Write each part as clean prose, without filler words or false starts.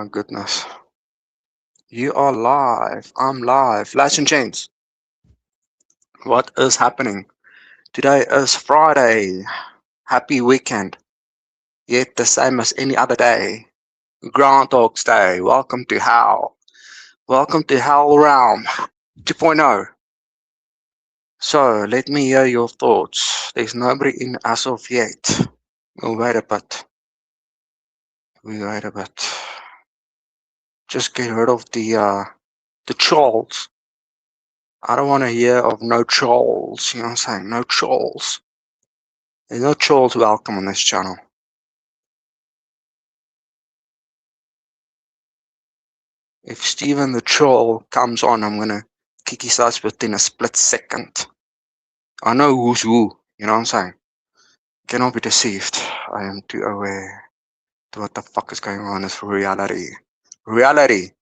my goodness. You are live. I'm live. Lads and gents, what is happening? Today is Friday. Happy weekend. Yet the same as any other day. Groundhog's Day. Welcome to Hell. Welcome to Hellrealm 2.0. So, let me hear your thoughts. There's nobody in as of yet. We'll wait a bit. Just get rid of the trolls. I don't want to hear of no trolls, you know what I'm saying? No trolls. There's no trolls welcome on this channel. If Steven the troll comes on, I'm gonna kick his ass within a split second. I know who's who, you know what I'm saying? Cannot be deceived. I am too aware to what the fuck is going on is reality. Reality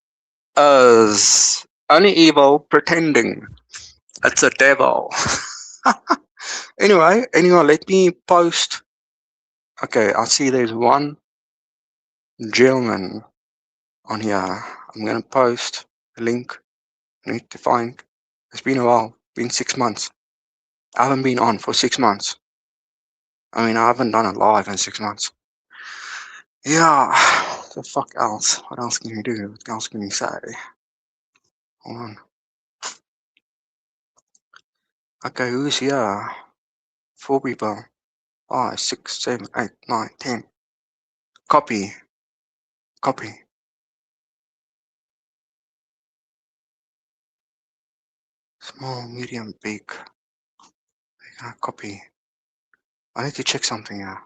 is only evil pretending it's a devil. Anyway, let me post. Okay, I see there's one gentleman on here. I'm gonna post a link. I need to find. It's been a while. Been 6 months. I haven't been on for 6 months. I mean, I haven't done a live in 6 months. Yeah. The fuck else? What else can you do? What else can you say? Hold on. Okay, who's here? 4 people. 5, 6, 7, 8, 9, 10. Copy. Small, medium, big. Copy. I need to check something here.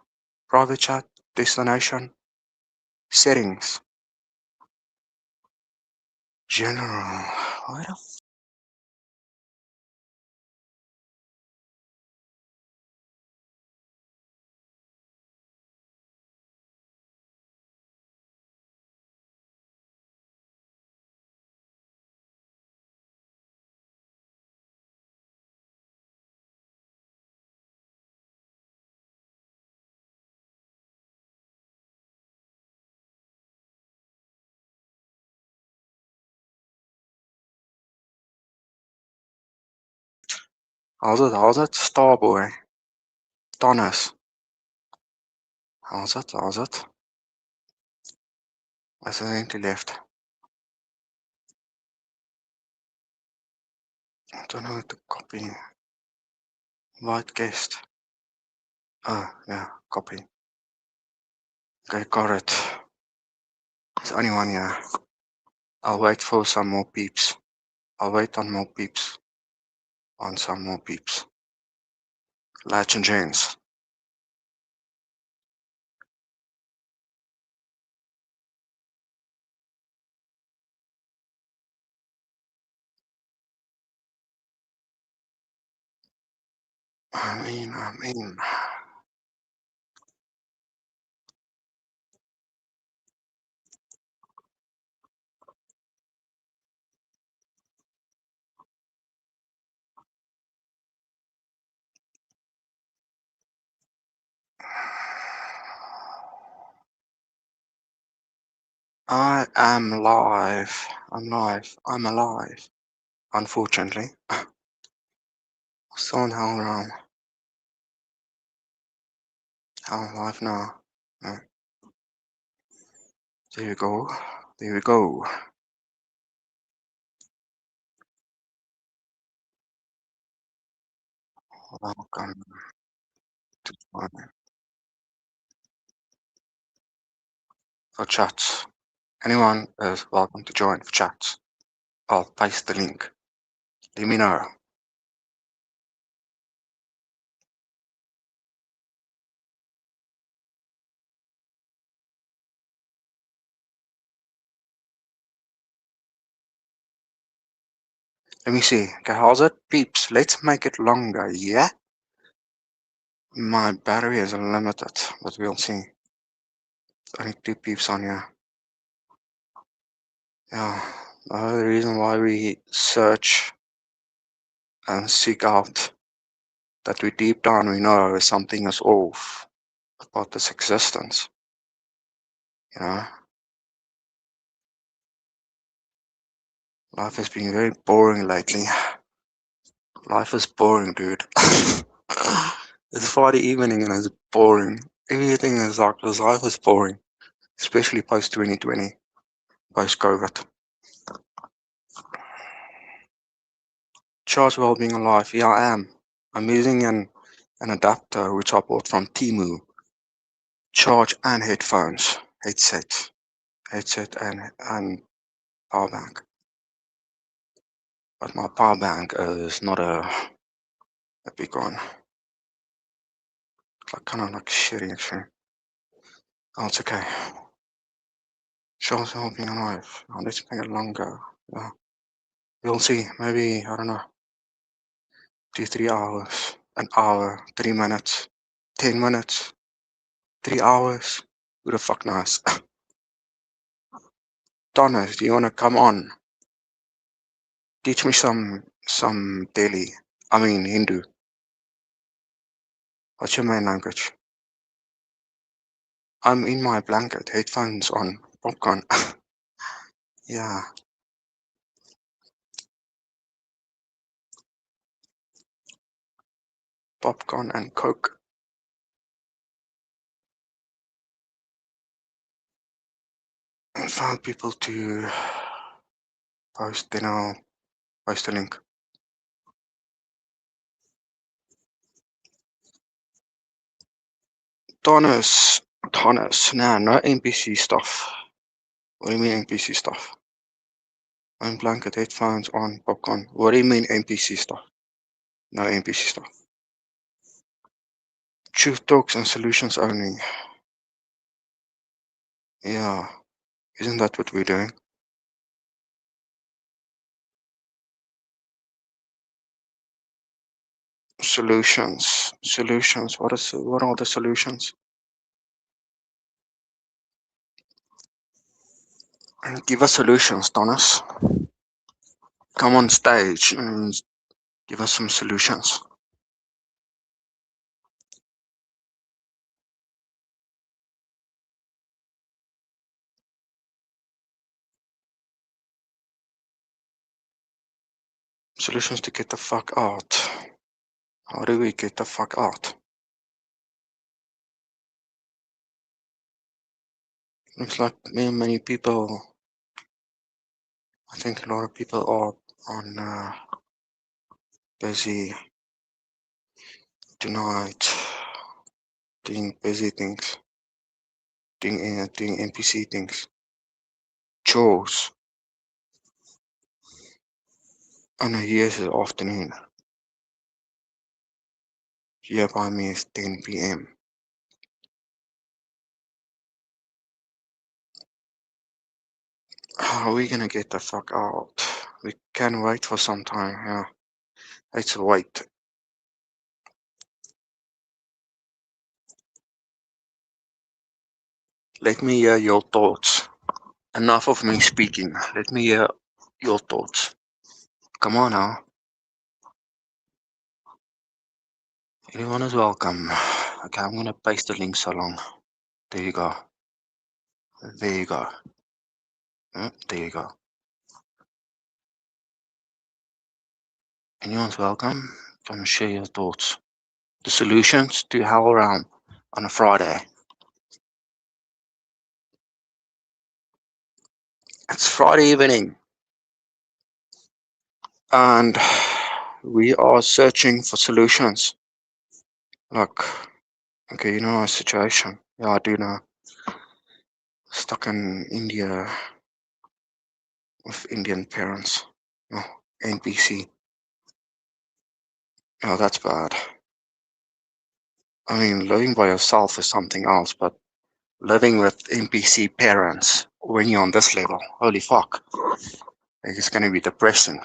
Private chat, destination, settings, general. Why the how's it? Starboy. Thomas. How's it? Accidentally left. I don't know how to copy. White guest. Oh, yeah, copy. Okay, got it. There's only one here. I'll wait for some more peeps. I'll wait on more peeps. On some more peeps. Latch and James. I mean. I am live. I'm alive. Unfortunately. Still on Hellrealm. I'm alive now. Yeah. There we go. Welcome to for chats. Anyone is welcome to join for chats. I'll paste the link. Let me know. Let me see. Okay, how's it? Peeps, let's make it longer, yeah? My battery is limited, but we'll see. Only 2 peeps on here. Yeah, the reason why we search and seek out that we deep down we know something is off about this existence. You know? Life has been very boring lately. Life is boring, dude. It's Friday evening and it's boring. Everything is like this life is boring, especially post 2020, post COVID. Charge well being alive. Yeah, I am. I'm using an adapter which I bought from Timu. Charge and headphones, headset and power bank. But my power bank is not a big one. It's like kind of like shitty actually. Oh, it's okay. Charge well being alive. Oh, let's make it longer. Yeah. We'll see. Maybe, I don't know, 2, 3 hours, an hour, 3 minutes, 10 minutes, 3 hours. Who the fuck knows? Thomas, do you wanna come on? Teach me some Delhi. I mean Hindu. What's your main language? I'm in my blanket, headphones on, popcorn. Yeah, popcorn and coke. And found people to post, then I'll post a link. Thomas, nah, no NPC stuff. What do you mean NPC stuff? On blanket, headphones on, popcorn. What do you mean NPC stuff? No NPC stuff. Truth talks and solutions only. Yeah, isn't that what we're doing? Solutions. What are the solutions? Give us solutions, Thomas. Come on stage and give us some solutions. Solutions to get the fuck out. How do we get the fuck out? Looks like many people, I think a lot of people are on busy tonight, doing busy things, doing NPC things, chores. Oh no, here's the afternoon. Here by me is 10 p.m. How are we gonna get the fuck out? We can wait for some time, yeah. Let's wait. Let me hear your thoughts. Enough of me speaking. Let me hear your thoughts. Come on now. Everyone is welcome. Okay, I'm gonna paste the link so long. There you go. There you go. There you go. Anyone's welcome. Come share your thoughts. The solutions to Hellrealm on a Friday. It's Friday evening. And we are searching for solutions. Look, okay, you know our situation. Yeah, I do know. Stuck in India with Indian parents. Oh, NPC. Oh, that's bad. I mean, living by yourself is something else, but living with NPC parents when you're on this level, holy fuck. It's gonna be depressing.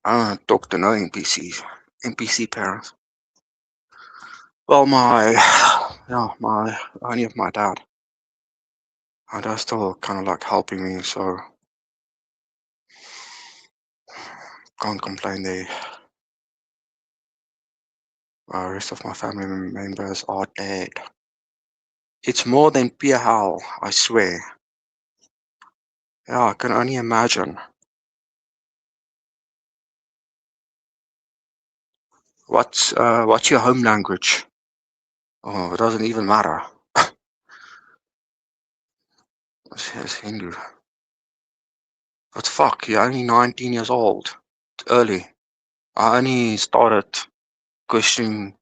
I don't talk to no NPCs. NPC parents. Well, only of my dad. My dad's still kind of like helping me, so can't complain there. The rest of my family members are dead. It's more than pure hell, I swear. Yeah, I can only imagine. What's your home language? Oh, it doesn't even matter. It's Hindu. But fuck, you're only 19 years old. It's early. I only started questioning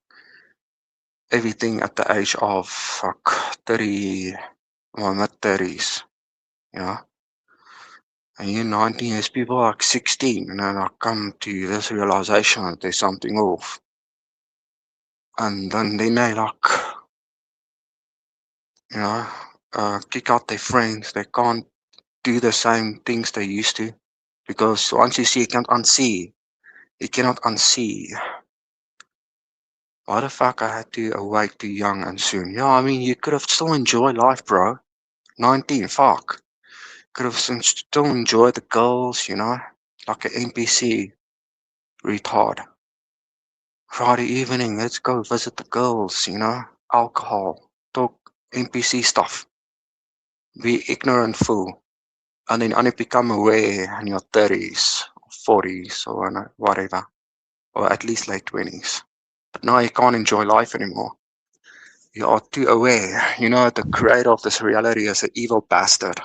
everything at the age of fuck 30, my mid 30s. Yeah. And you're 19, there's people like 16, and then I come to this realization that there's something off. And then they like, you know, kick out their friends. They can't do the same things they used to. Because once you see, you can't unsee. You cannot unsee. Why the fuck I had to awake too young and soon? Yeah, I mean, you could have still enjoyed life, bro. 19, fuck. Could have still enjoyed the girls, like an NPC. Retard. Friday evening, let's go visit the girls. Alcohol. Talk NPC stuff. Be ignorant fool. And then only become aware in your 30s, 40s, or whatever. Or at least late 20s. But now you can't enjoy life anymore. You are too aware. You know the creator of this reality is an evil bastard.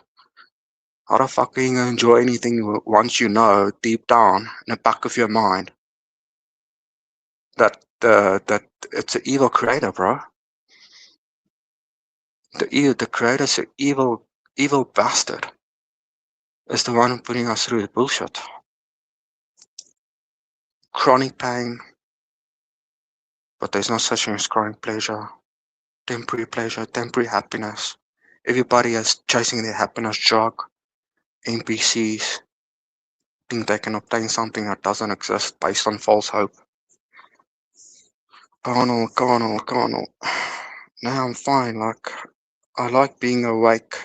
How the fuck can you enjoy anything once you know deep down in the back of your mind that it's an evil creator, bro? The creator's an evil bastard. Is the one putting us through the bullshit. Chronic pain, but there's no such thing as chronic pleasure, temporary happiness. Everybody is chasing their happiness drug. NPCs think they can obtain something that doesn't exist based on false hope. Carnal. Now I'm fine, like, I like being awake.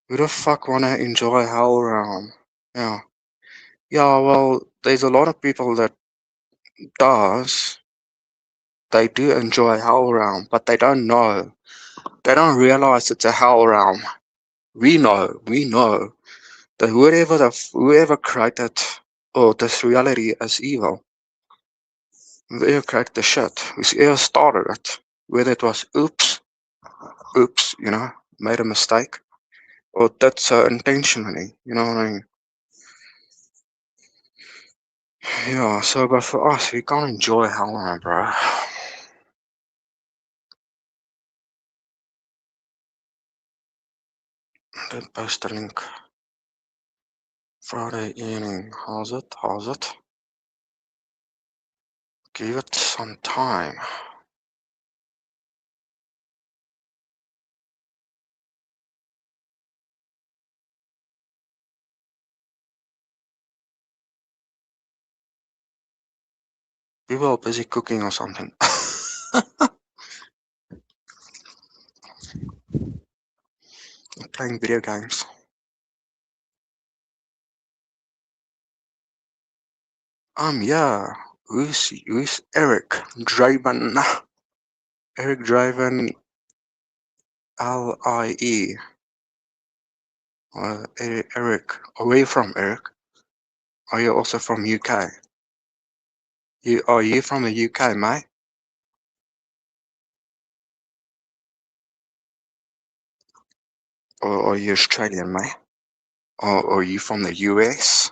Who the fuck wanna enjoy Hellrealm? Yeah. Yeah, well, there's a lot of people that does. They do enjoy Hellrealm, but they don't know. They don't realize it's a Hellrealm. We know that whoever created or this reality is evil. Whoever created the shit, whoever started it, whether it was oops, made a mistake, or did so intentionally, you know what I mean? Yeah, so but for us, we can't enjoy Hellman, bro. Then post the link. Friday evening. How's it? Give it some time. People are busy cooking or something. Playing video games. Yeah. Who's Eric Draven? Eric Draven LIE. Eric. Where you from, Eric? Are you also from UK? Are you from the UK, mate? Or are you Australian, mate? Or are you from the US?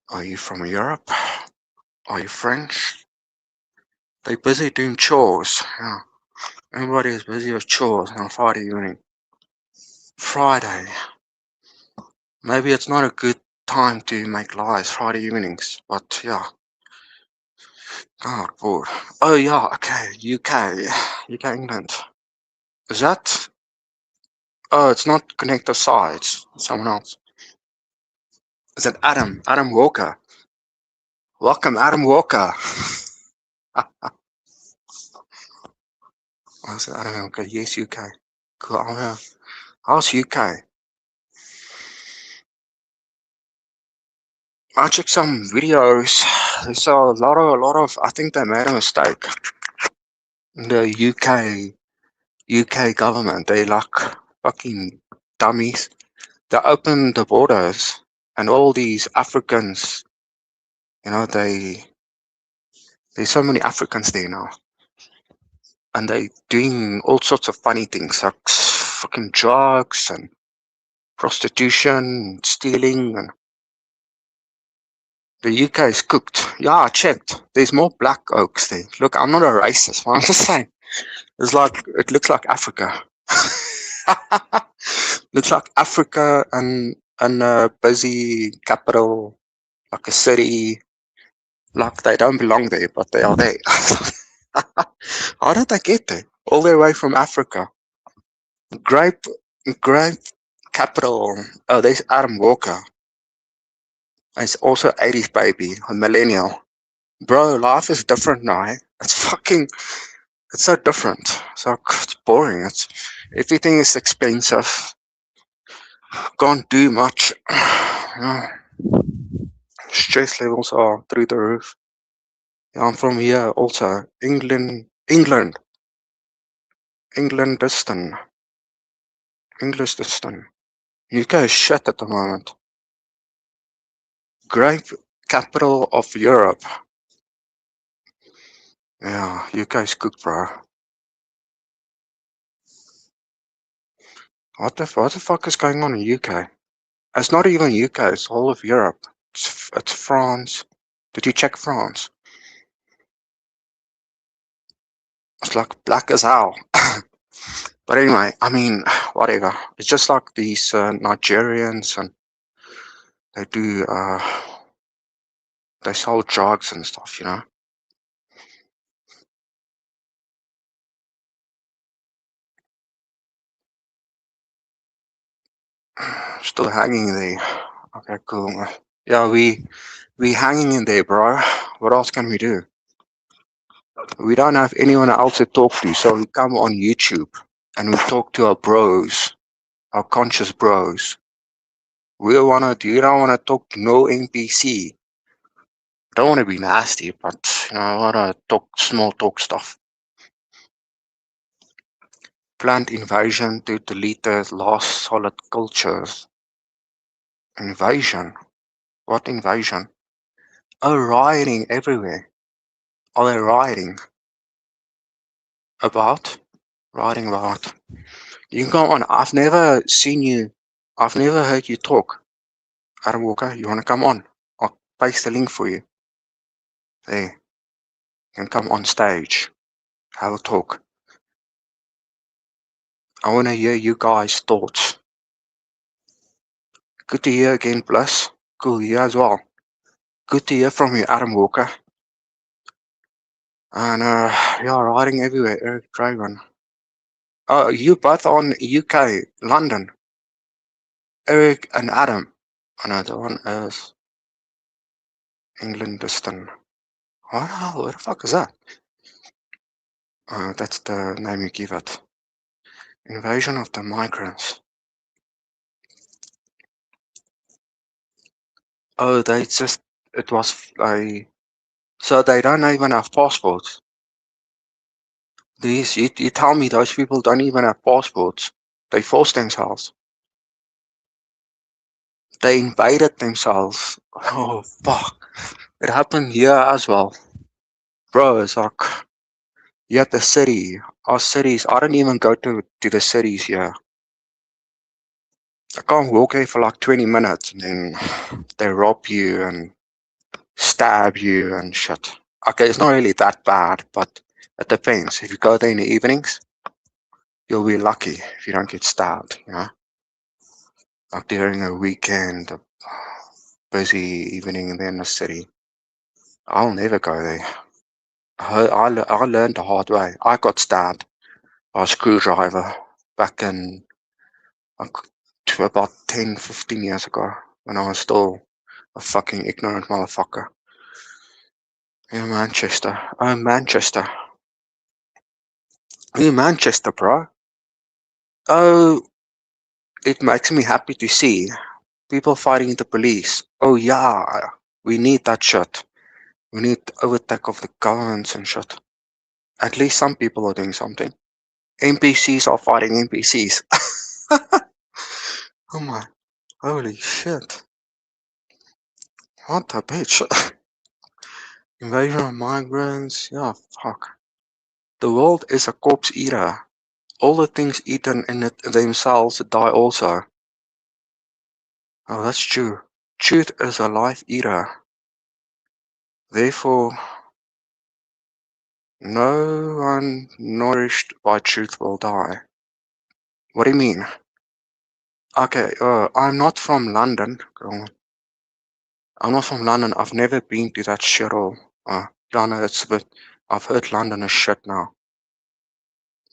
Are you from Europe? Are you French? They busy doing chores. Yeah. Everybody is busy with chores on Friday evening. Friday. Maybe it's not a good time to make lies Friday evenings, but yeah. God, bored. Oh yeah, okay. UK, England. Is that? Oh, it's not Connector Sides. Someone else. Is it Adam? Adam Walker. Welcome, Adam Walker. I said Adam Walker. Yes, UK. Cool. Oh, yeah. How's UK? I checked some videos. There's a lot of. I think they made a mistake. The UK government, they like fucking dummies. They opened the borders, and all these Africans, there's so many Africans there now, and they doing all sorts of funny things like fucking drugs and prostitution, stealing, and the UK is cooked. Yeah, I checked. There's more black oaks there. Look, I'm not a racist. What I'm just saying, it looks like Africa. Looks like Africa and a busy capital, like a city. Like they don't belong there, but they are there. How did they get there? All the way from Africa. Grape, grape capital. Oh, there's Adam Walker. He's also 80s baby, a millennial. Bro, life is different now. Eh? It's so different. So it's boring. Everything is expensive. Can't do much. Stress levels are through the roof. Yeah, I'm from here also. Englandistan. Englishistan. UK is shit at the moment. Grape capital of Europe. Yeah, UK is cooked, bro. What the fuck is going on in UK? It's not even UK, it's all of Europe. It's France. Did you check France? It's like black as hell. But anyway, I mean, whatever. It's just like these Nigerians, and they do, they sell drugs and stuff. Still hanging there. Okay, cool. Yeah, we hanging in there, bro. What else can we do? We don't have anyone else to talk to, so we come on YouTube and we talk to our bros, our conscious bros. You don't wanna talk to no NPC. Don't wanna be nasty, but I wanna talk small talk stuff. Planned invasion to delete the last solid cultures. Invasion? What invasion? Oh, rioting everywhere. Are they rioting? About? Rioting about. You can go on. I've never heard you talk. Adam Walker, you wanna come on? I'll paste the link for you. There. You can come on stage. Have a talk. I wanna hear you guys' thoughts. Good to hear again, Plus. Cool, you as well. Good to hear from you, Adam Walker. And yeah, riding everywhere, Eric Draven. Oh, you both on UK, London. Eric and Adam. Another one is Englandistan. What the hell? Where the fuck is that? That's the name you give it. Invasion of the migrants. Oh, it was so they don't even have passports. You tell me those people don't even have passports. They forced themselves. They invaded themselves. Oh, fuck. It happened here as well. Bro, it's like, you at the city. Our cities, I don't even go to the cities here. I can't walk there for like 20 minutes and then they rob you and stab you and shit. Okay, it's not really that bad, but it depends. If you go there in the evenings, you'll be lucky if you don't get stabbed. Like during a weekend, a busy evening in the city. I'll never go there. I learned the hard way. I got stabbed by a screwdriver back in like, about 10, 15 years ago when I was still a fucking ignorant motherfucker. In Manchester. Oh, Manchester. In Manchester, bro. Oh, it makes me happy to see people fighting the police. Oh, yeah. We need that shit. We need overtake of the governments and shit. At least some people are doing something. NPCs are fighting NPCs. Oh my. Holy shit. What a bitch. Invasion of migrants. Yeah, fuck. The world is a corpse eater. All the things eaten in it themselves die also. Oh, that's true. Truth is a life eater. Therefore, no one nourished by truth will die. What do you mean? Okay, I'm not from London. I'm not from London. I've never been to that shithole. Yeah, no, it's a bit. I've heard London is shit now.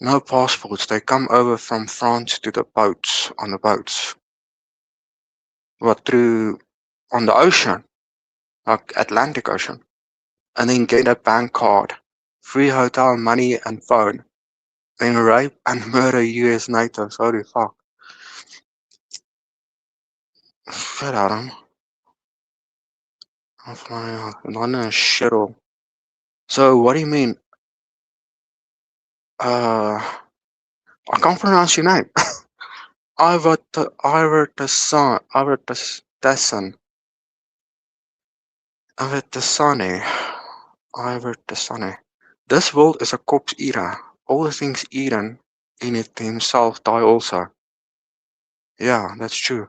No passports. They come over from France to the boats, on the boats. What, through, on the ocean, like Atlantic Ocean. And then get a bank card, free hotel money and phone. Then rape and murder US natives. Holy fuck. Shit out of them. I'm flying out. London is shithole. So what do you mean? I can't pronounce your name. Ivertasson. Ivertassane. Ivertassane. This world is a corpse eater. All the things eaten in it themselves die also. Yeah, that's true.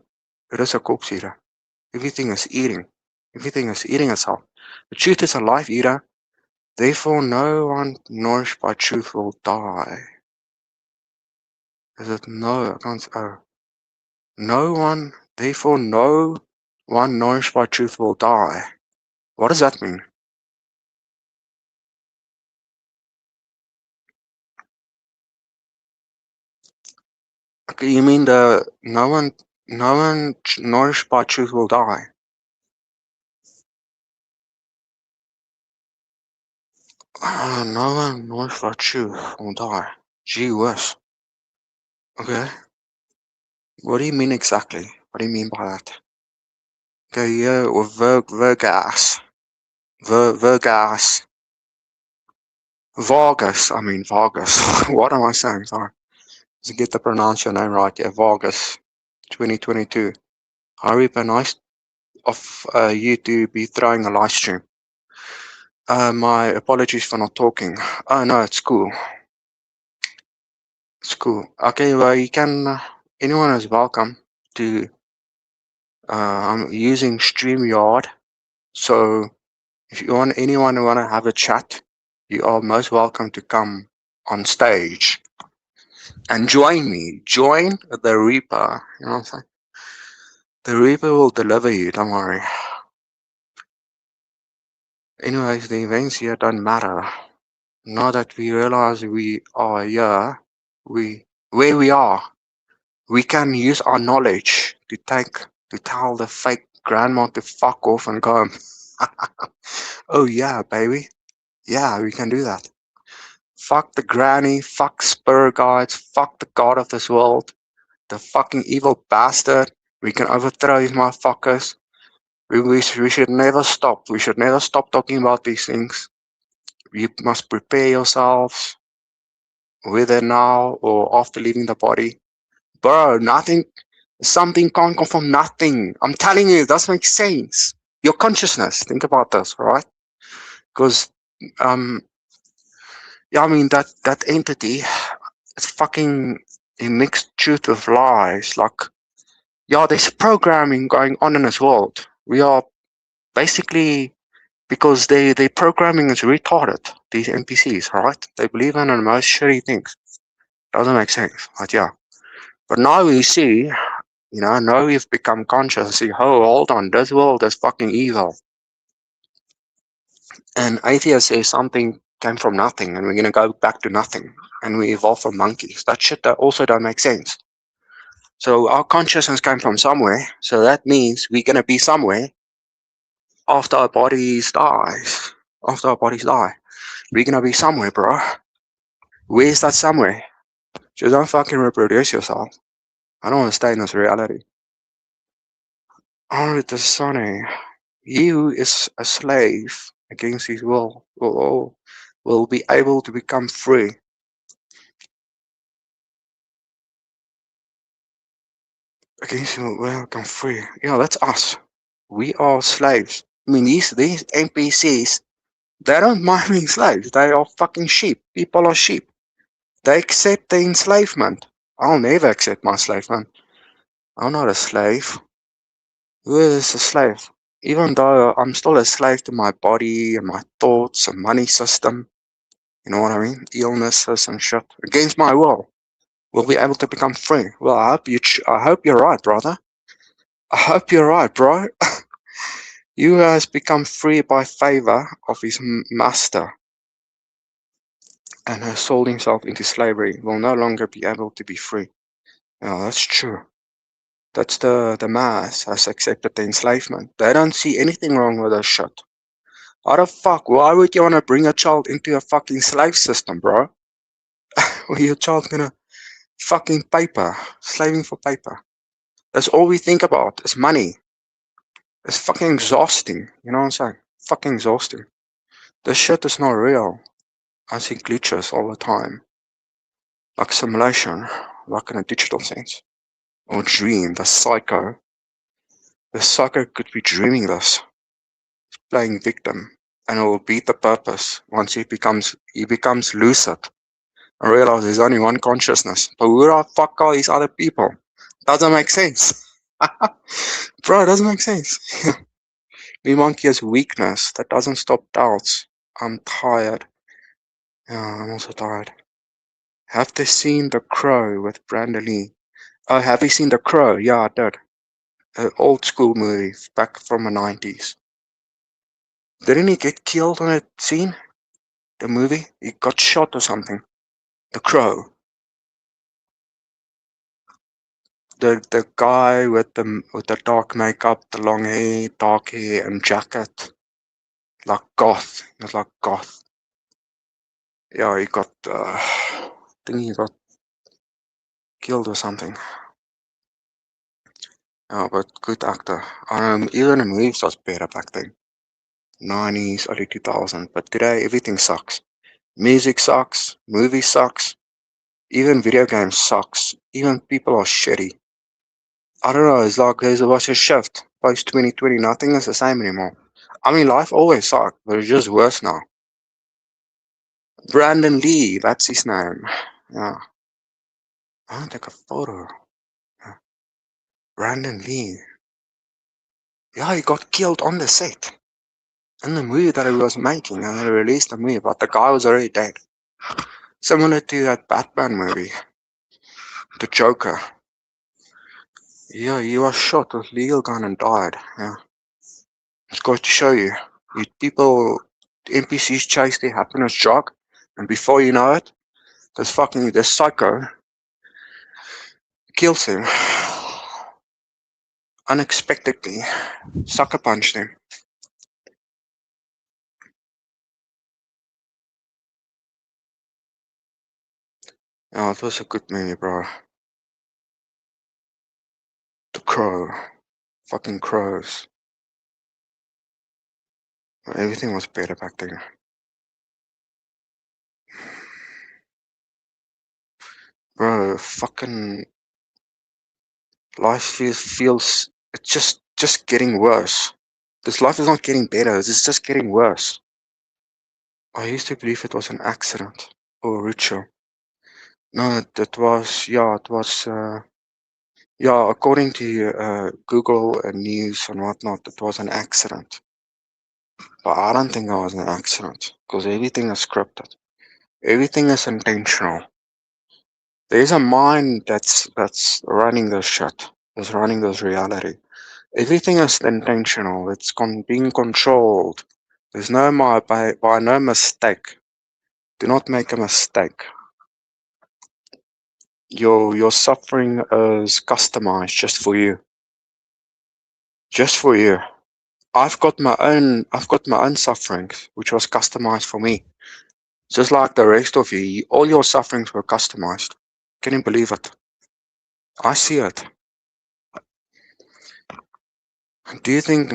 It is a corpse eater. Everything is eating. Everything is eating itself. The truth is a life eater. Therefore, no one nourished by truth will die. Is it no? I can't. Oh. No one. Therefore, no one nourished by truth will die. What does that mean? Okay, you mean the no one nourished by truth will die. No one nourished by truth will die. Gee whiz. Okay. What do you mean exactly? What do you mean by that? Okay, yeah, or Vergas. Vergas. Vargas. I mean Vargas. What am I saying? Sorry. To get the pronounce your name right. Yeah, Vargas. 2022. Haripa, nice of you to be throwing a live stream. My apologies for not talking. Oh no, it's cool. It's cool. Okay, well you can. Anyone is welcome to. I'm using StreamYard, so if you want anyone who want to have a chat, you are most welcome to come on stage and join me. Join the Reaper. You know what I'm saying? The Reaper will deliver you. Don't worry. Anyways, the events here don't matter. Now that we realize we are here, where we are, we can use our knowledge to tell the fake grandma to fuck off and go home. Oh yeah, baby. Yeah, we can do that. Fuck the granny, fuck spirit guides, fuck the god of this world, the fucking evil bastard. We can overthrow these motherfuckers. We should never stop. We should never stop talking about these things. You must prepare yourselves, whether now or after leaving the body. Bro, nothing, something can't come from nothing. I'm telling you, that makes sense. Your consciousness, think about this, right? Because, um, yeah, I mean, that entity, it's fucking a mixed truth of lies. Like, yeah, there's programming going on in this world. We are basically, because their programming is retarded, these NPCs, right? They believe in the most shitty things. Doesn't make sense, but yeah. But now we see, now we've become conscious. See, oh, hold on, this world is fucking evil. And atheists say something came from nothing, and we're gonna go back to nothing, and we evolve from monkeys. That shit that also don't make sense. So our consciousness came from somewhere, so that means we're gonna be somewhere after our bodies dies. After our bodies die, we're gonna be somewhere, bro. Where's that somewhere? Just don't fucking reproduce yourself. I don't want to stay in this reality. Oh, the Sonny. He who is a slave against his will be able to become free. Against your will, come free. Yeah, that's us. We are slaves. I mean, these NPCs, they don't mind being slaves. They are fucking sheep. People are sheep. They accept the enslavement. I'll never accept my enslavement. I'm not a slave. Who is a slave? Even though I'm still a slave to my body and my thoughts and money system, you know what I mean? Illnesses and shit. Against my will. Will be able to become free. Well, I hope you're right, brother. I hope you're right, bro. You has become free by favor of his master, and has sold himself into slavery. Will no longer be able to be free. Yeah, that's true. That's the mass has accepted the enslavement. They don't see anything wrong with this shit. How the fuck? Why would you want to bring a child into a fucking slave system, bro? Where your child's gonna fucking paper, slaving for paper. That's all we think about is money. It's fucking exhausting. You know what I'm saying? Fucking exhausting. This shit is not real. I see glitches all the time. Like simulation, like in a digital sense. Or dream, the psycho. The psycho could be dreaming this, playing victim. And it will beat the purpose once he becomes lucid and realize there's only one consciousness. But who the fuck are these other people? Doesn't make sense. Bro, it doesn't make sense. Me monkey has weakness that doesn't stop doubts. I'm tired. Yeah, I'm also tired. Have they seen The Crow with Brandon Lee? Oh, have you seen The Crow? Yeah, I did. An old school movie back from the 90s. Didn't he get killed on that scene? The movie? He got shot or something. The Crow. The guy with the dark makeup, the long hair, dark hair, and jacket. Like goth. He was like goth. Yeah, he got I think he got killed or something. Yeah, but good actor. Even the movies was better back then. 90s, early 2000s. But today everything sucks. Music sucks. Movie sucks. Even video games sucks. Even people are shitty. I don't know. It's like there's a shift. Post 2020, nothing is the same anymore. I mean, life always sucked, but it's just worse now. Brandon Lee, that's his name. Yeah. I'll take a photo. Yeah. Brandon Lee. Yeah, he got killed on the set. In the movie that he was making, and they released the movie, but the guy was already dead. Similar to that Batman movie, The Joker. Yeah, he was shot with legal gun and died. Yeah, it's goes to show you, people, NPCs chase their happiness drug, and before you know it, this psycho kills him unexpectedly, sucker punched him. Yeah, it was a good movie, bro. The Crow, fucking crows. Everything was better back then, bro. Fucking life feels it's just getting worse. This life is not getting better. It's just getting worse. I used to believe it was an accident or a ritual. No, that was yeah, it was yeah. According to Google and news and whatnot, it was an accident. But I don't think it was an accident because everything is scripted. Everything is intentional. There's a mind that's running this shit. That's running this reality. Everything is intentional. It's being controlled. There's no by no mistake. Do not make a mistake. Your suffering is customized just for you. Just for you. I've got my own sufferings, which was customized for me. Just like the rest of you, all your sufferings were customized. Can you believe it? I see it. Do you think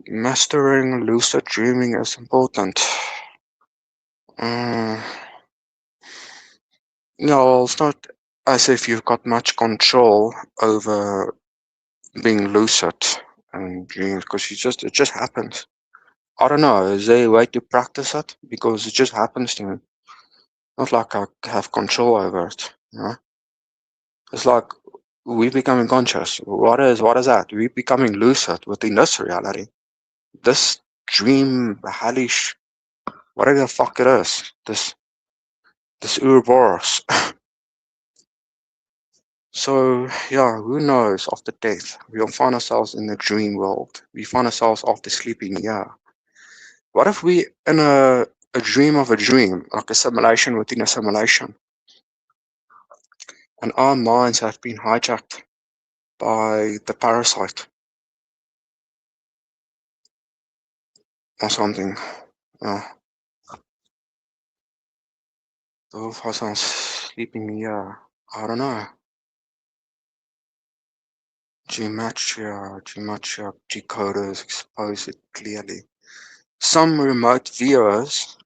mastering lucid dreaming is important? Mm, no, it's not. as if you've got much control over being lucid and dreams, because it just happens. I don't know, is there a way to practice it? Because it just happens to me. Not like I have control over it, you know? It's like we becoming conscious. What is that? We becoming lucid within this reality. This dream hellish, whatever the fuck it is. This Ouroboros. So yeah, who knows after death? We'll find ourselves in the dream world. We find ourselves after sleeping, yeah. What if we in a dream of a dream, like a simulation within a simulation, and our minds have been hijacked by the parasite or something? Yeah. Of how someone's sleeping, yeah. I don't know. Gematria decoders expose it clearly. Some remote viewers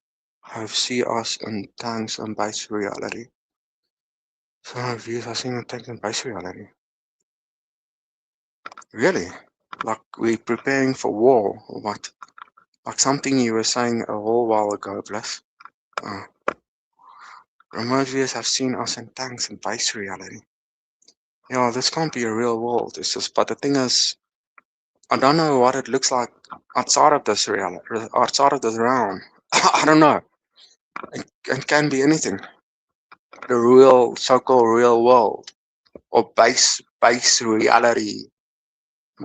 have seen us in tanks and base reality. Some viewers have seen in tanks and base reality. Really? Like we're preparing for war or what? Like something you were saying a whole while ago, Bliss. Uh, remote viewers have seen us in tanks and base reality. Yeah, this can't be a real world. It's just, but the thing is, I don't know what it looks like outside of this reality, outside of this realm. I don't know. It can be anything. The real, so-called real world, or base reality,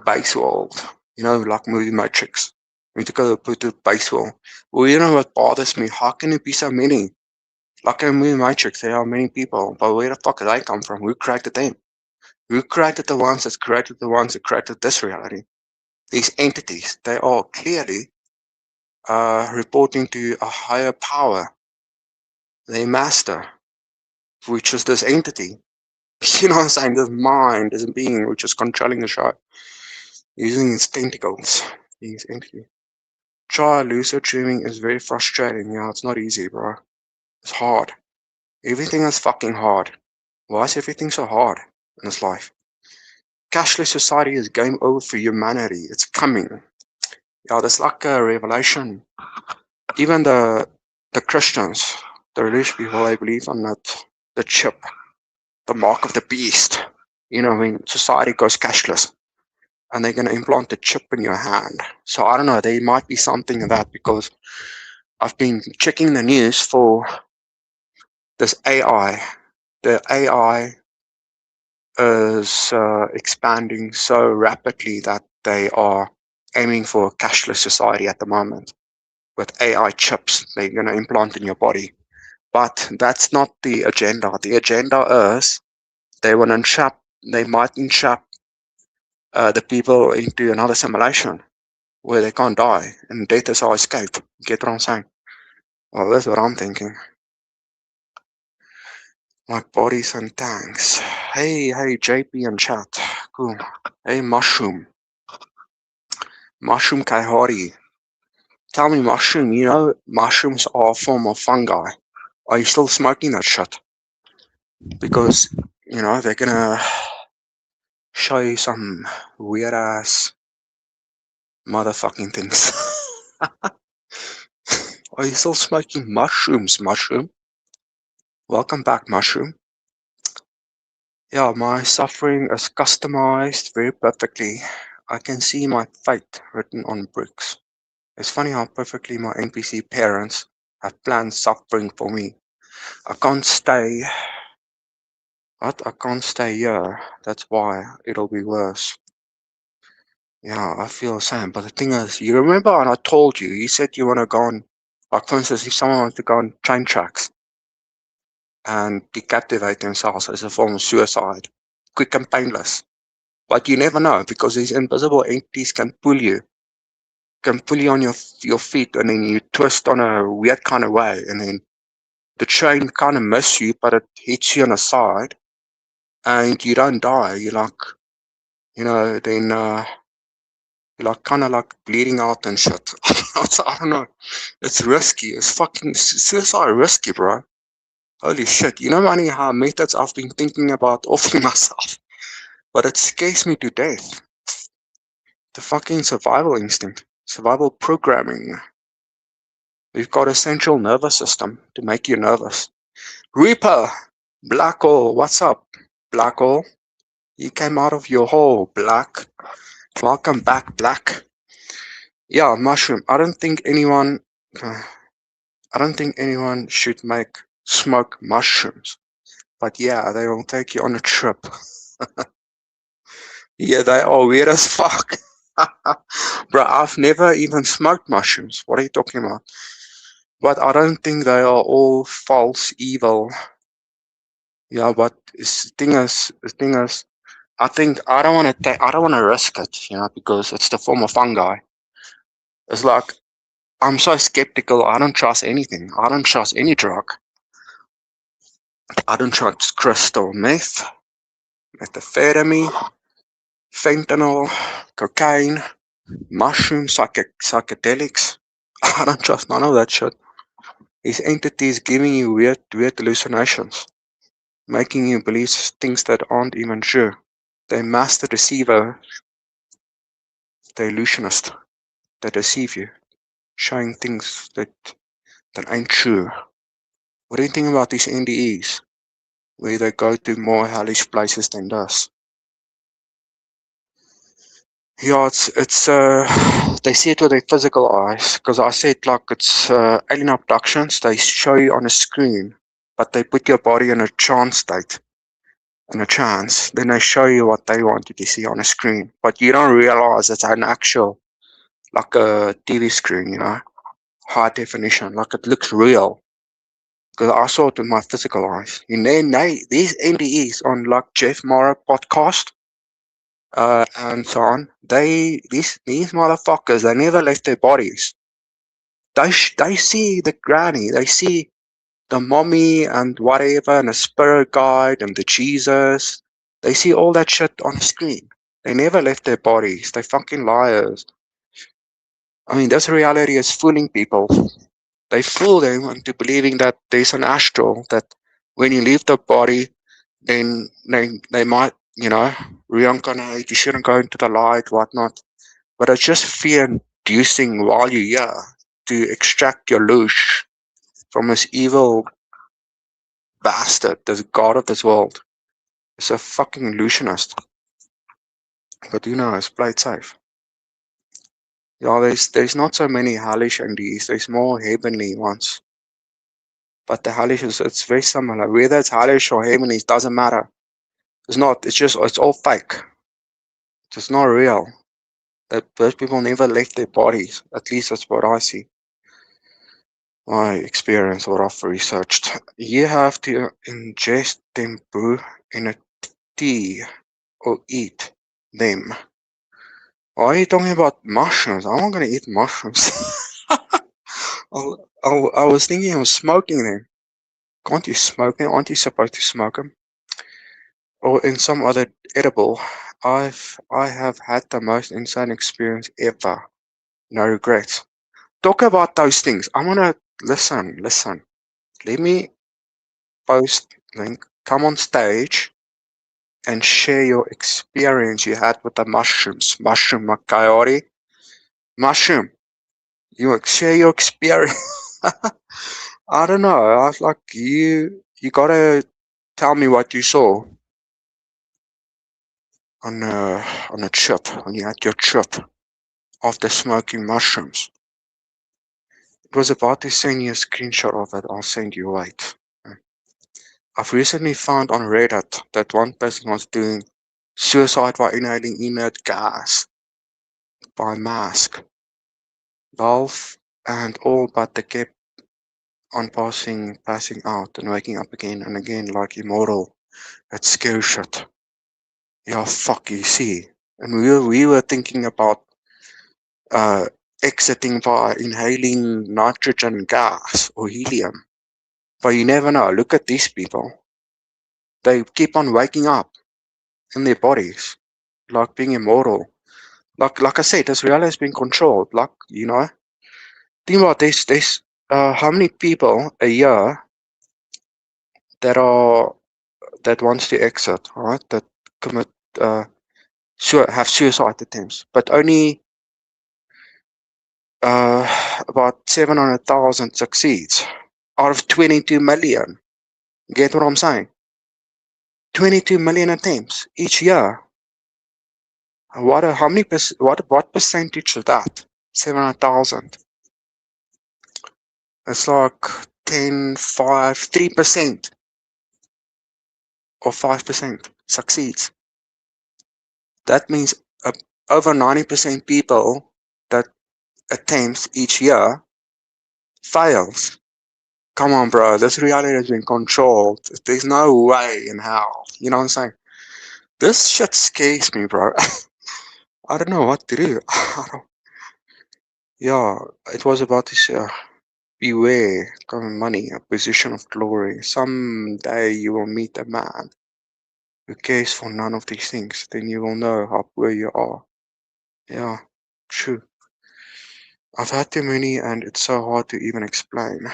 base world. You know, like movie Matrix. We need to go put the base world. Well, you know what bothers me? How can it be so many? Like in movie Matrix, there are many people, but where the fuck did they come from? Who created them? Who created the ones that created the ones that created this reality? These entities, they are clearly reporting to a higher power, their master, which is this entity. You know what I'm saying? This mind, this being which is controlling the show, using its tentacles. These entity. Try lucid dreaming is very frustrating. Yeah, it's not easy, bro. It's hard. Everything is fucking hard. Why is everything so hard in this life? Cashless society is game over for humanity. It's coming. Yeah, that's like a revelation. Even the Christians, the religious people, they believe on that the chip, the mark of the beast. You know, when society goes cashless and they're gonna implant the chip in your hand. So I don't know, there might be something in that because I've been checking the news for this AI. The AI is expanding so rapidly that they are aiming for a cashless society at the moment with AI chips they're going to implant in your body. But that's not the agenda. The agenda is they might entrap the people into another simulation where they can't die and death is our escape. Get what I'm saying? Well, that's what I'm thinking. Like bodies and tanks. Hey, JP and chat. Cool. Hey, Mushroom Kaihari. Tell me, Mushroom, you know mushrooms are a form of fungi. Are you still smoking that shit? Because, you know, they're gonna show you some weird ass motherfucking things. Are you still smoking mushrooms, Mushroom? Welcome back, Mushroom. Yeah, my suffering is customized very perfectly. I can see my fate written on bricks. It's funny how perfectly my NPC parents have planned suffering for me. I can't stay. What? I can't stay here. That's why it'll be worse. Yeah, I feel the same. But the thing is, you remember when I told you, you said you want to go on, like for instance, if someone wants to go on train tracks and decapitate themselves as a form of suicide, quick and painless. But you never know because these invisible entities can pull you on your feet and then you twist on a weird kind of way and then the train kind of miss you, but it hits you on the side and you don't die. You're like, then you're like kind of like bleeding out and shit. I don't know. It's risky. It's fucking suicide risky, bro. Holy shit, you know many how methods I've been thinking about offing myself, but it scares me to death. The fucking survival instinct, survival programming. We've got a central nervous system to make you nervous. Reaper, black hole, what's up? Black hole, you came out of your hole, black. Welcome back, black. Yeah, mushroom. I don't think anyone should make smoke mushrooms. But yeah, they will take you on a trip. Yeah, they are weird as fuck. Bro, I've never even smoked mushrooms. What are you talking about? But I don't think they are all false evil. Yeah, but the thing is, I think I don't want to risk it, because it's the form of fungi. It's like I'm so skeptical. I don't trust anything. I don't trust any drug. I don't trust crystal meth, methamphetamine, fentanyl, cocaine, mushrooms, psychedelics. I don't trust none of that shit. These entities giving you weird hallucinations, making you believe things that aren't even true. They master deceiver, the illusionist. They deceive you, showing things that ain't true. What do you think about these NDEs, where they go to more hellish places than this? Yeah, they see it with their physical eyes, because I said like it's alien abductions. They show you on a screen, but they put your body in a trance state, in a trance. Then they show you what they want you to see on a screen, but you don't realize it's an actual, like a TV screen, high definition, like it looks real. Because I saw it with my physical eyes. And then these NDEs on like Jeff Mara podcast, and so on. These motherfuckers, they never left their bodies. They see the granny, they see the mommy and whatever, and the spirit guide and the Jesus. They see all that shit on the screen. They never left their bodies. They fucking liars. I mean, this reality is fooling people. They fool them into believing that there's an astral, that when you leave the body, then they might, reincarnate. You shouldn't go into the light, whatnot. But it's just fear inducing while you're here to extract your loosh from this evil bastard, this god of this world. It's a fucking illusionist. But it's played safe. Yeah, there's not so many hellish NDs, there's more heavenly ones. But the hellish it's very similar. Whether it's hellish or heavenly, it doesn't matter. It's not, it's all fake. It's not real. That those people never left their bodies. At least that's what I see. My experience, what I've researched. You have to ingest them brew in a tea or eat them. Why are you talking about mushrooms? I'm not gonna eat mushrooms. I was thinking of smoking them. Can't you smoke them? Aren't you supposed to smoke them? Or in some other edible. I have had the most insane experience ever. No regrets. Talk about those things. I wanna listen. Let me post link. Come on stage and share your experience you had with the mushrooms. Mushroom Makayori. Mushroom. You share your experience. I don't know. I was like, you gotta tell me what you saw on a trip, when you had your trip after smoking mushrooms. It was about to send you a screenshot of it. I'll send you, wait. I've recently found on Reddit that one person was doing suicide by inhaling inert gas by mask, valve, and all, but they kept on passing out and waking up again and again like immortal. That's scary shit. Yeah, fuck, you see. And we were thinking about uh, exiting by inhaling nitrogen gas or helium. But you never know. Look at these people. They keep on waking up in their bodies, like being immortal. Like I said, this reality is being controlled. Like, think about this. How many people a year that are that wants to exit, right? That commit have suicide attempts, but only about 700,000 succeeds out of 22 million. Get what I'm saying? 22 million attempts each year. How many what percentage of that? 700,000. It's like 10, 5, 3% or 5% succeeds. That means over 90% people that attempts each year fails. Come on, bro. This reality has been controlled. There's no way in hell. You know what I'm saying? This shit scares me, bro. I don't know what to do. Yeah, it was about this. Beware, come money, a position of glory. Someday you will meet a man who cares for none of these things. Then you will know how poor you are. Yeah, true. I've had too many, and it's so hard to even explain.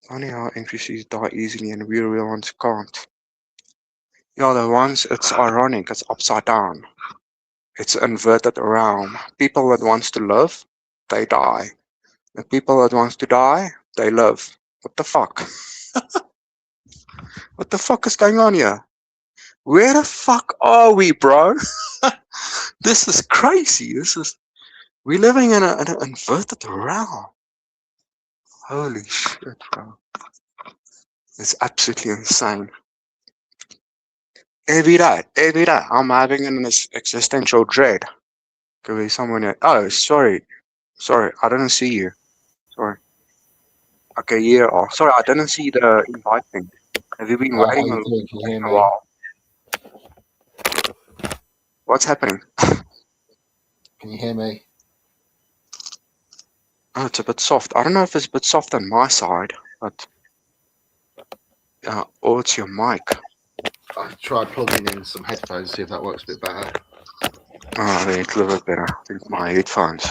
Funny how NPCs die easily and we real ones can't. Yeah, the ones, it's ironic, it's upside down. It's inverted around. People that wants to live, they die. The people that wants to die, they live. What the fuck? What the fuck is going on here? Where the fuck are we, bro? This is crazy. We're living in an inverted realm. Holy shit, bro. It's absolutely insane. Every day, I'm having an existential dread. Could be someone here. Oh, sorry, I didn't see you. Sorry. Okay, yeah. Oh, sorry, I didn't see the invite thing. Have you been Hi, how waiting you doing? Can you hear a me? while? What's happening? Can you hear me? Oh, it's a bit soft. I don't know if it's a bit soft on my side, but or it's your mic. I tried plugging in some headphones, see if that works a bit better. Oh, it's a little bit better. I think my headphones.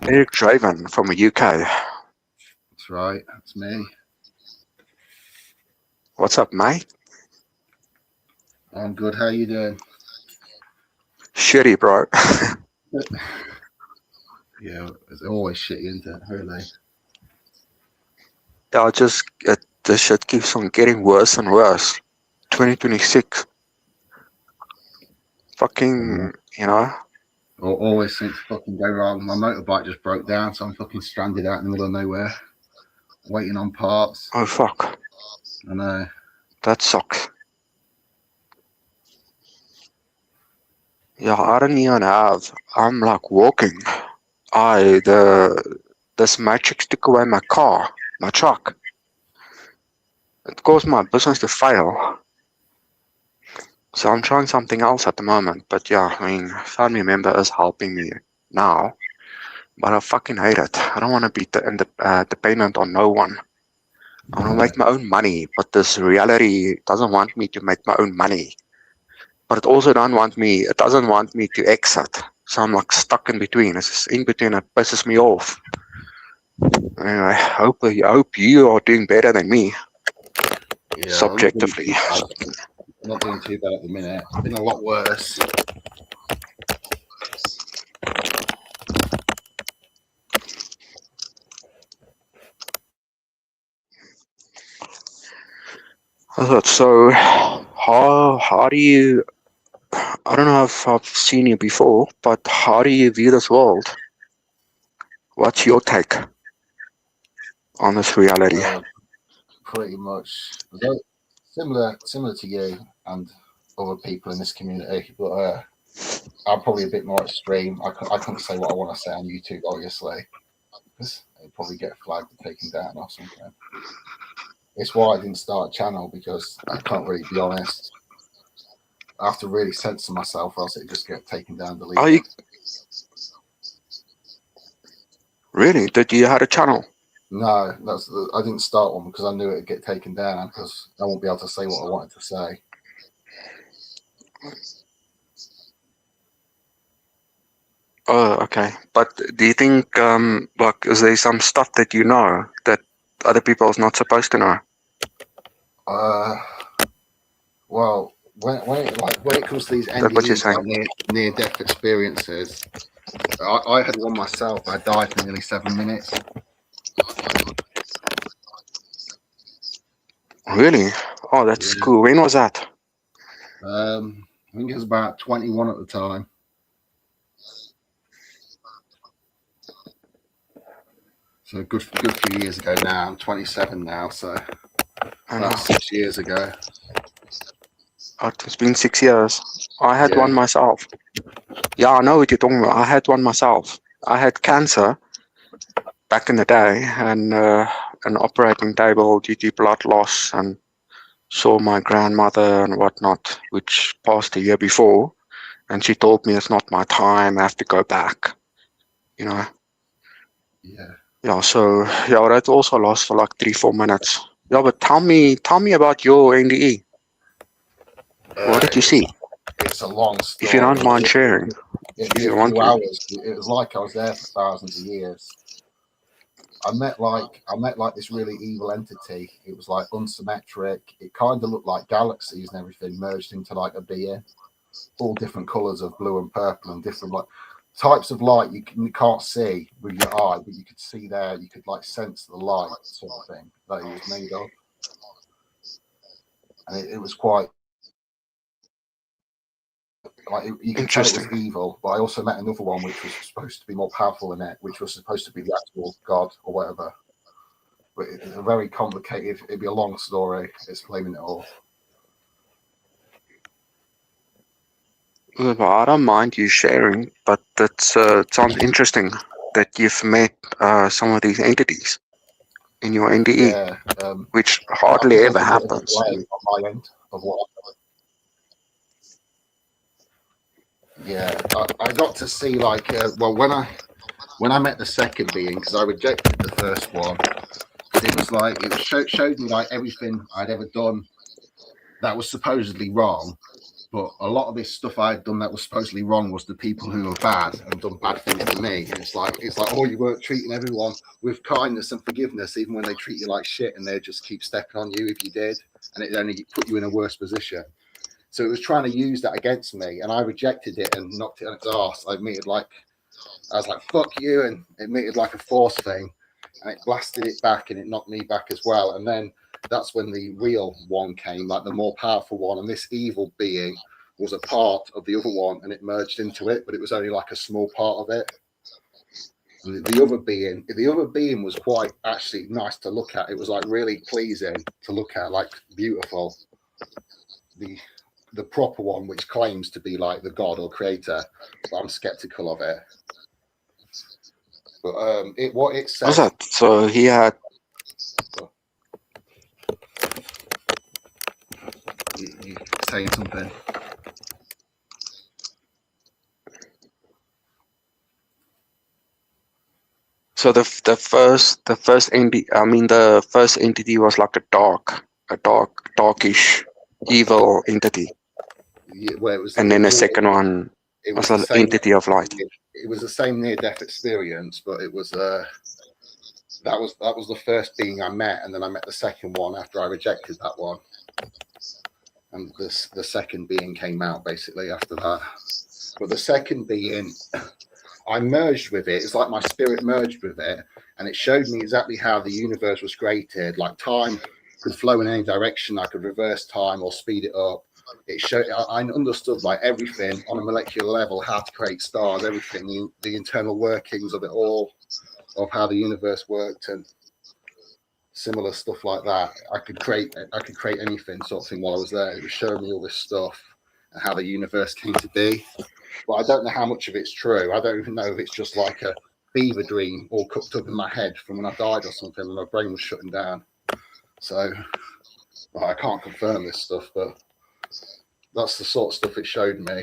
Eric Draven from the UK. That's right, that's me. What's up, mate? I'm good. How you doing? Shitty, bro. Yeah, it's always shitty, isn't it? Really. Yeah, this shit keeps on getting worse and worse. 2026. Fucking, you know. Always seems to fucking go wrong. My motorbike just broke down, so I'm fucking stranded out in the middle of nowhere, waiting on parts. Oh, fuck. I know. That sucks. Yeah, I don't even have. I'm like walking. This matrix took away my car, my truck. It caused my business to fail. So I'm trying something else at the moment. But yeah, I mean, family member is helping me now. But I fucking hate it. I don't want to be dependent on no one. I want to make my own money, but this reality doesn't want me to make my own money. But it doesn't want me to exit. So I'm like stuck in between. It's just in between that pisses me off. Anyway, I hope you are doing better than me. Yeah, Subjectively. I'm not doing too bad at the minute. It's been a lot worse. So how do you I don't know if I've seen you before, but how do you view this world? What's your take on this reality? Pretty much similar to you and other people in this community, but I'm probably a bit more extreme. I couldn't say what I want to say on YouTube, obviously, because it'd probably get flagged and taken down or something. It's why I didn't start a channel, because I can't really be honest. I have to really censor myself, or else it just get taken down, deleted. Really? Did you have a channel? No, I didn't start one because I knew it'd get taken down, because I won't be able to say what I wanted to say. Oh, okay. But do you think, like, is there some stuff that you know that other people's not supposed to know? Uh, well, when it comes to these Is that what you're NDEs, saying? like near death experiences, I had one myself. I died for nearly 7 minutes. Really? Oh, that's Yeah. cool. When was that? I think it was about 21 at the time. So good few years ago now. I'm 27 now, so I about know. 6 years ago. Oh, it's been 6 years. I had Yeah, one myself. Yeah, I know what you're talking about. I had one myself. I had cancer back in the day, and an operating table due to blood loss, and saw my grandmother and whatnot, which passed a year before, and she told me it's not my time. I have to go back. You know. yeah. Yeah. So yeah, that also lost for like 3-4 minutes. Yeah, but tell me about your NDE. What did you It's see? it's a long If you don't story. mind sharing, It'd if be a you want few to. hours. It was like I was there for thousands of years. I met like this really evil entity. It was like unsymmetric. It kind of looked like galaxies and everything merged into like a being, all different colors of blue and purple and different like types of light you can't see with your eye, but you could see there. You could like sense the light sort of thing that it was made of, and it was quite like you could tell it was Interesting. evil. But I also met another one which was supposed to be more powerful than it, which was supposed to be the actual god or whatever. But it's a very complicated. It'd be a long story explaining it all. Well, I don't mind you sharing, but it sounds interesting that you've met some of these entities in your NDE, Yeah, which I hardly think ever there's a bit of happens. delay on my end of what. Yeah, I got to see like well when I met the second being because I rejected the first one. It was like showed me like everything I'd ever done that was supposedly wrong. But a lot of this stuff I had done that was supposedly wrong was the people who were bad and done bad things to me. And it's like oh, you weren't treating everyone with kindness and forgiveness, even when they treat you like shit, and they just keep stepping on you if you did, and it only put you in a worse position. So it was trying to use that against me, and I rejected it and knocked it on its arse. I was like fuck you, and it meted like a force thing, and it blasted it back, and it knocked me back as well. And then that's when the real one came, like the more powerful one, and this evil being was a part of the other one, and it merged into it, but it was only like a small part of it. And the other being was quite actually nice to look at. It was like really pleasing to look at, like beautiful. The proper one, which claims to be like the god or creator, but I'm skeptical of it. But it what it What's said. that? So he had. You saying something? So the first entity, I mean the first entity was like darkish, evil entity, Yeah, where it was and it then the was all second one it was was the an same. entity of light. It was the same near death experience, but it was that was the first being I met, and then I met the second one after I rejected that one, and the second being came out basically after that. But the second being, I merged with it. It's like my spirit merged with it, and it showed me exactly how the universe was created. Like time could flow in any direction. I could reverse time or speed it up. It showed. I understood like everything on a molecular level, how to create stars, everything, the internal workings of it all, of how the universe worked, and similar stuff like that. I could create anything, sort of thing, while I was there. It was showing me all this stuff and how the universe came to be. But I don't know how much of it's true. I don't even know if it's just like a fever dream all cooked up in my head from when I died or something, and my brain was shutting down. So I can't confirm this stuff, but that's the sort of stuff it showed me.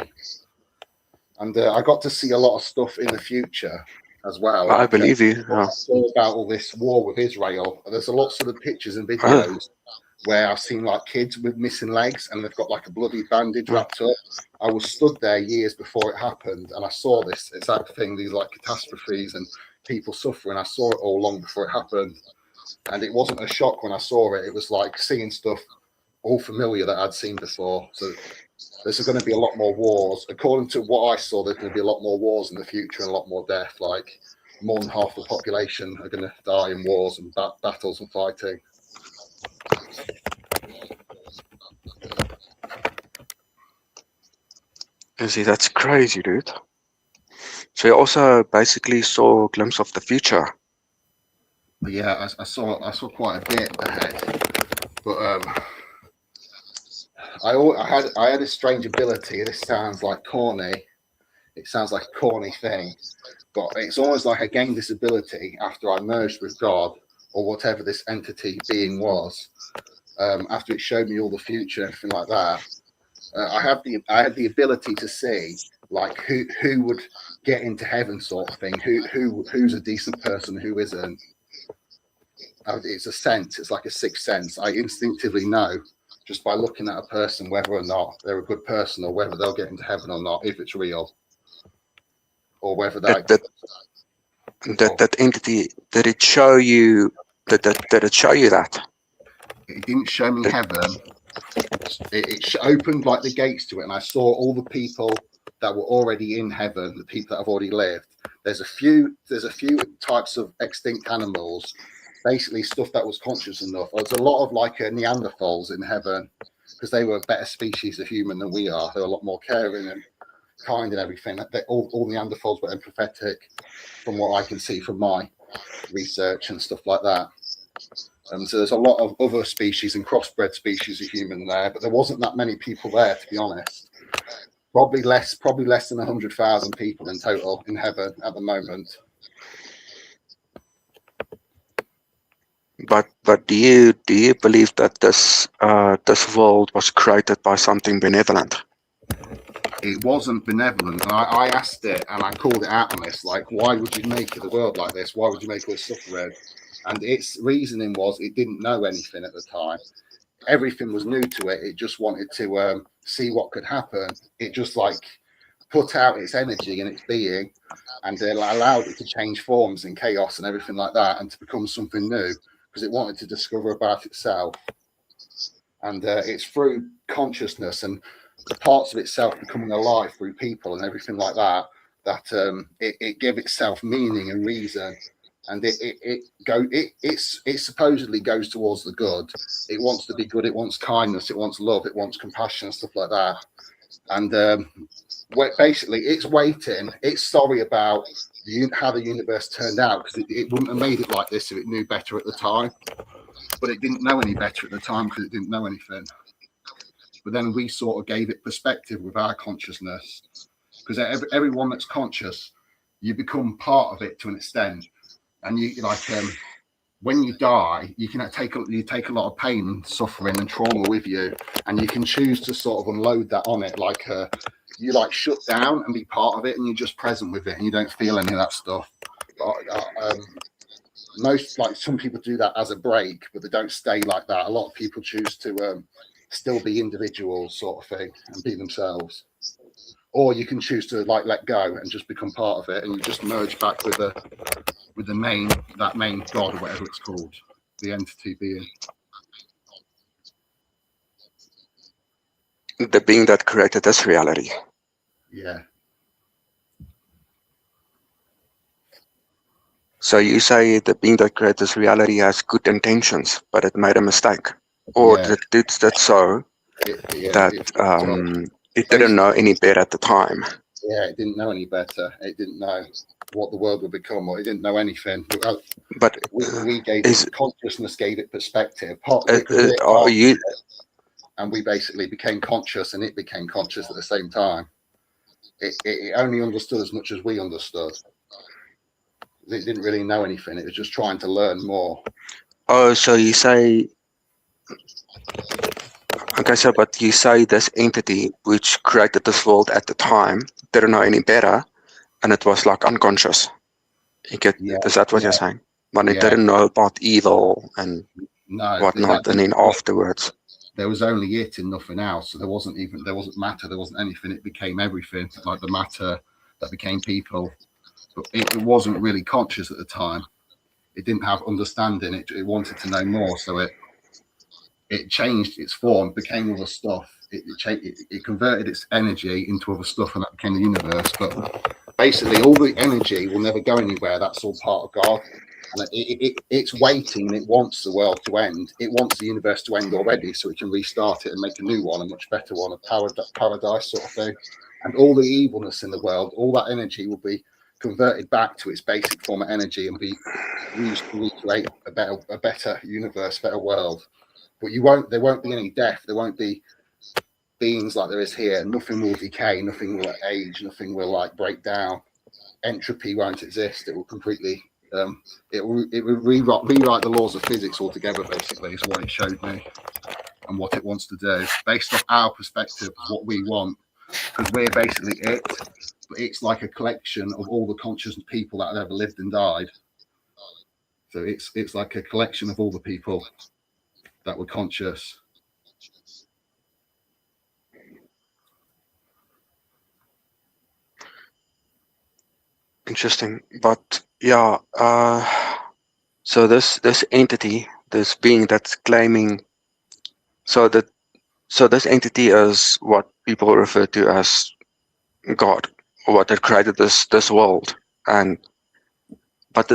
And I got to see a lot of stuff in the future as well. I Like believe you. I saw about all this war with Israel. There's a lots of the pictures and Oh, videos where I've seen like kids with missing legs and they've got like a bloody bandage right. wrapped up. I was stood there years before it happened, and I saw this exact thing, these like catastrophes and people suffering. I saw it all long before it happened, and it wasn't a shock when I saw it. It was like seeing stuff all familiar that I'd seen before. So there's going to be a lot more wars. According to what I saw, there's going to be a lot more wars in the future and a lot more death. Like more than half the population are going to die in wars and battles and fighting. You see, that's crazy, dude. So you also basically saw a glimpse of the future. But yeah, I saw quite a bit ahead. But I had a strange ability. This sounds like corny. It sounds like a corny thing, but it's almost like I gained this ability after I merged with God or whatever this entity being was. After it showed me all the future and everything like that, I had the ability to see like who would get into heaven, sort of thing. Who's a decent person, who isn't. It's a sense. It's like a sixth sense. I instinctively know just by looking at a person whether or not they're a good person or whether they'll get into heaven or not, if it's real, or whether That that that entity, did it show you did it show you that? it didn't show me heaven. It opened like the gates to it, and I saw all the people that were already in heaven, the people that have already lived. There's a few types of extinct animals, basically stuff that was conscious enough. There's a lot of like Neanderthals in heaven because they were a better species of human than we are. They're a lot more caring and kind and everything. All Neanderthals were empathetic, from what I can see from my research and stuff like that. So there's a lot of other species and crossbred species of human there, but there wasn't that many people there, to be honest. Probably less than 100,000 people in total in heaven at the moment. But do you believe that this world was created by something benevolent? It wasn't benevolent. I asked it and I called it out on this. Like, why would you make the world like this? Why would you make us suffer? And its reasoning was it didn't know anything at the time. Everything was new to it. It just wanted to see what could happen. It just like put out its energy and its being, and it allowed it to change forms in chaos and everything like that, and to become something new because it wanted to discover about itself. And it's through consciousness and parts of itself becoming alive through people and everything like that that it gave itself meaning and reason. And it supposedly goes towards the good. It wants to be good. It wants kindness. It wants love. It wants compassion and stuff like that. And basically, it's waiting. It's sorry about how the universe turned out because it wouldn't have made it like this if it knew better at the time. But it didn't know any better at the time because it didn't know anything. But then we sort of gave it perspective with our consciousness, because everyone that's conscious, you become part of it to an extent. And you like when you die, you can take a lot of pain and suffering and trauma with you, and you can choose to sort of unload that on it. Like you like shut down and be part of it, and you're just present with it, and you don't feel any of that stuff. But most, like some people do that as a break, but they don't stay like that. A lot of people choose to still be individuals, sort of thing, and be themselves. Or you can choose to like let go and just become part of it, and you just merge back with the main God or whatever it's called, the entity being. The being that created this reality. Yeah. So you say the being that created this reality has good intentions, but it made a mistake, or Yeah. did that so that it didn't know any better at the time. Yeah, it didn't know any better. It didn't know what the world would become, or it didn't know anything. But we gave it consciousness, gave it perspective. And we basically became conscious, and it became conscious at the same time. It only understood as much as we understood. It didn't really know anything. It was just trying to learn more. Oh, so you say... Okay, so but you say this entity which created this world at the time didn't know any better, and it was like unconscious. Is that what you're saying? But it didn't know about evil and whatnot, and then afterwards. There was only it and nothing else. So there wasn't matter, there wasn't anything. It became everything, like the matter that became people. But it wasn't really conscious at the time. It didn't have understanding. It wanted to know more, so it changed its form, became other stuff. It converted its energy into other stuff, and that became the universe. But basically, all the energy will never go anywhere. That's all part of God. And it's waiting, and it wants the world to end. It wants the universe to end already, so it can restart it and make a new one, a much better one, a paradise sort of thing. And all the evilness in the world, all that energy will be converted back to its basic form of energy and be used to recreate a better universe, better world. But there won't be any death. There won't be beings like there is here. Nothing will decay. Nothing will age. Nothing will like break down. Entropy won't exist. It will completely. It will rewrite the laws of physics altogether. Basically, is what it showed me, and what it wants to do based off our perspective, is what we want, because we're basically it. But it's like a collection of all the conscious people that have ever lived and died. So it's like a collection of all the people that were conscious. Interesting. But yeah, so this entity, this being that's claiming, so that so this entity is what people refer to as God, or what had created this world. And but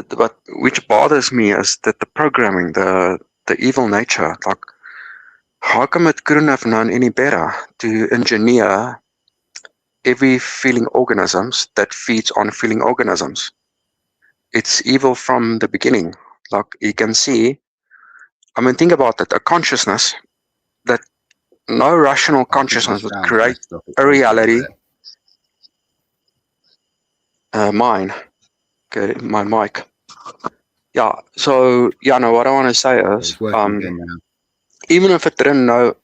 which bothers me is that the programming, the evil nature, like how come it couldn't have known any better to engineer every feeling organisms that feeds on feeling organisms? It's evil from the beginning. Like you can see, I mean, think about it, a consciousness that no rational I think your consciousness would sound's create messed up. It's a breaking a reality. bit. Mine, okay, my mic. Yeah, so yeah, no, what I want to say is, It's working again now. even if it didn't know,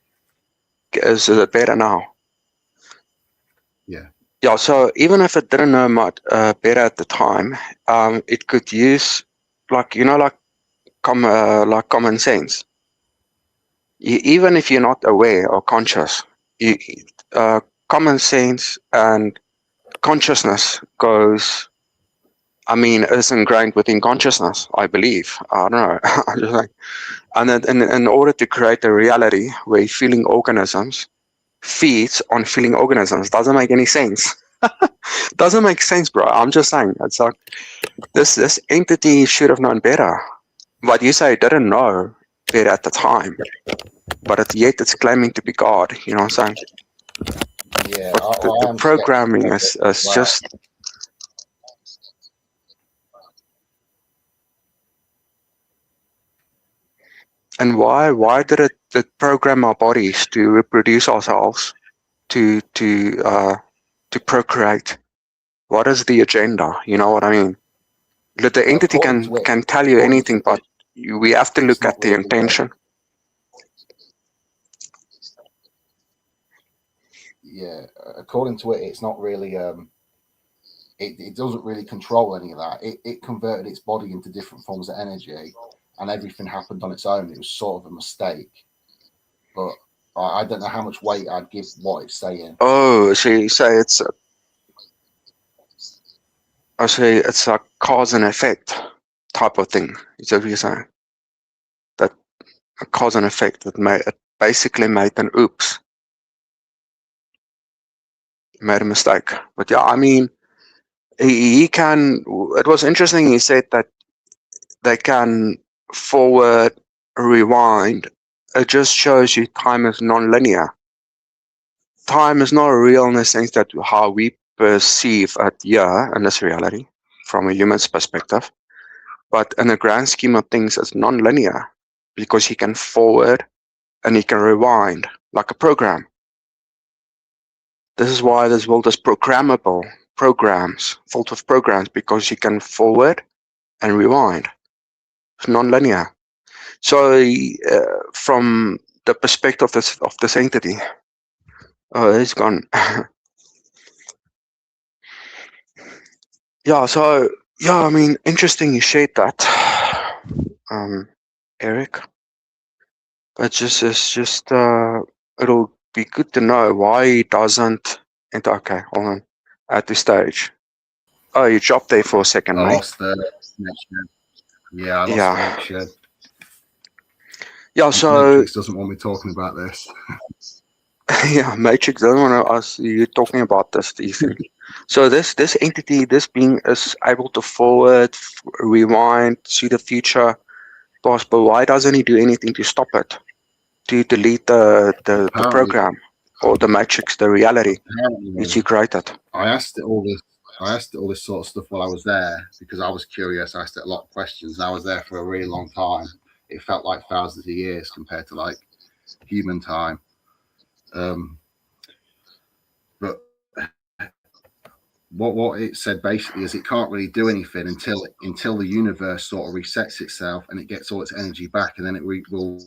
is it better now? Yeah. Yeah, so even if it didn't know much better at the time, it could use, like, like common sense. Even if you're not aware or conscious, you, common sense and consciousness goes. I mean, is ingrained within consciousness, I believe. I don't know. I'm just like, and then in order to create a reality where feeling organisms feeds on feeling organisms, doesn't make any sense. Doesn't make sense, bro. I'm just saying. It's like this entity should have known better. But you say it didn't know better at the time, but yet it's claiming to be God. You know what I'm saying? Yeah, But I the am programming skeptical of it is as well. just. And why did it program our bodies to reproduce ourselves, to procreate? What is the agenda? You know what I mean? The entity According can to it, can tell you according anything, to but it, we have to it's look not at the really. intention. Yeah, according to it, it's not really. It doesn't really control any of that. It converted its body into different forms of energy, and everything happened on its own. It was sort of a mistake, but I don't know how much weight I'd give what it's saying. Oh, so you say it's a cause and effect type of thing. Is that what you're saying? That a cause and effect that it basically made an oops, made a mistake. But yeah, I mean, he can. It was interesting. He said that they can forward, rewind. It just shows you time is non-linear. Time is not real in the sense that how we perceive it here in this reality from a human's perspective. But in the grand scheme of things, it's non-linear because he can forward and he can rewind like a program. This is why this world is programmable programs, full of programs, because you can forward and rewind. It's non-linear. So from the perspective of this entity, oh, it's gone. Yeah, so yeah, I mean, interesting you shared that, Eric. It'll be good to know why he doesn't enter. Okay, hold on. Add to stage. Oh, you dropped there for a second, I mate. lost the connection. Yeah, I lost Yeah. connection. Yeah, so Matrix doesn't want me talking about this. yeah, Matrix doesn't want us you talking about this, Ethan. So this entity, this being is able to forward, rewind, see the future, past, but why doesn't he do anything to stop it? To delete the Apparently, program or the matrix, the reality which he apparently, created. I asked it all this. I asked it all this sort of stuff while I was there because I was curious. I asked it a lot of questions. And I was there for a really long time. It felt like thousands of years compared to like human time. Um, but what it said basically is it can't really do anything until the universe sort of resets itself and it gets all its energy back, and then will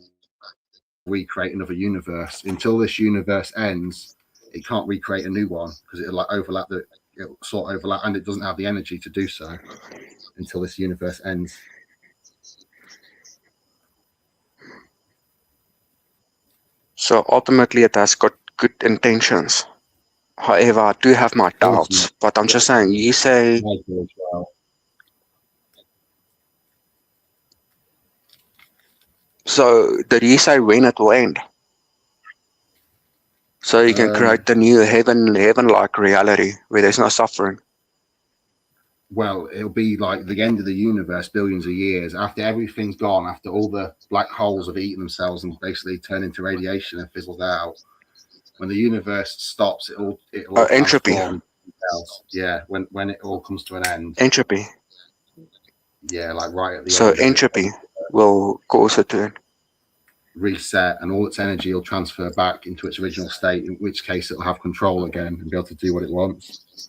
recreate another universe. Until this universe ends, it can't recreate a new one because it'll sort of overlap, and it doesn't have the energy to do so until this universe ends. So ultimately, it has got good intentions. However, I do have my Ultimately, doubts. But I'm just saying, you say, my George, well, so did you say when it will end? So you can um, create the new heaven-like reality where there's no suffering. well, it'll be like the end of the universe, billions of years after everything's gone, after all the black holes have eaten themselves and basically turned into radiation and fizzled out. When the universe stops, it'll all Entropy. transform into something else. Yeah, when it all comes to an end. Entropy. Yeah, like right at the So end of it, entropy will cause it to end. reset, and all its energy will transfer back into its original state. In which case, it'll have control again and be able to do what it wants.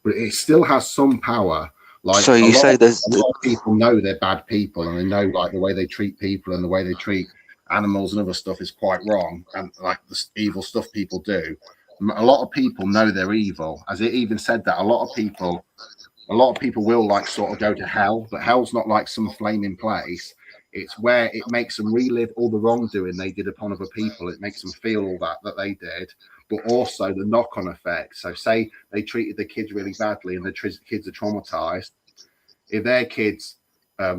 But it still has some power. Like So you say this, a lot of people know they're bad people, and they know like the way they treat people and the way they treat animals and other stuff is quite wrong, and like the evil stuff people do. A lot of people know they're evil. As it even said that a lot of people will like sort of go to hell, but hell's not like some flaming place. It's where it makes them relive all the wrongdoing they did upon other people. It makes them feel all that they did, but also the knock-on effect. So, say they treated the kids really badly, and the kids are traumatized. If their kids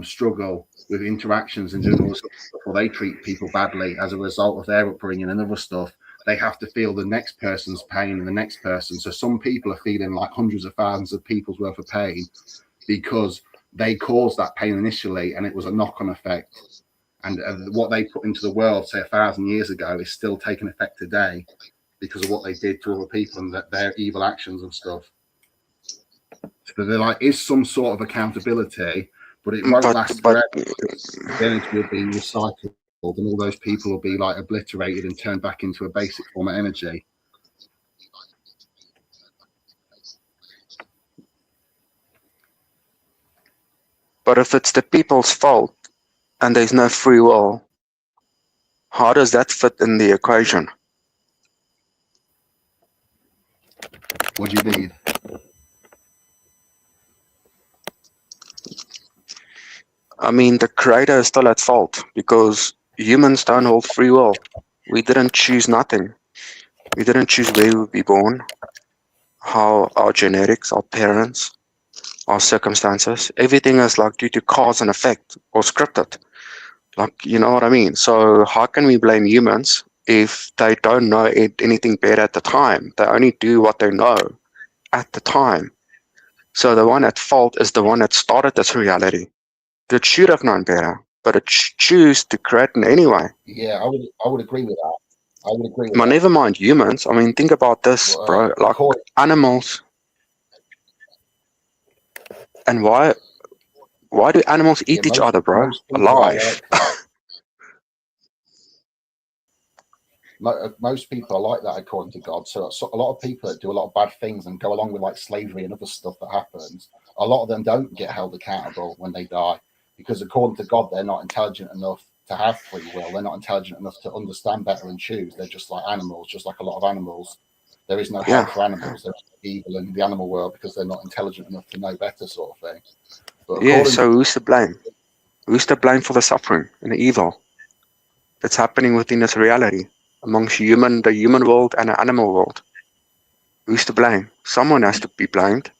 struggle with interactions and doing all this stuff, or they treat people badly as a result of their upbringing and other stuff, they have to feel the next person's pain and the next person. So some people are feeling like hundreds of thousands of people's worth of pain because they caused that pain initially, and it was a knock-on effect. And what they put into the world, say 1,000 years ago, is still taking effect today because of what they did to other people and their evil actions and stuff. So they're like, is some sort of accountability, but it won't but last but forever because the energy will be recycled and all those people will be like obliterated and turned back into a basic form of energy. but if it's the people's fault and there's no free will, how does that fit in the equation? What do you mean? I mean, the creator is still at fault because humans don't hold free will. We didn't choose nothing. We didn't choose where we would be born, how our genetics, our parents, our circumstances, everything is like due to cause and effect or scripted. Like, you know what I mean? So how can we blame humans if they don't know anything better at the time? They only do what they know at the time. So the one at fault is the one that started this reality. It should have known better, but it choose to create it anyway. Yeah, I would agree with that. I would agree with But that. never mind humans. I mean, think about this, But bro. Like according, animals, and why do animals yeah, eat each other, bro? most people are Alive. like that. Most people are like that according to God. So a lot of people that do a lot of bad things and go along with like slavery and other stuff that happens, a lot of them don't get held accountable when they die because according to God, they're not intelligent enough to have free will. They're not intelligent enough to understand better and choose. They're just like animals, just like a lot of animals. There is no hell Yeah, for animals. There's evil in the animal world because they're not intelligent enough to know better, sort of thing. But yeah. according, So who's to blame? Who's to blame for the suffering and the evil that's happening within this reality amongst the human world and the animal world? Who's to blame? Someone has to be blamed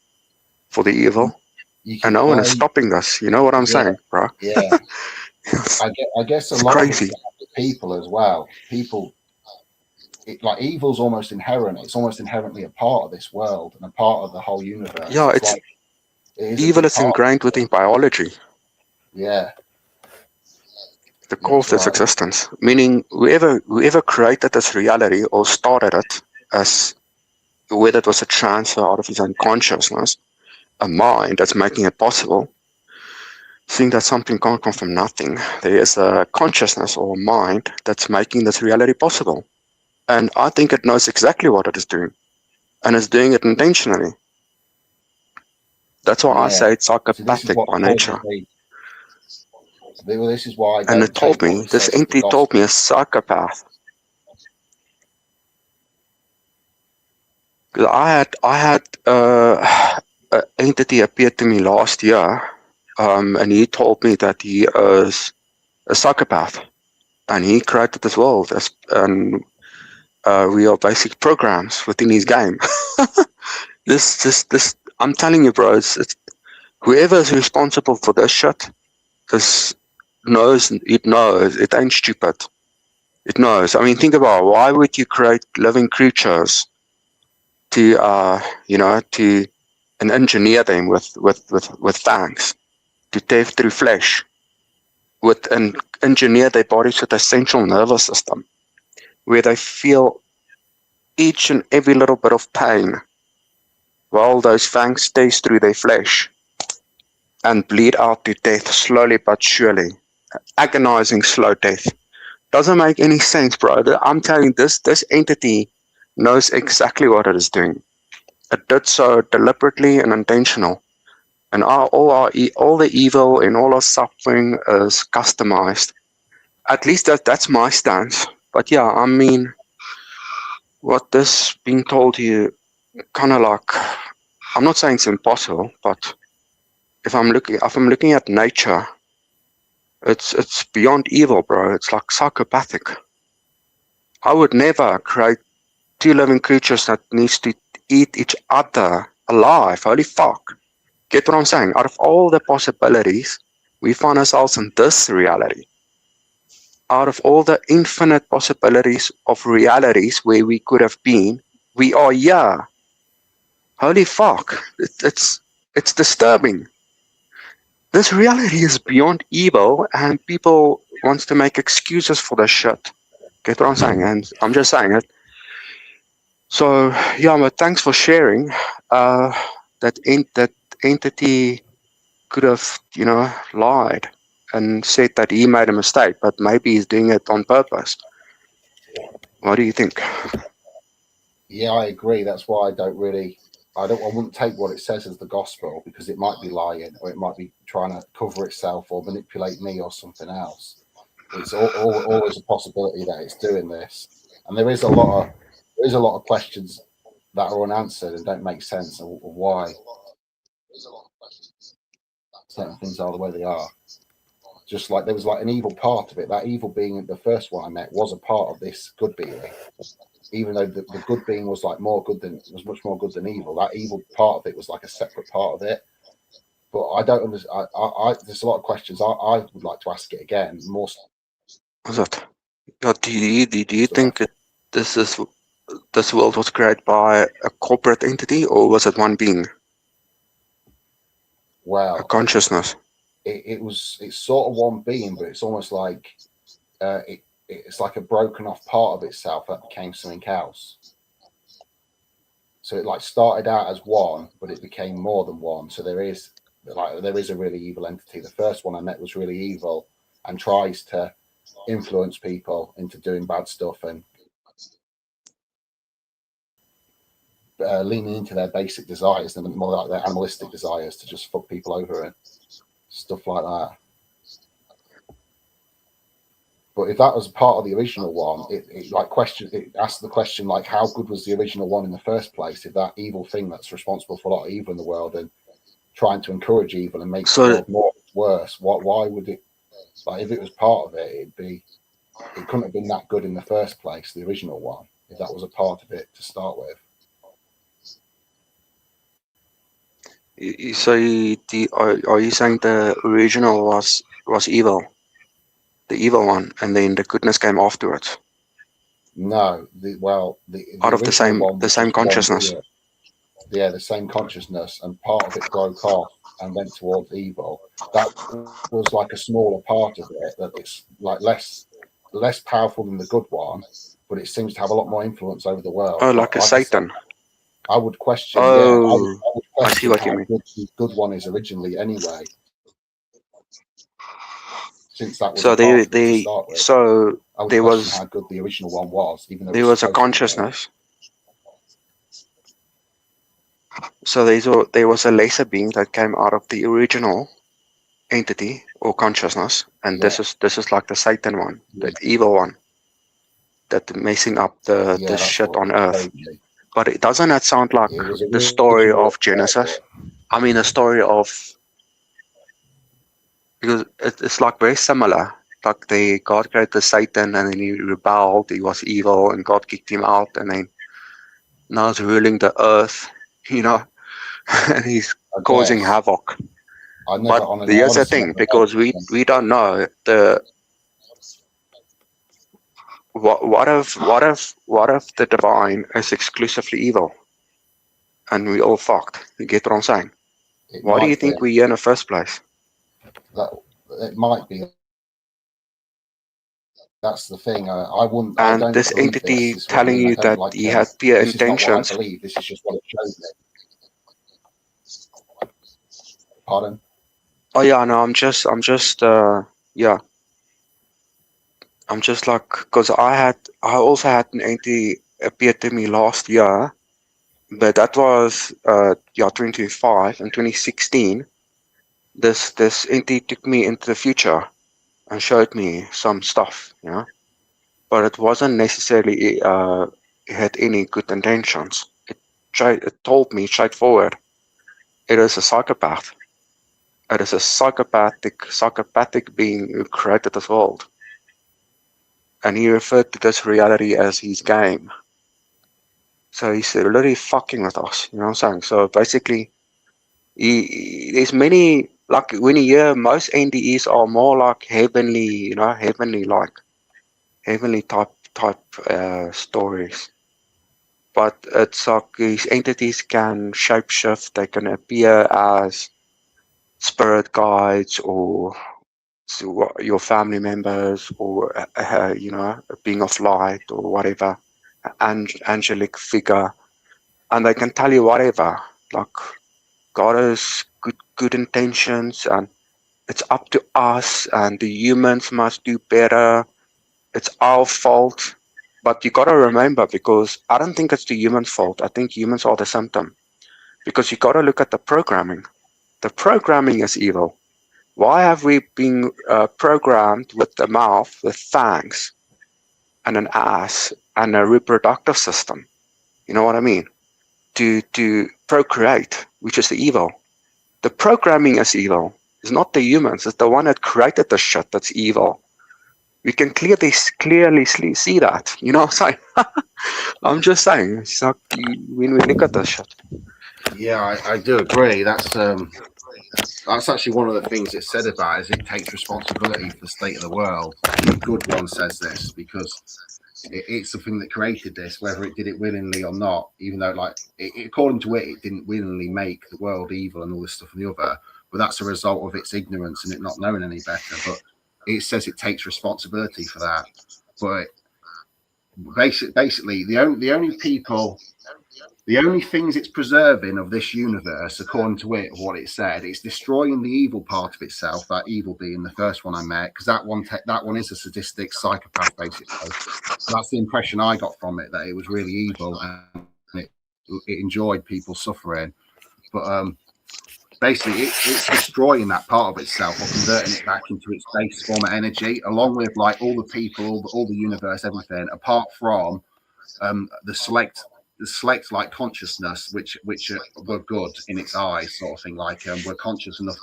for the evil. You and can no one is play. stopping this. You know what I'm Yeah, saying, bro? yeah. It's, I guess a it's lot of it's crazy. down to people as well. People, like evil's almost inherent. It's almost inherently a part of this world and a part of the whole universe. Yeah, It's it's like it is a evil big is part. ingrained within biology, Yeah, the yeah, core that's of its right. existence. Meaning, whoever created this reality or started it, as whether it was a transfer out of his own consciousness, a mind that's making it possible, seeing that something can't come from nothing. There is a consciousness or a mind that's making this reality possible. And I think it knows exactly what it is doing, and is doing it intentionally. That's why I Yeah. say it's So this is psychopathic what by causes nature. me. Well, this is why I And don't take what it this says as the entity told me gospel. a psychopath. 'Cause I had an entity appear to me last year, and he told me that he is a psychopath, and he created this world, and we are basic programs within his game. This. I'm telling you, bro. It's whoever is responsible for this shit is knows. It knows. It ain't stupid. It knows. I mean, think about it. Why would you create living creatures to to and engineer them with fangs to tear through flesh, with and engineer their bodies with a central nervous system where they feel each and every little bit of pain while those fangs stays through their flesh and bleed out to death slowly but surely, agonizing slow death. Doesn't make any sense, bro. I'm telling you, this entity knows exactly what it is doing. It did so deliberately and intentional. And all the evil and all our suffering is customized. At least that's my stance. But yeah, I mean, what this being told you, kind of like, I'm not saying it's impossible, but if I'm looking at nature, it's beyond evil, bro. It's like psychopathic. I would never create two living creatures that needs to eat each other alive. Holy fuck. Get what I'm saying? Out of all the possibilities, we find ourselves in this reality. Out of all the infinite possibilities of realities where we could have been, we are here. Holy fuck. It's disturbing. This reality is beyond evil, and people wants to make excuses for this shit. Get what I'm saying? And I'm just saying it. So yeah, but thanks for sharing. Uh, that entity could have, lied and said that he made a mistake, but maybe he's doing it on purpose. What do you think? Yeah, I agree. That's why I don't really. I wouldn't take what it says as the gospel because it might be lying or it might be trying to cover itself or manipulate me or something else. It's always a possibility that it's doing this, and there is a lot of questions that are unanswered and don't make sense of why certain things are the way they are. Just like there was like an evil part of it. That evil being, the first one I met, was a part of this good being. Even though the good being was like more good than was much more good than evil, that evil part of it was like a separate part of it. But I don't understand. There's a lot of questions I would like to ask it again. More What's that? Yeah, do you stuff. think this is this world was created by a corporate entity, or was it one being, a Well, consciousness? it's sort of one being, but it's almost like it's like a broken off part of itself that became something else. So it like started out as one, but it became more than one. So there is a really evil entity. The first one I met was really evil and tries to influence people into doing bad stuff and leaning into their basic desires, and more like their animalistic desires to just fuck people over and stuff like that. But if that was part of the original one, it asked the question like, how good was the original one in the first place? If that evil thing that's responsible for a lot of evil in the world and trying to encourage evil and make the So world more worse, why would it? Like if it was part of it, it couldn't have been that good in the first place. The original one, if that was a part of it to start with. So are you saying the original was evil, the evil one, and then the goodness came afterwards, No, the out of original one the was same just one consciousness? being, yeah, the same consciousness, and part of it broke off and went towards evil. That was like a smaller part of it. That it's like less powerful than the good one, but it seems to have a lot more influence over the world. Oh, But like a like I said, Satan. I would question, yeah, Oh, I would I see question what you how mean. good the good one is originally anyway, since that was a So part of it to start with. I would there question was how good the original one was, even though there it's was a supposed to be good. consciousness. So there was a lesser being that came out of the original entity or consciousness, and Yeah, this is like the Satan one, yeah, the evil one, that messing up the yeah. That's shit what on they Earth. showed me. But it doesn't that sound like It was the story originally of a part of Genesis? it. I mean, a story of, because it's like very similar. Like God created Satan and then he rebelled, he was evil, and God kicked him out, and then now he's ruling the earth, you know, and he's I causing guess havoc. I But here's the honestly thing, never because noticed them. we don't know what if the divine is exclusively evil and we all fucked? You get what I'm saying? It Why do you might think be we're here in the first place? that it might be. That's the thing. I wouldn't. I don't believe this. Is what I mean. I And don't. this entity Like. telling you that This is he not what had I pure believe. This is just what intentions. it showed me. Pardon. Oh yeah, no, yeah, I'm just like, because I also had an entity appear to me last year, but that was yeah 2025 and 2016. This entity took me into the future and showed me some stuff, you know, but it wasn't necessarily it had any good intentions. It told me straightforward, it is a psychopath. It is a psychopathic being who created this world, and he referred to this reality as his game. So he's literally fucking with us. You know what I'm saying? So basically, there's many, like when you hear most NDEs are more like heavenly, you know, heavenly type stories. But it's like these entities can shapeshift. They can appear as spirit guides or your family members or you know, a being of light or whatever, an angelic figure, and they can tell you whatever. Like God has good intentions, and it's up to us, and the humans must do better. It's our fault. But you gotta remember, because I don't think it's the human's fault. I think humans are the symptom. Because you gotta look at the programming. The programming is evil. Why have we been programmed with a mouth with fangs and an ass and a reproductive system? You know what I mean? To procreate, which is the evil. The programming is evil. It's not the humans. It's the one that created the shit that's evil. We can clearly see that. You know what I'm saying? I'm just saying. It's like when we look at this shit. Yeah, I do agree. That's actually one of the things it said about is it takes responsibility for the state of the world. The good one says this because it's something that created this, whether it did it willingly or not. Even though, like, according to it, it didn't willingly make the world evil and all this stuff and the other. But that's a result of its ignorance and it not knowing any better. But it says it takes responsibility for that. But basically, the only things it's preserving of this universe, according to it, what it said, it's destroying the evil part of itself. That evil being the first one I met, because that one is a sadistic psychopath, basically. That's the impression I got from it, that it was really evil and it enjoyed people suffering. But basically, it's destroying that part of itself or converting it back into its base form of energy, along with like all the people, all the universe, everything, apart from the select like consciousness which were good in its eyes, sort of thing, like we're conscious enough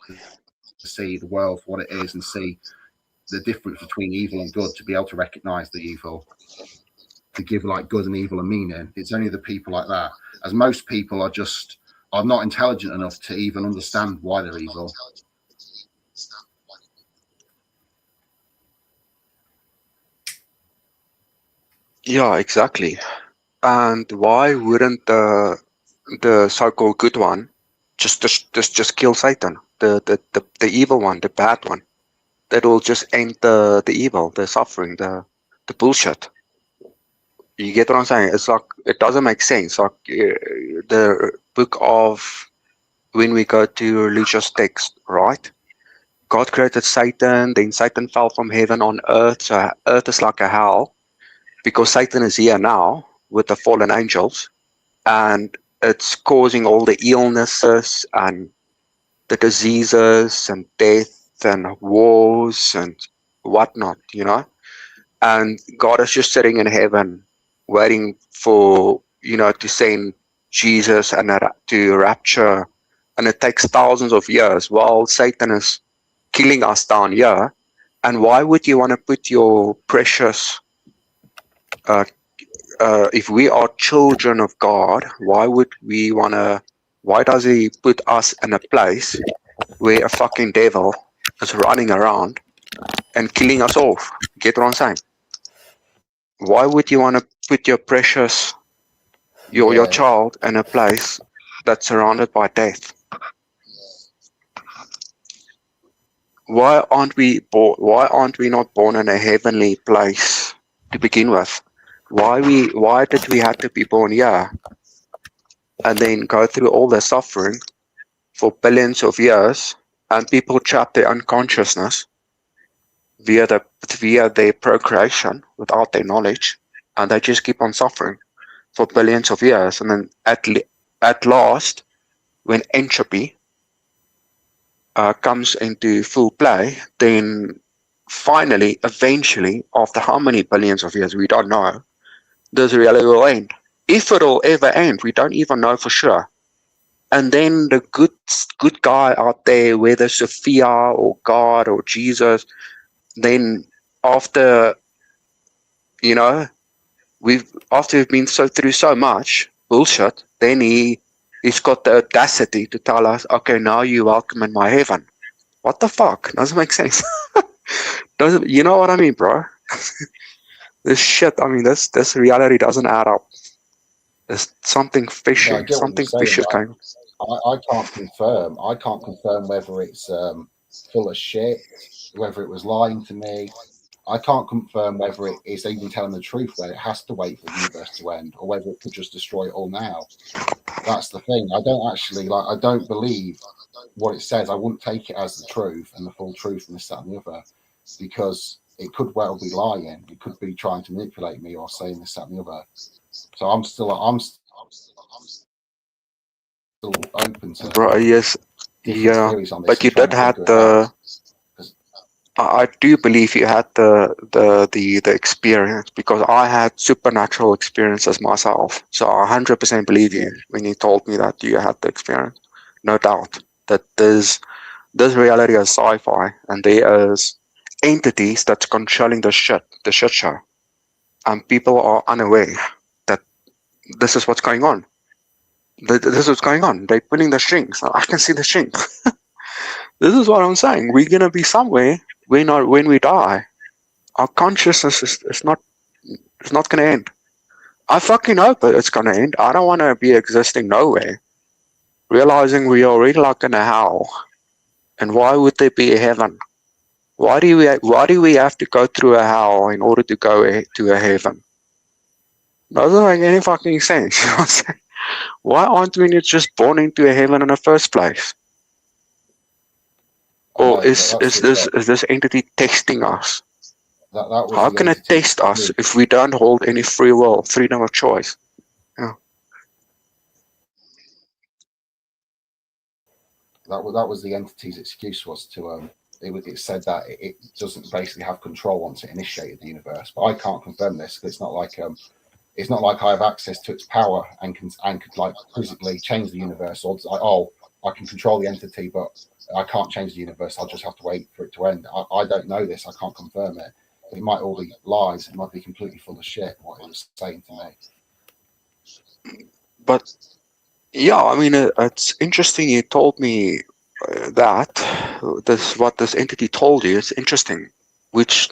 to see the world for what it is and see the difference between evil and good, to be able to recognize the evil, to give like good and evil a meaning. It's only the people like that, as most people are just I'm not intelligent enough to even understand why they're evil. Yeah, exactly. And why wouldn't the so-called good one just kill Satan, the evil one, the bad one? That will just end the evil, the suffering, the bullshit. You get what I'm saying? It's like it doesn't make sense. Like the book of when we go to religious text, right? God created Satan, then Satan fell from heaven on earth. So earth is like a hell because Satan is here now with the fallen angels, and it's causing all the illnesses and the diseases and death and wars and whatnot, you know. And God is just sitting in heaven, waiting for to send Jesus and to rapture, and it takes thousands of years while Satan is killing us down here. And why would you want to put your precious uh, if we are children of God, why would we want to? Why does He put us in a place where a fucking devil is running around and killing us off? Get what I'm saying? Why would you want to put your precious, your Yeah, child in a place that's surrounded by death? Why aren't we not born in a heavenly place to begin with? Why did we have to be born here and then go through all the suffering for billions of years, and people trap their unconsciousness via their procreation without their knowledge, and they just keep on suffering for billions of years, and then at last, when entropy comes into full play, then finally, eventually, after how many billions of years we don't know, this reality will end. If it'll ever end, we don't even know for sure. And then the good guy out there, whether Sophia or God or Jesus, then after you know we've been through so much bullshit, then he's got the audacity to tell us, okay, now you're welcome in my heaven. What the fuck? Doesn't make sense. Doesn't you know what I mean, bro? This shit. I mean, this reality doesn't add up. There's something yeah, I fishy. get what you're Something saying. fishy is going. I can't confirm. I can't confirm whether it's full of shit, whether it was lying to me. I can't confirm whether it is even telling the truth, where it has to wait for the universe to end, or whether it could just destroy it all now. That's the thing. I don't actually like. I don't believe what it says. I wouldn't take it as the truth and the full truth and this, that, and the other, because it could well be lying. It could be trying to manipulate me or saying this, that, and the other. So I'm still open to Bro, yes, different yeah, theories on this but and you trying did to have figure it out. the. 'Cause, I do believe you had the experience because I had supernatural experiences myself. So I 100% believe yeah, you when you told me that you had the experience. No doubt that this reality is sci-fi and there is entities that's controlling the shit show, and people are unaware that this is what's going on. This is what's going on. They're pulling the strings. I can see the strings. This is what I'm saying. We're gonna be somewhere when we die. Our consciousness is not gonna end. I fucking hope that it's gonna end. I don't wanna be existing nowhere. Realizing we are already like in a hell. And why would there be a heaven? Why do we have to go through a hell in order to go to a heaven? Doesn't make any fucking sense. You know what I'm saying? Why aren't we just born into a heaven in the first place? I Or know that's it. is this entity testing us? That was How the can it entity test us excuse. if we don't hold any free will, freedom of choice? Yeah. That was the entity's excuse, was to it said that it doesn't basically have control once it initiated the universe. But I can't confirm this because it's not like I have access to its power and could like physically change the universe, or it's like, oh, I can control the entity, but I can't change the universe. I'll just have to wait for it to end. I don't know this. I can't confirm it. It might all be lies. It might be completely full of shit. What it was saying to me. But Yeah, I mean, it's interesting you told me that this what this entity told you. It's interesting, which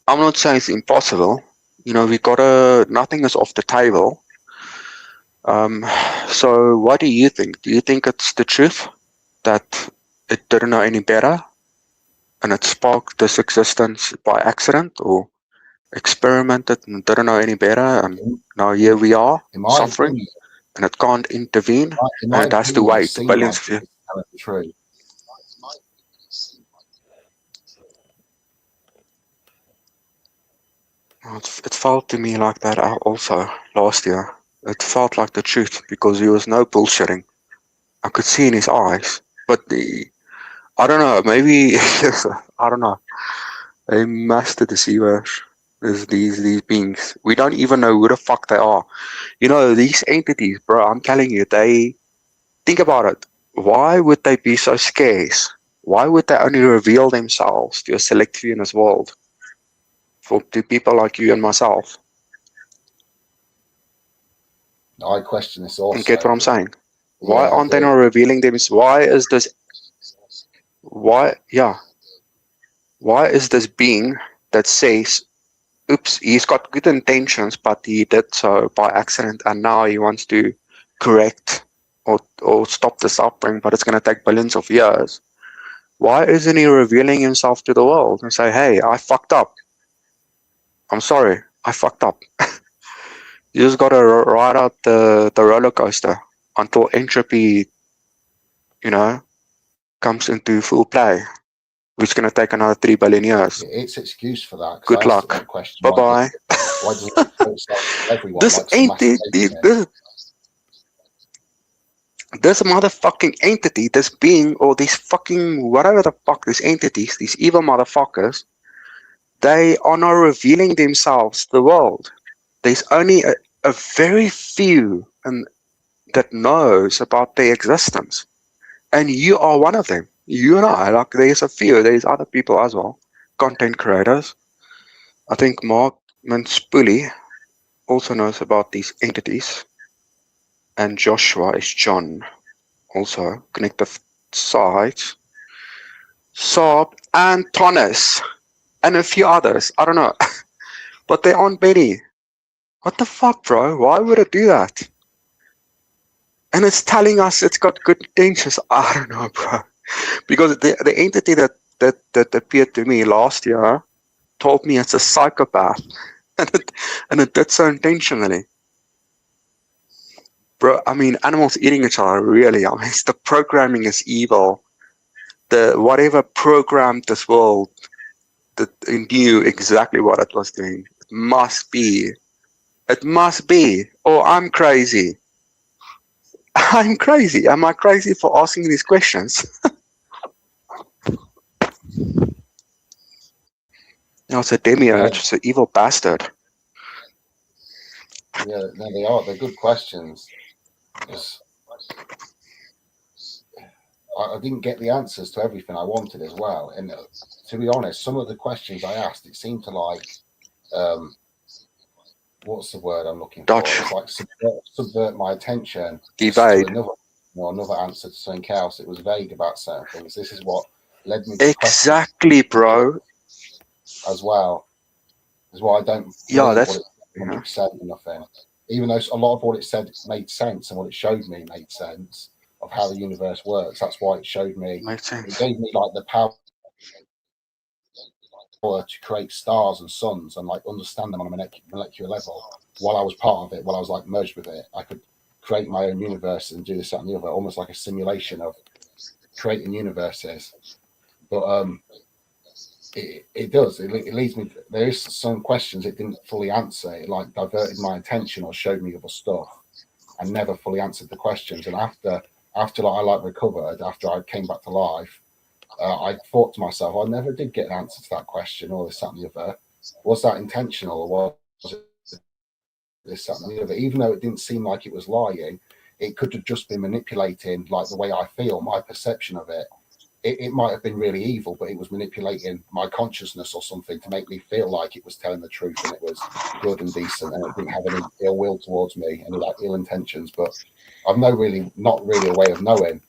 I'm not saying it's impossible. You know, we gotta nothing is off the table. Um, so what do you think? Do you think it's the truth that it didn't know any better and it sparked this existence by accident, or experimented and didn't know any better, and In, now here we are in my suffering, opinion, and it can't intervene, in and my it has to opinion, it wait seemed billions like of it years. was telling the truth. It felt to me like that also last year. It felt like the truth because there was no bullshitting. I could see in his eyes, but I don't know. Maybe I don't know. They master deceivers. There's these beings. We don't even know who the fuck they are. You know these entities, bro. I'm telling you, they think about it. Why would they be so scarce? Why would they only reveal themselves to a select few in this world? For to people like you and myself. I question this You get what also. I'm saying? Why Yeah, I aren't they do. not revealing them? Why is this? Why? Yeah. Why is this being that says, "Oops, he's got good intentions, but he did so by accident, and now he wants to correct or stop the suffering, but it's going to take billions of years." Why isn't he revealing himself to the world and say, "Hey, I fucked up. I'm sorry. I fucked up." You just got to ride out the roller coaster until entropy, you know, comes into full play, which is going to take another 3 billion years. It's excuse for that because I Good asked it that luck. question. Bye bye. Why doesn't it show itself to everyone This like some ain't massive it. alien? This motherfucking entity, this being, or these fucking whatever the fuck, these entities, these evil motherfuckers, they are not revealing themselves to the world. There's only a very few and that knows about their existence. And you are one of them. You and I, like there's a few, there's other people as well. Content creators. I think Mark Manspuli also knows about these entities. And Joshua is John, also connective sites. Saab and Thomas. And a few others. I don't know. But they aren't many. What the fuck, bro? Why would it do that? And it's telling us it's got good intentions. I don't know, bro. Because the entity that appeared to me last year told me it's a psychopath. And it did so intentionally. Bro, I mean, animals eating each other, really. I mean, the programming is evil. The whatever programmed this world that it knew exactly what it was doing. It must be. It must be. Oh, I'm crazy. I'm crazy. Am I crazy for asking these questions? No, it's a Yeah, demiurge. It's an evil bastard. yeah, no, they are. They're good questions. Because I didn't get the answers to everything I wanted as well. And to be honest, some of the questions I asked, it seemed to like, um, what's the word I'm looking for? Dodge. It's like subvert my attention to Evade. another answer to something else. It was vague about certain things. This is what led me to question Exactly, bro. as well. Is why I don't Yeah, believe what that's it yeah, 100% or nothing. Even though a lot of what it said made sense and what it showed me made sense of how the universe works. That's why it showed me. makes It sense. gave me like the power to create stars and suns and like understand them on a molecular level. While I was part of it, while I was like merged with it, I could create my own universe and do this, that, and the other, almost like a simulation of creating universes. But it does. It leads me. There is some questions it didn't fully answer. It like diverted my attention or showed me other stuff, and never fully answered the questions. And after like, I like recovered, after I came back to life, I thought to myself, I never did get an answer to that question or this, that, and the other. Was that intentional or was it this, that, and the other? Even though it didn't seem like it was lying, it could have just been manipulating like the way I feel, my perception of it, it might have been really evil, but it was manipulating my consciousness or something to make me feel like it was telling the truth and it was good and decent and it didn't have any ill will towards me, any like ill intentions. But I've not really a way of knowing.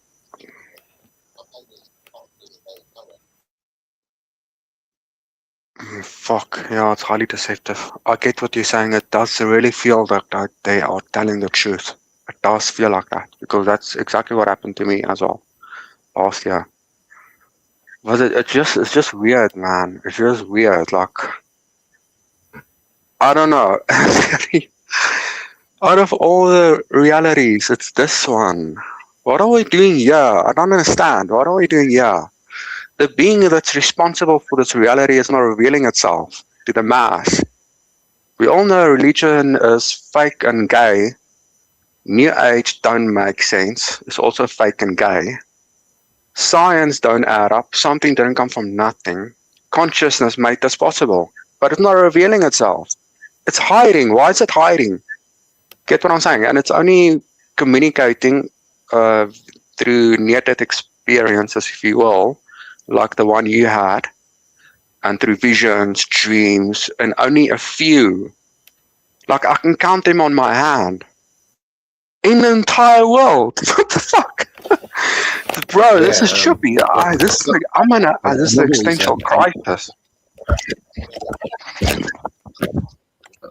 Fuck, yeah, it's highly deceptive. I get what you're saying. It does really feel that they are telling the truth. It does feel like that because that's exactly what happened to me as well last year. But it's just weird, man. It's just weird. Like, I don't know. Out of all the realities, it's this one. What are we doing here? I don't understand. What are we doing here? The being that's responsible for this reality is not revealing itself to the mass. We all know religion is fake and gay. New Age don't make sense. It's also fake and gay. Science don't add up. Something didn't come from nothing. Consciousness made this possible, but it's not revealing itself. It's hiding. Why is it hiding? Get what I'm saying? And it's only communicating uh, through near-death experiences, if you will, like the one you had, and through visions, dreams, and only a few. Like I can count them on my hand in the entire world. What the fuck, bro? This Yeah, is trippy. This is like I'm in a this is an another existential reason. crisis.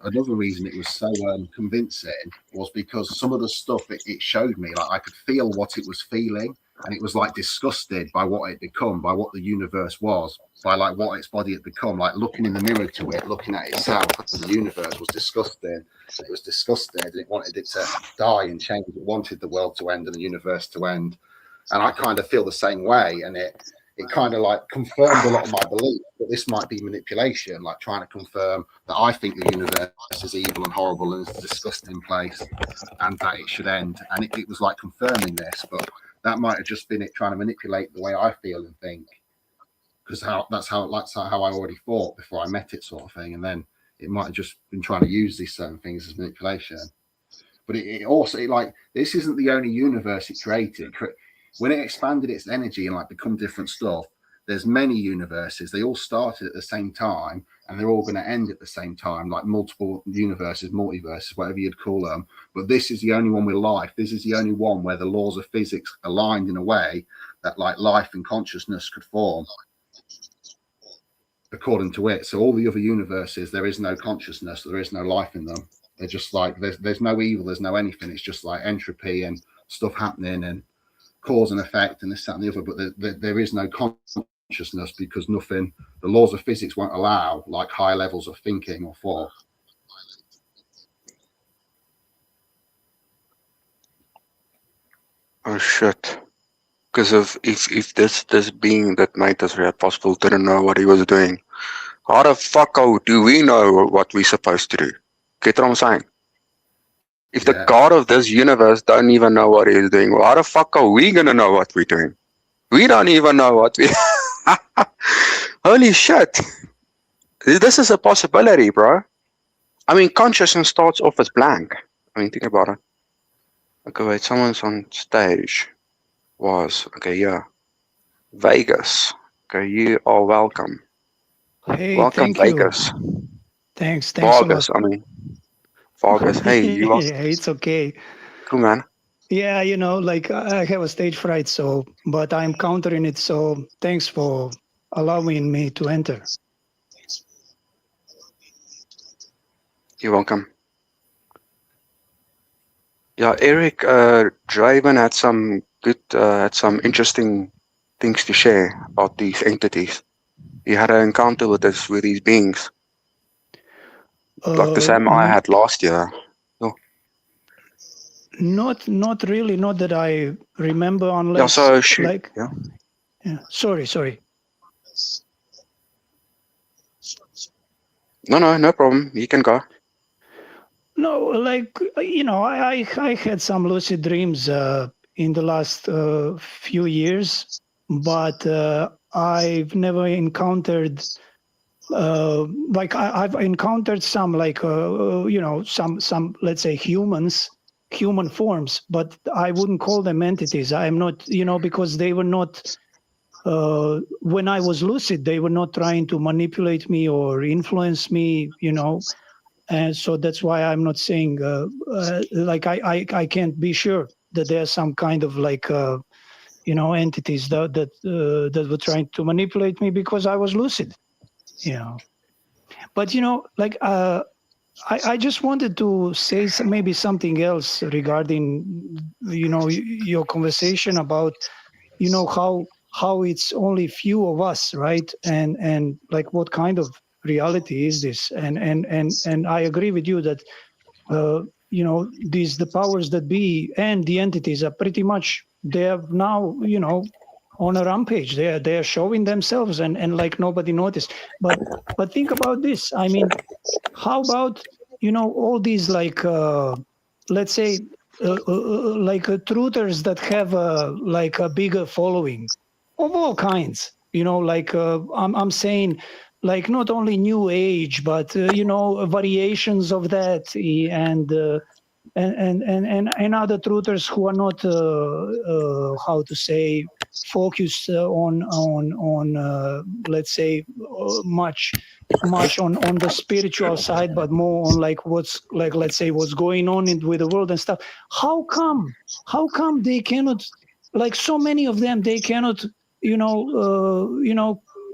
Another reason it was so convincing was because some of the stuff it showed me, like I could feel what it was feeling, and it was like disgusted by what it become, by what the universe was, by like what its body had become. Like looking in the mirror to it, looking at itself, the universe was disgusting. It was disgusted, and it wanted it to die and change. It wanted the world to end and the universe to end. And I kind of feel the same way, and it kind of like confirmed a lot of my belief that this might be manipulation, like trying to confirm that I think the universe is evil and horrible and is a disgusting place and that it should end. And it was like confirming this, but that might have just been it trying to manipulate the way I feel and think, because that's how I already thought before I met it, sort of thing. And then it might have just been trying to use these certain things as manipulation. But it also like this isn't the only universe it created. When it expanded its energy and like become different stuff, there's many universes. They all started at the same time, and they're all going to end at the same time, like multiple universes, multiverses, whatever you'd call them. But this is the only one with life. This is the only one where the laws of physics aligned in a way that like life and consciousness could form according to it. So all the other universes, there is no consciousness, there is no life in them. They're just like there's no evil, there's no anything. It's just like entropy and stuff happening and cause and effect and this, that, and the other. But there is no consciousness because nothing. The laws of physics won't allow like high levels of thinking or thought. Oh shit. Because if this being that made this reality possible didn't know what he was doing, how the fuck do we know what we're supposed to do? Get what I'm saying? If the Yeah. God of this universe don't even know what he's doing, well, how the fuck are we gonna know what we're doing? We don't even know what we. Holy shit! This is a possibility, bro. I mean, consciousness starts off as blank. I mean, think about it. Okay, wait, someone's on stage. Okay, yeah. Vegas. Okay, you are welcome. Hey, Welcome, thank you. Vegas. Thanks a lot. Vargas, I mean, Vargas. Hey, you are Yeah, it's okay. cool, man. Yeah, like I have a stage fright, so but I'm countering it. So thanks for allowing me to enter. You're welcome. Yeah, Eric Draven had some interesting things to share about these entities. He had an encounter with these beings, like the same I N- had last year. Oh. not really, not that I remember, Yeah, unless so shoot. like. Yeah. Yeah, sorry. No problem. You can go. No, like I had some lucid dreams in the last few years, but I've never encountered like I've encountered some like some let's say human forms, but I wouldn't call them entities. I'm not because they were not when I was lucid, they were not trying to manipulate me or influence me, and so that's why I'm not saying like I can't be sure that there's some kind of like entities that were trying to manipulate me because I was lucid, you know. But like I just wanted to say maybe something else regarding your conversation about how it's only few of us, right? And like what kind of reality is this? And I agree with you that these the powers that be and the entities are pretty much they're now on a rampage. They're showing themselves and like nobody noticed. But think about this. I mean, how about all these like let's say like truthers that have like a bigger following of all kinds, like I'm saying, like not only new age but variations of that, and other truthers who are not how to say focused on let's say much on the spiritual side, but more on like what's like let's say what's going on with the world and stuff. How come they cannot, like so many of them, they cannot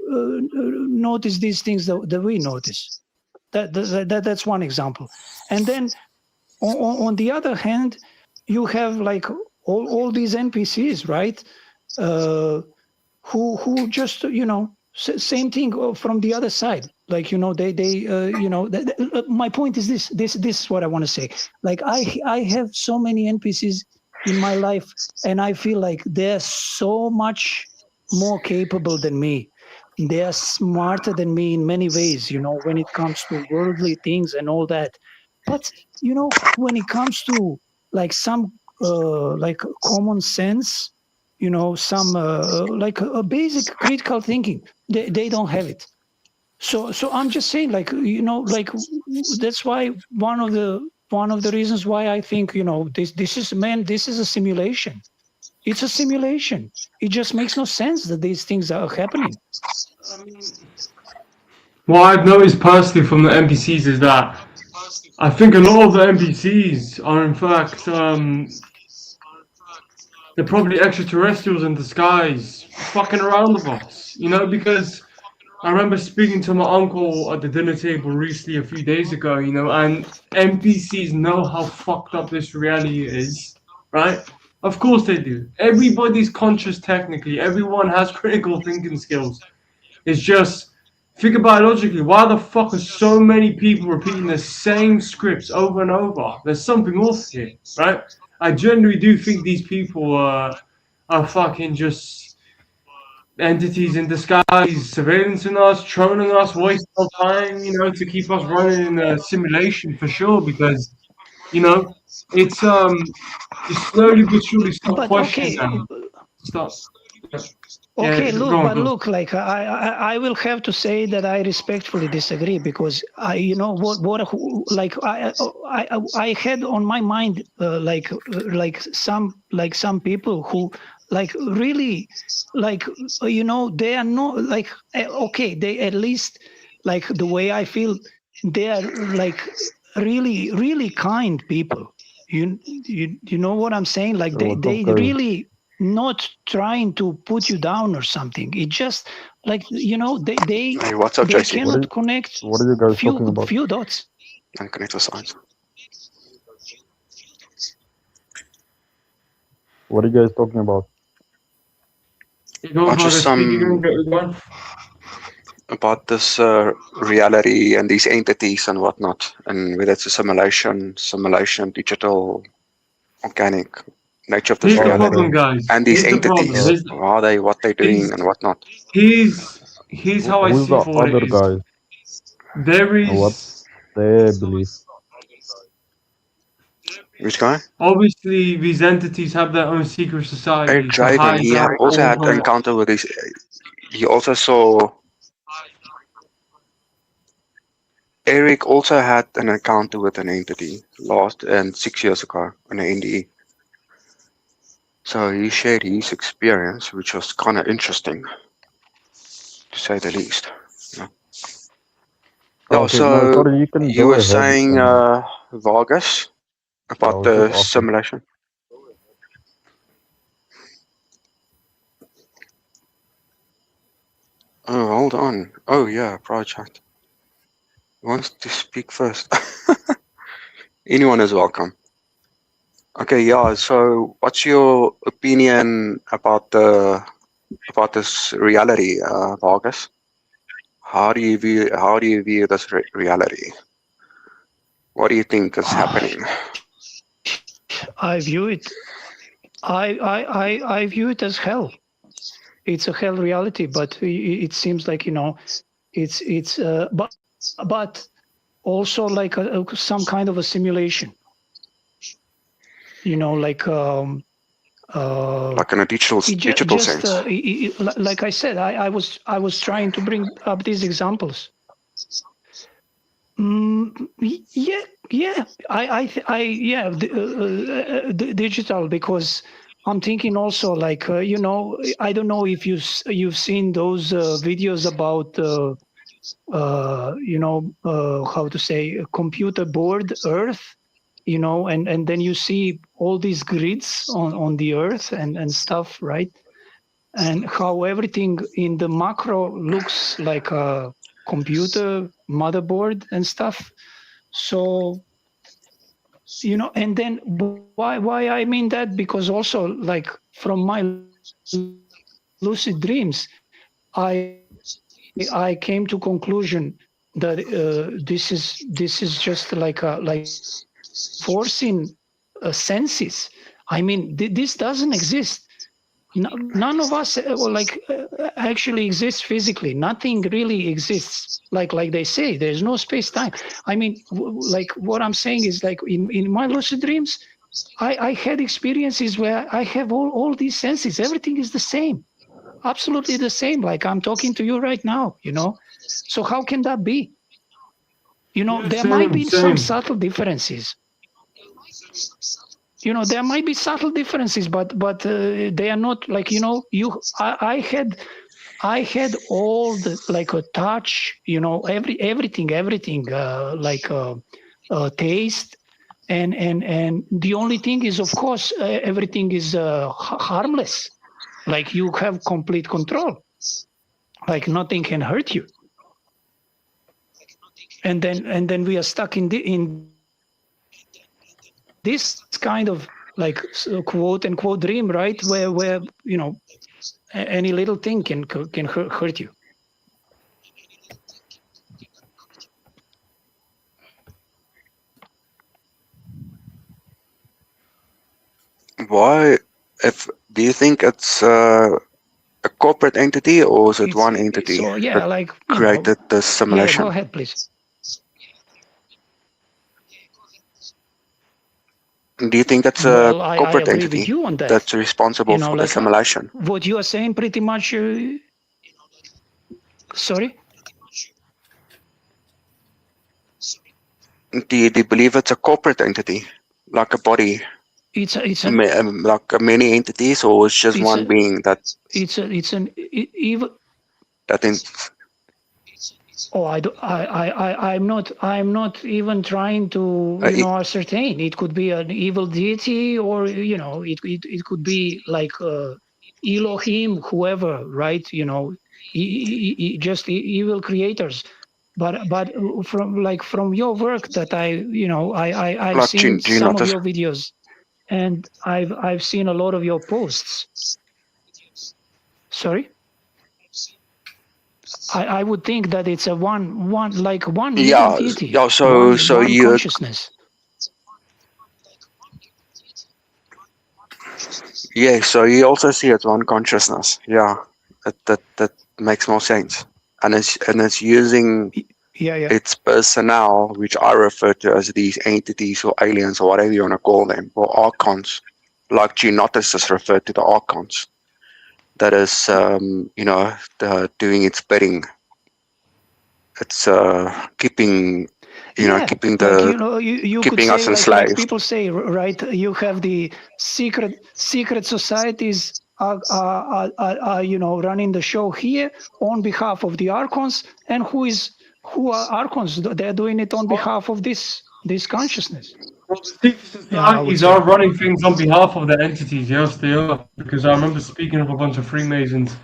notice these things that we notice? That's one example. And then on the other hand, you have like all these NPCs, right? Uh, who just same thing from the other side. Like they my point is this is what I want to say. Like I have so many NPCs in my life, and I feel like they're so much more capable than me. They are smarter than me in many ways, when it comes to worldly things and all that. But when it comes to like some like common sense, some like a basic critical thinking, they don't have it. So I'm just saying, like like that's why one of the reasons why I think this is, man, this is a simulation. It's a simulation. It just makes no sense that these things are happening. What I've noticed personally from the NPCs is that I think a lot of the NPCs are in fact they're probably extraterrestrials in disguise, fucking around with us. Because I remember speaking to my uncle at the dinner table recently a few days ago. And NPCs know how fucked up this reality is, right? Of course they do. Everybody's conscious technically. Everyone has critical thinking skills. It's just think about it logically. Why the fuck are so many people repeating the same scripts over and over? There's something off here, right? I genuinely do think these people are fucking just entities in disguise, surveillancing us, trolling us, wasting our time, to keep us running in a simulation for sure. Because you know, it's you slowly but surely start But questioning okay, them. Start, yeah, okay, yeah. Go look, on, but go on. look, like I will have to say that I respectfully disagree, because I, like I had on my mind like some people who like really like they are not like okay, they at least, like the way I feel, they are like really kind people. You know what I'm saying? Like So what's up, they guys? really not trying to put you down or something. It just like they Hey, what's up, they JC? What are cannot connect what are you guys talking few about? few dots. And connect with science. What are you guys talking about? Go Or on, just brother. Speak again. some Go on. about this reality and these entities and whatnot, and whether it's a simulation, digital, organic, nature of this Here's the Oh, reality, problem, okay. guys. and these Here's the problem. Uh, entities, who are they, what they're doing, Here's and whatnot. here's how I who is see the for what it other is. guys? There What is they believe? Which guy? obviously these entities have their own secret Eric societies that Draven. hides He out also all had an her. encounter with these. He also saw. Eric also had an encounter with an entity last and 6 years ago on the NDE. So he shared his experience, which was kind of interesting, to say the least. Yeah. Yeah, Okay, no, so sorry, you can you go were ahead. saying, Vargas, Yeah, I about was just the asking. simulation. Oh, hold on. Oh, yeah, project. Who wants to speak first? Anyone is welcome. Okay, yeah. So, what's your opinion about this reality, Vargas? How do you view this reality? What do you think is happening? I view it. I view it as hell. It's a hell reality, but it seems like it's but also like some kind of a simulation. Like Like in a it digital just sense? like I said, I was trying to bring up these examples. Yeah, yeah. Yeah, digital, because I'm thinking also like I don't know if you've seen those videos about how to say, a computer board Earth, and then you see all these grids on the Earth and stuff, right? And how everything in the macro looks like a computer motherboard and stuff. So and then why I mean that, because also like from my lucid dreams, I came to conclusion that this is just like forcing senses. I mean, this doesn't exist. None of us actually exists physically. Nothing really exists. Like they say, there's no space time. I mean, like what I'm saying is like in my lucid dreams, I had experiences where I have all these senses. Everything is the same, absolutely the same. Like I'm talking to you right now. So how can that be? Yeah, There might same, be some same. subtle differences. There might be subtle differences, but they are not like I had all the like a touch, everything, like taste, and the only thing is, of course, everything is harmless. Like you have complete control, like nothing can hurt you. And then we are stuck in this kind of like quote unquote dream, right? Where any little thing can hurt you. Why? If Do you think it's a corporate entity, or is it It's one entity so yeah, that like created this yeah. Go simulation? ahead, please. Do you think it's a Well, I corporate agree with entity you on that. that's responsible for the Like simulation? what you are saying pretty much. Sorry, Do you believe it's a corporate entity, like a body, it's a, it's an like many entities, or it's just it's one a being it's an evil. that in, Oh, I'm not even trying to uh, i- ascertain. It could be an evil deity, or it could be like Elohim, whoever, right? Just evil creators. But from your work that I've like seen do you some of notice? your videos, and I've seen a lot of your posts. Sorry. I would think that it's a one evil Yeah, deity, yeah. So one you consciousness. yeah. So you also see it's one consciousness. Yeah, that makes more sense. And it's using Yeah, yeah. its personnel, which I refer to as these entities or aliens or whatever you want to call them, or archons, like Genotis is referred to the archons. That is, doing its bidding. It's keeping Yeah, keeping like you could keeping us say like enslaved. people say, right? You have the secret societies are running the show here on behalf of the archons, and who are archons? They're doing it on behalf of this consciousness. Well, the secret Yeah, I would societies say. are running things on behalf of the entities. Yes, they are. Because I remember speaking of a bunch of Freemasons.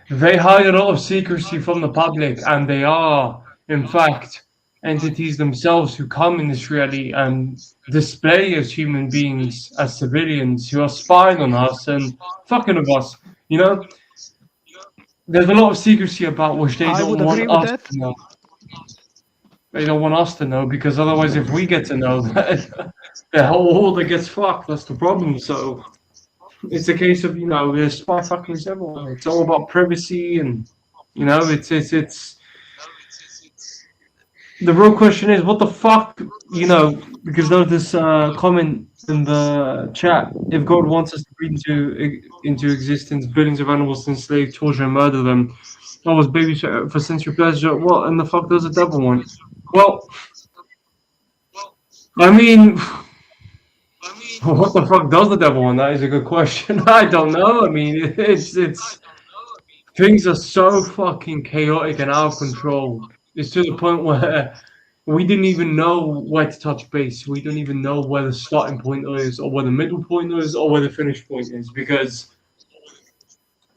They hide a lot of secrecy from the public, and they are, in fact, entities themselves who come in this reality and display as human beings, as civilians who are spying on us and fucking with us. You know, there's a lot of secrecy about which they I would don't want agree with us that. to know. They don't want us to know because otherwise, if we get to know, the whole order gets fucked. That's the problem. So it's a case of there's spy fuckers everywhere. It's all about privacy and it's the real question is what the fuck, because there's this comment in the chat. If God wants us to bring into existence billions of animals, enslave children, and murder them, I was babies for sensory pleasure. What in the fuck does the devil want? Well, I mean, what the fuck does the devil want? That is a good question. I don't know. I mean, it's things are so fucking chaotic and out of control. It's to the point where we didn't even know where to touch base. We don't even know where the starting point is, or where the middle point is, or where the finish point is, because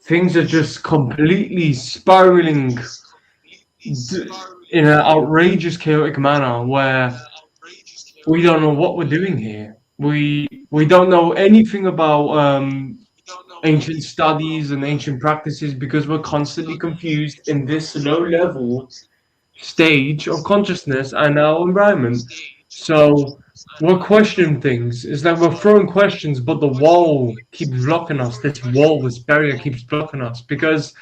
things are just completely spiraling in an outrageous, chaotic manner where we don't know what we're doing here. We don't know anything about ancient studies and ancient practices because we're constantly confused in this low level stage of consciousness and our environment. So we're questioning things. It's like we're throwing questions, but the wall keeps blocking us. This wall, this barrier keeps blocking us because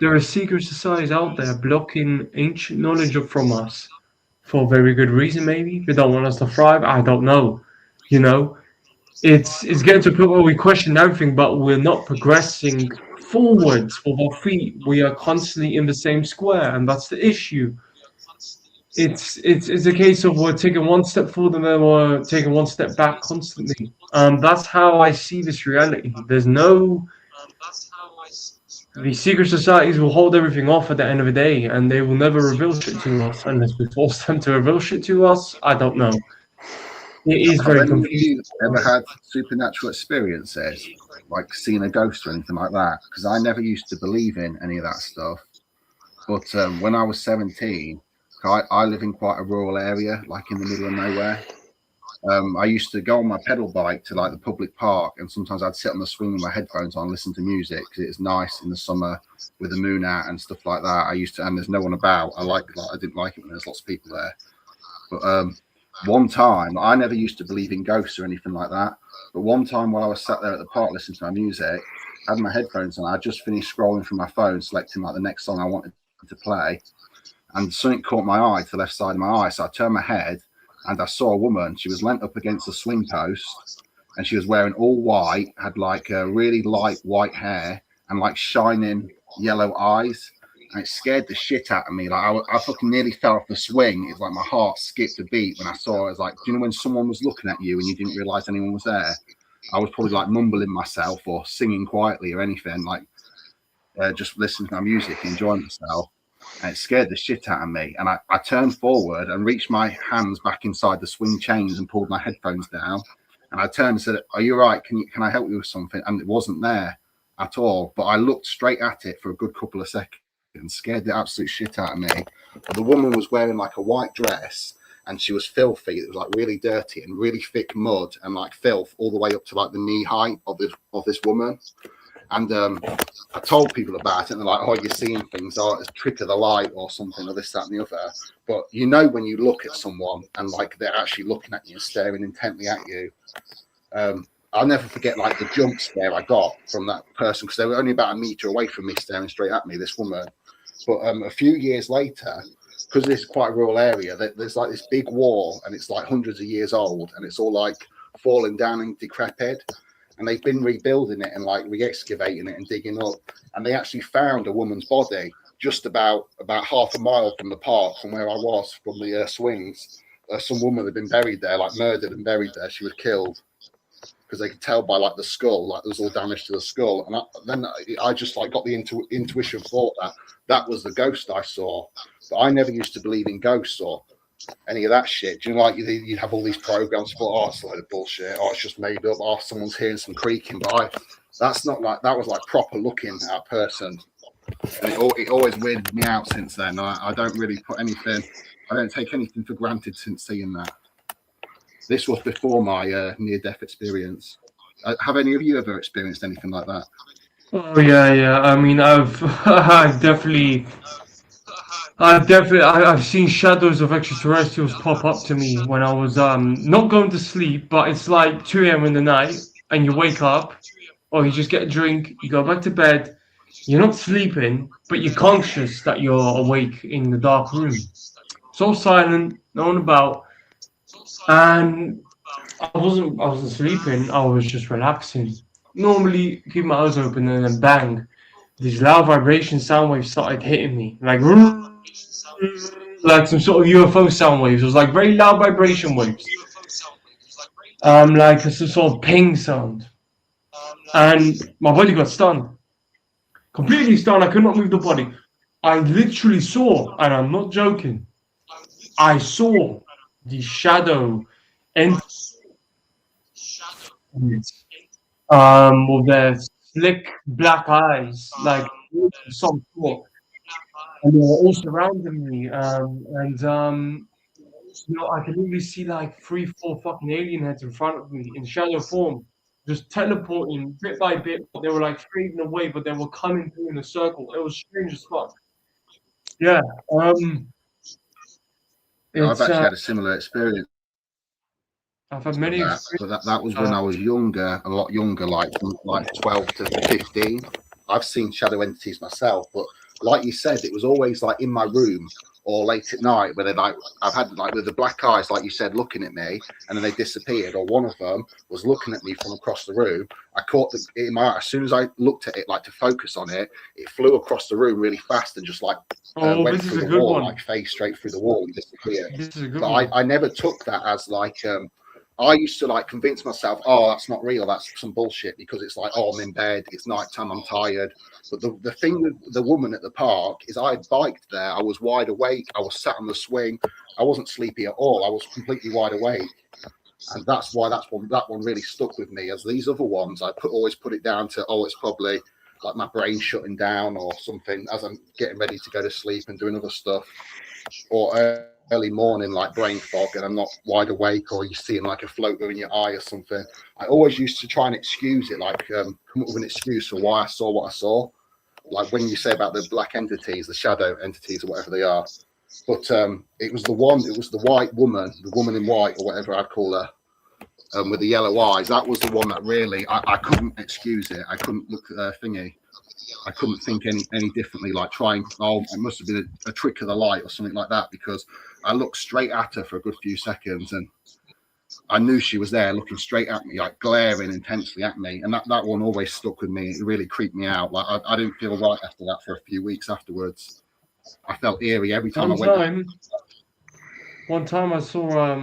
there are secret societies out there blocking ancient knowledge from us for a very good reason, maybe. They don't want us to thrive. I don't know. You know, it's getting to a point where we question everything, but we're not progressing forwards with our feet. We are constantly in the same square, and that's the issue. It's a case of we're taking one step forward and then we're taking one step back constantly. That's how I see this reality. The secret societies will hold everything off at the end of the day, and they will never reveal shit to us unless we force them to reveal shit to us. I don't know. It is Have very any of confusing. you ever had supernatural experiences, like seeing a ghost or anything like that? Because I never used to believe in any of that stuff. But when I was 17, I live in quite a rural area, like in the middle of nowhere. I used to go on my pedal bike to like the public park, and sometimes I'd sit on the swing with my headphones on, listen to music because it's nice in the summer with the moon out and stuff like that. I used to, and there's no one about. I didn't like it when there's lots of people there. But one time, I never used to believe in ghosts or anything like that. But one time while I was sat there at the park listening to my music, had my headphones on, I just finished scrolling through my phone, selecting like the next song I wanted to play, and something caught my eye to the left side of my eye. So I turned my head and I saw a woman. She was leant up against a swing post, and she was wearing all white, had like a really light white hair and like shining yellow eyes. And it scared the shit out of me. Like I fucking nearly fell off the swing. It's like my heart skipped a beat when I saw her. It was like, do you know when someone was looking at you and you didn't realize anyone was there? I was probably like mumbling myself or singing quietly or anything, like just listening to my music, enjoying myself. And it scared the shit out of me. And I turned forward and reached my hands back inside the swing chains and pulled my headphones down. And I turned and said, "Are you all right? Can I help you with something?" And it wasn't there at all. But I looked straight at it for a good couple of seconds, scared the absolute shit out of me. The woman was wearing like a white dress, and she was filthy. It was like really dirty and really thick mud and like filth all the way up to like the knee height of this woman. And I told people about it, and they're like, "Oh, you're seeing things, oh, it's a trick of the light or something, or this, that, and the other." But you know, when you look at someone and like they're actually looking at you and staring intently at you, I'll never forget like the jump scare I got from that person, because they were only about a meter away from me, staring straight at me, this woman. But a few years later, because this is quite a rural area, there's like this big wall, and it's like hundreds of years old, and it's all like falling down and decrepit. And they've been rebuilding it and like re-excavating it and digging up, and they actually found a woman's body just about half a mile from the park, from where I was, from the swings. Some woman had been buried there, like murdered and buried there. She was killed because they could tell by like the skull, like there was all damage to the skull. And then I just like got the intuition thought that was the ghost I saw. But I never used to believe in ghosts or any of that shit. Do you know, like you'd have all these programs for, oh, it's a load of bullshit, oh, it's just made up, oh, someone's hearing some creaking. But that's not like, that was like proper looking at a person. And it always weirded me out since then. I don't really put anything, I don't take anything for granted since seeing that. This was before my near-death experience. Have any of you ever experienced anything like that? Oh yeah. I mean, I've I've seen shadows of extraterrestrials pop up to me when I was not going to sleep, but it's like 2 a.m. in the night, and you wake up, or you just get a drink, you go back to bed. You're not sleeping, but you're conscious that you're awake in the dark room. So silent, no one about, and I wasn't sleeping. I was just relaxing. Normally, keep my eyes open, and then bang, these loud vibration sound waves started hitting me, like some sort of UFO sound waves. It was like very loud vibration waves, like a sort of ping sound, and my body got stunned, completely stunned. I could not move the body. I literally saw, and I'm not joking, I saw the shadow and with their slick black eyes, like some sort, and they were all surrounding me. I could literally see like 3, 4 fucking alien heads in front of me in shadow form, just teleporting bit by bit. They were like fading away, but they were coming through in a circle. It was strange as fuck. Yeah. I've actually had a similar experience. I've had many but that was when I was younger, a lot younger, like 12 to 15. I've seen shadow entities myself, but like you said, it was always like in my room or late at night where I've had like with the black eyes, like you said, looking at me, and then they disappeared, or one of them was looking at me from across the room. I caught it in my eye. As soon as I looked at it, like to focus on it, it flew across the room really fast and just like went through the wall, like face straight through the wall and disappeared. But I never took that as like I used to like convince myself, oh, that's not real, that's some bullshit, because it's like, oh, I'm in bed, it's nighttime, I'm tired. But the thing with the woman at the park is I had biked there, I was wide awake, I was sat on the swing, I wasn't sleepy at all, I was completely wide awake. And that's why that one really stuck with me. As these other ones, I always put it down to, oh, it's probably like my brain shutting down or something as I'm getting ready to go to sleep and doing other stuff. Or early morning, like brain fog, and I'm not wide awake, or you're seeing like a floater in your eye or something. I always used to try and excuse it, like come up with an excuse for why I saw what I saw. Like when you say about the black entities, the shadow entities, or whatever they are. But it was the white woman, the woman in white, or whatever I'd call her, with the yellow eyes. That was the one that really, I couldn't excuse it. I couldn't look at her thingy. I couldn't think any differently, like trying, oh, it must have been a trick of the light or something like that, because I looked straight at her for a good few seconds and I knew she was there looking straight at me, like glaring intensely at me. And that one always stuck with me. It really creeped me out. Like I didn't feel right after that for a few weeks afterwards. I felt eerie every time I went. One time I saw,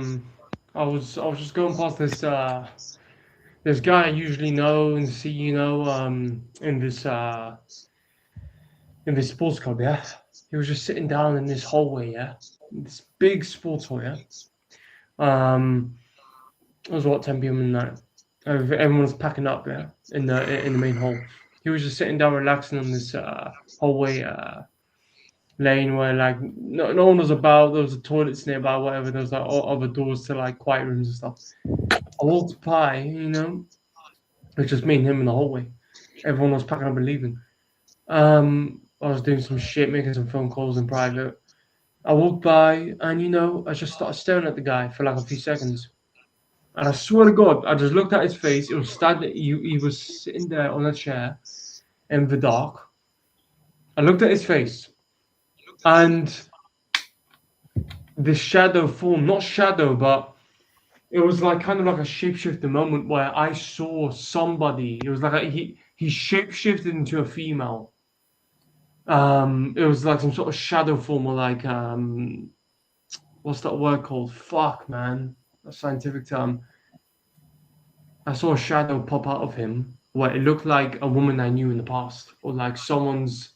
I was just going past this guy I usually know and see, in this sports club, yeah. He was just sitting down in this hallway, yeah, this big sports hall, yeah. It was 10 p.m. in the night. Everyone was packing up, yeah, in the main hall. He was just sitting down, relaxing on this hallway lane where like no one was about. There was toilets nearby, whatever. There was like other doors to like quiet rooms and stuff. I walked by, it's just me and him in the hallway. Everyone was packing up and leaving. I was doing some shit, making some phone calls in private. I walked by and, I just started staring at the guy for like a few seconds. And I swear to God, I just looked at his face. It was he was sitting there on a chair in the dark. I looked at his face and this shadow form, not shadow, but it was like kind of like a shapeshifter moment where I saw somebody. It was like he shapeshifted into a female. It was like some sort of shadow form, or like what's that word called? Fuck, man, a scientific term. I saw a shadow pop out of him where it looked like a woman I knew in the past, or like someone's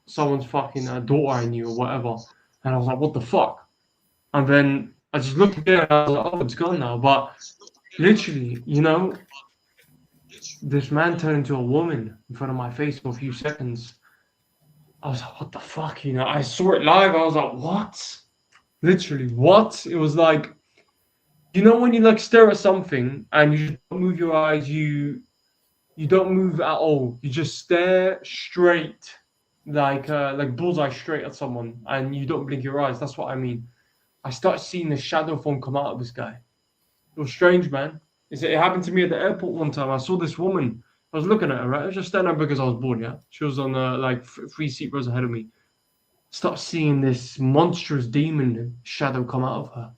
fucking daughter I knew, or whatever. And I was like, what the fuck? And then I just looked again, and I was like, oh, it's gone now. But literally, this man turned into a woman in front of my face for a few seconds. I was like, what the fuck? I saw it live. I was like, what? Literally, what? It was like, when you like stare at something and you don't move your eyes, you don't move at all. You just stare straight, like bullseye straight at someone, and you don't blink your eyes. That's what I mean. I started seeing the shadow form come out of this guy. It was strange, man. It happened to me at the airport one time. I saw this woman. I was looking at her, right? I was just standing there because I was bored, yeah? She was on like 3 seat rows ahead of me. Start seeing this monstrous demon shadow come out of her.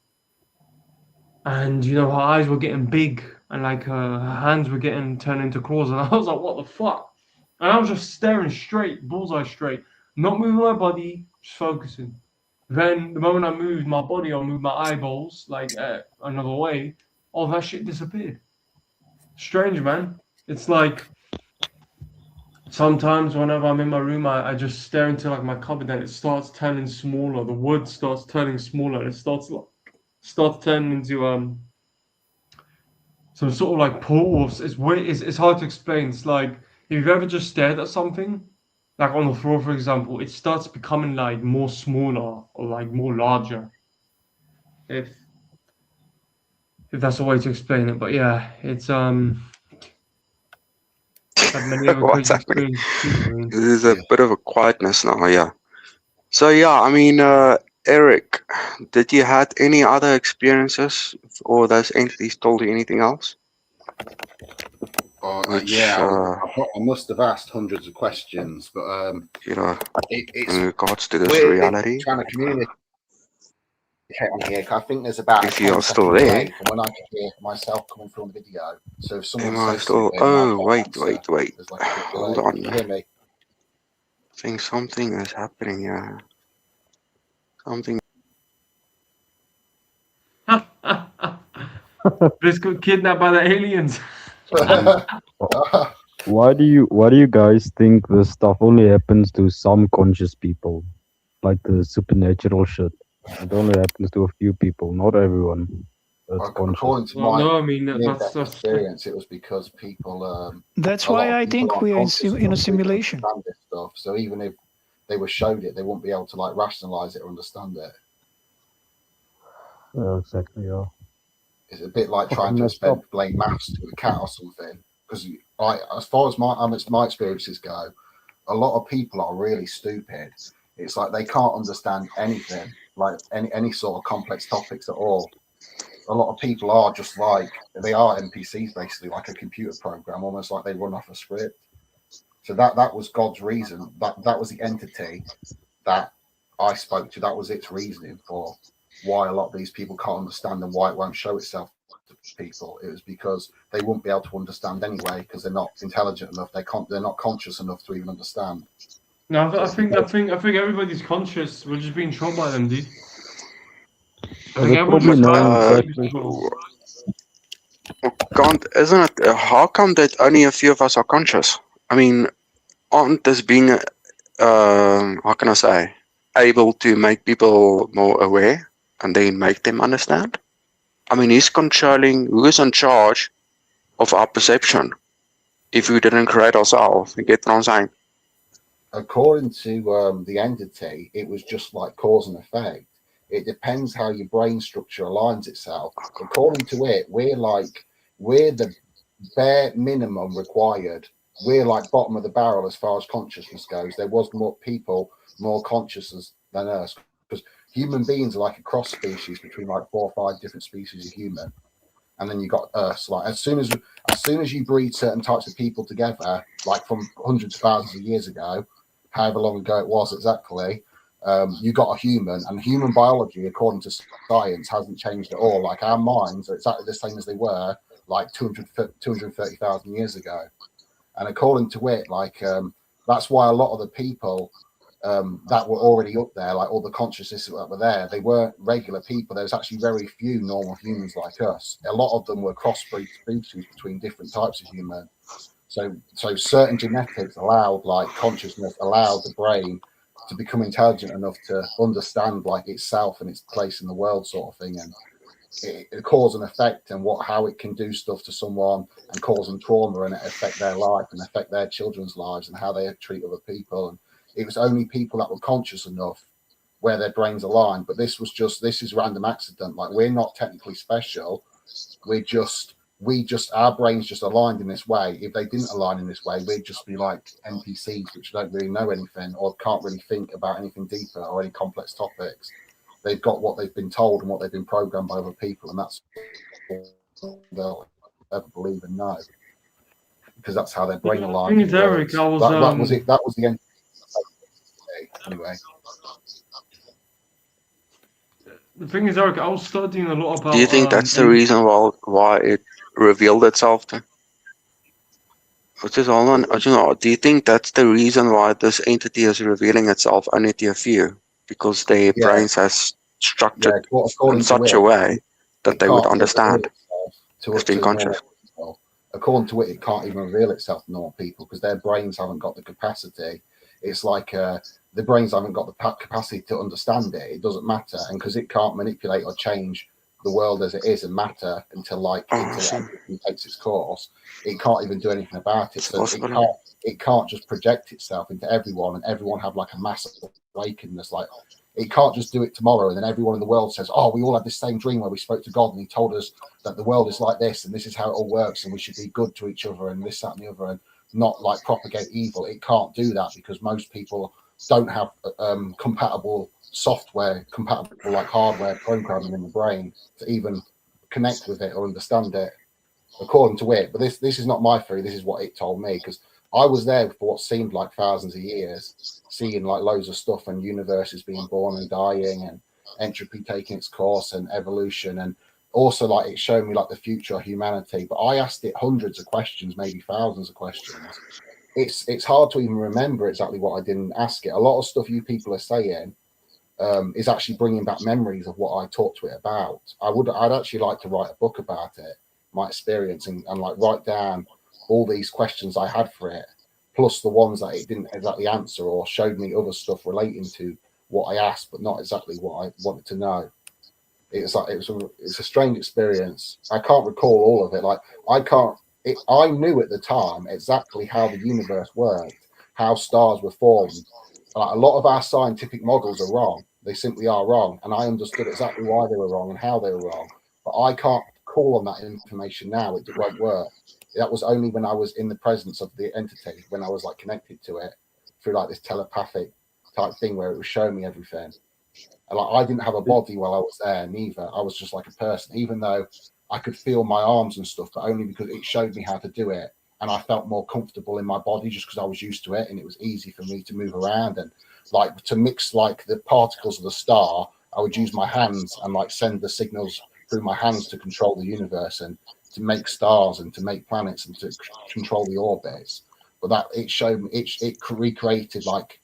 And, her eyes were getting big, and like her hands were getting turned into claws. And I was like, what the fuck? And I was just staring straight, bullseye straight, not moving my body, just focusing. Then the moment I moved my body or moved my eyeballs like another way, all that shit disappeared. Strange, man. It's like sometimes whenever I'm in my room, I just stare into like my cupboard and it starts turning smaller. The wood starts turning smaller. It starts turning into some sort of like pools. It's hard to explain. It's like if you've ever just stared at something, like on the floor, for example, it starts becoming like more smaller or like more larger. If if that's a way to explain it, but yeah, it's had many other What's crazy happening? experiences too. I mean, There's a Yeah. bit of a quietness now, yeah. So yeah, I mean, Eric, did you had any other experiences, or those entities told you anything else? Which, Yeah, I must have asked hundreds of questions, but it's in regards to this weird reality, trying to communicate on here. 'Cause I think there's about a if you are 10-second still delay there, from when I can hear myself coming through on the video. So if someone am I says still? something and I Oh, can't wait, answer, wait, wait. there's like a bit Hold delay. on. Can you hear me? I think something is happening here. Something. Chris got kidnapped by the aliens. Why do you guys think this stuff only happens to some conscious people? Like the supernatural shit. It only happens to a few people, not everyone that's conscious. According to Well, my no, I mean near-death that's experience, it was because people, That's a lot why of I people think aren't we are conscious in a enough to even simulation. understand this stuff. So even if they were showed it, they wouldn't be able to like rationalize it or understand it. Yeah, exactly, yeah. It's a bit like trying Fucking to messed up. blame maths to a cat or something. Because as far as my experiences go, a lot of people are really stupid. It's like they can't understand anything, like any sort of complex topics at all. A lot of people are just like they are NPCs, basically like a computer program, almost like they run off a script. So that was God's reason. That was the entity that I spoke to. That was its reasoning for why a lot of these people can't understand and why it won't show itself to people. It was because they won't be able to understand anyway because they're not intelligent enough. They're not conscious enough to even understand. no. So I think everybody's conscious. We're just being shown by them, dude. I Yeah, think they everyone probably was know kind of exactly. Can't, isn't it? How come that only a few of us are conscious? I mean, aren't this being, how can I say, able to make people more aware and then make them understand? I mean, who is in charge of our perception if we didn't create ourselves? You get what I'm saying? according to the entity, it was just like cause and effect. It depends how your brain structure aligns itself. According to it, we're the bare minimum required. We're like bottom of the barrel as far as consciousness goes. There was more people more conscious than us because human beings are like a cross species between like 4 or 5 different species of human. And then you got us. Like as soon as you breed certain types of people together, like from hundreds of thousands of years ago, however long ago it was exactly, you got a human, and human biology, according to science, hasn't changed at all. Like our minds are exactly the same as they were like 230,000 years ago. And according to it, like that's why a lot of the people that were already up there, like all the consciousness that were there. They weren't regular people. There was actually very few normal humans like us. A lot of them were crossbreeds between different types of human. So certain genetics allowed, like consciousness, allowed the brain to become intelligent enough to understand like itself and its place in the world, sort of thing, and it cause and effect, and how it can do stuff to someone and cause them trauma and affect their life and affect their children's lives and how they treat other people. And it was only people that were conscious enough where their brains aligned. But this is random accident. Like, we're not technically special. We just our brains just aligned in this way. If they didn't align in this way, we'd just be like NPCs, which don't really know anything or can't really think about anything deeper or any complex topics. They've got what they've been told and what they've been programmed by other people, and that's all they'll ever believe and know, because that's how their brain aligned. Thing is, Eric, I was that was it. That was the end. Anyway, the thing is, Eric, I was studying a lot about. Do you think that's the reason why it revealed itself? Which is all on. Do you think that's the reason why this entity is revealing itself only to a few? Because their brains has structured in such a way that they would understand as being conscious. According to it can't even reveal itself to normal people because their brains haven't got the capacity. It's like the brains haven't got the capacity to understand it. It doesn't matter, and because it can't manipulate or change the world as it is and matter until it takes its course, it can't even do anything about it. So it can't just project itself into everyone and everyone have like a massive awakenness. Like, it can't just do it tomorrow and then everyone in the world says, oh, we all had this same dream where we spoke to God and he told us that the world is like this and this is how it all works and we should be good to each other and this, that, and the other, and not like propagate evil. It can't do that because most people don't have compatible software, compatible like hardware programming in the brain to even connect with it or understand it, according to it. But this is not my theory. This is what it told me, because I was there for what seemed like thousands of years, seeing like loads of stuff and universes being born and dying and entropy taking its course and evolution, and also like it showed me like the future of humanity. But I asked it hundreds of questions, maybe thousands of questions. It's hard to even remember exactly what I didn't ask it. A lot of stuff you people are saying is actually bringing back memories of what I talked to it about. I'd actually like to write a book about it, my experience, and like write down all these questions I had for it, plus the ones that it didn't exactly answer or showed me other stuff relating to what I asked, but not exactly what I wanted to know. It's a strange experience. I can't recall all of it. Like I knew at the time exactly how the universe worked, how stars were formed. Like, a lot of our scientific models are wrong. They simply are wrong, and I understood exactly why they were wrong and how they were wrong. But I can't call on that information now. It won't work. That was only when I was in the presence of the entity, when I was like connected to it through like this telepathic type thing where it was showing me everything. And like, I didn't have a body while I was there, neither. I was just like a person, even though I could feel my arms and stuff, but only because it showed me how to do it. And I felt more comfortable in my body just because I was used to it, and it was easy for me to move around and like to mix like the particles of the star. I would use my hands and like send the signals through my hands to control the universe and to make stars and to make planets and to control the orbits. But that it showed me, it recreated like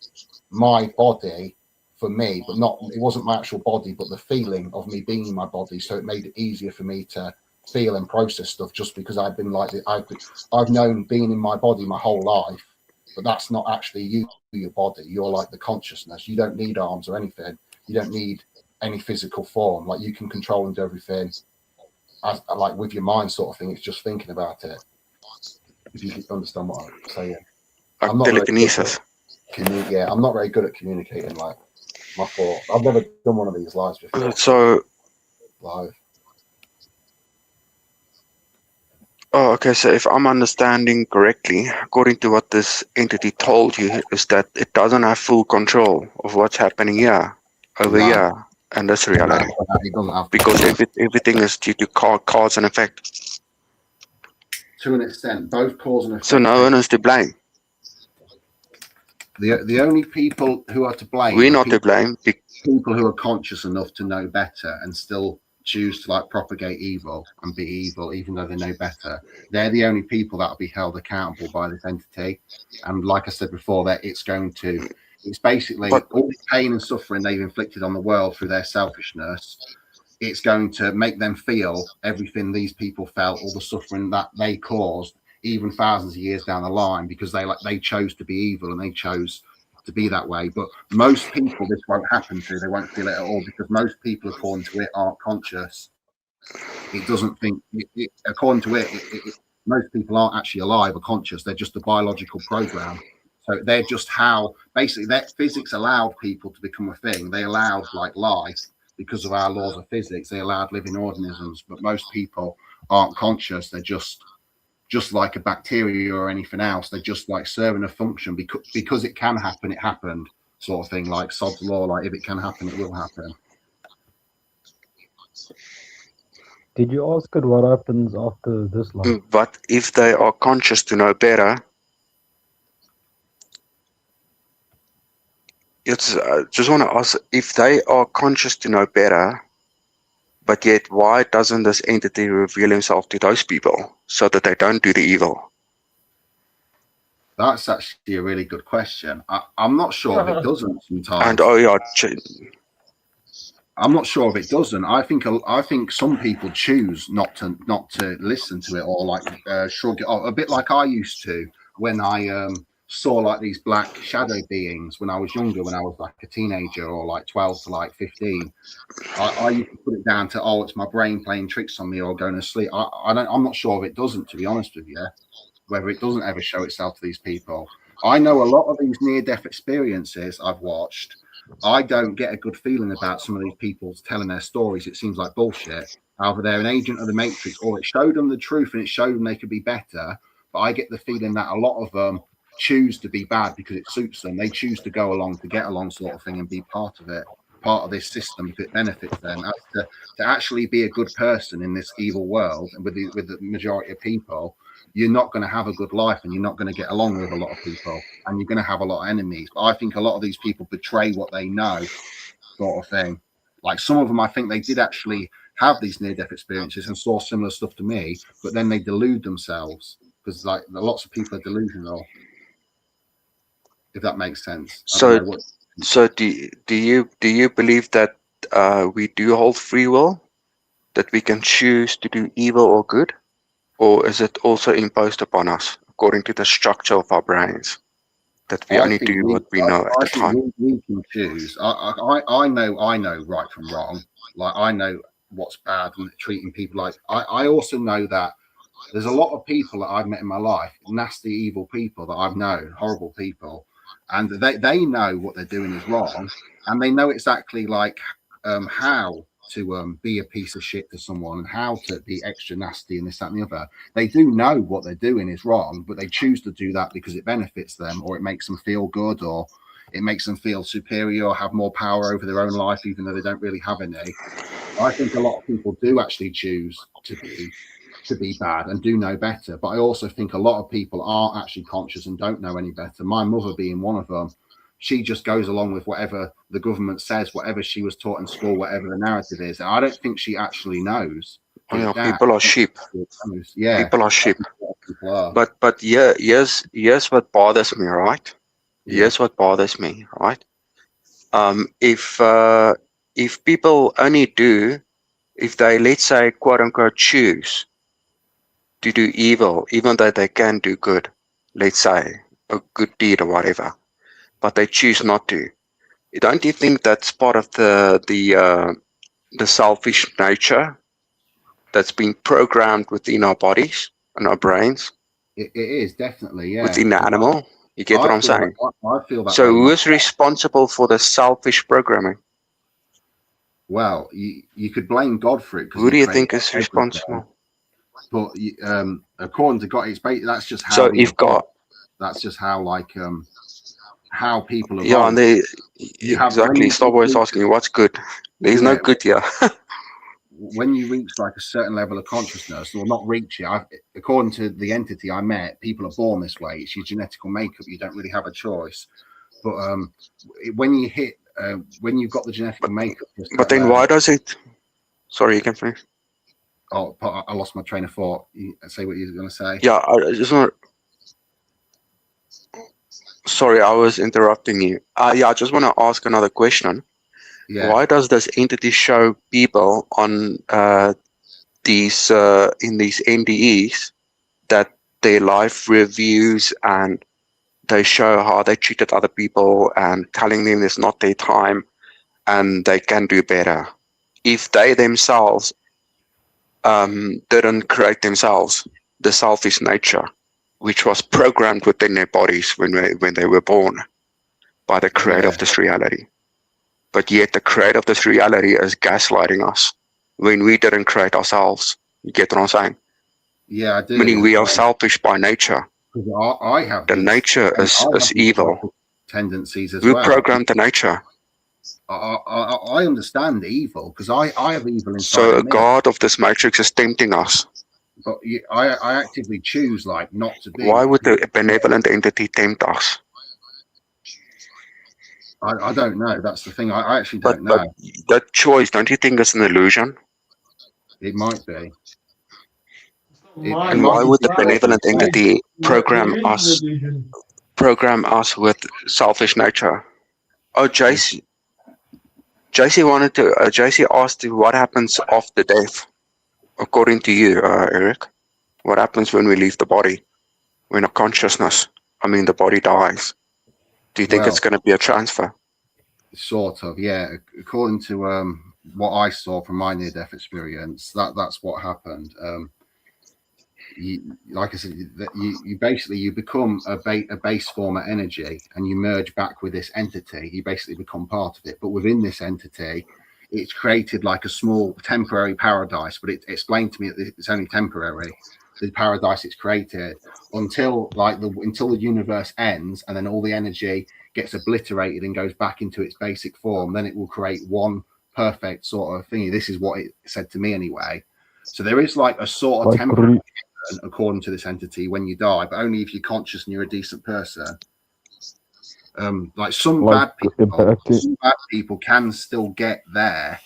my body for me, but it wasn't my actual body, but the feeling of me being in my body. So it made it easier for me to feel and process stuff, just because I've been like I've known being in my body my whole life, but that's not actually you, your body. You're like the consciousness. You don't need arms or anything. You don't need any physical form. Like, you can control and do everything as like with your mind, sort of thing. It's just thinking about it. If you understand what I'm saying. I'm not telekinesis. I'm not very good at communicating like my thoughts. I've never done one of these lives before. So live. Oh, okay. So if I'm understanding correctly, according to what this entity told you, is that it doesn't have full control of what's happening here, over here, and this reality. It doesn't have, because everything is due to cause and effect. To an extent, both cause and effect. So no one is to blame. The only people who are to blame. We're not to blame. People who are conscious enough to know better and still choose to like propagate evil and be evil even though they know better. They're the only people that will be held accountable by this entity. And like I said before, that it's going to It's basically But all the pain and suffering they've inflicted on the world through their selfishness. It's going to make them feel everything these people felt, all the suffering that they caused, even thousands of years down the line, because they chose to be evil and they chose to be that way. But most people, this won't happen to. They won't feel it at all because most people, according to it, aren't conscious. It doesn't think. According to most people aren't actually alive or conscious. They're just a biological program. So they're just how basically that physics allowed people to become a thing. They allowed like life because of our laws of physics. They allowed living organisms, but most people aren't conscious. They're just like a bacteria or anything else. They're just like serving a function because it can happen. It happened, sort of thing. Like Sod's law. Like if it can happen, it will happen. Did you ask it what happens after this life? but if they are conscious to know better, it's just want to ask if they are conscious to know better, but yet why doesn't this entity reveal himself to those people so that they don't do the evil? That's actually a really good question. I'm not sure if it doesn't sometimes. And oh yeah, I'm not sure if it doesn't. I think some people choose not to listen to it or like shrug it off, a bit like I used to when I saw like these black shadow beings when I was younger, when I was like a teenager or like 12 to like 15. I used to put it down to, oh, it's my brain playing tricks on me or going to sleep. I'm not sure if it doesn't, to be honest with you, whether it doesn't ever show itself to these people. I know a lot of these near-death experiences I've watched. I don't get a good feeling about some of these people telling their stories. It seems like bullshit. Either they're an agent of the Matrix or it showed them the truth and it showed them they could be better. But I get the feeling that a lot of them choose to be bad because it suits them. They choose to go along to get along sort of thing and be part of it, part of this system because it benefits them. As to actually be a good person in this evil world and with the majority of people, you're not going to have a good life and you're not going to get along with a lot of people and you're going to have a lot of enemies. But I think a lot of these people betray what they know, sort of thing. Like some of them, I think they did actually have these near-death experiences and saw similar stuff to me, but then they delude themselves because like lots of people are delusional, if that makes sense. I don't know what. So do you believe that we do hold free will, that we can choose to do evil or good, or is it also imposed upon us according to the structure of our brains that we only do what we know at the time? We can choose. I know right from wrong. Like I know what's bad and treating people like. I also know that there's a lot of people that I've met in my life, nasty, evil people that I've known, horrible people, and they know what they're doing is wrong, and they know exactly like how to be a piece of shit to someone and how to be extra nasty and this, that, and the other. They do know what they're doing is wrong, but they choose to do that because it benefits them or it makes them feel good or it makes them feel superior or have more power over their own life, even though they don't really have any. I think a lot of people do actually choose to be bad and do know better. But I also think a lot of people aren't actually conscious and don't know any better. My mother being one of them. She just goes along with whatever the government says, whatever she was taught in school, whatever the narrative is. And I don't think she actually knows. Oh, yeah, people are sheep. Yeah, people are sheep. People are. But yeah, here's what bothers me, right? Here's what bothers me, right? If people only do, if they, let's say, quote unquote, choose to do evil, even though they can do good, let's say a good deed or whatever, but they choose not to. Don't you think that's part of the selfish nature that's been programmed within our bodies and our brains? It is definitely, yeah. Within the animal. You get what I'm saying? I feel that. So who is responsible for the selfish programming? Well, you could blame God for it. Who do you think is responsible? But according to God, that's just how. So if God, that's just how like how people evolve. Yeah, and they exactly. Stop always asking what's good. There's no good here. When you reach like a certain level of consciousness, or not reach it, according to the entity I met, people are born this way. It's your genetical makeup. You don't really have a choice. But when you hit, when you've got the genetic makeup. But then why does it? Sorry, you can finish. Oh, I lost my train of thought. Say what you were going to say. Yeah, I just want. Sorry, I was interrupting you. Yeah, I just want to ask another question. Yeah, Why does this entity show people on these in these NDEs that their life reviews and they show how they treated other people and telling them it's not their time and they can do better if they themselves didn't create themselves the selfish nature which was programmed within their bodies when they were born by the creator yeah, of this reality. But yet the creator of this reality is gaslighting us when we didn't create ourselves. You get what I'm saying? yeah. I Meaning do. we are selfish by nature. 'Cause I have The these. nature I have is these evil. tendencies as We well. programmed the nature. I understand evil because I have evil inside So of a me, god of this matrix is tempting us. but I actively choose like not to be. Why would the benevolent entity tempt us? I don't know. That's the thing. I actually But don't know. that choice, don't you think is an illusion? It might be. It And might why be would the difficult to benevolent explain. entity No, it is an illusion. program us with selfish nature? Oh, JC wanted to. JC asked you what happens after death, according to you, Eric. What happens when we leave the body? When our consciousness, I mean, the body dies. Do you think it's Well, going to be a transfer? sort of, yeah. According to what I saw from my near-death experience, that's what happened. Like I said, that you basically you become a base form of energy, and you merge back with this entity. You basically become part of it, but within this entity, it's created like a small temporary paradise. But it explained to me that it's only temporary. The paradise it's created until until the universe ends, and then all the energy gets obliterated and goes back into its basic form. Then it will create one perfect sort of thingy. This is what it said to me anyway. So there is like a sort of Like, temporary, according to this entity, when you die, but only if you're conscious and you're a decent person. Like some like bad back in, people can still get there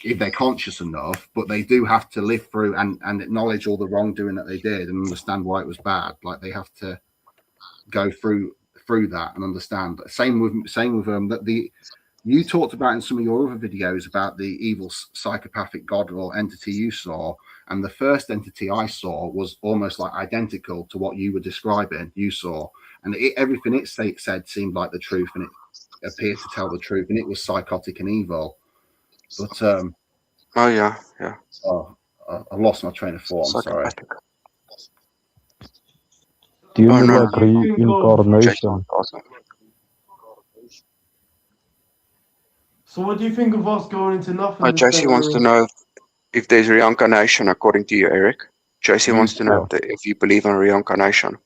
if they're conscious enough, but they do have to live through and acknowledge all the wrongdoing that they did and understand why it was bad. Like they have to go through that and understand. Same with that the you talked about in some of your other videos about the evil psychopathic god or entity you saw, and the first entity I saw was almost like identical to what you were describing. You saw, and everything it said seemed like the truth, and it appeared to tell the truth, and it was psychotic and evil. But Oh yeah, yeah. oh, I lost my train of thought. I'm sorry. Psychopathic. do you Oh mean no, like no. Do you think of reincarnation? Awesome. so? What do you think of us going into nothingness JC then, wants to Eric? know if there's reincarnation, according to you, Eric. JC You wants to know Yeah. if you believe in reincarnation.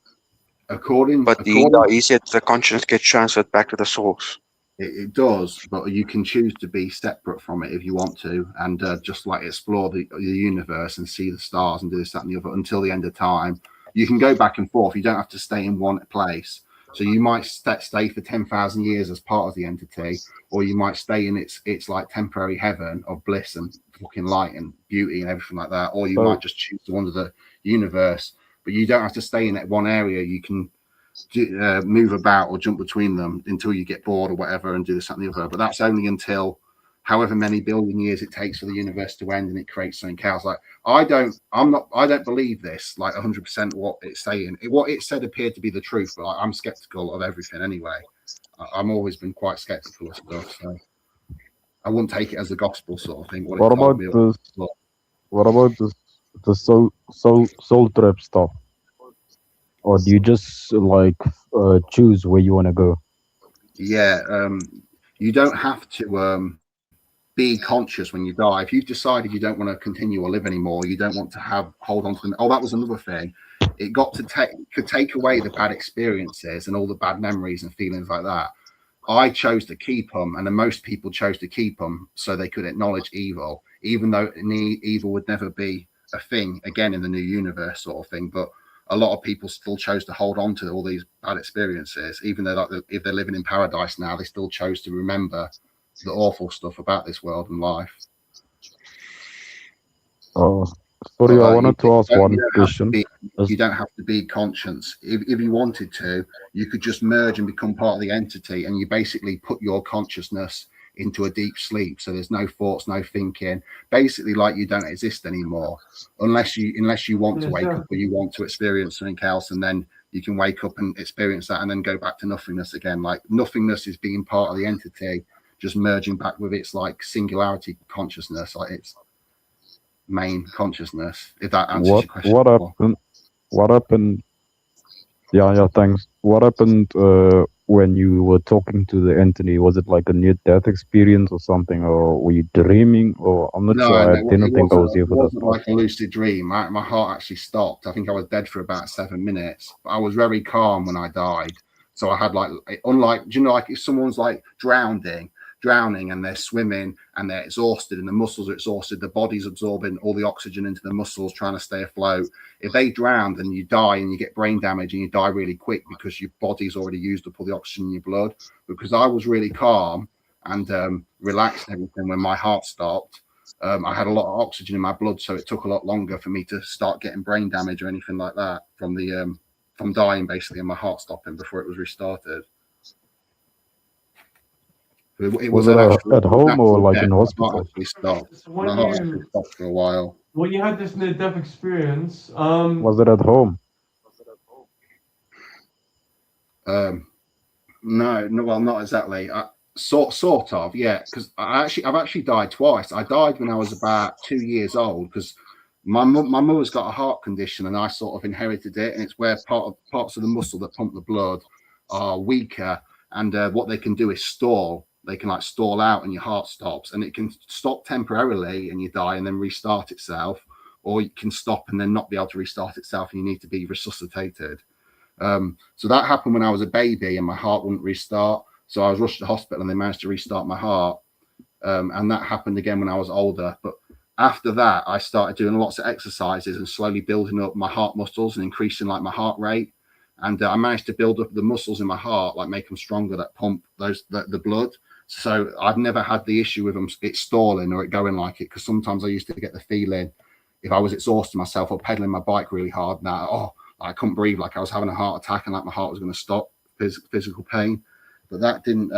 according But he said the conscience gets transferred back to the source. it does, but you can choose to be separate from it if you want to, and just like explore the universe and see the stars and do this, that, and the other until the end of time. You can go back and forth. You don't have to stay in one place. So you might stay for 10,000 years as part of the entity, or you might stay in its like temporary heaven of bliss and fucking light and beauty and everything like that, or you So might just choose to wander the universe. But you don't have to stay in that one area. You can move about or jump between them until you get bored or whatever and do this and the other. But that's only until however many billion years it takes for the universe to end and it creates something else. Like I don't believe this like 100% what it's saying. What it said appeared to be the truth, but I'm skeptical of everything anyway. I'm always been quite skeptical of stuff, so I wouldn't take it as the gospel sort of thing. What it what told about me. this? What about this? The soul trip stuff? Or do you just like choose where you want to go? Yeah, you don't have to be conscious when you die. If you've decided you don't want to continue or live anymore, you don't want to hold on to them. Oh, that was another thing. It could take away the bad experiences and all the bad memories and feelings like that. I chose to keep them, and then most people chose to keep them so they could acknowledge evil, even though evil would never be a thing again in the new universe, sort of thing. But a lot of people still chose to hold on to all these bad experiences, even though like if they're living in paradise now, they still chose to remember the awful stuff about this world and life. Oh, Sorry, I wanted to You ask one question. you don't have to be conscious. If you wanted to, you could just merge and become part of the entity, and you basically put your consciousness into a deep sleep. So there's no thoughts, no thinking. Basically, like you don't exist anymore, unless you want to Yeah, wake up or exactly. you want to experience something else, and then you can wake up and experience that, and then go back to nothingness again. Like nothingness is being part of the entity, just merging back with its like singularity consciousness, like its main consciousness. If that answers What your question. what happened? What happened? Yeah, yeah, thanks. What happened when you were talking to the entity? Was it like a near-death experience or something, or were you dreaming? Or I'm not sure. No, I no, didn't think I was it here for that wasn't part. like a lucid dream. My heart actually stopped. I think I was dead for about 7 minutes. But I was very calm when I died. So I had like, unlike, do you know, like if someone's like drowning and they're swimming and they're exhausted and the muscles are exhausted, the body's absorbing all the oxygen into the muscles trying to stay afloat. If they drowned and you die and you get brain damage and you die really quick because your body's already used up all the oxygen in your blood. Because I was really calm and relaxed and everything when my heart stopped. I had a lot of oxygen in my blood, so it took a lot longer for me to start getting brain damage or anything like that from dying basically and my heart stopping before it was restarted. It was Was it an actual, at home or like death. in My heart hospital? actually stopped. So My heart actually stopped for a while. when you had this near death experience, Was it at home? No, well, not exactly. Sort of, yeah. Because I've actually died twice. I died when I was about 2 years old because my mother's got a heart condition, and I sort of inherited it. And it's where parts of the muscle that pump the blood are weaker, and what they can do is stall. They can like stall out, and your heart stops, and it can stop temporarily, and you die, and then restart itself, or it can stop and then not be able to restart itself, and you need to be resuscitated. So that happened when I was a baby and my heart wouldn't restart. So I was rushed to hospital and they managed to restart my heart. And that happened again when I was older. But after that, I started doing lots of exercises and slowly building up my heart muscles and increasing like my heart rate. And I managed to build up the muscles in my heart, like make them stronger, that pump the blood. So I've never had the issue with them it stalling or it going like it. Because sometimes I used to get the feeling if I was exhausting myself or pedaling my bike really hard, now I couldn't breathe, like I was having a heart attack and like my heart was going to stop, physical pain. But that didn't.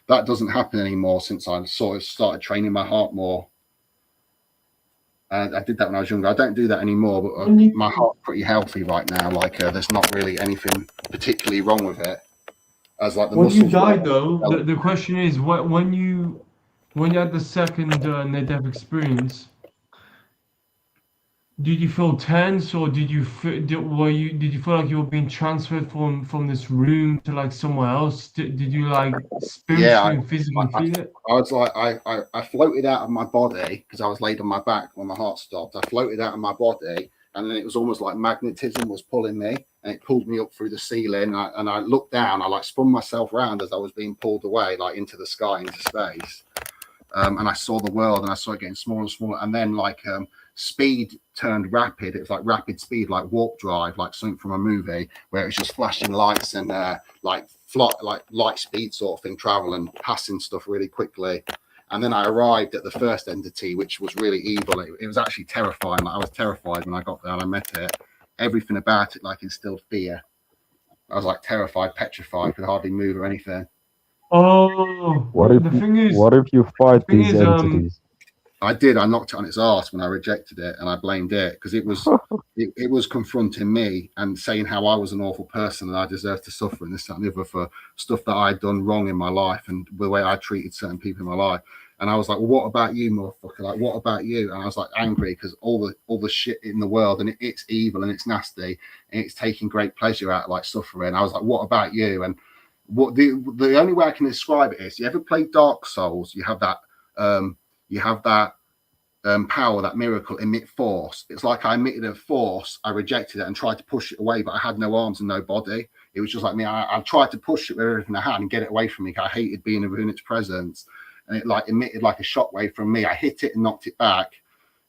That doesn't happen anymore since I sort of started training my heart more. I did that when I was younger. I don't do that anymore, but my heart's pretty healthy right now. Like there's not really anything particularly wrong with it. As like the when you muscles. died, though, the question is, when you had the second near death experience, did you feel tense, or did you did you feel like you were being transferred from this room to like somewhere else? Did you like Yeah, spiritually and physically feel it? I was like, I floated out of my body because I was laid on my back when my heart stopped. I floated out of my body, and then it was almost like magnetism was pulling me, and it pulled me up through the ceiling. And I looked down. I like spun myself around as I was being pulled away, like into the sky, into space. And I saw the world, and I saw it getting smaller and smaller. And then like speed turned rapid. It was like rapid speed, like warp drive, like something from a movie where it's just flashing lights and like light speed sort of thing, travel and passing stuff really quickly. And then I arrived at the first entity, which was really evil. It was actually terrifying. Like I was terrified when I got there and I met it. Everything about it like instilled fear. I was like terrified, petrified, could hardly move or anything. Oh, the thing is, what if you fight thing these is, entities? I did. I knocked it on its ass when I rejected it, and I blamed it because it was confronting me and saying how I was an awful person and I deserved to suffer and this, that, and the other for stuff that I'd done wrong in my life and the way I treated certain people in my life. And I was like, well, what about you, motherfucker? Like, what about you? And I was like angry because all the shit in the world and it's evil and it's nasty and it's taking great pleasure out of like suffering. I was like, what about you? And what the only way I can describe it is, you ever play Dark Souls? You have that. Power, that miracle, emit force. It's like I emitted a force, I rejected it and tried to push it away, but I had no arms and no body. It was just like me. I tried to push it with everything I had and get it away from me. I hated being in its presence, and it like emitted like a shockwave from me. I hit it and knocked it back,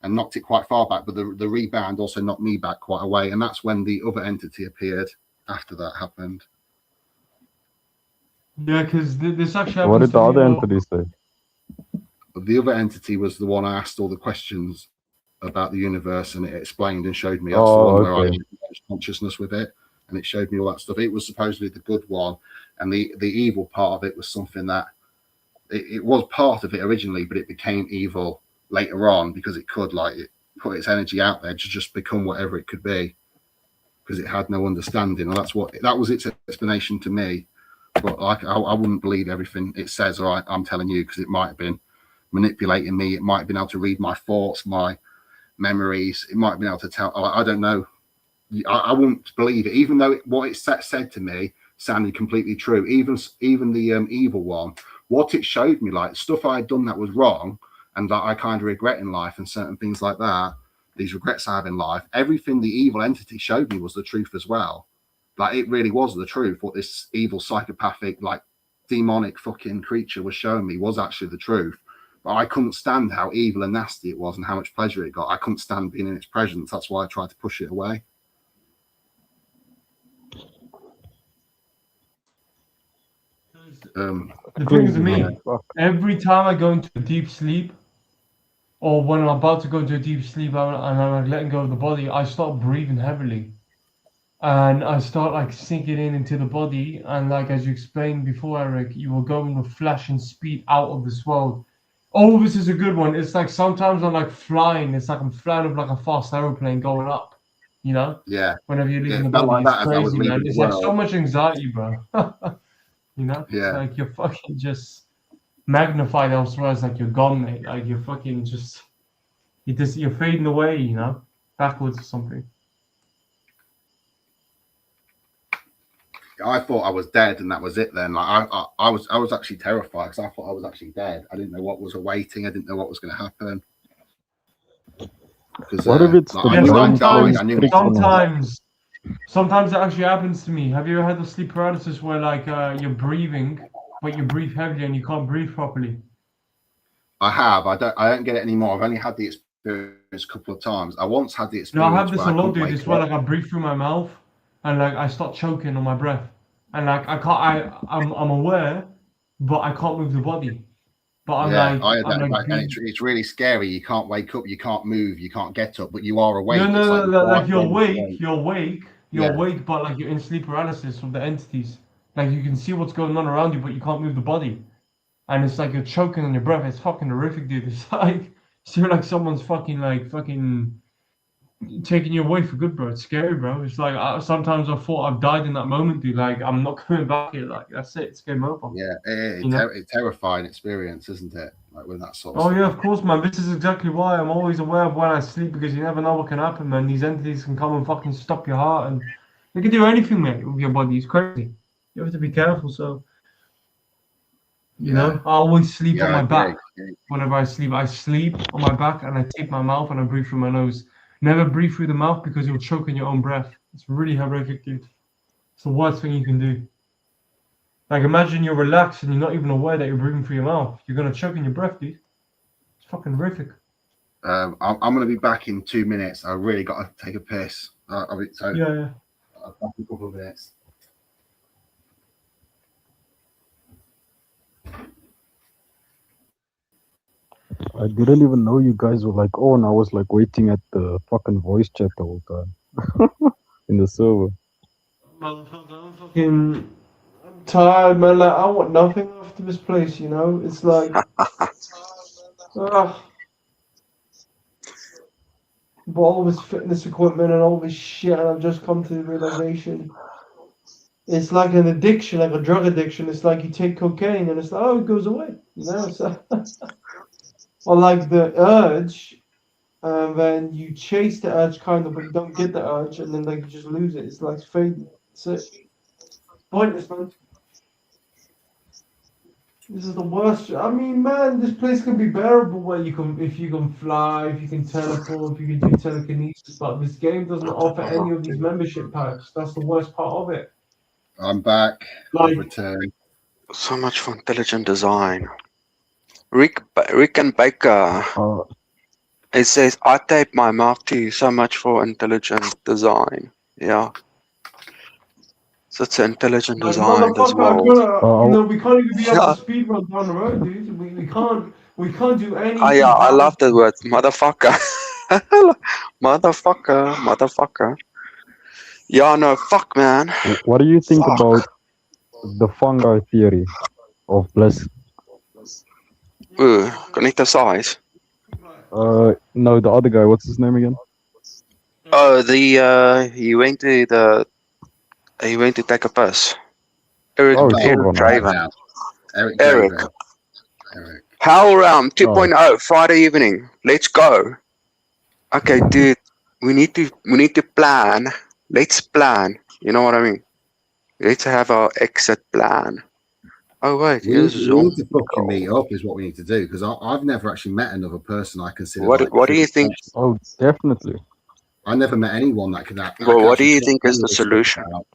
and knocked it quite far back, but the rebound also knocked me back quite away, and that's when the other entity appeared after that happened. yeah, because this actually What happens did the to me. other Well, entities say? But the other entity was the one I asked all the questions about the universe, and it explained and showed me. That's the Oh, one where I okay. lost consciousness with it, and it showed me all that stuff. It was supposedly the good one, and the evil part of it was something that it was part of it originally, but it became evil later on because it could it put its energy out there to just become whatever it could be because it had no understanding, and that was its explanation to me. But I wouldn't believe everything it says, or I'm telling you, because it might have been manipulating me. It might have been able to read my thoughts, my memories. It might have been able to tell. I don't know. I wouldn't believe it, even though what it said to me sounded completely true. Even the evil one, what it showed me, like stuff I had done that was wrong, and that I kind of regret in life, and certain things like that. These regrets I have in life. Everything the evil entity showed me was the truth as well. Like it really was the truth. What this evil, psychopathic, like demonic fucking creature was showing me was actually the truth. But I couldn't stand how evil and nasty it was and how much pleasure it got. I couldn't stand being in its presence. That's why I tried to push it away. The thing is Crazy, with me, man. Fuck. every time I go into a deep sleep, or when I'm about to go into a deep sleep and I'm like letting go of the body, I start breathing heavily. And I start like sinking into the body. And like as you explained before, Eric, you will go with flashing speed out of this world. Oh, this is a good one. It's like sometimes I'm like flying. It's like I'm flying with like a fast aeroplane going up, you know? Yeah. Whenever you're leaving It the felt body, like it's that as I was crazy, man. leaving the It's like so world. much anxiety, bro. You know? It's Yeah. like you're fucking just magnified elsewhere. It's like you're gone, mate. Like you're fucking just you're fading away, you know, backwards or something. I thought I was dead, and that was it. Then, like I was actually terrified because I thought I was actually dead. I didn't know what was awaiting. I didn't know what was going to happen. Because What if it's like, the I Yeah, knew I brain died. playing I knew tricks on us? sometimes it actually happens to me. Have you ever had the sleep paralysis where like you're breathing, but you breathe heavily and you can't breathe properly? I have. I don't get it anymore. I've only had the experience a couple of times. I once had the No, I have experience this where a I lot, couldn't dude. wake It's where up. like I breathe through my mouth and like I start choking on my breath, and like I can't. I'm aware, but I can't move the body. But Yeah, I had I'm that, like and it's really scary. You can't wake up, you can't move, you can't get up, but you are no, awake. no, It's like no, you no, like can't really awake. you're Yeah, awake, but like you're in sleep paralysis from the entities. Like you can see what's going on around you, but you can't move the body. And it's like you're choking on your breath. It's fucking horrific, dude. It's like you're like someone's fucking taking you away for good, bro. It's scary, bro. It's like sometimes I thought I've died in that moment, dude. Like I'm not coming back here. Like that's it. It's game over. yeah. You know? It's terrifying experience, isn't it? Like when that sort of Oh stuff yeah, of happens. course, man. This is exactly why I'm always aware of when I sleep because you never know what can happen, man. These entities can come and fucking stop your heart, and they can do anything, mate, with your body. It's crazy. You have to be careful. So, you Yeah, know, I always sleep yeah, on I my agree. back. Whenever I sleep on my back and I tape my mouth and I breathe through my nose. Never breathe through the mouth because you'll choke on your own breath. It's really horrific, dude. It's the worst thing you can do. Like imagine you're relaxed and you're not even aware that you're breathing through your mouth. You're gonna choke on your breath, dude. It's fucking horrific. I'm going to be back in 2 minutes. I really got to take a piss. So Yeah, yeah. I'll back in a couple of minutes. I didn't even know you guys were like on. I was like waiting at the fucking voice chat the whole time in the server. Motherfucker, I'm fucking tired, man. Like I want nothing after this place, you know? It's like ugh. But all this fitness equipment and all this shit, and I've just come to the realization it's like an addiction, like a drug addiction. It's like you take cocaine and it's like, oh, it goes away, you know? So, or like the urge, and then you chase the urge kind of, but you don't get the urge, and then like you just lose it. It's like fading. That's it. Pointless, man. This is the worst. I mean, man, this place can be bearable where you can, if you can fly, if you can teleport, if you can do telekinesis. But this game doesn't offer any of these membership packs. That's the worst part of it. I'm back. Like, I've returned. So much for intelligent design. Rick and Baker. Uh, It says, I tape my mouth to you. So much for intelligent design. Yeah. So it's intelligent design as motherfucker, I well. gotta, we can't even be able to Yeah. speed run down the road, dude. We can't do Oh, yeah, anything I love balanced. that word, motherfucker. Motherfucker. Yeah, no, fuck, man. What do you think Fuck. about the fungi theory of bliss? Connector size. No, the other guy. What's his name again? Oh, he went to take a piss. Eric Oh, No, Silver, man. Draven. now. Eric Eric. Draven. Eric. Hellrealm Oh, 2.0 Friday evening. Let's go. Okay, dude. We need to plan. Let's plan. You know what I mean? Let's have our exit plan. Oh wait, here's We need to Zombie. fucking meet up is what we need to do because I've never actually met another person I consider What like do you truly think? oh, definitely. I never met anyone that could I Well, could what do actually you talk think is any the of this stuff solution? about.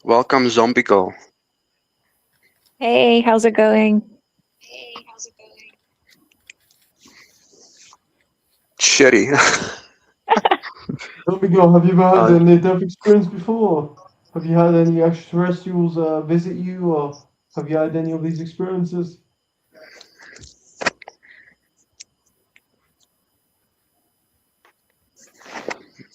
Welcome, Zombie Girl. Hey, how's it going? Shitty. Let me go. Have you ever had Uh, a near-death experience before? Have you had any extraterrestrials visit you, or have you had any of these experiences?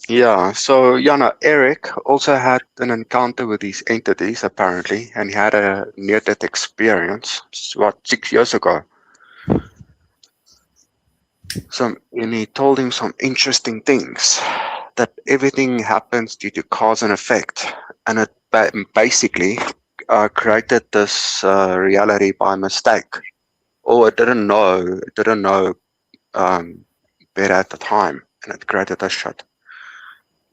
Yeah, so Eric also had an encounter with these entities apparently, and he had a near-death experience, what, 6 years ago. And he told him some interesting things, that everything happens due to cause and effect, and it basically created this reality by mistake, or it didn't know better at the time, and it created this shit.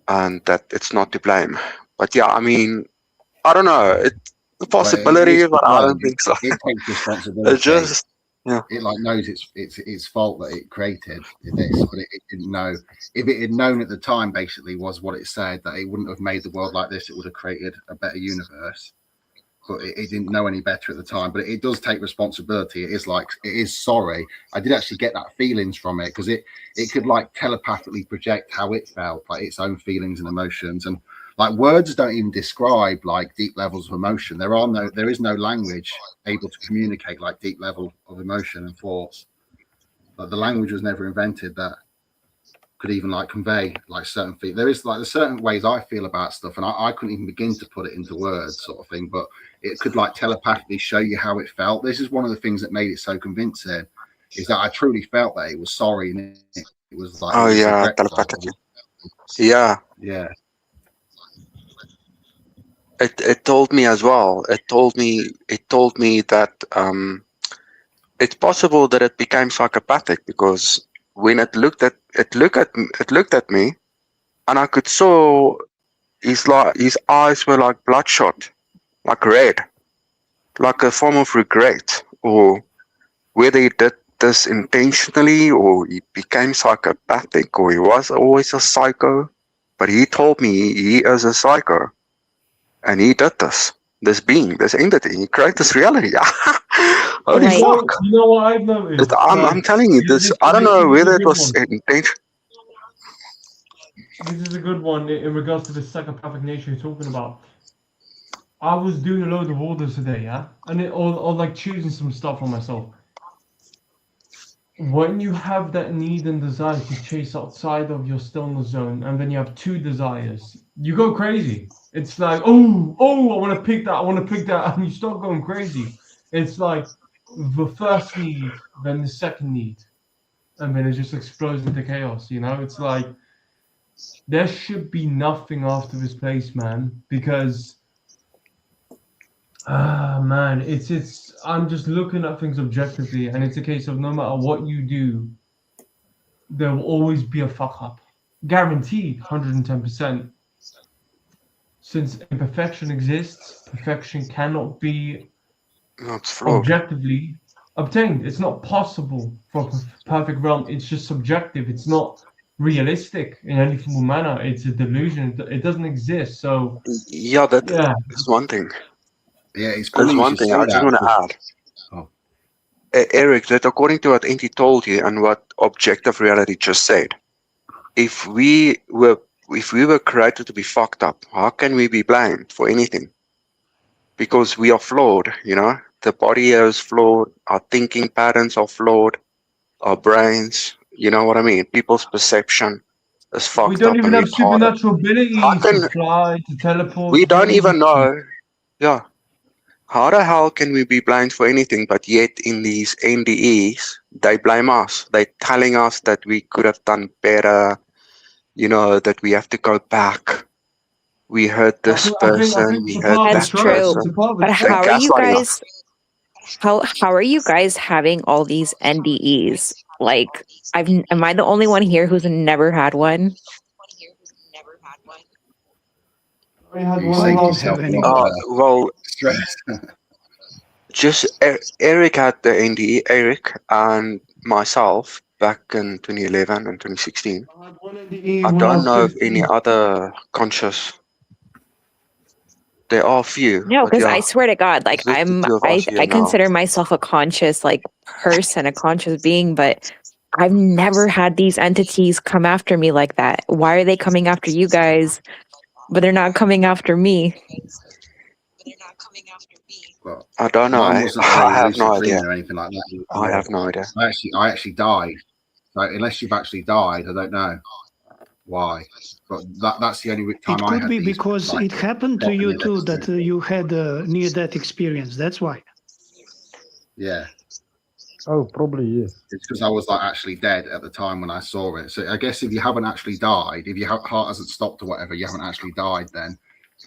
And that it's not to blame. But yeah, I mean, I don't know. It's a But it is possibility, for but I one, don't think so. it takes It responsibility. just, yeah. It like knows its fault that it created this, but it didn't know. If it had known at the time, basically, was what it said, that it wouldn't have made the world like this. It would have created a better universe. But it didn't know any better at the time. But it does take responsibility. It is sorry. I did actually get that feelings from it because it could like telepathically project how it felt, like its own feelings and emotions, and like words don't even describe like deep levels of emotion. There is no language able to communicate like deep level of emotion and thoughts. Like the language was never invented that could even like convey like certain things. There's certain ways I feel about stuff, and I couldn't even begin to put it into words, sort of thing. But it could like telepathically show you how it felt. This is one of the things that made it so convincing, is that I truly felt that it was sorry and it was Oh yeah, regretful. telepathically. Yeah, Yeah, it told me as well. It told me that it's possible that it became psychopathic because when it looked at me, and I could saw his eyes were like bloodshot, like red, like a form of regret, or whether he did this intentionally or he became psychopathic or he was always a psycho. But he told me he is a psycho and he did this. This entity, he created this reality. Holy Right. fuck. You know what I've noticed? I'm telling you this. I don't this know is a whether it good was one. intention. This is a good one in regards to the psychopathic nature you're talking about. I was doing a load of orders today, yeah, or like choosing some stuff for myself. When you have that need and desire to chase outside of your stillness zone, and then you have two desires, you go crazy. It's like, oh, I want to pick that, and you start going crazy. It's like the first need, then the second need, and then it just explodes into chaos. You know, it's like there should be nothing after this place, man, because man, it's I'm just looking at things objectively, and it's a case of no matter what you do, there will always be a fuck up. Guaranteed, 110%. Since imperfection exists, perfection cannot be No, it's flawed. objectively obtained. It's not possible for a perfect realm. It's just subjective. It's not realistic in any form or manner. It's a delusion. It doesn't exist. So Yeah, that yeah, is one thing. yeah. It's There's funny you one should thing say I just that. want to Because, add. oh, Eric, that according to what Inti told you and what objective reality just said, if we were created to be fucked up, how can we be blamed for anything? Because we are flawed, you know. The body is flawed, our thinking patterns are flawed. our brains. You know what I mean? People's perception is We fucked don't up even and have retarded. supernatural How abilities to can fly, to we teleport, to do don't all even this shit. know? Yeah. How the hell can we be blamed for anything, but yet in these NDEs, they blame us. They're telling us that we could have done better, that we have to go back. We heard I this think, I think, I person, think it's we a heard part of the that That's curse. true. It's person. a part of But the They're how curse. are you gaslighting us. guys how are you guys having all these NDEs? Like am I the only one here who's never had one? I had You one I saved don't last have yourself a lot any. of Well, stress. just Eric had the NDE, Eric and myself back in 2011 and 2016. I had one NDE I when I don't was know of any 15. other conscious. There are a few, No, but because I yeah, swear to God, like it's just the two of us I here now. consider myself a conscious like person, a conscious being, but I've never had these entities come after me like that. Why are they coming after you guys, but they're not coming after me? But I don't know. mine Eh? wasn't I really have no lucid idea. dreaming or anything like that. I have no idea. I actually died. So unless you've actually died, I don't know why. But that's the only time It I could had be these because like it happened to proper you near death too that experiences. you had a near-death experience. That's why. Yeah, Oh, probably yes. it's because I was like actually dead at the time when I saw it. So I guess if you haven't actually died, if your heart hasn't stopped or whatever, you haven't actually died. Then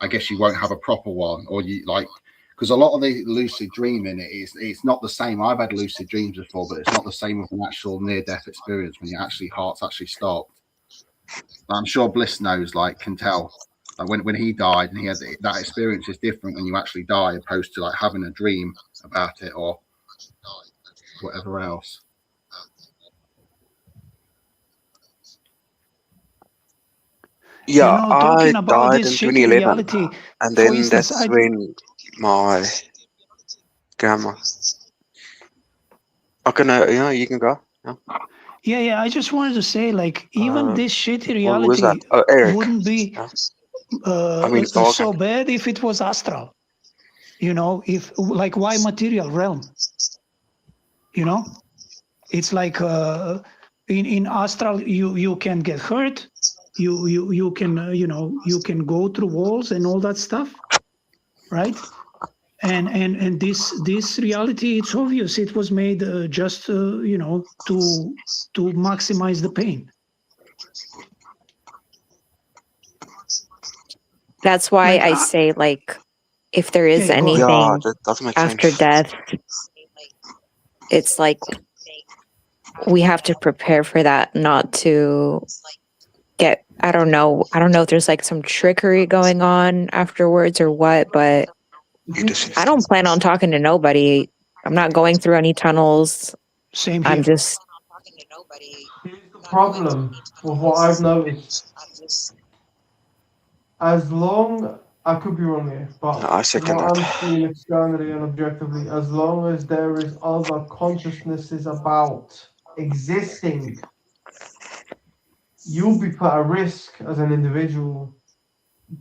I guess you won't have a proper one, or you like because a lot of the lucid dreaming it's not the same. I've had lucid dreams before, but it's not the same with an actual near death experience when your actually heart's actually stopped. I'm sure Bliss knows, like, can tell. Like when he died and he had that experience is different when you actually die, opposed to like having a dream about it or whatever else. Yeah, I Talking about died this in shitty 2011, reality, and for then instance, that's when my grandma. Okay, no, you can go. yeah, I just wanted to say, like, even Uh, this shitty who was that? reality Oh, Eric. wouldn't be Yeah. I mean, so Morgan. bad if it was astral. If like why material realm? It's like in astral you can get hurt, you can you can go through walls and all that stuff, right? And this reality, it's obvious it was made just to maximize the pain. That's why Like I say like if there is yeah, go ahead. Yeah, anything that doesn't make after sense. death, it's like we have to prepare for that, not to get I don't know if there's like some trickery going on afterwards or what, but You just I don't plan on talking to nobody. I'm not going through any tunnels. Same I'm here. just Here's the problem with what I've noticed. As long, I could be wrong here, but I from second what that. I'm seeing externally and objectively, as long as there is other consciousnesses about existing, you'll be put at risk as an individual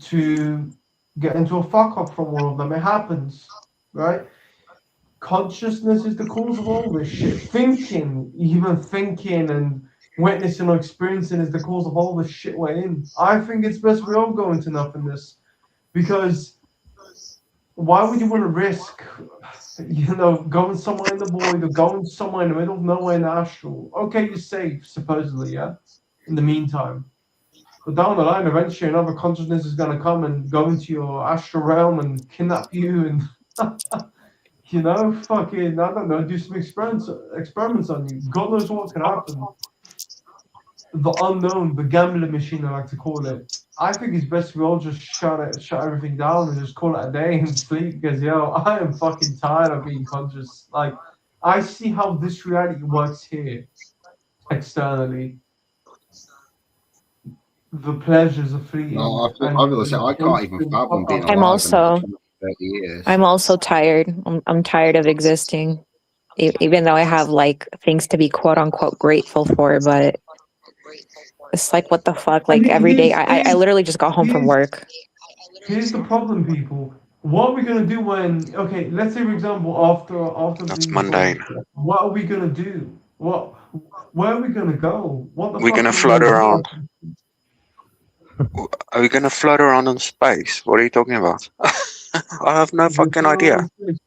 to get into a fuck up from all of them. It happens, right? Consciousness is the cause of all this shit. Even thinking and witnessing or experiencing is the cause of all the shit we're in. I think it's best we all go into nothingness because why would you want to risk, going somewhere in the void or going somewhere in the middle of nowhere in the astral? Okay, you're safe, supposedly, yeah, in the meantime. But down the line, eventually another consciousness is going to come and go into your astral realm and kidnap you and fucking, I don't know, do some experiments on you. God knows what could happen. The unknown, the gambling machine, I like to call it. I think it's best we all just shut everything down and just call it a day and sleep because, I am fucking tired of being conscious. Like, I see how this reality works here, externally. The pleasures are No, fleeting I've got to say and I can't even instant fathom being I'm alive and also 30 years. I'm also tired. I'm tired of existing. Even though I have like things to be quote unquote grateful for, but it's like what the fuck? And Like every day I here's literally just got home from here's work. here's the problem, people. What are we gonna do when? Okay, let's say for example, after That's the mundane. voyage, what are we gonna do? What? Where are we gonna go? What the We're fuck gonna are we float gonna around. do? Are we gonna float around in space? What are you talking about? I have no We're fucking floating idea. in space.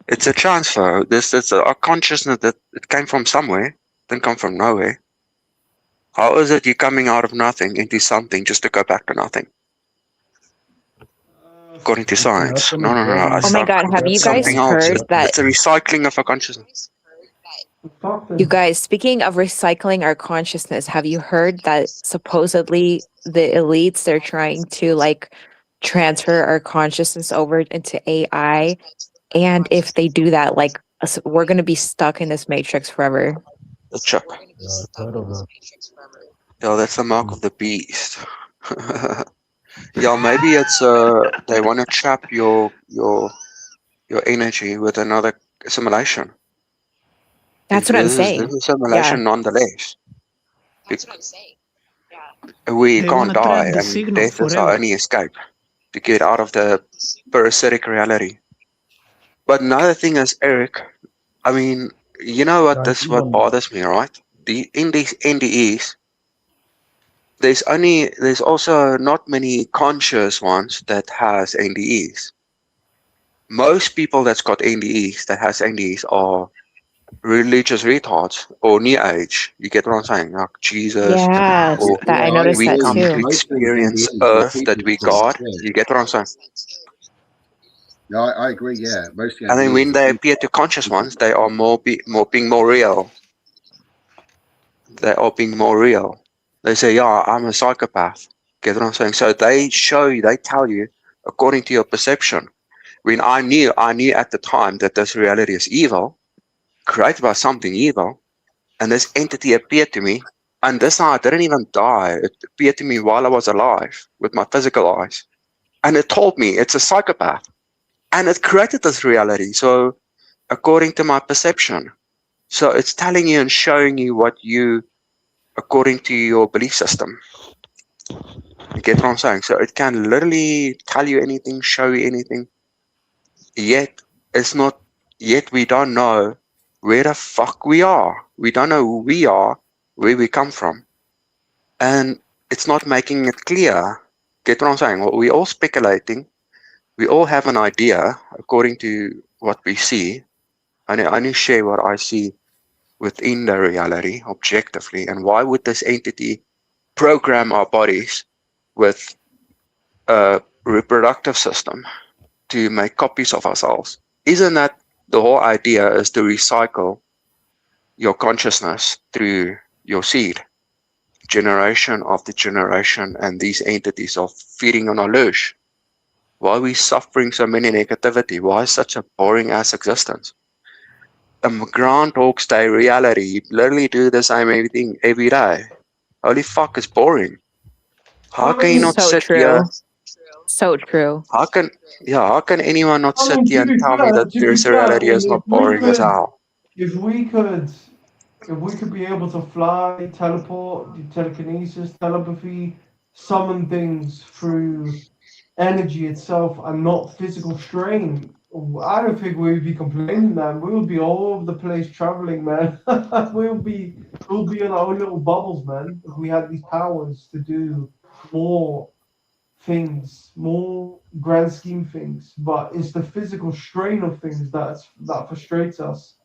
It's a transfer. This is a consciousness that it came from somewhere, didn't come from nowhere. How is it you're coming out of nothing into something just to go back to nothing? According to It can science. happen No, no, no. again. Oh my God, have you It's guys something else. heard that? It's a recycling of a consciousness. Fuck You this. guys, speaking of recycling our consciousness, have you heard that supposedly the elites, they're trying to like transfer our consciousness over into AI? And if they do that, like we're going to be stuck in this matrix forever. The chip. Yeah, I've heard of that. Yeah, that's the mark of the beast. Yeah, maybe it's they want to trap your energy with another simulation. That's what I'm This saying. is a simulation nonetheless. We They want can't to trap die, the and signal death is our forever. only escape to get out of the parasitic reality. But another thing is, Eric, I mean, you know what Guys, this what bothers me, right? In these NDEs, there's also not many conscious ones that has NDEs. Most people that's got NDEs that has NDEs are religious retards or new age. You get what I'm saying? Like Jesus, Yeah, or that I Yeah, I noticed we that agree. come to too. Most of these experience NDAs are Earth that repeated we stuff. got. Yeah, You get what I'm saying? yeah, I agree. Yeah, most of the And then NDAs when are they repeated. appear to conscious ones, they are being more real. They are being more real. They say, "Yeah, I'm a psychopath." Get what I'm saying? So they show you, they tell you according to your perception. When I knew at the time that this reality is evil, created by something evil, and this entity appeared to me. And this time I didn't even die. It appeared to me while I was alive with my physical eyes. And it told me it's a psychopath. And it created this reality. So according to my perception. So it's telling you and showing you what you, according to your belief system. You get what I'm saying? So it can literally tell you anything, show you anything. Yet it's not, yet we don't know where the fuck we are. We don't know who we are, where we come from. And it's not making it clear. Get what I'm saying? Well, we're all speculating. We all have an idea according to what we see. I only share what I see within the reality objectively. And why would this entity program our bodies with a reproductive system to make copies of ourselves? Isn't that the whole idea is to recycle your consciousness through your seed, generation after generation, and these entities are feeding on our lush? Why are we suffering so many negativity? Why is such a boring ass existence? Groundhog's Day reality. You literally do the same everything every day. Holy fuck, it's boring. How I can you mean, not So sit here? true. So true. How can how can anyone not sit here to and be tell me fair, that there's a reality Ian, is not boring as hell? if we could, if we could be able to fly, teleport, do telekinesis, telepathy, summon things through energy itself and not physical strain, I don't think we'd be complaining, man. We would be all over the place traveling, man. we'll be in our own little bubbles, man. If we had these powers to do more things, more grand scheme things, but it's the physical strain of things that frustrates us.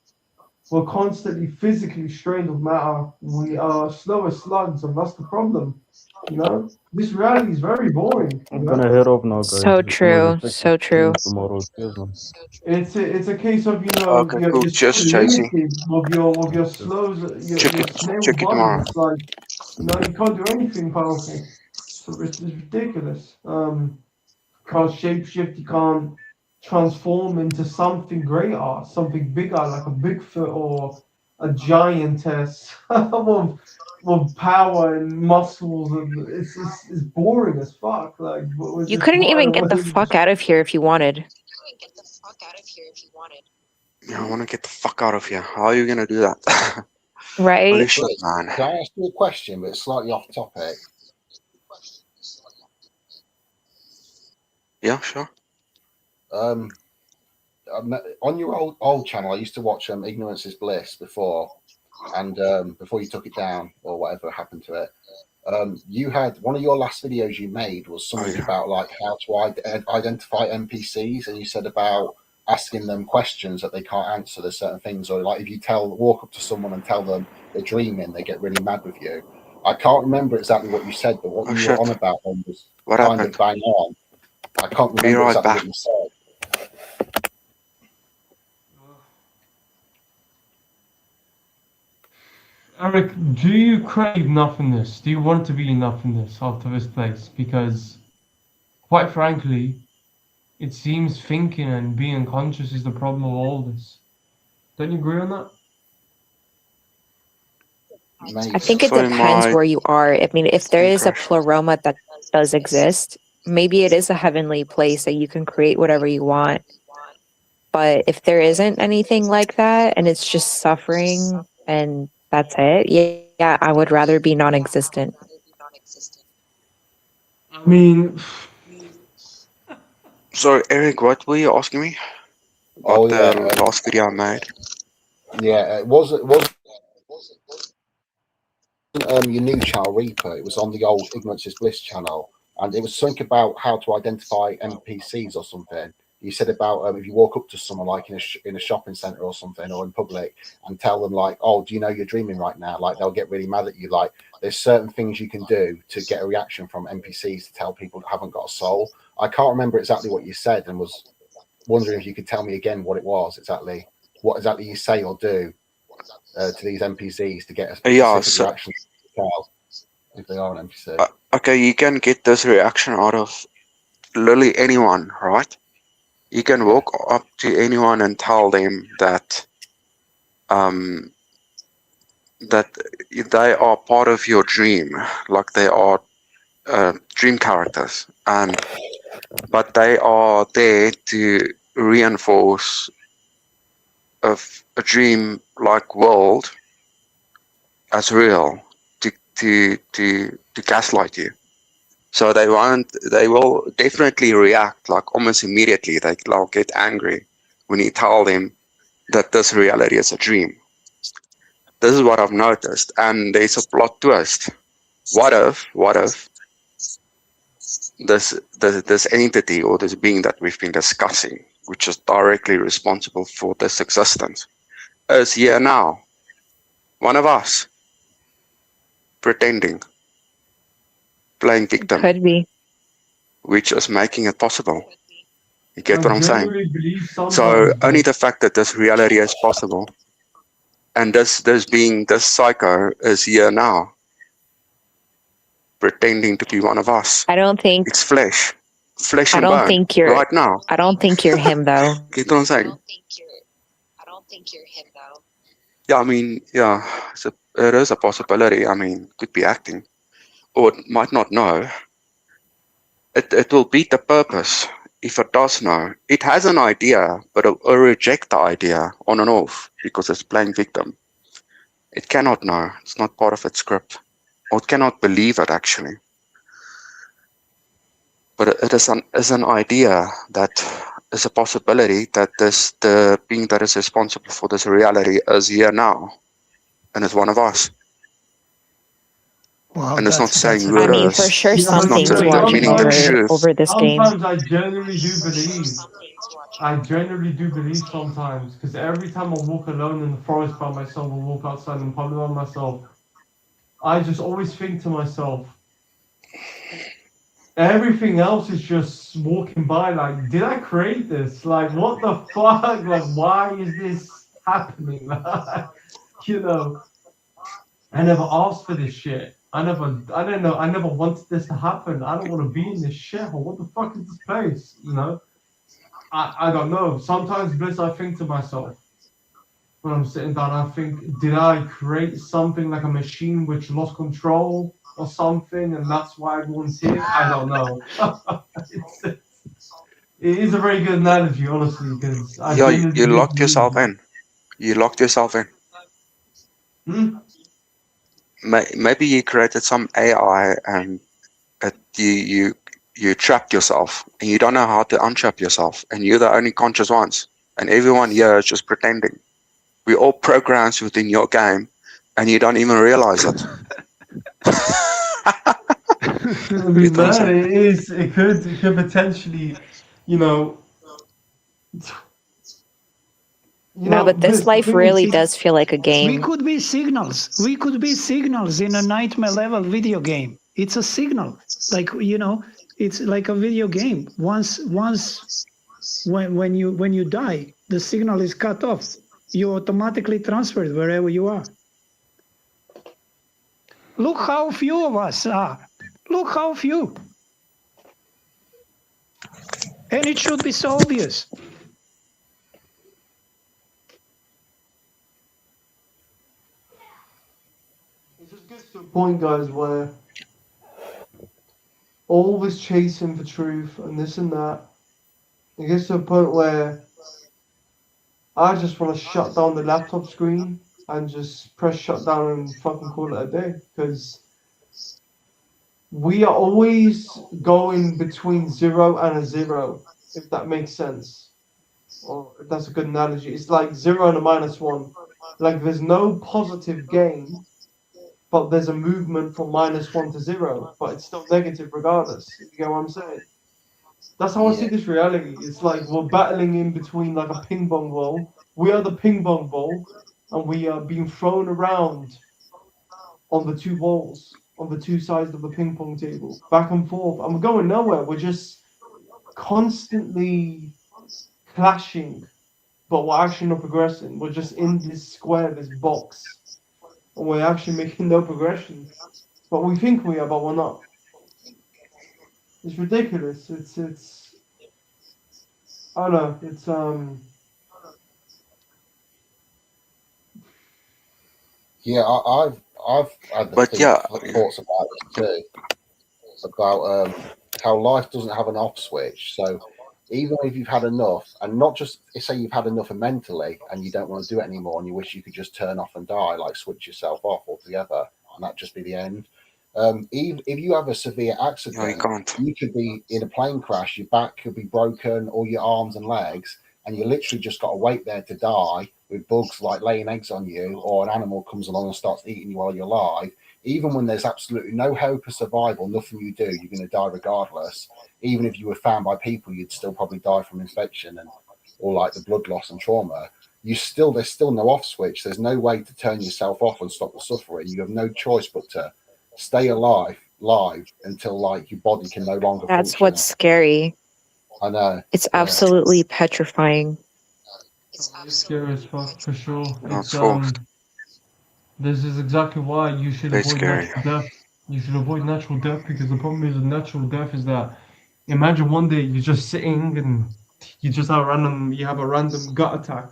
We're constantly physically strained with matter. We are slow as slugs, and that's the problem. You know, this reality is very boring. You I'm know, gonna head off now, guys. So I'm gonna true. check the So stream true. tomorrow. Cheers, man. it's a case of Okay, cool. you're so Cheers, Chasey. limited with your slows your snail Check it body. tomorrow. It's like you can't do anything powerful. So it's ridiculous. Can't shapeshift, you can't transform into something greater, something bigger, like a Bigfoot or a giantess with power and muscles, and it's boring as fuck. Like we're You just couldn't even running get the away. fuck out of here if you wanted, Yeah, I want to get the fuck out of here. How are you gonna do that? Holy right? shit, Wait, man. can I ask you a question, but slightly off topic? Yeah, sure. On your old channel, I used to watch Ignorance is Bliss before, and before you took it down or whatever happened to it, you had one of your last videos you made was Oh something yeah. about like how to identify NPCs, and you said about asking them questions that they can't answer. There's certain things, or like if you walk up to someone and tell them they're dreaming, they get really mad with you. I can't remember exactly what you said, but what Oh you were on shit. about then was What kind of happened? bang on. I can't Be remember right exactly back. what you said. Eric, do you crave nothingness? Do you want to be nothingness after this place? Because, quite frankly, it seems thinking and being conscious is the problem of all this. Don't you agree on that? I Maybe. think it Sorry, depends my where you are. I mean, if there thing is a crashed. pleroma that does exist, maybe it is a heavenly place that you can create whatever you want. But if there isn't anything like that and it's just suffering and that's it, yeah, I would rather be non existent. I mean, Sorry, Eric, what were you asking me Oh about yeah, the last video I made? yeah. It wasn't your new channel Reaper. It was on the old Ignorance is Bliss channel, and it was something about how to identify NPCs or something. You said about if you walk up to someone like in a shopping center or something or in public and tell them like, "Oh, do you know you're dreaming right now?" Like they'll get really mad at you. Like there's certain things you can do to get a reaction from NPCs to tell people that haven't got a soul. I can't remember exactly what you said, and was wondering if you could tell me again what it was exactly. What exactly you say or do to these NPCs to get a Yeah, specific so, reaction tell if they are an NPC. okay, you can get this reaction out of literally anyone, right? You can Yeah. walk up to anyone and tell them um, that they are part of your dream, like they are dream characters, but they are there to reinforce a dream like world as real, to gaslight you. So they will definitely react like almost immediately. They'll get angry when you tell them that this reality is a dream. This is what I've noticed, and there's a plot twist. What if this entity or this being that we've been discussing, which is directly responsible for this existence, is here now, one of us, pretending, playing victim, Could be. which is making it possible. You I get what I'm saying? genuinely believe So sometimes only that. the fact that this reality is possible, and this psycho is here now, pretending to be one of us. I don't think It's flesh I and don't bone, think you're right now. I don't think you're him though. Get what I'm saying? Yeah, I mean, yeah, it is a possibility. I mean, could be acting, or it might not know. It will beat the purpose if it does know. It has an idea, but it'll reject the idea on and off because it's playing victim. It cannot know. It's not part of its script, or it cannot believe it actually. But it is an idea that is a possibility that the being that is responsible for this reality is here now, and is one of us. Wow, And it's not saying that's a who I it very mean, for is. sure Yeah, It's but not something's watching demeaning the sometimes, truth. over this game. sometimes I genuinely do believe. I genuinely do believe sometimes, because every time I walk alone in the forest by myself or walk outside in public by myself, I just always think to myself, everything else is just walking by. Like, did I create this? Like, what the fuck? Like, why is this happening? You know, I never asked for this shit. I don't know, I never wanted this to happen. I don't want to be in this shithole. What the fuck is this place? You know? I don't know. Sometimes, Bliss, I think to myself, when I'm sitting down, I think, did I create something like a machine which lost control or something, and that's why everyone's here? I don't know. It is a very good analogy, honestly, because I Yeah, genuinely you do locked believe yourself that. in. You locked yourself in. Hmm? Maybe you created some AI and you trapped yourself, and you don't know how to untrap yourself, and you're the only conscious ones, and everyone here is just pretending. We're all programs within your game, and you don't even realize it. I You mean, don't man, say. it could potentially, you know, No, but this Bliss. The life thing is, really does feel like a We game. could be signals. We could be signals in a nightmare level video game. It's a signal. Like, it's like a video game. Once when you die, the signal is cut off. You automatically transferred wherever you are. Look how few of us are. Look how few. And it should be so obvious. it just gets to a point, guys, where always chasing for truth and this and that. It gets to a point where I just want to shut down the laptop screen and just press shut down and fucking call it a day. Because we are always going between zero and a zero, if that makes sense. Or if that's a good analogy. It's like zero and a -1. Like there's no positive gain, but there's a movement from -1 to zero, but it's still negative regardless. If you get what I'm saying? That's how I see Yeah, this reality. It's like we're battling in between like a ping pong ball. We are the ping pong ball, and we are being thrown around on the two walls, on the two sides of the ping pong table, back and forth, and we're going nowhere. We're just constantly clashing, but we're actually not progressing. We're just in this square, this box, and we're actually making no progression. But we think we are, but we're not. It's ridiculous. It's I don't know. yeah. I've had the But yeah, thoughts about this too, about how life doesn't have an off switch. So even if you've had enough, and not just say you've had enough mentally, and you don't want to do it anymore, and you wish you could just turn off and die, like switch yourself off altogether, and that just be the end. Even if you have a severe no, you accident, can't. you could be in a plane crash, your back could be broken, or your arms and legs, and you literally just got to wait there to die with bugs like laying eggs on you, or an animal comes along and starts eating you while you're alive. Even when there's absolutely no hope of survival, nothing you do, you're going to die regardless. Even if you were found by people, you'd still probably die from infection and or like the blood loss and trauma. There's still no off switch. There's no way to turn yourself off and stop the suffering. You have no choice but to stay live until like your body can no longer That's function. what's scary. I know. It's Yeah. absolutely petrifying. it's scary as fuck for sure. No, it's false. This is exactly why you should Very avoid scary. natural death. You should avoid natural death because the problem is with natural death is that imagine one day you're just sitting and you have a random gut attack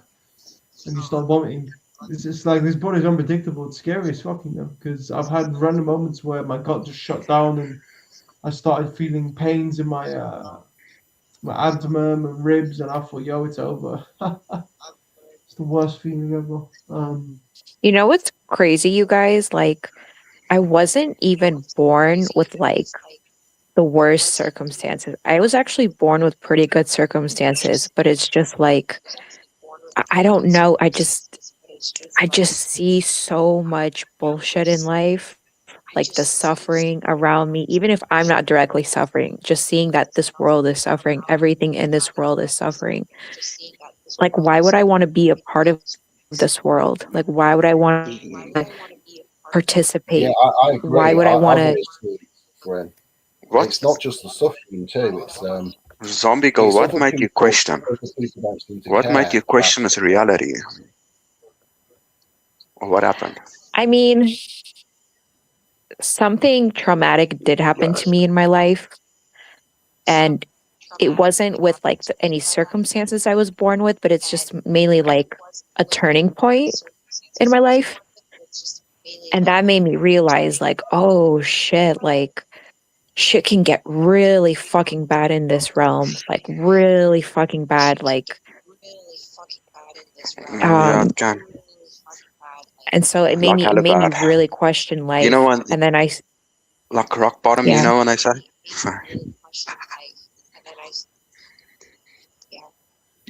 and you start vomiting. It's just like this body's unpredictable. It's scary as fuck, because I've had random moments where my gut just shut down and I started feeling pains in my abdomen and ribs, and I thought, yo, it's over. It's the worst feeling ever. You know what's crazy, you guys? Like, I wasn't even born with like the worst circumstances. I was actually born with pretty good circumstances, but it's just like I don't know. I just see so much bullshit in life, like the suffering around me, even if I'm not directly suffering, just seeing that this world is suffering, everything in this world is suffering. Like, why would I want to be a part of this world? Like, why would I want to participate? Yeah, I Why would I agree. want to? I've always seen friend. What? It's not just the suffering too. Zombie girl, It's what other made you people. question? Other people don't seem to What made care you about question it. its reality? Or what happened? I mean, something traumatic did happen to me in my life, and it wasn't with like any circumstances I was born with, but it's just mainly like a turning point in my life. And that made me realize, like, oh shit, like, shit can get really fucking bad in this realm. Like, really fucking bad. Like, Yeah, um, it can. and so it made Like me it hella made me bad. really question You know life. when, And then like rock bottom, you yeah. know when they say?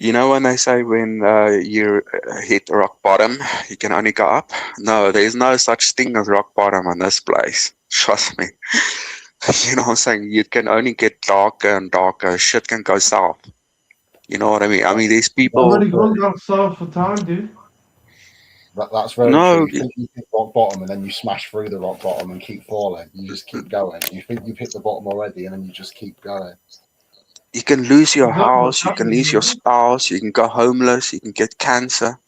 You know when they say when you hit rock bottom, you can only go up? No, there's no such thing as rock bottom in this place. Trust me. You know what I'm saying? You can only get darker and darker. Shit can go south. You know what I mean? I mean, these I've people. already gone down south for time, dude. That's very No, true. You think you hit rock bottom and then you smash through the rock bottom and keep falling. You just keep going. You think you've hit the bottom already and then you just keep going. you can lose your Exactly what's house, you can happening, lose your man. spouse, you can go homeless, you can get cancer,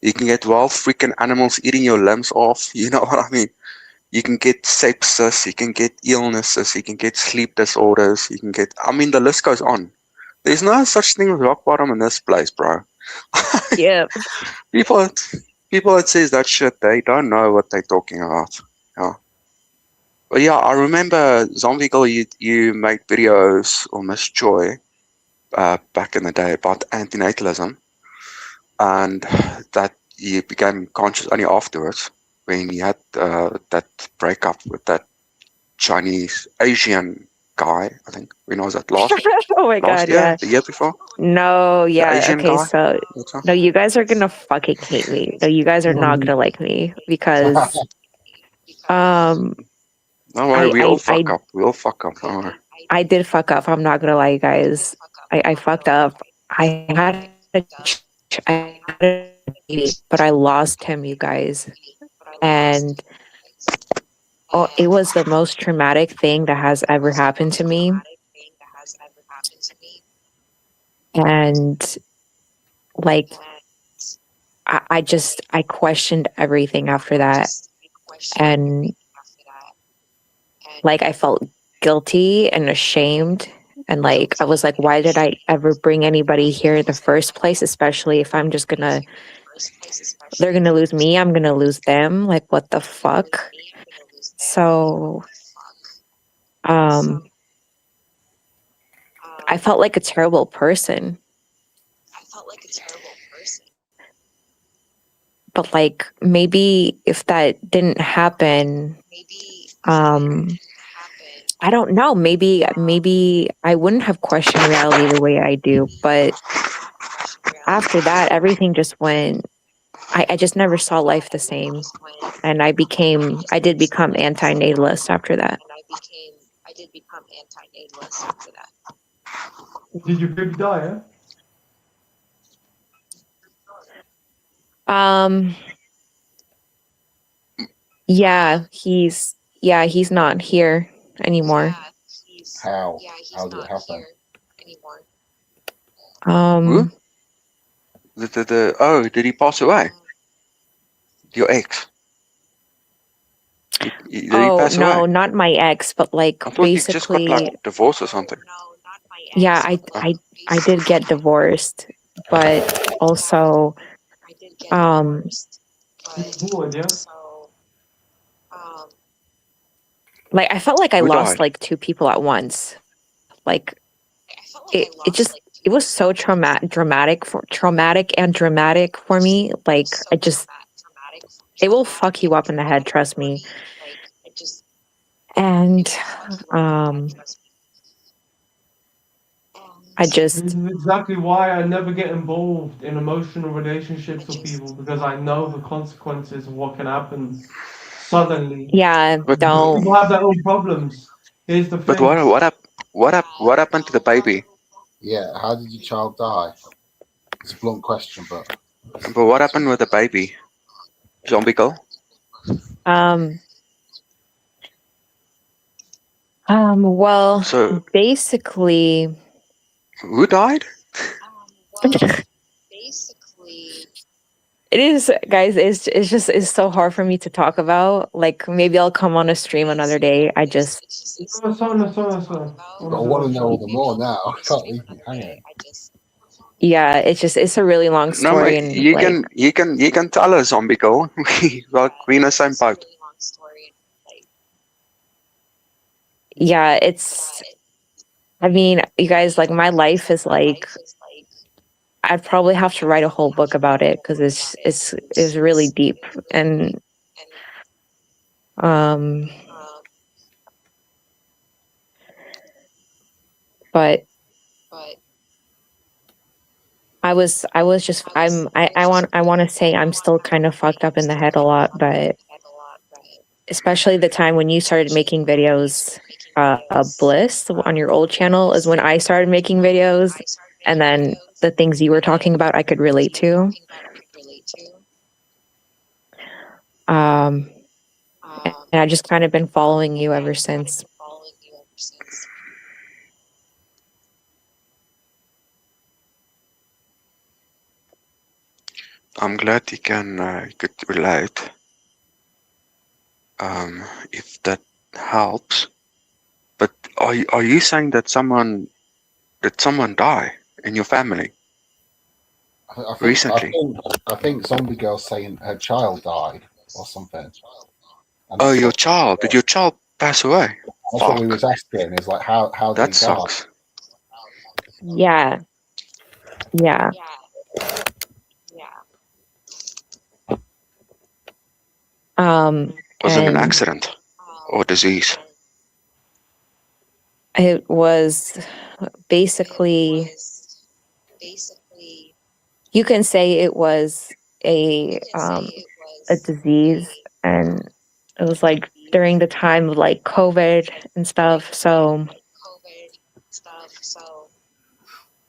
you can get wild freaking animals eating your limbs off. You know what I mean? You can get sepsis, you can get illnesses, you can get sleep disorders, you can get. I mean, the list goes on. There's no such thing as rock bottom in this place, bro. Yep. People, people that says that shit, they don't know what they're talking about. Yeah. But yeah, I remember Zombie Girl, you made videos, or Miss Joy, back in the day about antinatalism, and that you became conscious only afterwards when you had that breakup with that Chinese Asian guy. I think when was that Oh my last god, year, yeah. the year before, No, the yeah. Asian Okay, guy. so What's that? no, you guys are gonna fucking hate me. No, you guys are not gonna like me because um Don't worry, I we all I fuck I up. We all fuck up. Don't worry. I did fuck up. I'm not gonna lie, you guys. I fucked up. I had I had a baby, but I lost him, you guys. And oh, it was the most traumatic thing that has ever happened to me. And like I questioned everything after that. And like I felt guilty and ashamed. And like I was like, why did I ever bring anybody here in the first place? Especially if I'm just gonna they're gonna lose me, I'm gonna lose them. Like what the fuck? So um I felt like a terrible person. But like maybe if that didn't happen, um I don't know, maybe I wouldn't have questioned reality the way I do. But after that everything just went I just never saw life the same. And I did become anti-natalist after that. Did your baby die, yeah? Um he's not here anymore. How? How did it happen? Who? Um Oh, did he pass away? Your ex? Did he oh pass away? no, not my ex, but like I thought you just got basically like divorced or something. yeah, Oh. I did get divorced, but also um Good, yeah? like I felt like I Who lost died? like two people at once. Like it was so traumatic and dramatic for me. Like it will fuck you up in the head, trust me. And um I This just is exactly why I never get involved in emotional relationships with people because I know the consequences of what can happen suddenly. yeah, But Because don't people have their own problems. Here's the but thing. what happened to the baby? Yeah, how did your child die? It's a blunt question, but But what happened with the baby? Zombie girl? um well So basically who died? it is, guys. It's so hard for me to talk about. Like maybe I'll come on a stream another day. I just No, sorry. I want to know all the more now. I can't leave me hanging. yeah, it's a really long No, story and like you can tell us, zombie girl. We in the same boat. yeah, it's I mean, you guys, like my life is like I'd probably have to write a whole book about it because it's really deep and um but I was just I want to say I'm still kind of fucked up in the head a lot, but especially the time when you started making videos, Bliss on your old channel is when I started making videos, and then the things you were talking about I could relate to. Um, and I just kind of been following you ever since. I'm glad you could relate. If that helps. But are you saying that someone die in your family I think I recently? think I think Zombie Girl's saying her child died or something, and Oh, it's your like child. Did your child pass away? that's what we was Fuck. asking. Is like how did he That die? sucks. Yeah, yeah. Was it an And accident or disease? it was basically, you can say it was a disease, and it was like during the time of like COVID and stuff. So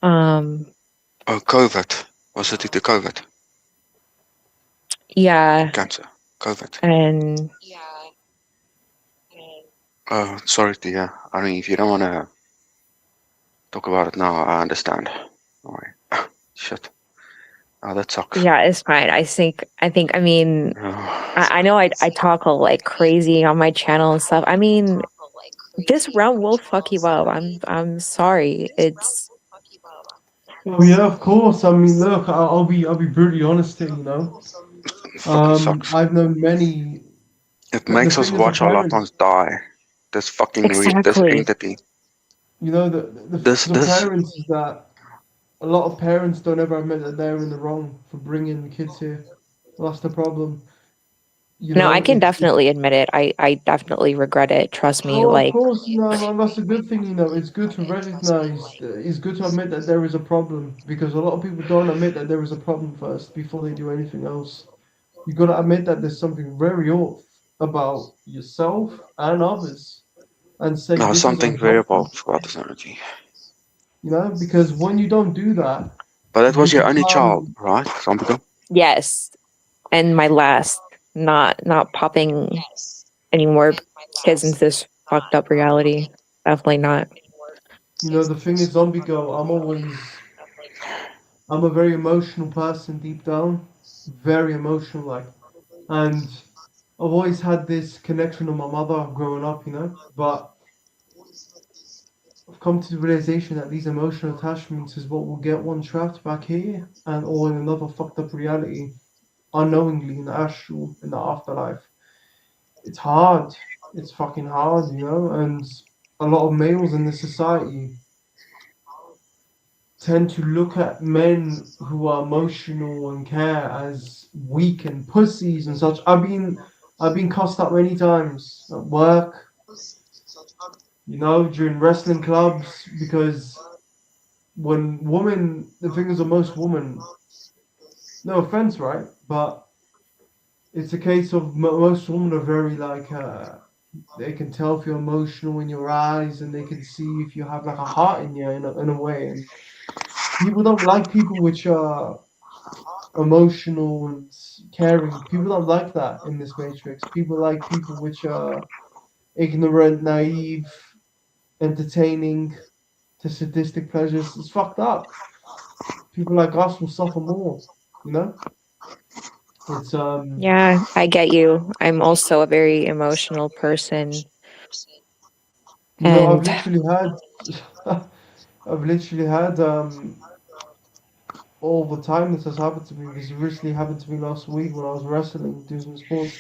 um Oh, COVID. Was it the COVID? yeah, Cancer. COVID. and Oh, sorry to hear. I mean, if you don't want to talk about it now, I understand. Alright. Shit. Oh, that sucks. yeah, it's fine. I mean, Oh, I know I talk all like crazy on my channel and stuff. I mean, this realm will fuck you up. I'm sorry. It's Oh yeah, of course. I mean, look, I'll be brutally honest here. it fucking sucks. I've known many. It The makes us thing as a watch our loved parent, ones die. This exactly. entity. the thing This as a this parent is that a lot of parents don't ever admit that they're in the wrong for bringing the kids here. That's the problem. No, I can It's definitely admit it. I definitely regret it. Trust me. oh, of Like, course, and that's a good thing. It's good to recognize. It's good to admit that there is a problem because a lot of people don't admit that there is a problem first before they do anything else. You got to admit that there's something very off about yourself and others, and say no this is something very unhealthy. about this energy. Because when you don't do that, But that you was your only child, become. right? Some people. yes, and my last, not popping any more kids into this fucked up reality. Definitely not. The thing is, zombie girl. I'm a very emotional person deep down, very emotional, like, and I've always had this connection with my mother growing up, but I've come to the realization that these emotional attachments is what will get one trapped back here and or in another fucked up reality, unknowingly in the astral, in the afterlife. It's hard. It's fucking hard, and a lot of males in this society tend to look at men who are emotional and care as weak and pussies and such. I've been cussed out many times at work, during wrestling clubs because when women, the thing is, most women, no offense, right? But it's a case of most women are very like, they can tell if you're emotional in your eyes and they can see if you have like a heart in you in a way. And people don't like people which are emotional and caring. People don't like that in this matrix. People like people which are ignorant, naive, entertaining to sadistic pleasures. It's fucked up. People like us will suffer more. You know, it's Yeah, I get you. I'm also a very emotional person, I've and literally had, I've literally had all the time this has happened to me. This recently happened to me last week when I was wrestling, doing some sports.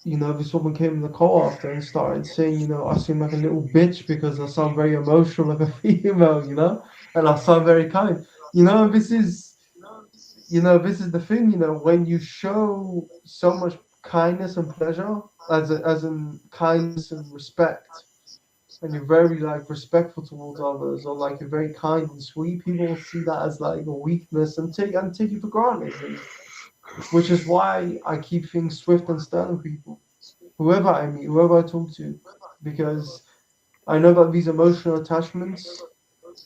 This woman came in the car after and started saying, I seem like a little bitch because I sound very emotional like a female, and I sound very kind. You know, this is, this is the thing, when you show so much kindness and pleasure, as in kindness and respect, and you're very like respectful towards others, or like you're very kind and sweet, people see that as like a weakness and take you for granted, and which is why I keep things swift and stern with people, whoever I meet, whoever I talk to, because I know that these emotional attachments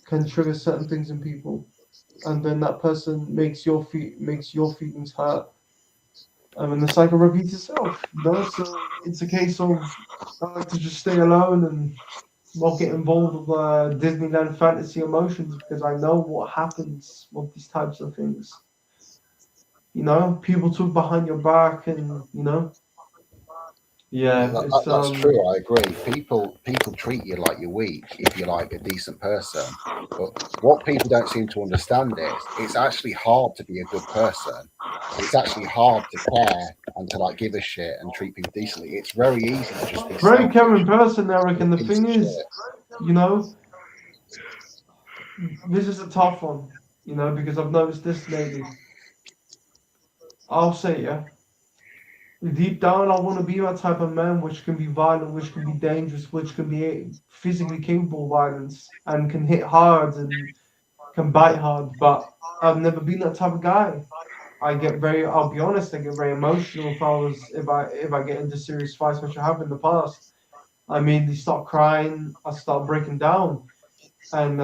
can trigger certain things in people, and then that person makes your feelings hurt, and the cycle repeats itself. You know, so it's a case of I like to just stay alone and not get involved with Disneyland fantasy emotions because I know what happens with these types of things. You know, people talk behind your back, and you know, yeah, it's That's true. I agree. People treat you like you're weak if you're like a decent person. But what people don't seem to understand is it's actually hard to be a good person. It's actually hard to care and to like give a shit and treat people decently. It's very easy to just be very selfish caring person, Eric. and And a the piece thing of is, shit. you know, this is a tough one. You know, because I've noticed this lately. I'll say, yeah. Deep down, I want to be that type of man which can be violent, which can be dangerous, which can be physically capable of violence and can hit hard and can bite hard. But I've never been that type of guy. I'll be honest, I get very emotional if I get into serious fights, which I have in the past. I immediately start crying, I start breaking down, and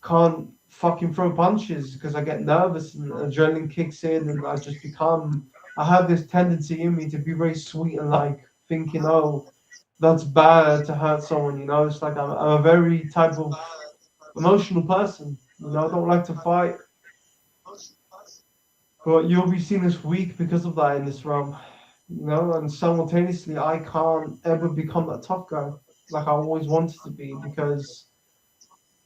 can't fucking throw punches because I get nervous and adrenaline kicks in, and I just become. I have this tendency in me to be very sweet and like thinking, oh, that's bad to hurt someone. You know, it's like I'm a very type of emotional person. You know, I don't like to fight, but you'll be seen as weak because of that in this realm. You know, and simultaneously, I can't ever become that tough guy like I always wanted to be because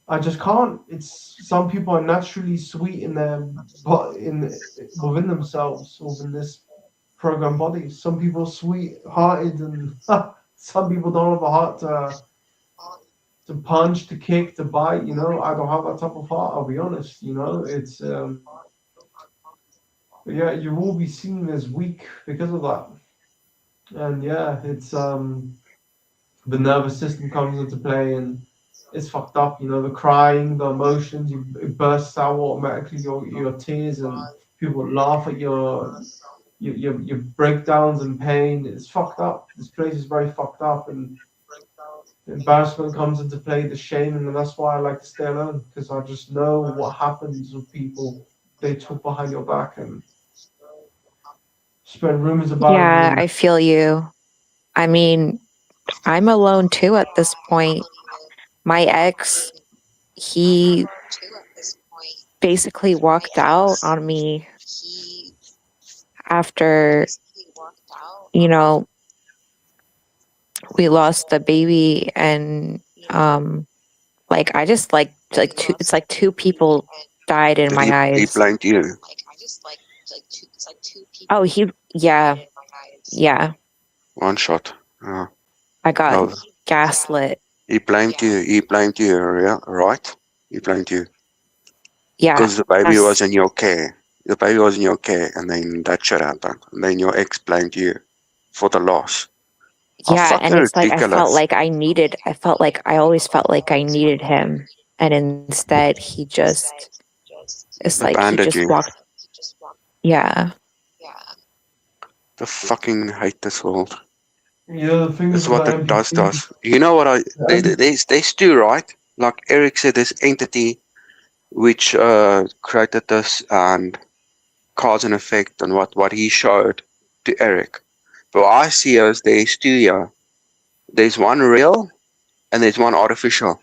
I just can't. It's some people are naturally sweet in their but in within themselves, within this program body. Some people are sweet-hearted, and some people don't have a heart to punch, to kick, to bite. You know, I don't have that type of heart. I'll be honest. You know, it's but yeah, you will be seen as weak because of that, and yeah, it's the nervous system comes into play and it's fucked up. You know, the crying, the emotions, it bursts out automatically. Your tears and people laugh at your breakdowns and pain. It's fucked up. This place is very fucked up, and the embarrassment comes into play, the shame, and that's why I like to stay alone because I just know what happens with people. They talk behind your back and spread rumors about you. Yeah, And I feel you. I mean, I'm alone too at this point. My ex, he basically walked out on me after, you know, we lost the baby, and like I just like two it's like two people died in Did my he eyes. blamed you? Oh, yeah, One shot. I got No, gaslit. he blamed you. He blamed you, right? He blamed you Yeah, because the baby was that's in your care. The baby was in your care, and then that shit happened. And then your ex blamed you for the loss. How yeah, and fucking it's like ridiculous! I felt like I always felt like I needed him, and instead it's like he Abandoned just you. walked. Yeah, The fucking hate this world. yeah, the thing is It's with the what it does to NPC, us. You know what the there's two, right? Like Eric said, this entity which created this and cause and effect and what he showed to Eric. But what I see is there's two here. There's one real and there's one artificial.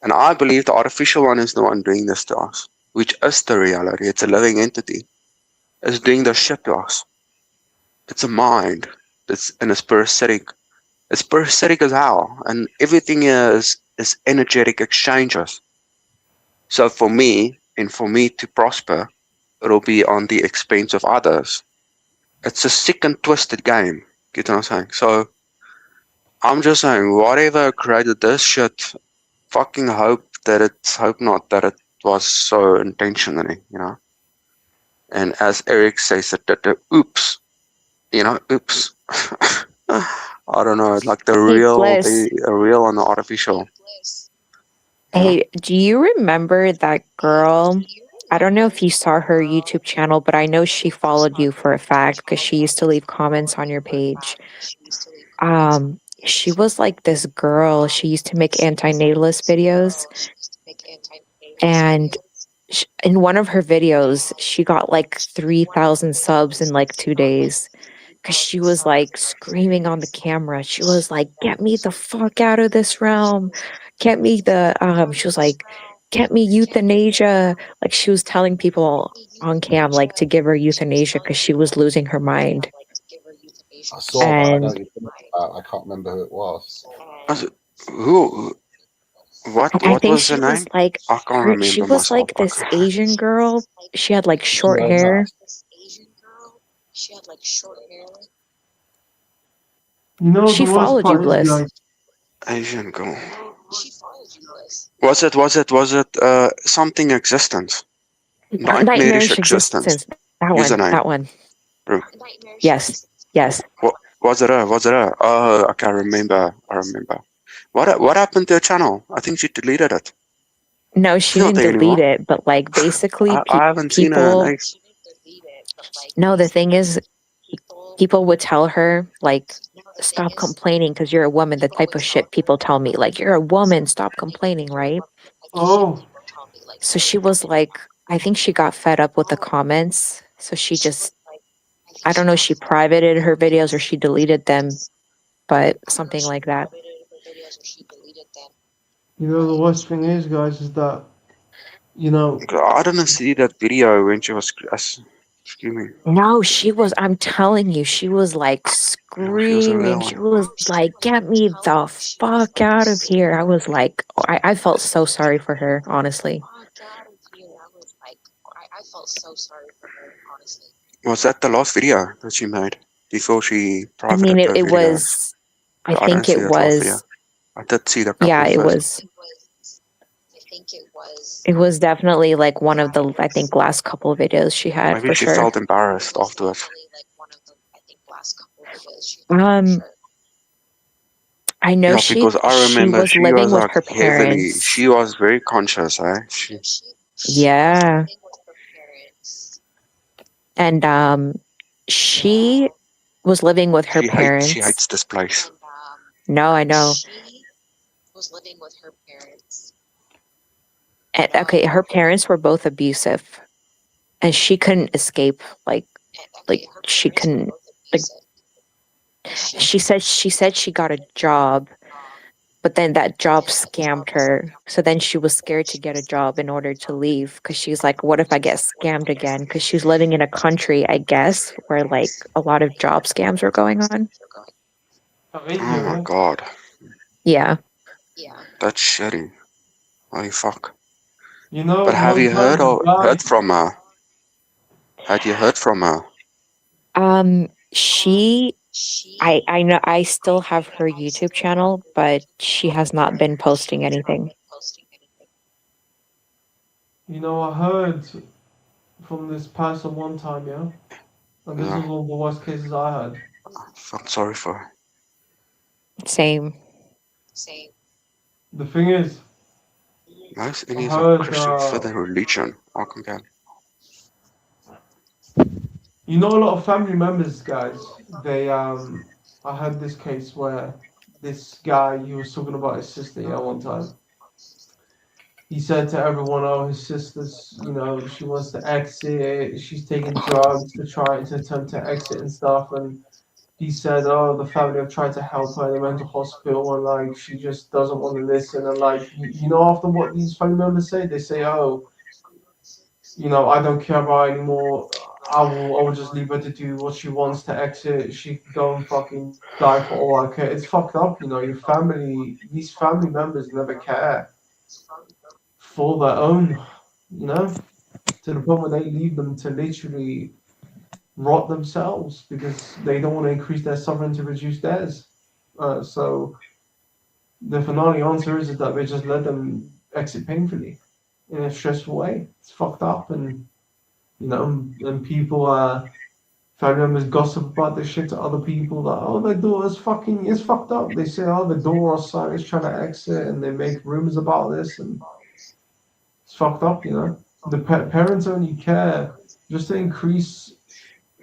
And I believe the artificial one is the one doing this to us, which is the reality. It's a living entity. It's doing the shit to us. It's a mind. It's parasitic. It's parasitic as hell. And everything is energetic exchanges. So for me to prosper, it'll be on the expense of others. It's a sick and twisted game. Get what I'm saying? So I'm just saying, whatever created this shit, fucking hope not that it was so intentionally, you know. And as Eric says, oops, you know, oops. I don't know, like the Hey, real, Bliss. the real and the artificial. Yeah. Hey, do you remember that girl? I don't know if you saw her YouTube channel, but I know she followed you for a fact because she used to leave comments on your page. She was like this girl. She used to make anti-natalist videos, and in one of her videos, she got like 3,000 subs in like 2 days because she was like screaming on the camera. She was like, "Get me the fuck out of this realm! Get me the." She was like, "Get me euthanasia!" Like she was telling people on cam like to give her euthanasia because she was losing her mind. I saw that. I know And you're talking about. I can't remember who it was. Was it, who? I What think was the she was name? like I can't she remember was myself. like this Asian girl. She had like Did she short wear a hair. mask? You know She the worst followed you, part is, Bliss. guys. Asian girl. Was it something existence? Nightmarish Nightmarish existence. existence. That one. Username. That one. Bro, Yes. Yes. what was it? Was it? Oh, I can't remember. I remember. What happened to her channel? I think she deleted it. No, She's she not didn't there delete anymore. it, but like basically I haven't seen her in people ages. no, the thing is people would tell her like stop complaining because you're a woman, the type of shit people tell me like you're a woman, stop complaining, right? Oh, So she was like I think she got fed up with the comments, so she just I don't know, she privated her videos or she deleted them, but something like that. you know the worst thing is, guys, is that you know. I didn't see that video when she was screaming. No, she was, I'm telling you, she was like Yeah, she was a screaming. real She one. was like, get me the fuck out of here. I was like, I felt so sorry for her, honestly. Was that the last video that she made before she I mean, privated her it videos? was, I I didn't think see it that last video. was, I did see the couple yeah, first. it was definitely like one of the, I think, last couple of videos she had Maybe for she sure. felt embarrassed afterwards. Um, I know Yeah, because I she remember was she living was with like her heavily. parents. She was very conscious, eh? Yeah. And she was living with her She parents. hates this place. No, I know. And, okay, her parents were both abusive, and she couldn't escape. Like she couldn't. Like she said she got a job, but then that job scammed her. So then she was scared to get a job in order to leave because she's like, "What if I get scammed again?" Because she's living in a country, I guess, where like a lot of job scams are going on. Oh, Oh India, my yeah. god, Yeah. that's shitty. Holy fuck. You know, But have one you time this guy. heard from her? Had you heard from her? She I know I still have her YouTube channel, but she has not been posting anything. You know, I heard from this person one time, yeah, and this Yeah, was one of the worst cases I had. I felt sorry for her. Same. The thing is, Most I Indians are heard, Christian for their religion. I can get. you know, a lot of family members, guys. I had this case where this guy he was talking about his sister, yeah, one time. He said to everyone, "Oh, his sister's, you know, she wants to exit. She's taking drugs to try to attempt to exit and stuff." And he said, "Oh, the family have tried to help her in the mental hospital, and like she just doesn't want to listen." And like, you know, after what these family members say, they say, "Oh, you know, I don't care about her anymore. I will just leave her to do what she wants to exit. She can go and fucking die for all I care." It's fucked up, you know. Your family, these family members never care for their own, you know, to the point where they leave them to literally rot themselves because they don't want to increase their suffering to reduce theirs. So the finale answer is that they just let them exit painfully in a stressful way. It's fucked up, and you know, and people family members gossip about this shit to other people. Like, oh, their daughter's fucking, it's fucked up. They say, oh, the door or son is trying to exit, and they make rumors about this, and it's fucked up, you know. The parents only care just to increase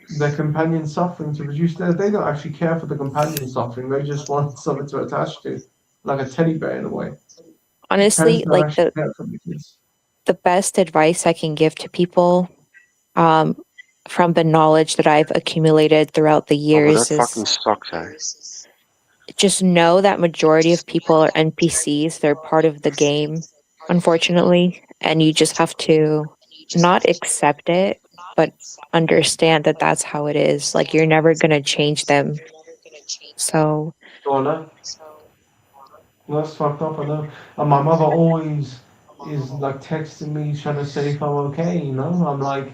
their companion's suffering, to reduce theirs. They don't actually care for the companion's suffering. They just want something to attach to, like a teddy bear in a way. Parents Honestly, don't like actually care for the kids. the best advice I can give to people, um, from the knowledge that I've accumulated throughout the Oh, but that years fucking is sucks, eh? just know that majority of people are NPCs. They're part of the game, unfortunately, and you just have to not accept it, but understand that that's how it is. Like you're never gonna change them. So Oh no, that's fucked up. I know. And my mother always is like texting me, trying to say if I'm okay. You know, I'm like,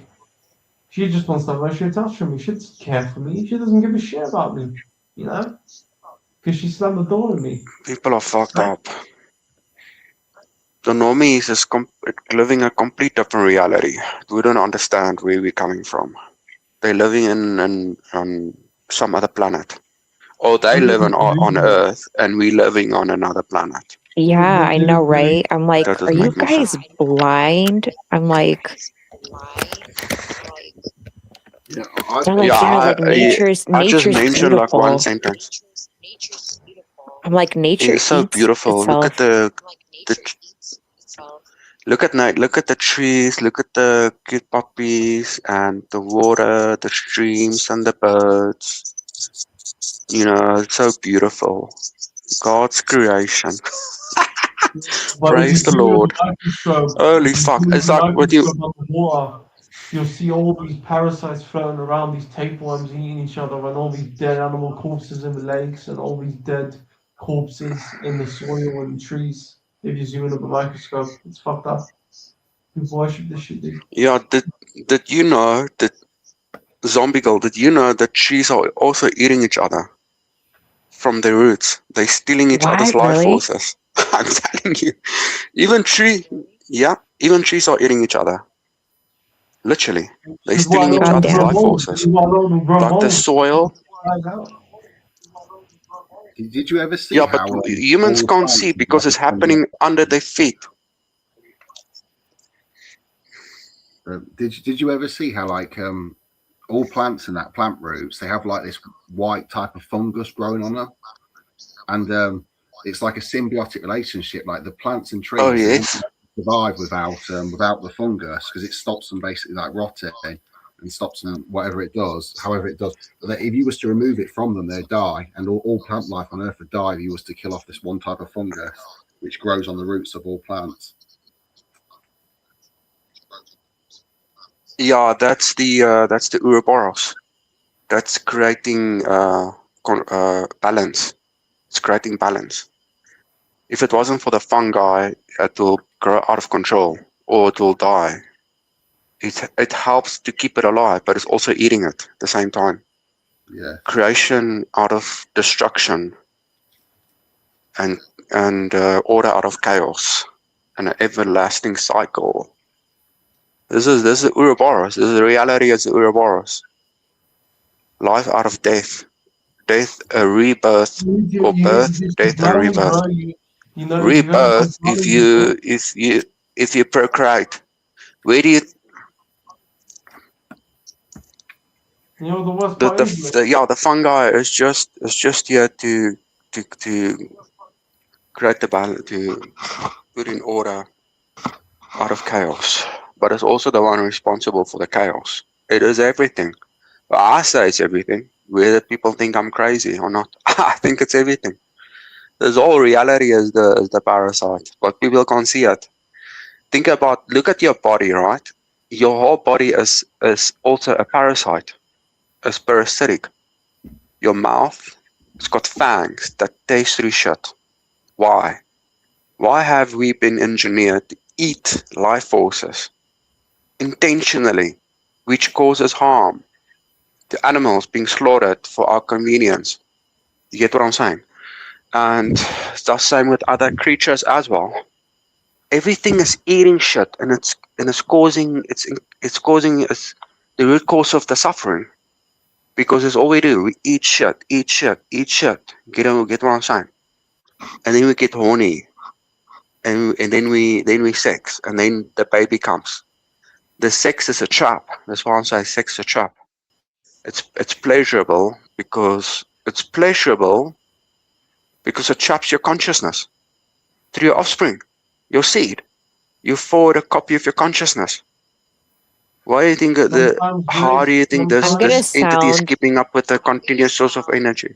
she just wants to have her shit touched from me. She doesn't care for me. She doesn't give a shit about me. You know, because she slammed the door on me. People are fucked Right? up. The normies is living a complete different reality. We don't understand where we're coming from. They're living in on some other planet. Or they They're live living on delusional. Earth and we living on another planet. yeah, They're I know, living right? I'm like, That are doesn't you make no guys sense. blind? I'm like, Yeah, I they're think like, Yeah, yeah, I, like I, I just nature's mentioned like one beautiful. sentence. I'm like, nature It's so eats beautiful. itself. The look at night. Look at the trees. Look at the cute puppies and the water, the streams and the birds. You know, it's so beautiful. God's creation. But if you Praise the zoom in the Lord. microscope, if Holy you fuck! zoom in It's the like what you. microscope on the water, you'll see all these parasites floating around, these tapeworms eating each other, and all these dead animal corpses in the lakes, and all these dead corpses in the soil and trees. If you zoom in with the microscope, it's fucked up. People worship this shit, dude. Yeah, did you know that zombie girl? Did you know that trees are also eating each other from their roots? They're stealing each other's What, life really? forces. I'm telling you. Even tree, yeah, even trees are eating each other. Literally, they're This is why a stealing lot each of them other's grow Goddamn. life mold. This forces. is why a lot of them grow Like the mold. soil. Dies out. did you ever see Yeah, how but humans all can't see plants have like because a it's symbiotic? happening under their feet. Did you ever see how like all plants in that plant roots they have like this white type of fungus growing on them, and it's like a symbiotic relationship. Like the plants and Oh trees, they wouldn't yes. survive without the fungus because it stops them basically like rotting and stops them whatever it does, however it does. But if you was to remove it from them, they'd die, and all plant life on Earth would die if you was to kill off this one type of fungus which grows on the roots of all plants. Yeah, that's the Ouroboros. That's creating balance. It's creating balance. If it wasn't for the fungi, it will grow out of control or it will die. It helps to keep it alive, but it's also eating it at the same time. Yeah. Creation out of destruction and order out of chaos, and an everlasting cycle. This is Ouroboros. This is the reality of the Ouroboros. Life out of death, death a rebirth, or You need to birth, do some death and grounding, rebirth. bro. You know, you gotta do some Rebirth if grounding, bro. you procreate. Where do you You know, the worst part is, like, the fungi is just here to create the balance, to put in order out of chaos. But it's also the one responsible for the chaos. It is everything. Well, I say it's everything. Whether people think I'm crazy or not, I think it's everything. There's all reality is the parasite, but people can't see it. Look at your body, right? Your whole body is also a parasite. It's parasitic. Your mouth, it's got fangs that taste through shit. Why? Why have we been engineered to eat life forces intentionally, which causes harm to animals being slaughtered for our convenience? You get what I'm saying? And it's the same with other creatures as well. Everything is eating shit, and it's causing it's causing the root cause of the suffering. because it's all we do. We eat shit, eat shit, eat shit. Get what I'm saying? And then we get horny, and then we sex, and then the baby comes. The sex is a trap. That's why I'm saying sex is a trap. It's pleasurable because it traps your consciousness through your offspring, your seed. You forward a copy of your consciousness. Why do you think Sometimes, how do Grace, you think I'm this gonna sometimes, entity is sound keeping up with the continuous source of energy?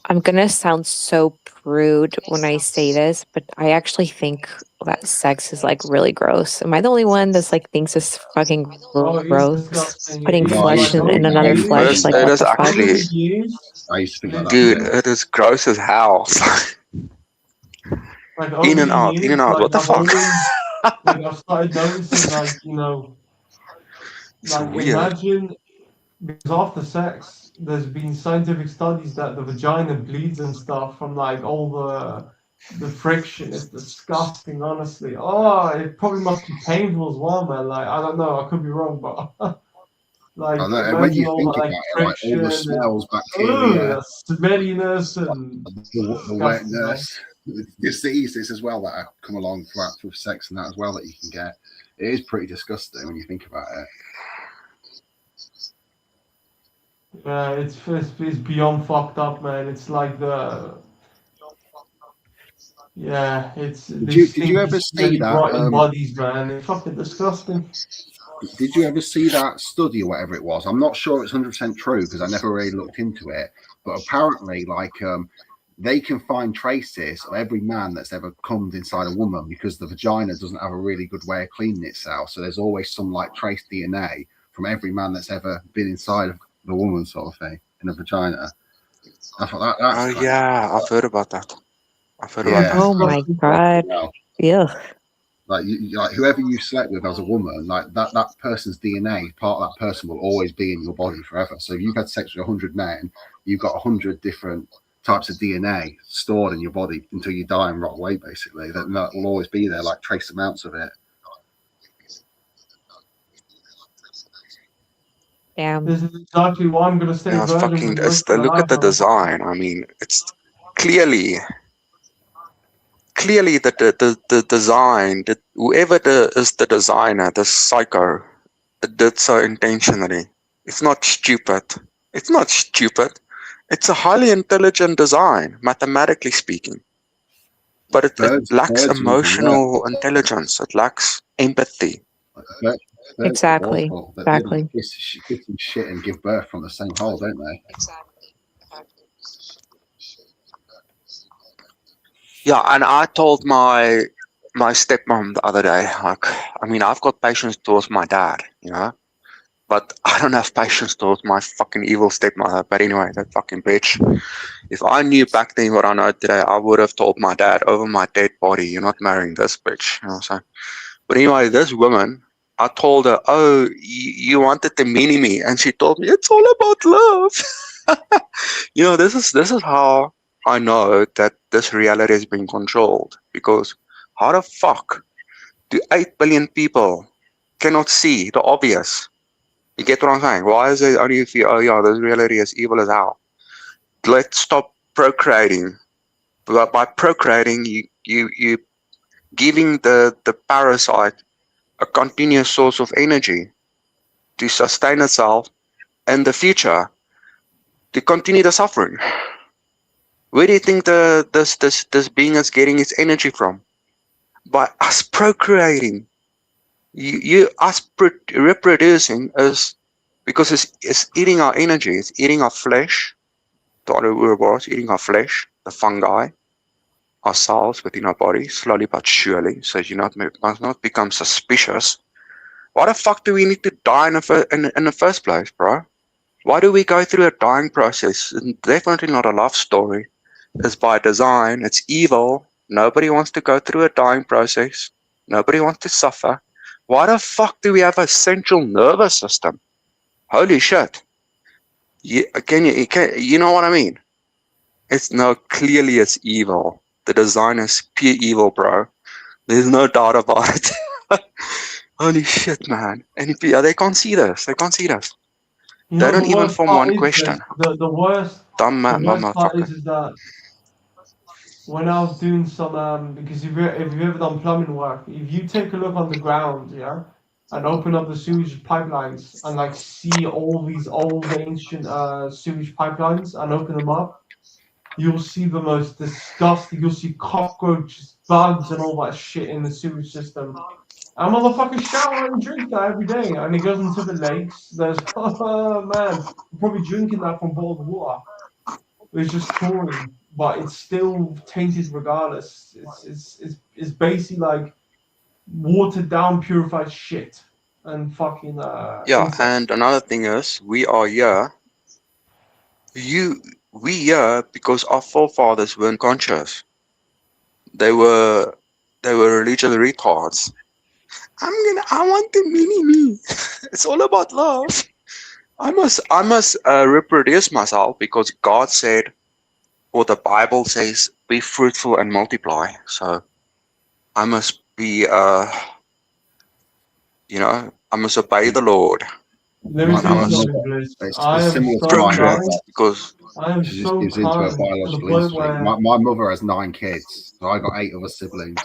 I'm gonna sound so prude when I say this, but I actually think that sex is like really gross. Am I the only one that's like thinks it's fucking oh, it's gross? disgusting. It Putting No, is I flesh used like to in think over that. another I used to flesh, think like It what that. is the fuck? over actually, the years, I used to think like that dude, too. literally, it is gross as hell. like In over and the out, in and years, out. like What the I've fuck? always, like I've started noticing, like It's like weird. imagine because after sex, there's been scientific studies that the vagina bleeds and stuff from like all the friction. It's disgusting, honestly. Oh, it probably must be painful as well, man. Like I don't know, I could be wrong, but I like know, and when imagine you all think that about like it, like all the friction and smells, oh, bacteria, that smelliness and the disgusting, man. wetness, the diseases as well that come along through sex and that as well that you can get. It is pretty disgusting when you think about it. Yeah, it's beyond fucked up, man. It's like yeah, it's these Did you stinky, ever see smelly, that? rotten bodies, man. It's fucking disgusting. Did you ever see that study or whatever it was? I'm not sure it's 100% true because I never really looked into it. But apparently, they can find traces of every man that's ever come inside a woman because the vagina doesn't have a really good way of cleaning itself. So there's always some like trace DNA from every man that's ever been inside of the woman, sort of thing, in a vagina. I thought that's Oh kind of yeah, I've heard about that. I've heard about It's yeah. that. Oh my disgusting. god. Well, Ugh. like like whoever you slept with as a woman, like that person's DNA, part of that person will always be in your body forever. So if you've had sex with 100 men, you've got 100 different types of DNA stored in your body until you die and rot away. Basically, that will always be there, like trace amounts of it. Damn. This is exactly why I'm gonna stay Yeah, it's virgin for fucking. the It's rest the of my look at life, the man. design. I mean, it's clearly the design. That whoever is the designer, the psycho, did so intentionally. It's not stupid. It's not stupid. It's a highly intelligent design, mathematically speaking. But it lacks Birds are even worse. emotional intelligence. It lacks empathy. Birds, birds are Exactly. awful. They like Exactly. kiss and shit and give birth from the same hole, don't they? Yeah, and I told my stepmom the other day, like, I mean, I've got patience towards my dad, you know, but I don't have patience towards my fucking evil stepmother. But anyway, that fucking bitch. If I knew back then what I know today, I would have told my dad over my dead body, "You're not marrying this bitch." You know what I'm saying? But anyway, this woman, I told her, "Oh, you wanted to mini me," and she told me it's all about love. You know, this is how I know that this reality is being controlled, because how the fuck do 8 billion people cannot see the obvious? You get what I'm saying? Why is it only if you, oh yeah, this reality is evil as hell? Let's stop procreating. But by procreating, you giving the parasite a continuous source of energy to sustain itself in the future, to continue the suffering. Where do you think this being is getting its energy from? By us procreating. Us reproducing is because it's eating our energy, it's eating our flesh, the other Ouroboros eating our flesh, the fungi, our cells within our body, slowly but surely, so you must not become suspicious. Why the fuck do we need to die in the first place, bro? Why do we go through a dying process? It's definitely not a love story. It's by design. It's evil. Nobody wants to go through a dying process. Nobody wants to suffer. Why the fuck do we have a central nervous system? Holy shit. You know what I mean? It's no, clearly it's evil. The design is pure evil, bro. There's no doubt about it. Holy shit, man. And they can't see this. They can't see this. You They know, don't the even worst form part one is question. this. The worst part Motherfucker. is that when I was doing some because if you've ever done plumbing work, if you take a look on the ground, yeah, and open up the sewage pipelines and like see all these old ancient sewage pipelines and open them up, you'll see the most disgusting. You'll see cockroaches, bugs, and all that shit in the sewage system. And motherfuckers shower and drink that every day, and it goes into the lakes. There's oh man, you're probably drinking that from bottled water. It's just chlorine, but it's still tainted regardless. It's basically like watered down, purified shit and fucking Yeah, insects. and another thing is, we are here. We here because our forefathers weren't conscious. They were, they were religious retards. I want the mini me. It's all about love. I must reproduce myself because God said, or the Bible says, be fruitful and multiply. So I must be, I must obey the Lord. Let me My, tell you my Must something, mother, Bliss. it's I am similar to so my procreate mother. kind. because I am She's so into her kind to the biological point instinct. where My mother has 9 kids, so I got 8 other siblings.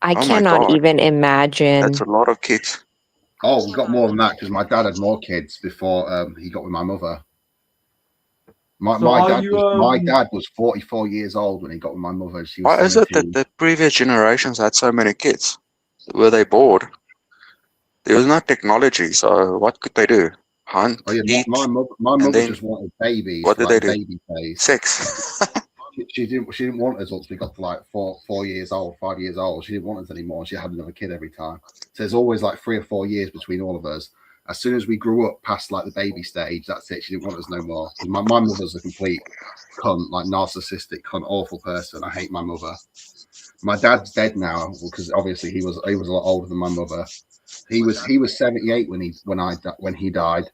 I oh my cannot God, even that's imagine. a lot of kids. Oh, we've got more than that because my dad had more kids before he got with my mother. My, so my are dad you was my dad was 44 years old when he got with my mother. She was Why is it that 17. the previous generations had so many kids? Were they bored? There was no technology, so what could they do? Hunt, Oh yeah, eat, my and mother then just wanted babies what for did like they the do? baby phase. Sex. She didn't want us once we got to like 4 years old, 5 years old. She didn't want us anymore. She had another kid every time. So there's always like 3 or 4 years between all of us. As soon as we grew up past like the baby stage, that's it. She didn't want us no more. Because my mother's a complete cunt, like narcissistic cunt, awful person. I hate my mother. My dad's dead now because obviously he was a lot older than my mother. He was 78 when he died,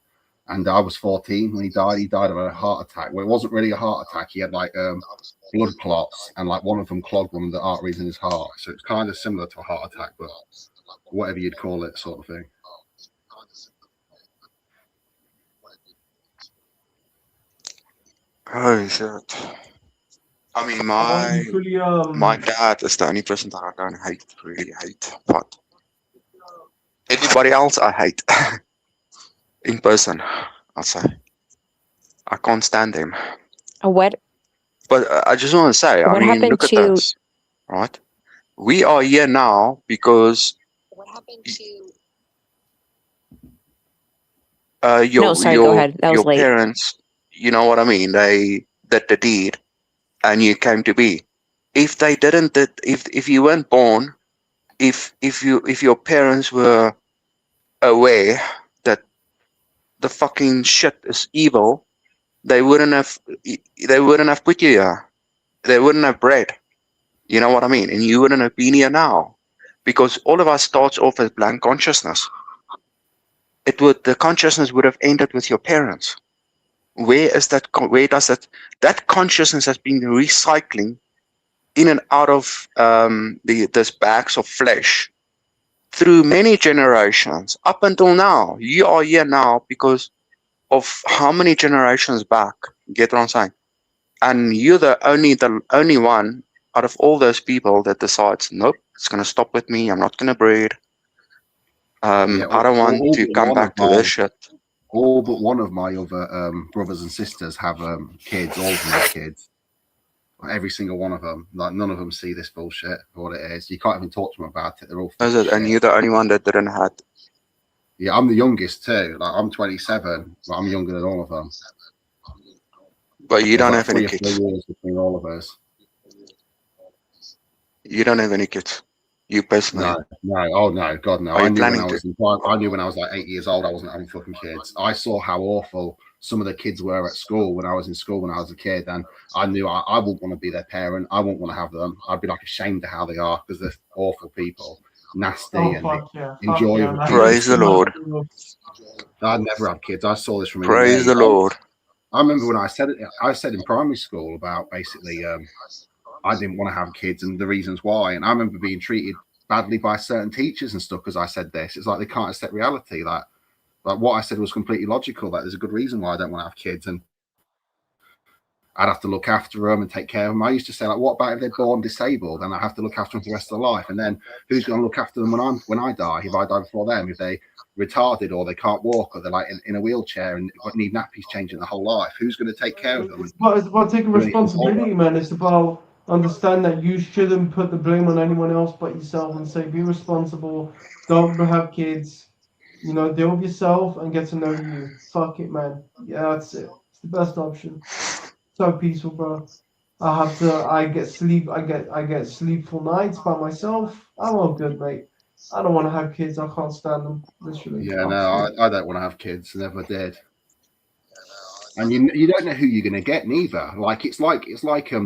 and I was 14 when he died. He died of a heart attack. Well, it wasn't really a heart attack. He had like blood clots, and like one of them clogged one of the arteries in his heart. So it's kind of similar to a heart attack, but whatever you'd call it, sort of thing. Oh shit. I mean, are you fully my dad is the only person that I don't really hate. But everybody else I hate. In person, I'll say. I can't stand him. What But I just want to say, I what mean, happened look at to this, right? We are here now because No, sorry, go ahead. That was your late. parents, you know what I mean? They did the deed, and you came to be. If they didn't, if you weren't born, if your parents were aware that the fucking shit is evil, they wouldn't have put you here. They wouldn't have bred. You know what I mean? And you wouldn't have been here now, because all of us starts off as blank consciousness. The consciousness would have ended with your parents. Where is that? Where does that consciousness has been recycling in and out of this bags of flesh through many generations up until now. You are here now because of how many generations back? Get what I'm saying? And you're the only one out of all those people that decides, nope, it's gonna stop with me. I'm not gonna breed. Yeah, I don't want all to but come one of back to this my shit. all but one of my other brothers and sisters have kids. All of them have kids. Every single one of them. Like none of them see this bullshit for what it is. You can't even talk to them about it. They're all full Is of it? And shit. you're the only one that didn't have. Yeah, I'm the youngest too. Like I'm 27, but I'm younger than all of them. But you There's don't like have any 3 or 4 kids. years between all of us. You don't have any kids. You personally. No, oh no, God no. Are I you knew when planning I to? was I knew when I was like 8 years old I wasn't having fucking kids. I saw how awful some of the kids were at school when I was in school when I was a kid, and I knew I wouldn't want to be their parent. I wouldn't want to have them. I'd be like ashamed of how they are because they're awful people, nasty oh and they fuck enjoy yeah, other man. people's Praise the children. Lord. I'd never have kids. I saw this from a young Praise age. the Lord. I remember when I said in primary school about basically I didn't want to have kids and the reasons why. And I remember being treated badly by certain teachers and stuff because I said this. It's like they can't accept reality. Like what I said was completely logical. That there's a good reason why I don't want to have kids, and I'd have to look after them and take care of them. I used to say, like, what about if they're born disabled and I have to look after them for the rest of their life? And then who's going to look after them when I die? If I die before them, if they retarded or they can't walk or they're like in a wheelchair and need nappies changing their whole life, who's going to take care of them? It's about taking responsibility, man. It's about understand that you shouldn't put the blame on anyone else but yourself and say be responsible. Don't have kids. You know, deal with yourself and get to know you. Fuck it, man. Yeah, that's it. It's the best option. So peaceful, bro. I get sleep. I get sleepful nights by myself. I'm all good, mate. I don't want to have kids. I can't stand them. Literally. Yeah, no, I don't want to have kids. Never did. And you don't know who you're going to get neither. Like it's like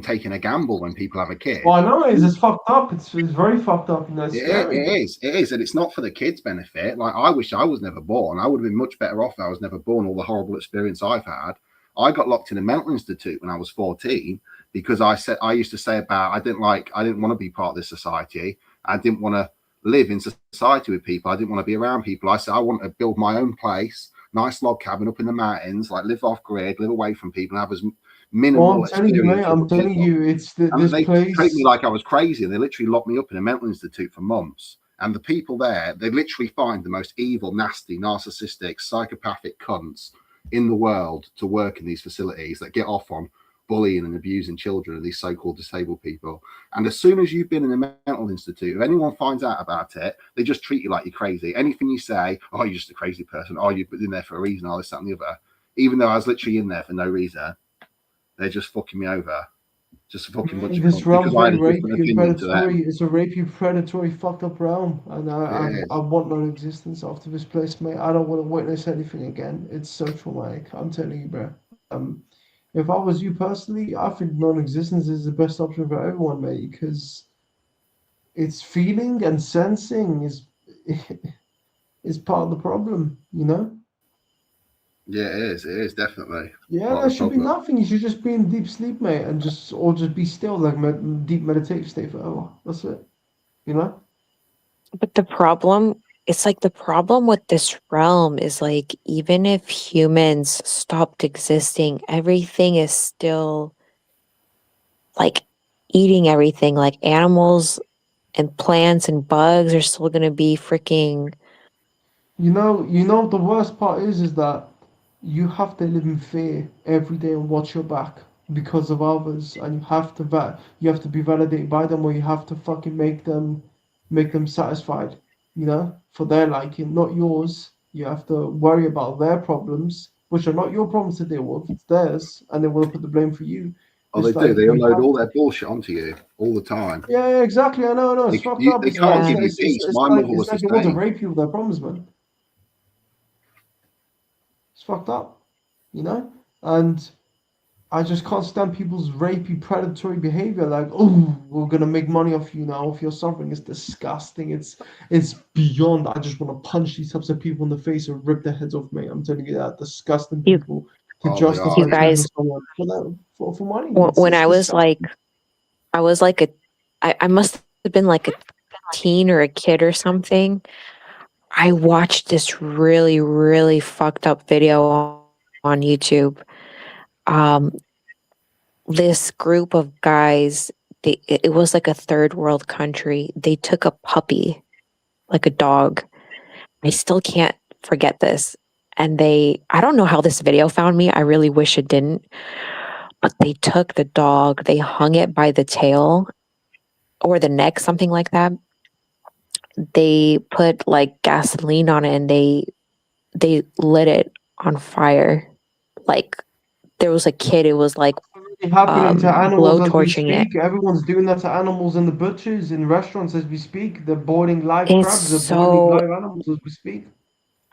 taking a gamble when people have a kid. Well, I know it's fucked up. It's very fucked up. You know, it is, and it's not for the kids' benefit. Like I wish I was never born. I would have been much better off if I was never born. All the horrible experience I've had. I got locked in a mental institute when I was 14 because I used to say about I didn't want to be part of this society. I didn't want to live in society with people. I didn't want to be around people. I said I want to build my own place. Nice log cabin up in the mountains, like live off grid, live away from people, and have as minimal experience. I'm telling you, it's this they place. treat me like I was crazy, and they literally locked me up in a mental institute for months. And the people there, they literally find the most evil, nasty, narcissistic, psychopathic cunts in the world to work in these facilities that get off on bullying and abusing children and these so-called disabled people. And as soon as you've been in a mental institute, if anyone finds out about it, they just treat you like you're crazy. Anything you say, oh, you're just a crazy person. Oh, you've been in there for a reason, all this, that, and the other. Even though I was literally in there for no reason, they're just fucking me over. Just a fucking bunch of This realm's very rapey, predatory. It's a rapey, predatory, fucked up realm, and I want no existence after this place, mate. I don't want to witness anything again. It's so traumatic. I'm telling you, bro. If I was you personally, I think non-existence is the best option for everyone, mate, because it's feeling and sensing is part of the problem, you know? Yeah, it is. It is definitely. Yeah, there should be nothing. You should just be in deep sleep, mate, and just be still, like deep meditation state forever. That's it, you know? But it's like the problem with this realm is like, even if humans stopped existing, everything is still like eating everything. Like animals and plants and bugs are still going to be freaking. You know, the worst part is that you have to live in fear every day and watch your back because of others, and you have to be validated by them, or you have to fucking make them satisfied, you know, for their liking, not yours. You have to worry about their problems, which are not your problems to deal with. It's theirs, and they want to put the blame for you. Oh, they do. They unload all their bullshit onto you all the time. Yeah, exactly. I know. It's fucked up. They can't give you peace. My mother was the same. They want to rape you with their problems, man. It's fucked up, you know? And I just can't stand people's rapey, predatory behavior. Like, oh, we're gonna make money off you now if you're suffering. It's disgusting. It's beyond. I just want to punch these types of people in the face and rip their heads off, mate. I'm telling you that. Disgusting people to justify you guys someone for money. When I was I must have been like a teen or a kid or something. I watched this really, really fucked up video on YouTube. This group of guys, it was like a third world country. They took a puppy, like a dog. I still can't forget this. And I don't know how this video found me. I really wish it didn't. But they took the dog, they hung it by the tail or the neck, something like that. They put like gasoline on it and they lit it on fire. Like there was a kid, it was like happening to animals as we torching speak. Everyone's doing that to animals in the butchers, in restaurants as we speak. They're boarding live crabs, they're boarding live animals as we speak.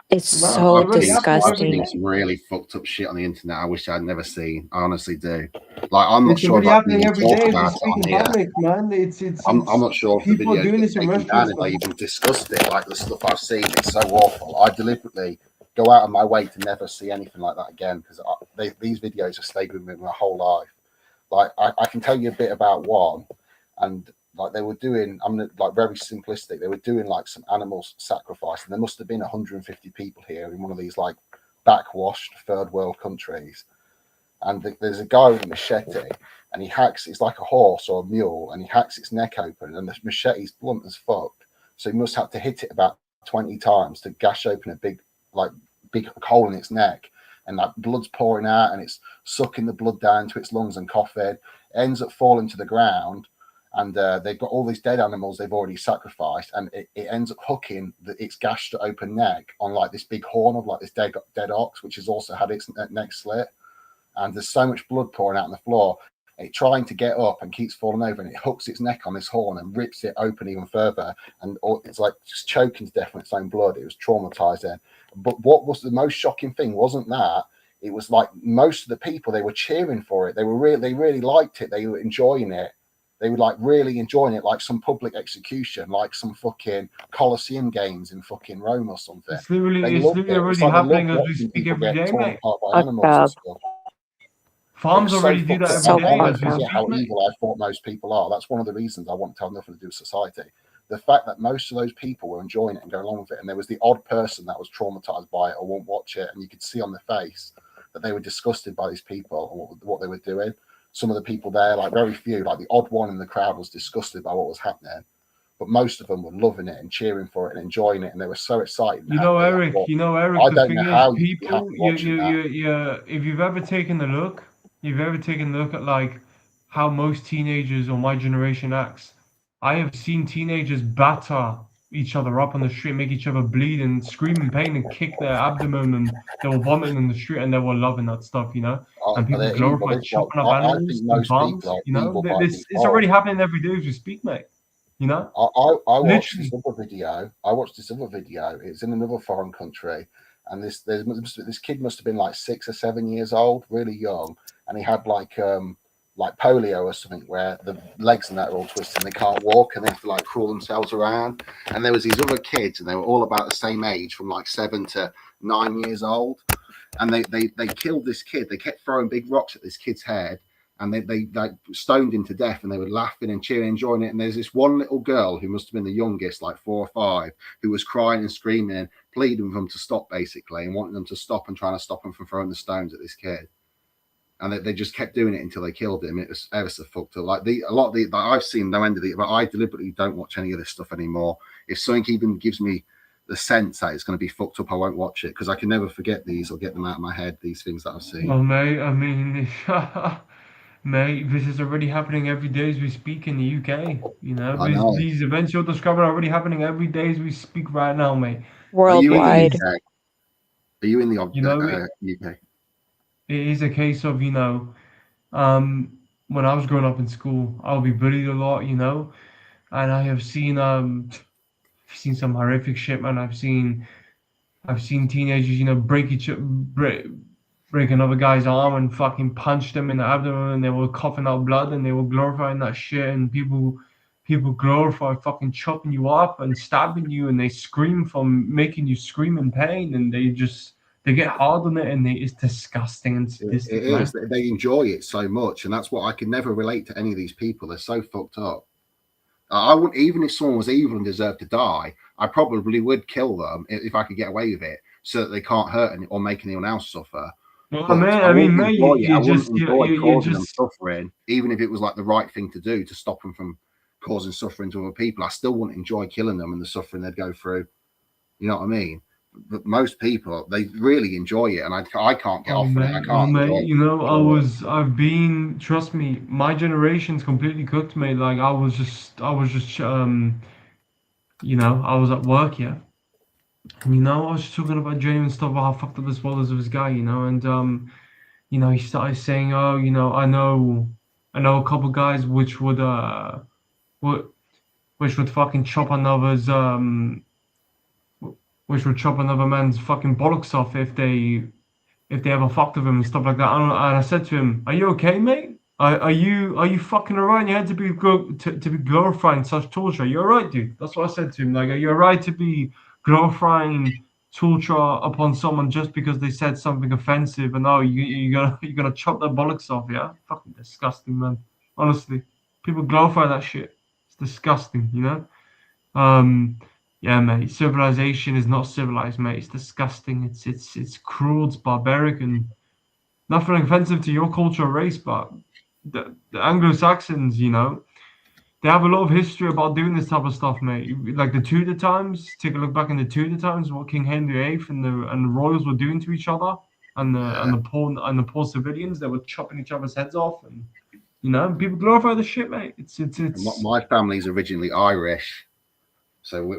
It's so disgusting. I've seen some really fucked up shit on the internet I wish I'd never seen. I honestly do. Like, I'm not it's sure if I can even talk about it on here. Public, man. I'm not sure if the video doing this in restaurants. If I even discussed it. Like, the stuff I've seen is so awful. I deliberately go out of my way to never see anything like that again, because these videos have stayed with me my whole life. Like, I can tell you a bit about one, and like they were doing. I'm like very simplistic. They were doing like some animal sacrifice, and there must have been 150 people here in one of these like backwashed third world countries. And there's a guy with a machete, and he hacks. It's like a horse or a mule, and he hacks its neck open, and the machete's blunt as fuck. So he must have to hit it about 20 times to gash open a big hole in its neck, and that blood's pouring out, and it's sucking the blood down to its lungs and coughing. It ends up falling to the ground, and they've got all these dead animals they've already sacrificed, and it ends up hooking its gashed open neck on like this big horn of like this dead ox, which has also had its neck slit. And there's so much blood pouring out on the floor. It trying to get up and keeps falling over, and it hooks its neck on this horn and rips it open even further. And it's like just choking to death from its own blood. It was traumatizing. But what was the most shocking thing wasn't that. It was like most of the people, they were cheering for it. They really liked it. They were enjoying it. They were like really enjoying it, like some public execution, like some fucking Colosseum games in fucking Rome or something. It's literally They loved it. already It's like they happening loved as we watching speak people every get day, torn mate. apart by Fucked animals and up. stuff. Farms It was already so do that fucked So every up. day I as fucked we up. forget speak, how mate. evil I thought most people are. That's one of the reasons I want to have nothing to do with society. The fact that most of those people were enjoying it and going along with it, and there was the odd person that was traumatized by it or won't watch it, and you could see on their face that they were disgusted by these people and what they were doing. Some of the people there, like very few, like the odd one in the crowd was disgusted by what was happening, but most of them were loving it and cheering for it and enjoying it, and they were so excited and You know, happy. Eric. Well, You know, Eric. I The don't thing know is, how you could be happy people. watching that. If you've ever taken a look, at like how most teenagers or my generation acts. I have seen teenagers batter each other up on the street, make each other bleed and scream in pain and kick their abdomen, and they were vomiting in the street, and they were loving that stuff, you know. And people They're evil. glorify This, like, chopping up I think animals in most people farms, are you know. evil by It's already default. happening every day as we speak, mate. You know, I watched this literally. other video. I watched this other video. It's in another foreign country, and this kid must have been like 6 or 7 years old, really young, and he had like polio or something, where the legs and that are all twisted and they can't walk and they have to like crawl themselves around. And there was these other kids, and they were all about the same age, from like 7 to 9 years old, and they killed this kid. They kept throwing big rocks at this kid's head, and they like stoned him to death, and they were laughing and cheering, enjoying it. And there's this one little girl who must have been the youngest, like 4 or 5, who was crying and screaming and pleading for them to stop, basically, and wanting them to stop and trying to stop him from throwing the stones at this kid. And they just kept doing it until they killed him. It was ever so fucked up. Like a lot of the I've seen no end of it, but I deliberately don't watch any of this stuff anymore. If something even gives me the sense that it's going to be fucked up, I won't watch it, because I can never forget these or get them out of my head. These things that I've seen. Well, mate, I mean, mate, this is already happening every day as we speak in the UK. You know, I know. these events you're describing are already happening every day as we speak right now, mate. Are you in the Worldwide. UK? Are you in the You know, UK? it is a case of, you know, when I was growing up in school, I'll be bullied a lot, you know, and I have seen some horrific shit, man. I've seen teenagers, you know, break another guy's arm and fucking punch them in the abdomen, and they were coughing out blood, and they were glorifying that shit, and people glorify fucking chopping you up and stabbing you, and they scream from making you scream in pain, and they get hard on it, and it's disgusting and sadistic, It man. is. They enjoy it so much, and that's what I can never relate to any of these people. They're so fucked up. I wouldn't, even if someone was evil and deserved to die, I probably would kill them if I could get away with it, so that they can't hurt or make anyone else suffer. Well, But man, I I mean, wouldn't mate, enjoy it. I you wouldn't just enjoy you causing them just suffering, even if it was like the right thing to do to stop them from causing suffering to other people. I still wouldn't enjoy killing them and the suffering they'd go through. You know what I mean? But most people, they really enjoy it, and I can't get off on it. I can't enjoy you know, it. trust me, my generation's completely cooked, mate. Like I was just, you know, I was at work, yeah, and you know, I was just talking about Jamie and stuff about how fucked up this world is with this guy, you know, and you know, he started saying, oh, you know, I know a couple guys would, which would fucking chop another's, which would chop another man's fucking bollocks off if they ever fucked with him and stuff like that. And I said to him, "Are you okay, mate? Are you fucking alright? You had to be to be glorifying such torture. You're alright, dude." That's what I said to him. Like, are you alright to be glorifying torture upon someone just because they said something offensive? And oh, you're gonna chop their bollocks off? Yeah, fucking disgusting, man. Honestly, people glorify that shit. It's disgusting, you know. Yeah, mate. Civilization is not civilized, mate. It's disgusting. It's cruel. It's barbaric, and nothing offensive to your culture or race, but the Anglo-Saxons, you know, they have a lot of history about doing this type of stuff, mate. Like the Tudor times. Take a look back in the Tudor times, what King Henry VIII and the royals were doing to each other, and the poor civilians. They were chopping each other's heads off, and you know, people glorify the shit, mate. It's My family's originally Irish, so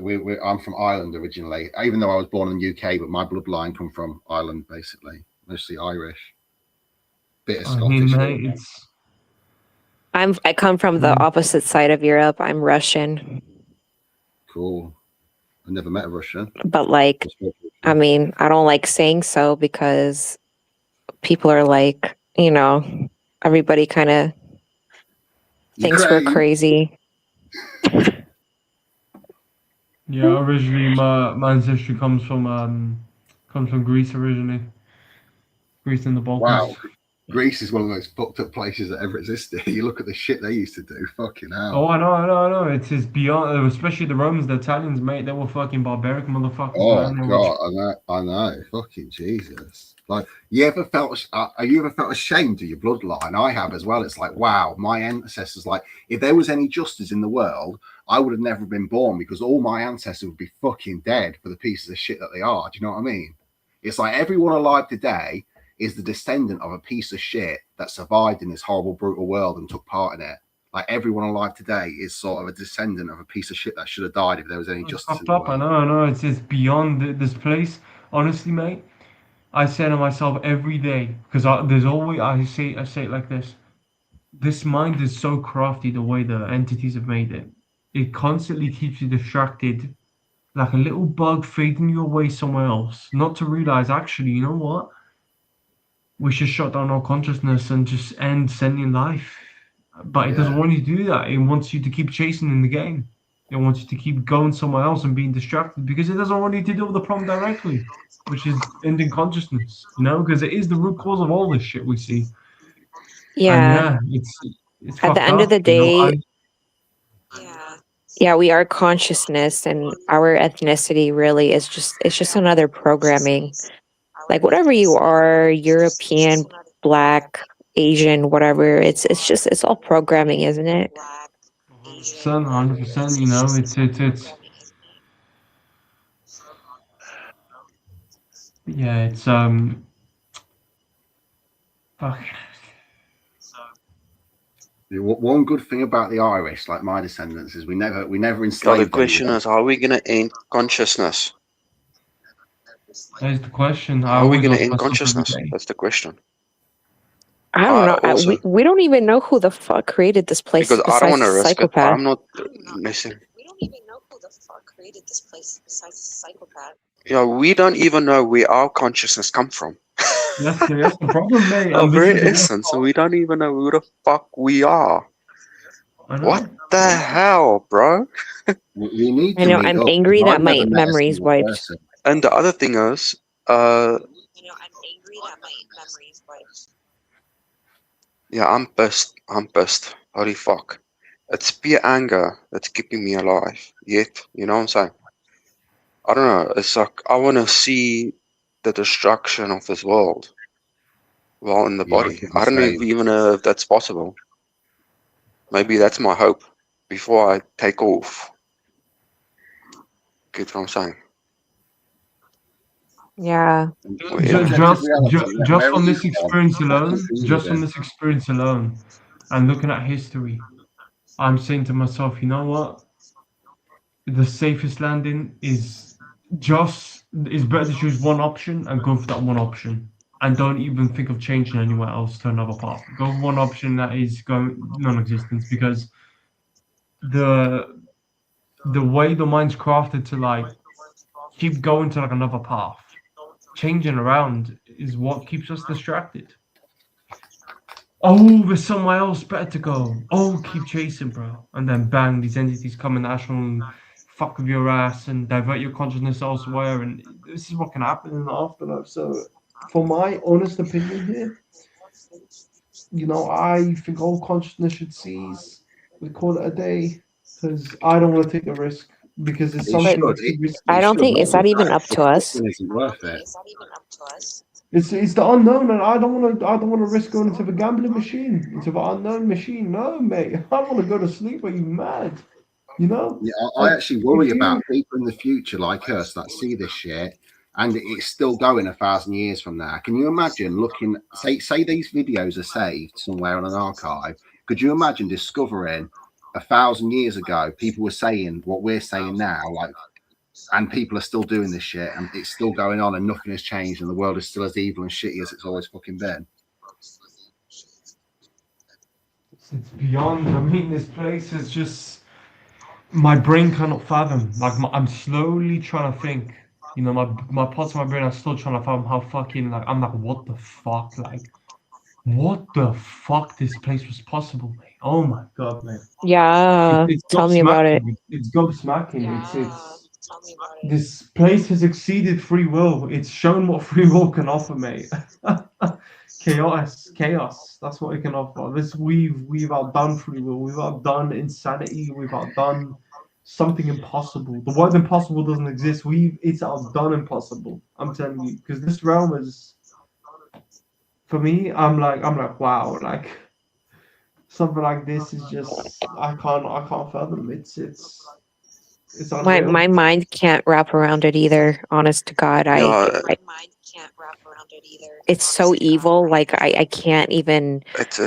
I'm from Ireland originally. Even though I was born in the UK, but my bloodline come from Ireland, basically, mostly Irish, bit of I mean, Scottish. mate, it's I come from the opposite side of Europe. I'm Russian. Cool. I never met a Russian. But like, I mean, I don't like saying so because people are like, you know, everybody kind of thinks we're crazy. yeah. Originally, my ancestry comes from Greece originally. Greece and the Balkans. Wow. Greece is one of the most fucked up places that ever existed. You look at the shit they used to do. Fucking hell. Oh, I know. It's beyond, especially the Romans, the Italians, mate. They were fucking barbaric motherfuckers, Oh man. God, I know. Fucking Jesus. Like, you ever felt? Have you ever felt ashamed of your bloodline? I have as well. It's like, wow, my ancestors. Like, if there was any justice in the world, I would have never been born because all my ancestors would be fucking dead for the pieces of shit that they are. Do you know what I mean? It's like everyone alive today is the descendant of a piece of shit that survived in this horrible, brutal world and took part in it. Like everyone alive today is sort of a descendant of a piece of shit that should have died if there was any justice in the world. I know. It's beyond this place. Honestly, mate, I say to myself every day because there's always I say it like this. This mind is so crafty the way the entities have made it. It constantly keeps you distracted, like a little bug fading you away somewhere else. Not to realize, actually, you know what? We should shut down our consciousness and just end sentient life. But it doesn't want you to do that. It wants you to keep chasing in the game. It wants you to keep going somewhere else and being distracted because it doesn't want you to deal with the problem directly, which is ending consciousness, you know, because it is the root cause of all this shit we see. Yeah. And yeah, it's At the fucked end of up, the you know. day, yeah, we are consciousness, and our ethnicity really is just another programming. Like whatever you are, European, black, Asian, whatever, it's all programming, isn't it? 100%, you know, yeah, fuck. One good thing about the Irish, like my descendants, is we never So enslaved the question anyone. is, how are we going to end consciousness? That is the question. I How are we always going to ask end myself every consciousness? day. That's the question. I don't know. Also, We don't even know who the fuck created this place because I don't besides want to the risk it. psychopath. I'm not messing. Yeah, we don't even know where our consciousness come from. That's the problem, mate. Our And this very is the worst essence, and part. we don't even know who the fuck we are. I know. What the hell, bro? We need I to know. meet I'm up. angry that I've my never met a memory's single wiped. person. And the other thing is, yeah, I'm pissed. Holy fuck. It's pure anger that's keeping me alive. Yet, you know what I'm saying? I don't know. It's like I want to see the destruction of this world while in the Yeah, body. I don't even know if that's possible. Maybe that's my hope before I take off. Get what I'm saying? Yeah. Just from this experience alone, and looking at history, I'm saying to myself, you know what? The safest landing is better to choose one option and go for that one option, and don't even think of changing anywhere else to another path. Go for one option that is going non-existence because the way the mind's crafted to like keep going to like another path, changing around is what keeps us distracted. Oh, there's somewhere else better to go. Oh, keep chasing, bro. And then bang, these entities come in and fuck with your ass and divert your consciousness elsewhere. And this is what can happen in the afterlife. So, for my honest opinion here, you know, I think all consciousness should cease. We call it a day. because I don't want to take the risk because it's It something should. too risky. I don't should. think is that even up to us. It isn't worth it. It's the unknown, and I don't want to risk going into the gambling machine, into the unknown machine. No, mate, I want to go to sleep. Are you mad? You know? Yeah, I Like, actually worry if you about people in the future like us that see this shit and it's still going 1,000 years from now. Can you imagine looking, say these videos are saved somewhere in an archive? Could you imagine discovering 1,000 years ago people were saying what we're saying now, like, and people are still doing this shit and it's still going on and nothing has changed and the world is still as evil and shitty as it's always fucking been? it's beyond. I mean, this place is just my brain cannot fathom. Like I'm slowly trying to think. You know, my parts of my brain are still trying to fathom how fucking like I'm like what the fuck, like what the fuck this place was possible, mate. Oh my god, man. Yeah, It's tell me about it. gobsmacking. It's gobsmacking. It's this place has exceeded free will. It's shown what free will can offer, mate. Chaos. That's what it can offer. We've outdone free will. We've outdone insanity. We've outdone something impossible. The word impossible doesn't exist. It's outdone impossible. I'm telling you, because this realm is, for me. I'm like wow. Like something like this is just I can't fathom. It's My unreal. my mind can't wrap around it either. Honest to God, Yeah, it's so evil. Like I can't even. it's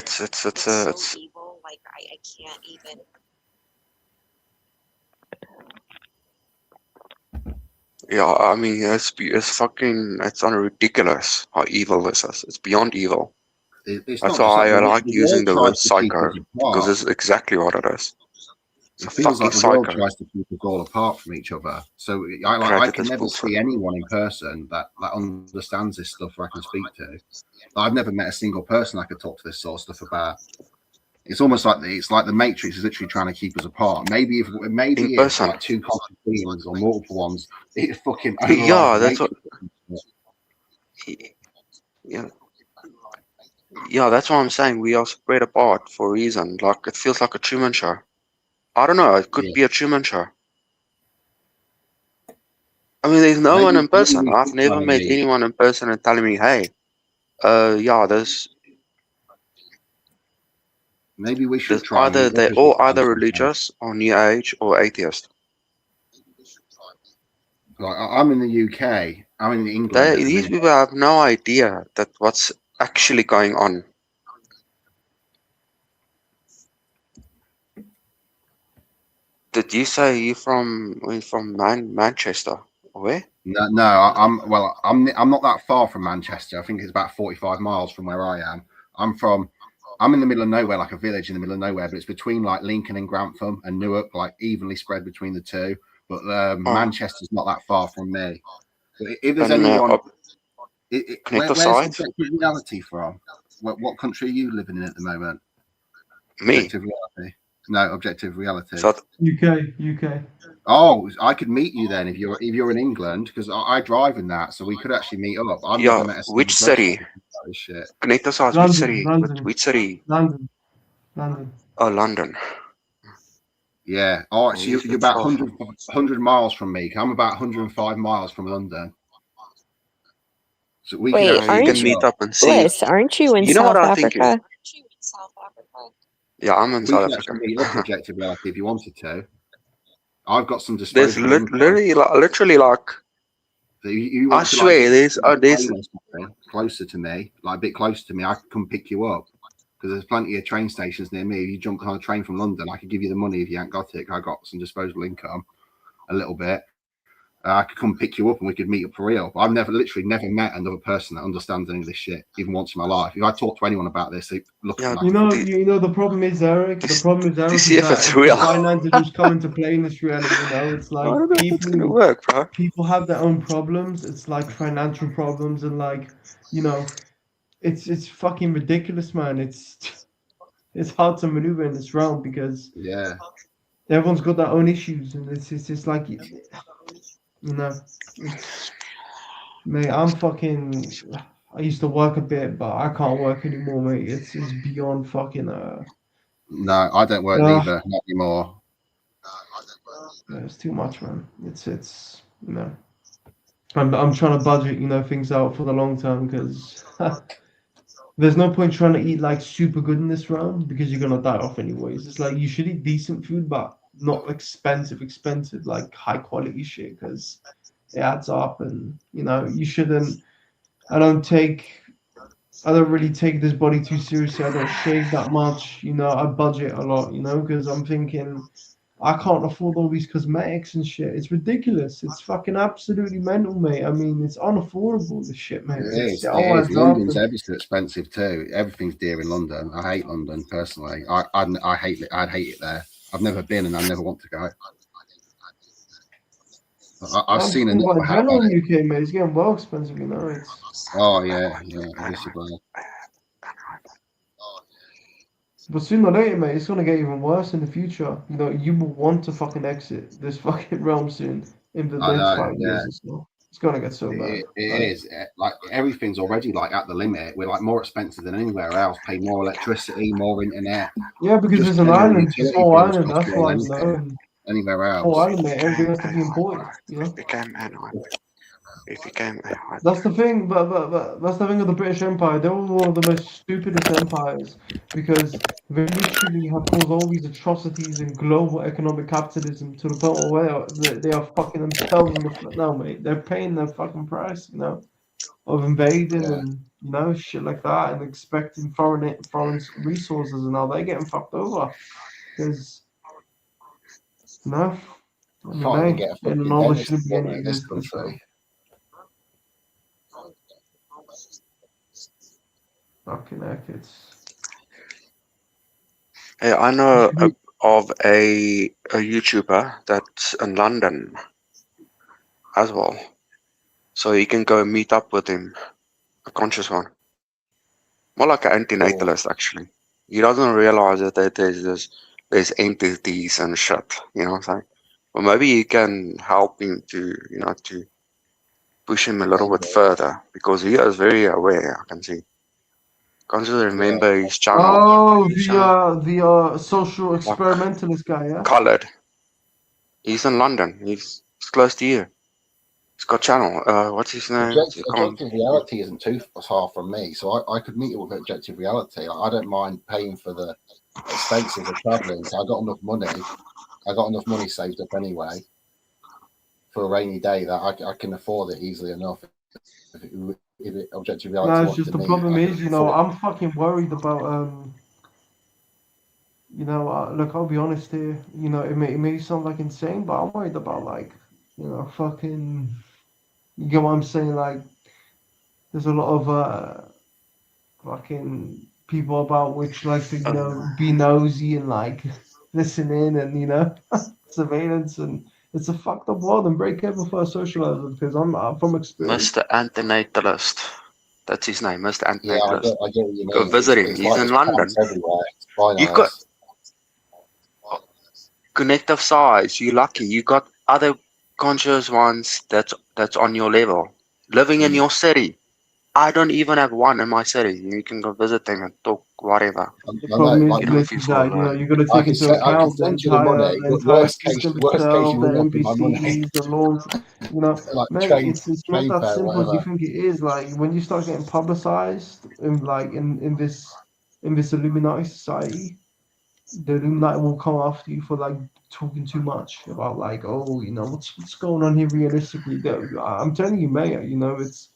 yeah. I mean, it's fucking it's on ridiculous how evil this is. It's beyond evil. It's That's not just that. why I like The using world the word tries to keep psycho us because apart. this is exactly what it is. It's a It feels fucking like the world psycho. tries to keep us all apart from each other. So I Created can this never bullshit. see anyone in person that understands this stuff or I can speak to. I've never met a single person I could talk to this sort of stuff about. It's almost like the Matrix is literally trying to keep us apart. Maybe In if person. like two conscious beings or multiple ones, it fucking overrides Yeah, the that's what. Matrix. Yeah, yeah, that's what I'm saying. We are spread apart for a reason. Like it feels like a Truman Show. I don't know. It could Yeah. be a Truman Show. I mean, there's no one in Maybe person. we I've should never try and met meet. anyone in person and telling me, "Hey, yeah, Maybe we should there's try and either meet up they're as all well either sometime. religious or New Age or atheist. Like I'm in the UK. I'm in England at the These minute. people have no idea that what's actually going on. Did you say you're from Manchester? Where? No, I'm not that far from Manchester. I think it's about 45 miles from where I am. I'm in the middle of nowhere, like a village in the middle of nowhere, but it's between like Lincoln and Grantham and Newark, like evenly spread between the two. But Oh, Manchester's not that far from me. But if there's and anyone, op connector where's side? objective reality from? What country are you living in at the moment? Me. Objective reality. No, objective reality. South. UK. Oh, I could meet you then if you're in England because I drive in that, so we could actually meet up. I've never Yeah. met a Which single person city? about this shit. Connector side. Which London, city? London, Which city? London, London. Oh, London. Yeah. Oh, Oh, so yes, you're that's about far 100 miles from me. I'm about 105 miles from London. So we could Wait, Yeah, actually you meet can aren't meet up. up and see. Bliss? Aren't you in You know what South I'm thinking? Africa? Yeah, I'm in We South could actually meet up Africa. objective reality if you wanted to. I've got some There's disposable income. literally like So you I want to like swear there's plane or something closer to me, like a bit closer to me, I could come pick you up. Because there's plenty of train stations near me. If you jump on a train from London, I could give you the money if you ain't got it. I got some disposable income, a little bit. I could come pick you up and we could meet up for real. But I've literally never met another person that understands any of this shit, even once in my life. If I talk to anyone about this, they look at yeah. me like You a know, fucking. you know the problem is, Eric. The problem is, To Eric, see is if that it's it's the real. finances which come into play in this reality. You know, it's I like don't know if it's gonna people work, bro. people have their own problems. It's like financial problems and like you know, it's fucking ridiculous, man. It's hard to maneuver in this realm because Yeah. everyone's got their own issues, and it's just like you know, it's mate. I'm fucking. I used to work a bit, but I can't work anymore, mate. It's beyond fucking No, I don't work uh neither, not anymore. It's too much, man. It's you know. I'm trying to budget, things out for the long term because there's no point trying to eat like super good in this realm because you're gonna die off anyways. It's like you should eat decent food, but not expensive like high quality shit because it adds up, and you shouldn't. I don't take. I don't really take this body too seriously. I don't shave that much. I budget a lot. Because I'm thinking I can't afford all these cosmetics and shit. It's ridiculous. It's fucking absolutely mental, mate. I mean, it's unaffordable. This shit, mate. It It all is. adds up. London's ever so expensive too. Everything's dear in London. I hate London personally. I hate it. I'd hate it there. I've never been, and I never want to go. I've seen enough Like of how general bad in it. UK, mate. It's getting well expensive. It's Oh yeah, it is bad. but sooner or later, mate, it's gonna get even worse in the future. You will want to fucking exit this fucking realm soon in the I next know. 5 years Yeah, or so. It's gonna get so bad. it is. Like everything's already like at the limit. We're like more expensive than anywhere else. Pay more electricity, more internet. Yeah, because Just it's an general island. It's a utility small bills island. cost That's more why, than anything anywhere small else. island, mate. Everything has to be imported. It became an island. It became a island. That's the thing, but that's the thing of the British Empire. They were one of the most stupidest empires because they literally have caused all these atrocities in global economic capitalism to the point where they are fucking themselves in the foot now, mate. They're paying their fucking price, of invading Yeah. and shit like that, and expecting foreign resources, and now they're getting fucked over because I mean, Can't even hey, get a in fucking all there dentist shouldn't be any appointment in this existence now. country. Fucking heck, it's. Hey, I know of a YouTuber that's in London as well. So you can go meet up with him, a conscious one. More like an antinatalist, actually. He doesn't realize that there's entities and shit. You know what I'm saying? Well, maybe you can help him to to push him a little bit further because he is very aware. I can see. Can't just remember his channel. Oh, His channel. the social Like experimentalist guy, yeah. coloured. He's in London. He's close to you. He's got channel. What's his name? Objective reality isn't too far from me, so I could meet it with objective reality. I don't mind paying for the expenses of traveling. So I got enough money. I got enough money saved up anyway for a rainy day that I can afford it easily enough. If objective reality No, it's wants just to the meet, problem I can is, afford it. I'm fucking worried about look, I'll be honest here. It may sound like insane, but I'm worried about like, fucking. You get what I'm saying? Like, there's a lot of fucking people about which like to be nosy and like listen in and surveillance, and it's a fucked up world, and very careful for socializer because I'm from experience. Mr. Antinatalist. That's his name, Mr. Yeah, Antinatalist. I get what you Go mean. visit him. It's He's like in there's London. camps everywhere. It's You got finance. connective size. You're lucky. You got other conscious ones that's on your level, living in your city. I don't even have one in my city. You can go visit them and talk whatever. The I know, problem is, like You don't Bliss, feel is so that alone. you got to take into I could account the send you the entire money, the but entire system worst case, itself, you the ring up with my money, NPCs, the laws. like Mate, it's not train that fare, simple as you whatever. think it is. Like when you start getting publicized in this Illuminati society, the Illuminati will come after you for like talking too much about like, oh, what's going on here realistically. I'm telling you, mate, it's.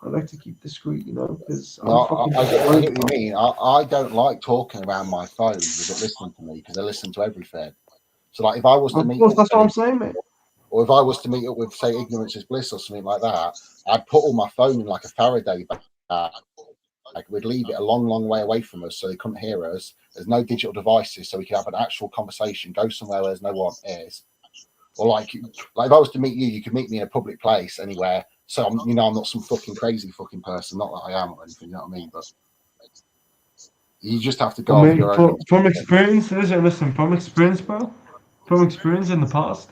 I like to keep discreet, because I'm No, fucking I get worried what you about. mean. I don't like talking around my phone with it listening to me because they listen to everything. So, like, if I was to Of meet course, up that's with what I'm any, saying, mate. or if I was to meet up with, say, Ignorance is Bliss or something like that, I'd put all my phone in like a Faraday bag. Like, we'd leave it a long, long way away from us so they couldn't hear us. There's no digital devices, so we could have an actual conversation, go somewhere where there's no one is. Or like if I was to meet you, you could meet me in a public place anywhere. So I'm not some fucking crazy fucking person. Not that I am or anything, you know what I mean? But you just have to But go off mate, your own. from experience, listen, from experience, bro, from experience in the past,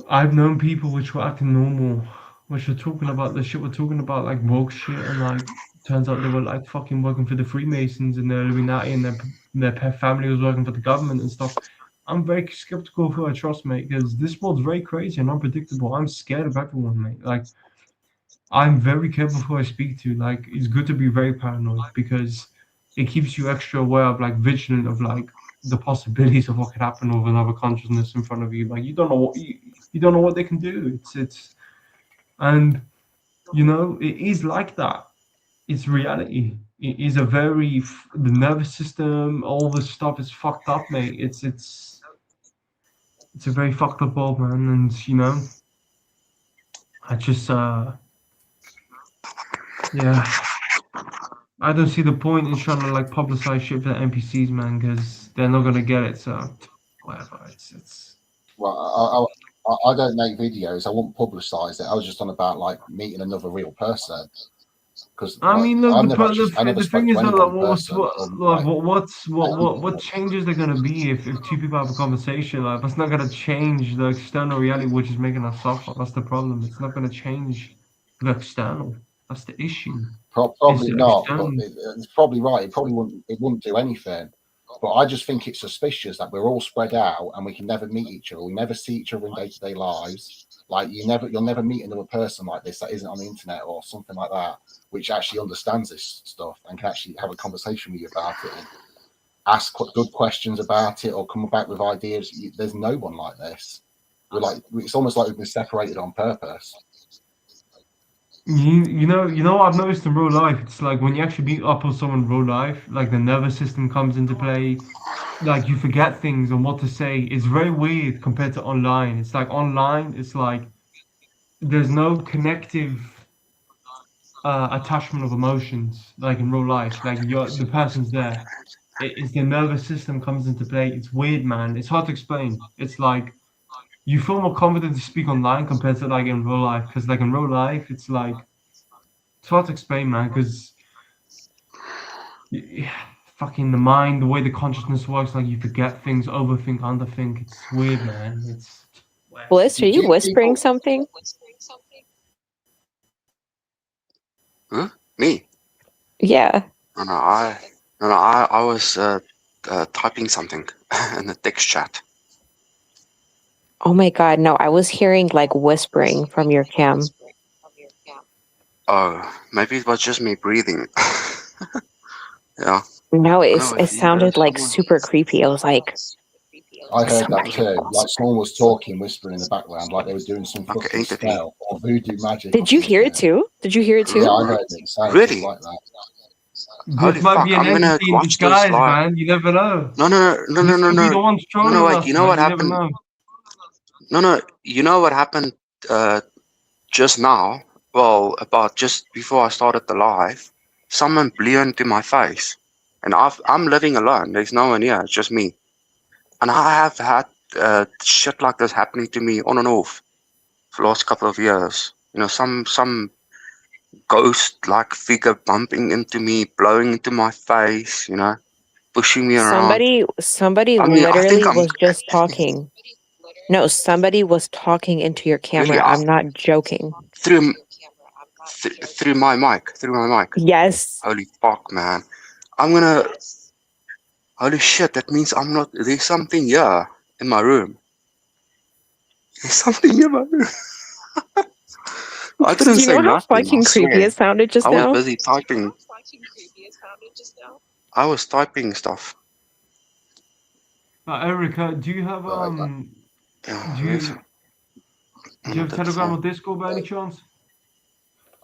I've known people which were acting normal, which were talking about the shit we're talking about, like woke shit, and like turns out they were like fucking working for the Freemasons and the Illuminati, and their family was working for the government and stuff. I'm very skeptical of who I trust, mate, because this world's very crazy and unpredictable. I'm scared of everyone, mate. Like, I'm very careful who I speak to. Like, it's good to be very paranoid because it keeps you extra aware of, like, vigilant of, like, the possibilities of what could happen with another consciousness in front of you. Like, you don't know what you don't know what they can do. And you know, it is like that. It's reality. It is a very the nervous system, all this stuff is fucked up, mate. It's a very fucked up world, man. And you know, I just yeah, I don't see the point in trying to like publicize shit for the NPCs, man, because they're not gonna get it. So whatever. It's. Well, I don't make videos. I won't publicise it. I was just on about like meeting another real person. Because I mean, look, I the never thing spoke is to that anyone like, in person. what changes are gonna be if two people have a conversation? Like, that's not gonna change the external reality, which is making us suffer. That's the problem. It's not gonna change the external. That's the issue. It's Probably the not, but external. it's probably right. It wouldn't do anything. But I just think it's suspicious that we're all spread out and we can never meet each other. We never see each other in day-to-day lives. Like you'll never meet another person like this that isn't on the internet or something like that, which actually understands this stuff and can actually have a conversation with you about it and ask good questions about it or come back with ideas. There's no one like this. It's almost like we've been separated on purpose. You know what I've noticed in real life, it's like when you actually meet up with someone in real life, like the nervous system comes into play, like you forget things and what to say. It's very weird compared to online. It's like online, it's like there's no connective attachment of emotions like in real life. Like the person's there. It's the nervous system comes into play. It's weird, man. It's hard to explain. It's like you feel more confident to speak online compared to like in real life. Because like in real life, it's like it's hard to explain, man. Because fucking the mind, the way the consciousness works, like you forget things, overthink, underthink. It's weird, man. It's Bliss, are you Do whispering people- something? Huh? Me? Yeah. I was typing something in the text chat. Oh my god, no, I was hearing like whispering from your cam. Oh, maybe it was just me breathing. Yeah. No, I it know if you sounded heard like someone. super creepy. I was like, I heard somebody that too. else. Like someone was talking, whispering in the background, like they were doing some Like an fucking entity. spell or voodoo magic. Did you hear it too? Did you hear it Yeah, too? I heard it sound Really? just like that. Holy This might fuck! be an I'm gonna entity in watch this disguise, live. man. You never know. No, This could be the one trolling wait. us, You know man. what You never happened? know. No. You know what happened? Just now. Well, about just before I started the live, someone blew into my face, and I'm living alone. There's no one here. It's just me. And I have had shit like this happening to me on and off for the last couple of years. You know, some ghost-like figure bumping into me, blowing into my face. You know, pushing me around. Somebody I mean, I think literally I'm was just talking. No, somebody was talking into your really camera. I'm not joking. through through my mic. Yes. Holy fuck, man! I'm gonna. Holy shit! That means I'm not. There's something here in my room. There's something in my room. I didn't Do you say know how nothing. I fucking creepy swear. it sounded just I was now? busy typing. I was typing stuff. Erica, do you have Yeah, do you have Telegram or Discord by any chance?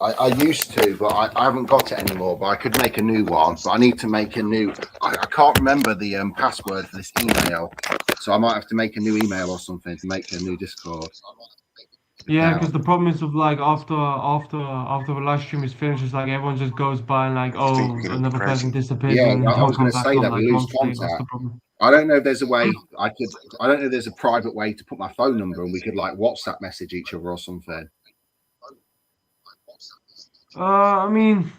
I used to, but I haven't got it anymore. But I could make a new one. But I need to make a new. I can't remember the password for this email, so I might have to make a new email or something to make a new Discord. Yeah, because the problem is with like after the live stream is finished, it's like everyone just goes by and like, oh, think we're getting another person crazy. disappears Yeah, and they I don't was come going to back say on that like we lose monthly. That's the contact. problem. I don't know if there's a way I could. I don't know if there's a private way to put my phone number and we could like WhatsApp message each other or something. I mean,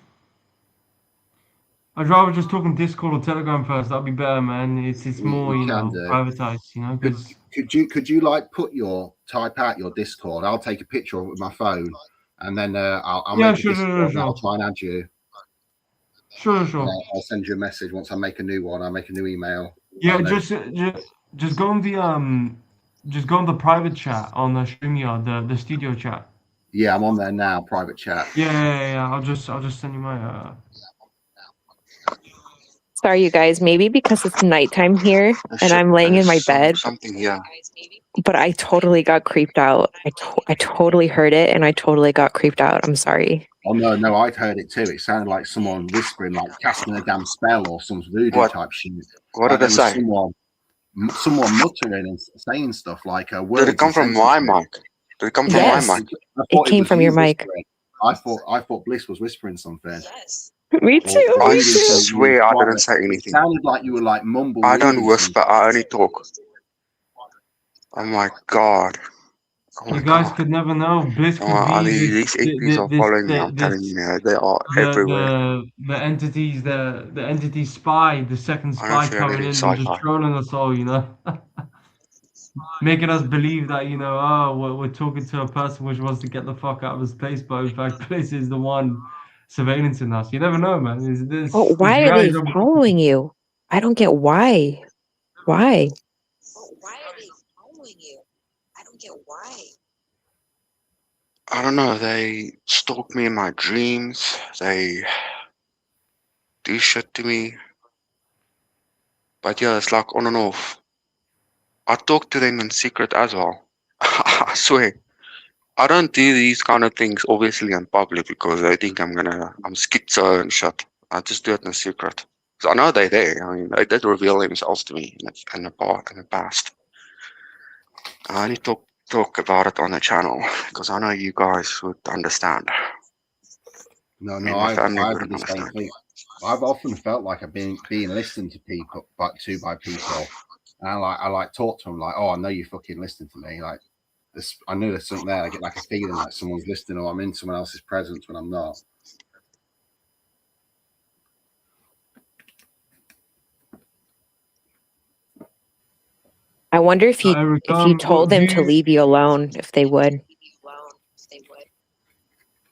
I'd rather just talk on Discord or Telegram first. That'd be better, man. It's more We can do. privatized, you know. Because Could you like type out your Discord? I'll take a picture of it with my phone, and then I'll make a Discord. And I'll try and add you. Sure. I'll send you a message once I make a new one. I'll make a new email. Yeah, just go on the private chat on the StreamYard, the studio chat. Yeah, I'm on there now, private chat. Yeah. I'll just send you my Sorry, you guys. Maybe because it's nighttime here Oh, and shit, I'm laying in my there's bed, something here. but I totally got creeped out. I totally heard it and I totally got creeped out. I'm sorry. Oh no, I'd heard it too. It sounded like someone whispering, like casting a damn spell or some voodoo What? type shit. What Like did I there was say? someone muttering and saying stuff like Did it words come and from my sentences. mic? Did it come from my Yes. mic? I It thought came was from you your mic. whispering. I thought Bliss was whispering something. Me Or too. I Me reading too. something really swear I didn't quiet. say It anything. sounded like you were like mumble I don't reading whisper, something. I only talk. Oh my god. Oh You my guys god. could never know. Bliss Oh, could I be mean, this these APs are following me, I'm telling you now. They are everywhere. the entities the entity spy, the second I don't spy feel coming really in and just sci-fi. trolling us all, you know. Making us believe that, you know, oh, we're talking to a person which wants to get the fuck out of his place, but in fact, Bliss is the one surveillancing us. You never know, man. Oh, This why are they reality. following you? I don't get why. Why? I don't know, they stalk me in my dreams. They do shit to me. But yeah, it's like on and off. I talk to them in secret as well. I swear. I don't do these kind of things obviously in public because they think I'm schizo and shit. I just do it in secret. 'Cause I know they're there. I mean, they did reveal themselves to me in the past. I only talk about it on the channel because I know you guys would understand. No, And my I family do wouldn't the same understand. thing. I've often felt like I've been listened to by people, and I like talk to them like, oh, I know you fucking listening to me. Like this, I know there's something there. I get like a feeling like someone's listening, or I'm in someone else's presence when I'm not. I wonder if Eric, you told do them to you, leave you alone, if they would.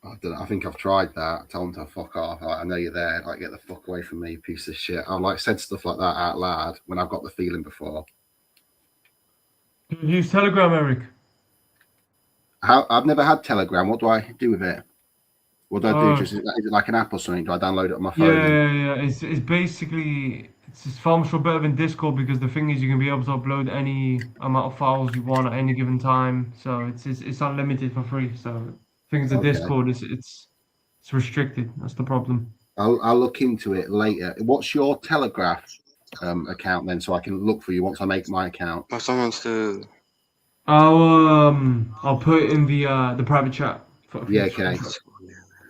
I don't know. I think I've tried that. I told them to fuck off. Like, I know you're there. Like, get the fuck away from me, piece of shit. I've like said stuff like that out loud when I've got the feeling before. use Telegram, Eric? I've never had Telegram. What do I do with it? What do I do? Oh, Just is it like an app or something? Do I download it on my phone? yeah. It's basically it's far much better than Discord because the thing is you can be able to upload any amount of files you want at any given time. So it's unlimited for free. So things the Okay. Discord it's restricted. That's the problem. I'll look into it later. What's your Telegraph account then, so I can look for you once I make my account? But someone's to I'll put it in the private chat. Yeah, okay.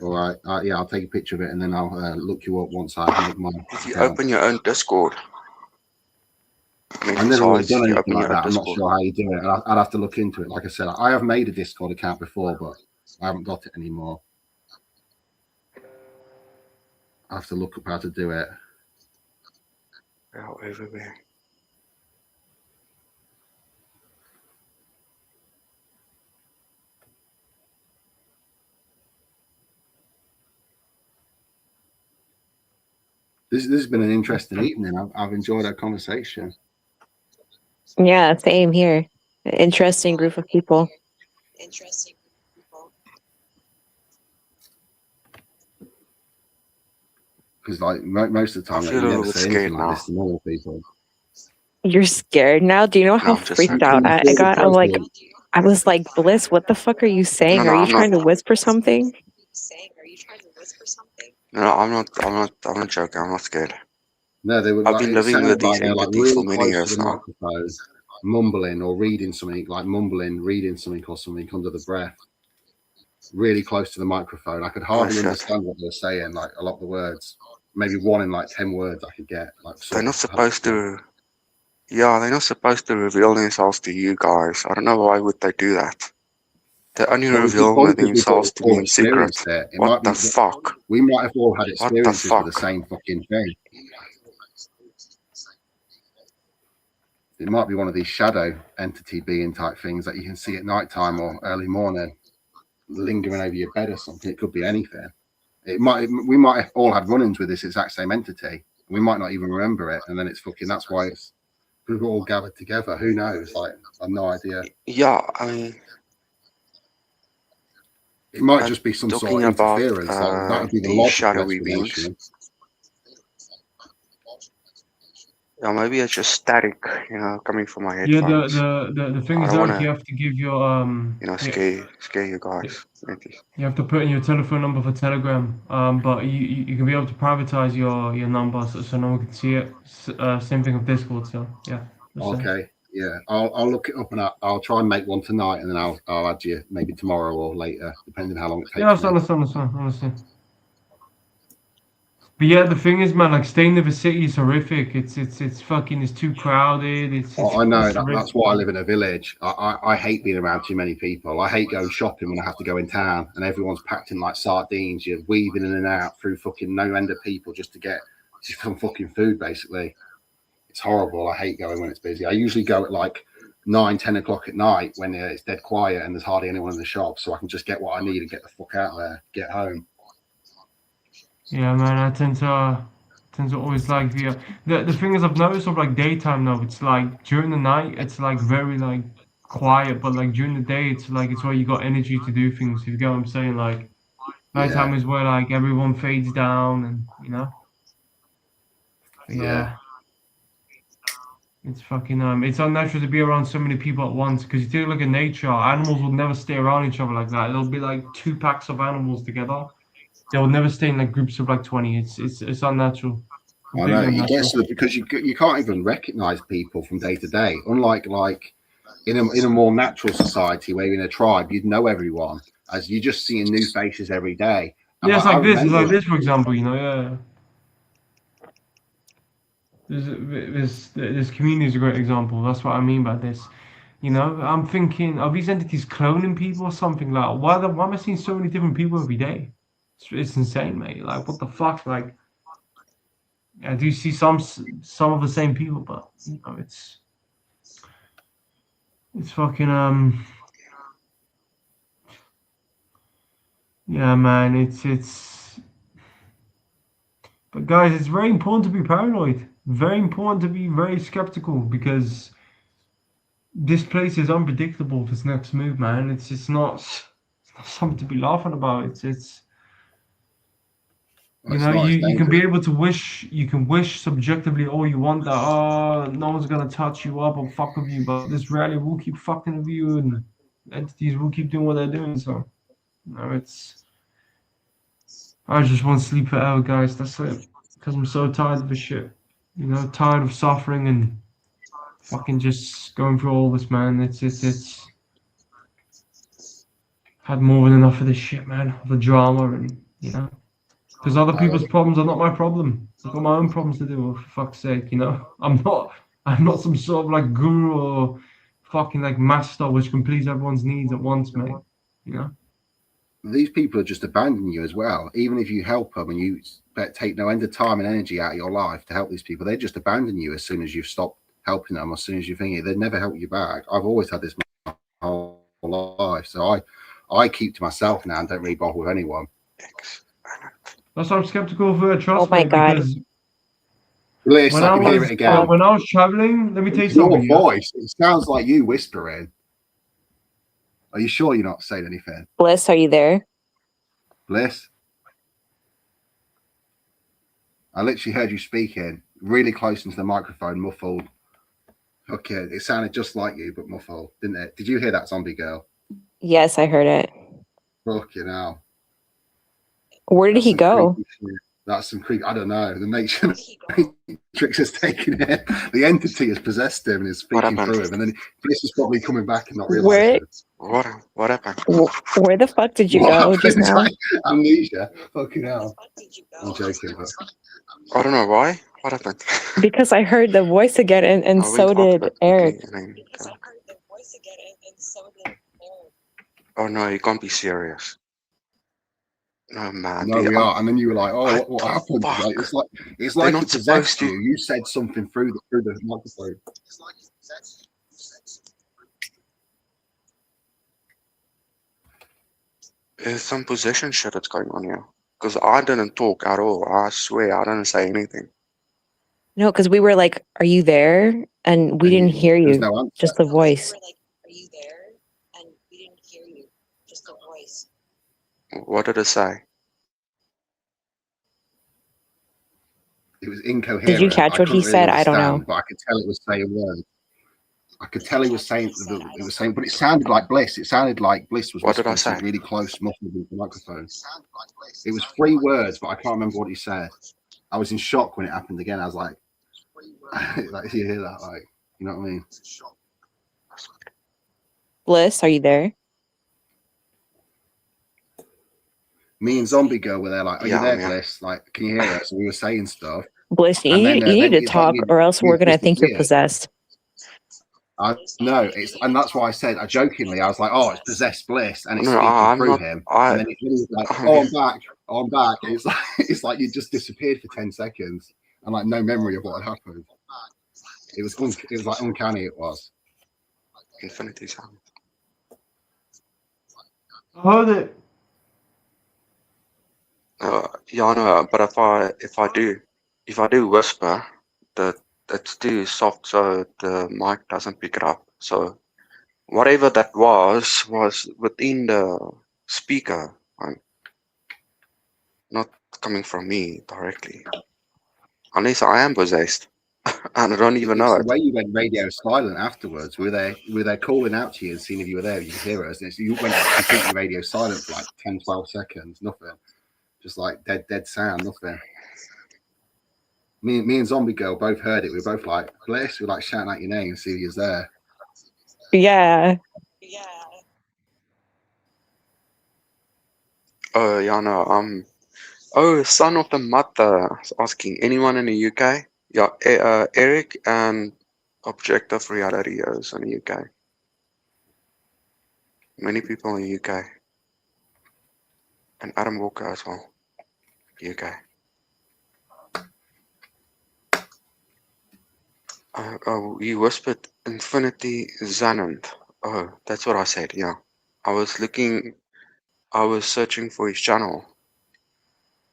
All right. Yeah, I'll take a picture of it and then I'll look you up once I make my if you account. open your own Discord. I've never really done you anything open like your own that. I'm not Discord. sure how you do it. I'd have to look into it. Like I said, I have made a Discord account before, but I haven't got it anymore. I have to look up how to do it. They're all everywhere. This has been an interesting evening. I've enjoyed our conversation. Yeah, same here. Interesting group of people. Because like most of the time, I like, feel you a never little bit say anything scared like now. this to normal people. You're scared now? Do you know how I'm just freaked saying. out Can you I feel the got? I'm like, presence? I was like, Bliss, what the fuck are you saying? No, Are you I'm not. trying to whisper something? No, I'm not joking. I'm not scared. No, they were I've like, been it living with sounded like these they're like entities for really many close to years the now. microphone, mumbling or reading something, like mumbling, reading something or something under the breath. Really close to the microphone. I could hardly shit. understand what they were saying, like a lot of the words. Maybe one in like 10 words I could get. Like They're not supposed to. Yeah, they're not supposed to reveal themselves to you guys. I don't know why would they do that. They only Well, it's just reveal possible people themselves have to me all in secret. experienced it. It What might be the fuck? we might have all had What the experiences with the fuck? same fucking thing. It might be one of these shadow entity being type things that you can see at night time or early morning, lingering over your bed or something. It could be anything. We might have all had run-ins with this exact same entity. We might not even remember it, and then it's fucking. That's why it's People all gathered together. Who knows? Like, I've no idea. Yeah, I mean, It might just be some talking sort of about interference. Like that would be the these logical shadowy beings. explanation. Yeah, maybe it's just static, coming from my Yeah, headphones. the thing I is, don't want Eric, you to, have to give your scare you guys. Maybe. you have to put in your telephone number for Telegram. But you can be able to privatize your number so no one can see it. Same thing with Discord. So yeah. just saying. Okay, yeah, I'll look it up and I'll try and make one tonight, and then I'll add you maybe tomorrow or later, depending how long it takes. Yeah, I understand. But yeah, the thing is, man, like staying in the city is horrific. It's fucking, it's too crowded. I know It's horrific. that's why I live in a village. I hate being around too many people. I hate going shopping when I have to go in town and everyone's packed in like sardines. You're weaving in and out through fucking no end of people just to get some fucking food, basically. It's horrible. I hate going when it's busy. I usually go at like 9-10 o'clock at night when it's dead quiet and there's hardly anyone in the shop, so I can just get what I need and get the fuck out of there, get home. Yeah, man, I tend to always like the thing is, I've noticed of like daytime now, it's like during the night it's like very like quiet, but like during the day it's like it's where you got energy to do things. If you get what I'm saying, like nighttime Yeah, is where like everyone fades down and But yeah, yeah. It's fucking it's unnatural to be around so many people at once because you take a look at nature, animals will never stay around each other like that. There'll be like two packs of animals together. They will never stay in like groups of like 20. It's unnatural. I Completely know. You get unnatural. to the, because you can't even recognize people from day to day. Unlike like in a more natural society where you're in a tribe, you'd know everyone as you're just seeing new faces every day. And Yeah, like, I it's remember, like this, for example, yeah. This community is a great example. That's what I mean by this. I'm thinking, are these entities cloning people or something? Like, why am I seeing so many different people every day? It's insane, mate. Like, what the fuck? Like, I do see some of the same people, but it's fucking yeah, man. It's But guys, it's very important to be paranoid. Very important to be very skeptical because this place is unpredictable. This next move, man. It's not something to be laughing about. It's it's not as you can dangerous. be able to wish subjectively all you want that no one's gonna touch you up or fuck with you, but this reality will keep fucking with you and entities will keep doing what they're doing. So it's I just want to sleep forever, guys. That's it. Because I'm so tired of this shit. Tired of suffering and fucking just going through all this, man. It's had more than enough of this shit, man. Of the drama and because other I people's problems are not my problem. I've got my own problems to do. For fuck's sake, I'm not some sort of like guru or fucking like master which can please everyone's needs at once, mate. These people are just abandoning you as well. Even if you help them and you take no end of time and energy out of your life to help these people, they just abandon you as soon as you've stopped helping them. As soon as you think it, they never help you back. I've always had this my whole life, so I keep to myself now and don't really bother with anyone. That's why I'm skeptical of trust, Oh my mate, God. because Bliss, I can hear it again. when I was traveling, let me tell you It's your something. voice. It sounds like you whispering. Are you sure you're not saying anything? Bliss, are you there? Bliss? I literally heard you speaking really close into the microphone, muffled. Okay, it sounded just like you, but muffled, didn't it? Did you hear that, zombie girl? Yes, I heard it. Fucking hell. Where did he go? That's some creep. I don't know. The nature Matrix has taken him. The entity has possessed him and is speaking through him. And then Bliss is probably coming back and not realizing it. What happened? Where the fuck did you go just now? Like amnesia. Fucking hell. I'm joking, but I don't know why. What happened? Because I heard the voice again, and so did Eric. Oh no, you can't be serious. No man. no, we are. And then you were like, "Oh, what happened?" Fuck? Like, it's like not it possessed supposed to- you. You said something through the microphone. There's some possession shit that's going on here. Because I didn't talk at all. I swear I didn't say anything. No, because we were like, "Are you there?" And we didn't hear There was you, no answer. just the voice. What did it say? It was incoherent. Did you catch I what couldn't he really said? I don't know. understand, but I could tell it was saying words. I could tell he was saying it was saying, but it sounded like Bliss. It sounded like Bliss was What did I whispering say? something really close, muffled into the microphone. It was 3 words, but I can't remember what he said. I was in shock when it happened again. I was like, like you hear that, like, you know what I mean? Bliss, are you there? Me and Zombie Girl were there, like, are Yeah, you there, I'm here. Bliss? Like, can you hear us? And we were saying stuff. Bliss, And then you need to it's like talk, or else we're gonna think you're disappeared. possessed. I know it's, and that's why I said, I jokingly, I was like, "Oh, it's possessed Bliss," and it's No, speaking I'm through not. him. I. And then he was like, "Oh, I'm back, oh, I'm back." It's like it's like you just disappeared for 10 seconds and like no memory of what had happened. It was like uncanny. It was. Infinity sound. I heard it. Yeah, no, but if I do whisper, that it's too soft, so the mic doesn't pick it up. So whatever that was within the speaker, and not coming from me directly. Unless I am possessed, and I don't even It's know the it. way you went radio silent afterwards. We were there calling out to you and seeing if you were there. You could hear us. And you went completely radio silent for like 10, 12 seconds. Nothing. Just like dead sound. Nothing. Me and Zombie Girl both heard it. We were both like, Bliss. We were like shouting out your name and see if he was there. Yeah. Oh, yeah, no, oh, son of the mother is asking, anyone in the UK? Yeah, Eric and Objective Reality is in the UK. Many people in the UK. And Adam Walker as well, UK. Oh, you whispered Infinity Zanant. Oh, that's what I said, yeah. I was searching for his channel.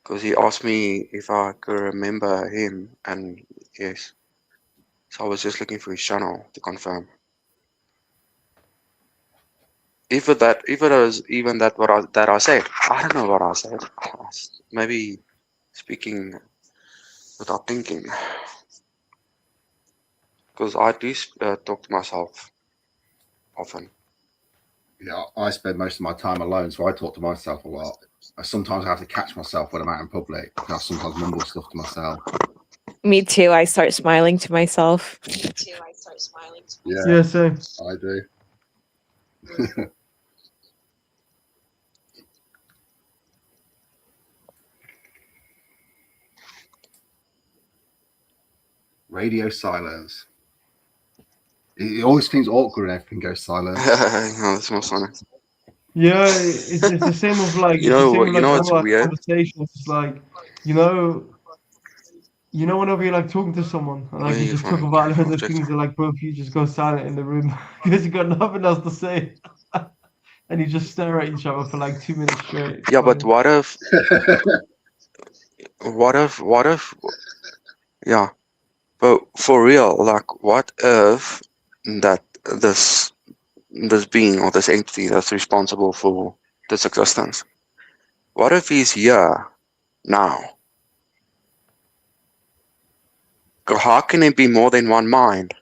Because he asked me if I could remember him, and yes. So I was just looking for his channel to confirm. If it was even that I said, I don't know what I said. Maybe speaking without thinking, because I do talk to myself often. Yeah, I spend most of my time alone, so I talk to myself a lot. Sometimes I have to catch myself when I'm out in public. I sometimes mumble stuff to myself. Me too. I start smiling to myself. Yeah, same. I do. Radio silence. It always seems awkward when everything goes silent. No, that's more funny. Yeah, it's the same with like You it's the know same what? with You like know all what's like weird? conversations. It's like whenever you're like talking to someone and like Where you you just talk from? about loads of Objective. things and like both of you just go silent in the room because you got nothing else to say. And you just stare at each other for like 2 minutes straight. Yeah, but Funny. what if? Yeah, but for real, like, what if that this being or this entity that's responsible for this existence, what if he's here now? How can it be more than one mind?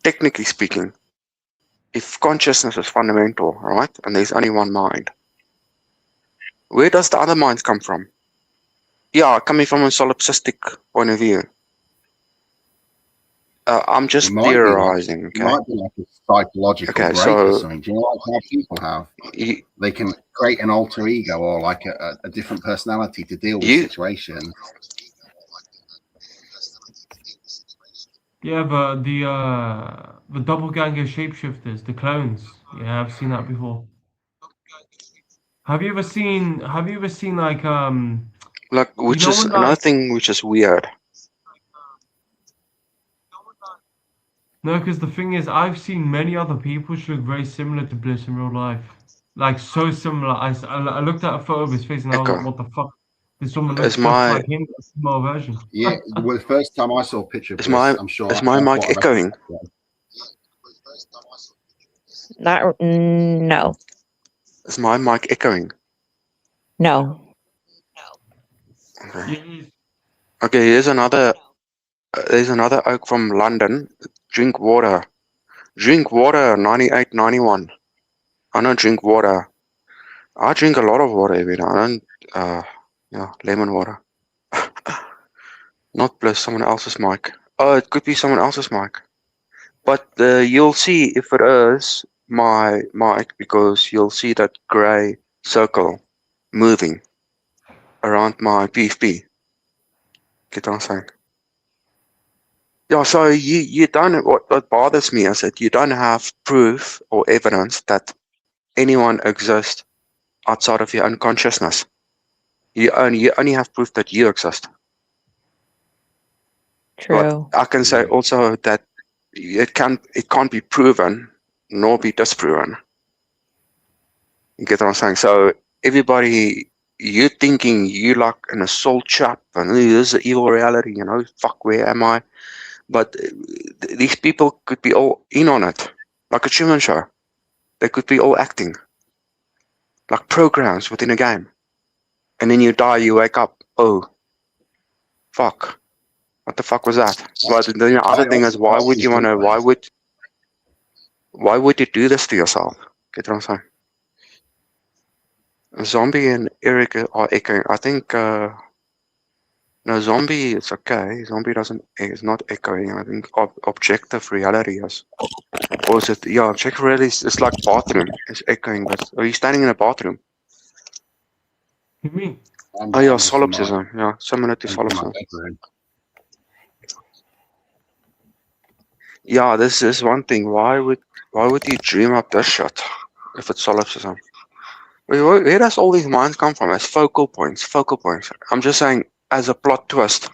Technically speaking, if consciousness is fundamental, right, and there's only one mind, where does the other minds come from? Yeah, coming from a solipsistic point of view. I'm It just might be like theorizing, it okay? might be like a psychological Okay, break or so something. Do you know like how people have? They can create an alter ego or like a different personality to deal with situations. Yeah, but the doppelganger shapeshifters, the clones. Yeah, I've seen that before. Have you ever seen like like, which is when another like thing which is weird. no, because the thing is, I've seen many other people which look very similar to Bliss in real life. Like, so similar. I looked at a photo of his face and I was like, Echo. what the fuck? Did someone Is just my like him a small version? Yeah, well, the first time I saw a picture of is this, my I'm sure is my I mic thought I echoing? recognised it. Not no. Is my mic echoing? No. Okay. Yeah, Okay. Here's another. There's another oak from London. Drink water. Drink water. 98, 91. I don't drink water. I drink a lot of water every day. I don't. Yeah, lemon water. Not plus someone else's mic. Oh, it could be someone else's mic. But you'll see if it is my mic because you'll see that grey circle moving around my PFP. Get what I'm saying? Yeah, so you don't, what bothers me is that you don't have proof or evidence that anyone exists outside of your own consciousness. You only have proof that you exist. But True. I can say also that it can't be proven nor be disproven. You get what I'm saying? So everybody, you thinking you like an assault chap and this is an evil reality, fuck, where am I? But these people could be all in on it, like a Truman Show. They could be all acting, like programs within a game. And then you die, you wake up, oh, fuck, what the fuck was that? But the other thing is, why would you wanna? Why would you do this to yourself? Get what I'm saying? Zombie and Eric are echoing. I think no, Zombie is okay. Zombie is not echoing. I think objective reality is. Or is it? Yeah, objective reality is like bathroom. It's echoing. But are you standing in a bathroom? me. Oh yeah, I'm just in my solipsism. Yeah, similar to solipsism. bedroom. Yeah, this is one thing. Why would you dream up this shit if it's solipsism? Where does all these minds come from? As focal points. Focal points. I'm just saying, as a plot twist.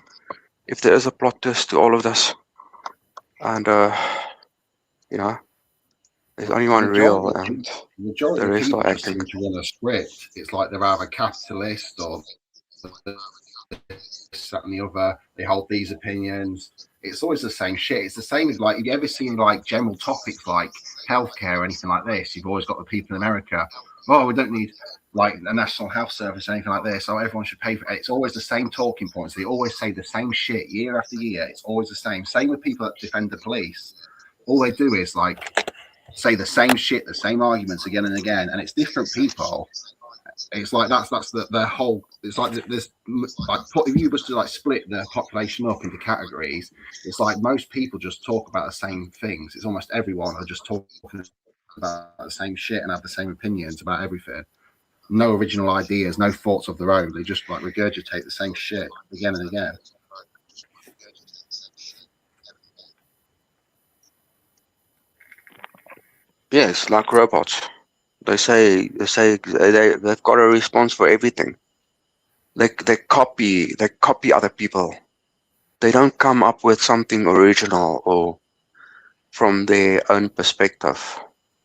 If there is a plot twist to all of this, and there's only one real, and Majority the of rest people are just acting. seem to run a script. It's like they're either capitalist or this, that, and the other. They hold these opinions. It's always the same shit. It's the same as like, have you ever seen like general topics like healthcare or anything like this? You've always got the people in America. Oh, we don't need like a national health service or anything like this. So everyone should pay for it. It's always the same talking points. They always say the same shit year after year. It's always the same. Same with people that defend the police. All they do is like say the same shit, the same arguments again and again, and it's different people. It's like that's the whole. It's like there's like if you was to like split the population up into categories, it's like most people just talk about the same things. It's almost everyone are just talking about the same shit and have the same opinions about everything. No original ideas, no thoughts of their own. They just like regurgitate the same shit again and again. Yes, like robots. They've got a response for everything. They copy other people. They don't come up with something original or from their own perspective.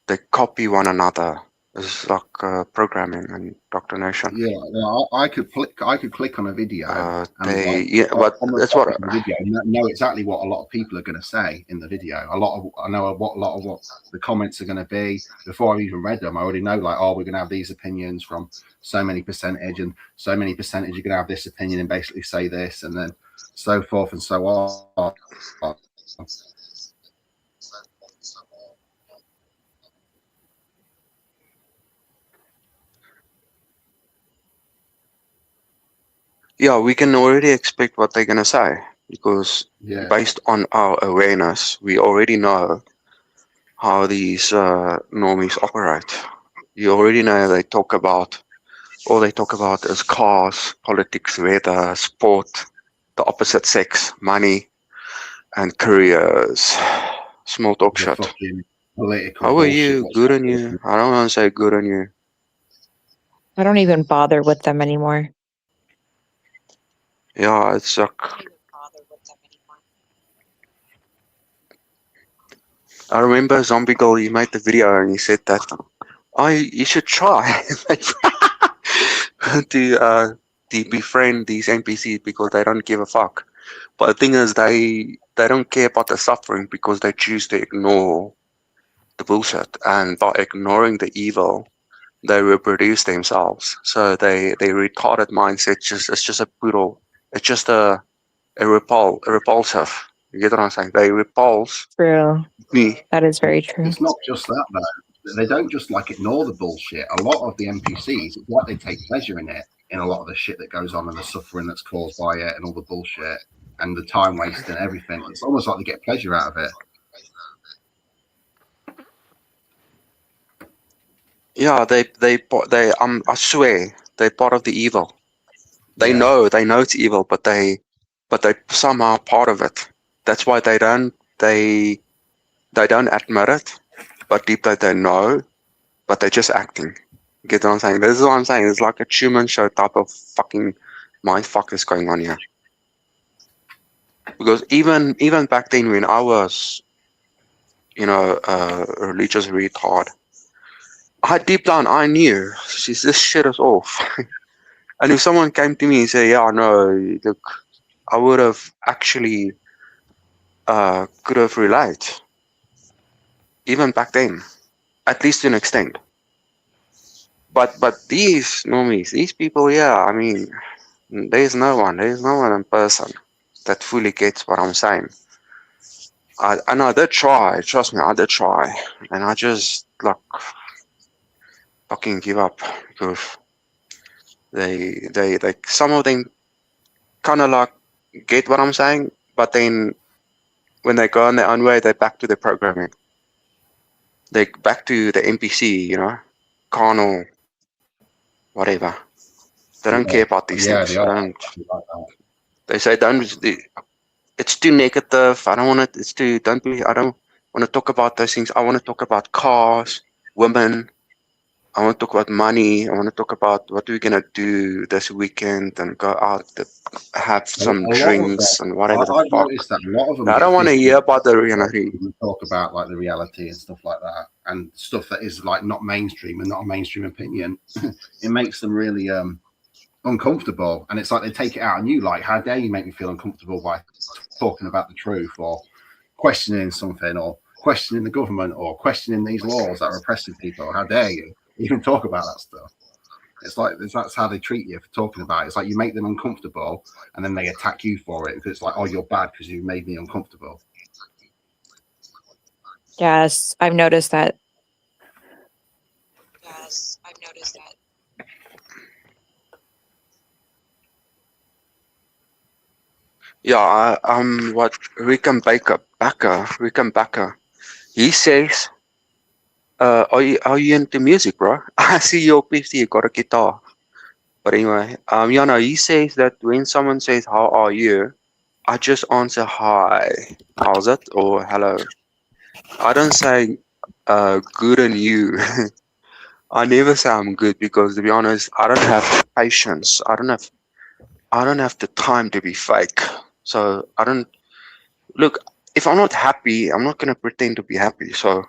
They copy one another. It's like programming and indoctrination. Yeah, well, I could click on a video and but on the that's topic what. of the video, know exactly what a lot of people are going to say in the video. I know what the comments are going to be before I've even read them. I already know like, oh, we're going to have these opinions from so many percentage, and so many percentage you're going to have this opinion and basically say this, and then so forth and so on. Yeah, we can already expect what they're gonna say because based on our awareness, we already know how these normies operate. You already know all they talk about is cars, politics, weather, sport, the opposite sex, money, and careers. Small talk The shit. fucking political How are bullshit. you? Good on you. I don't want to say good on you. I don't even bother with them anymore. Yeah, it's like I remember Zombie Girl, you made the video and you said that you should try to befriend these NPCs because they don't give a fuck. But the thing is, they don't care about the suffering because they choose to ignore the bullshit, and by ignoring the evil, they reproduce themselves. So they retarded mindset. It's just a poodle. It's just a repulsive. You get what I'm saying? They repulse True. me. That is very true. It's not just that though. They don't just like ignore the bullshit. A lot of the NPCs, it's like they take pleasure in it, in a lot of the shit that goes on and the suffering that's caused by it and all the bullshit and the time waste and everything. It's almost like they get pleasure out of it. Yeah, I swear they're part of the evil. They Yeah. know it's evil, but they somehow part of it. That's why they don't admit it, but deep down they know, but they're just acting. Get what I'm saying? This is what I'm saying. It's like a Truman Show type of fucking mind fuck is going on here. Because even back then when I was, a religious retard, deep down I knew this shit is off. And if someone came to me and said, "Yeah, no, look," I would have actually could have related, even back then, at least to an extent. But these normies, these people, yeah, I mean, there's no one in person that fully gets what I'm saying. And I did try, trust me, I did try, and I just like fucking give up because they some of them kind of like get what I'm saying, but then when they go on their own way, they're back to their programming. They back to the NPC, carnal, whatever. They don't care about these things. They They are don't. like that. They say it's too negative. I don't want it. It's too. Don't be. I don't want to talk about those things. I want to talk about cars, women. I want to talk about money. I want to talk about what we're gonna do this weekend and go out to have some A lot of drinks and whatever the I've fuck. noticed that a lot of them I get don't want to busy hear about the reality. and talk about like the reality and stuff like that, and stuff that is like not mainstream and not a mainstream opinion. It makes them really uncomfortable, and it's like they take it out on you. Like, how dare you make me feel uncomfortable by talking about the truth or questioning something or questioning the government or questioning these laws that are oppressing people? How dare you even talk about that stuff? It's like that's how they treat you for talking about it. It's like you make them uncomfortable and then they attack you for it because it's like, oh, you're bad because you made me uncomfortable. Yes, I've noticed that. Yeah, what Rickon Baker. He says, are you into music, bro? I see your PC, you got a guitar. But anyway, no, he says that when someone says, "How are you?" I just answer, "Hi, how's it?" or "Hello." I don't say, "Good and you." I never say I'm good because, to be honest, I don't have patience. I don't have the time to be fake. So I don't look. If I'm not happy, I'm not gonna pretend to be happy. So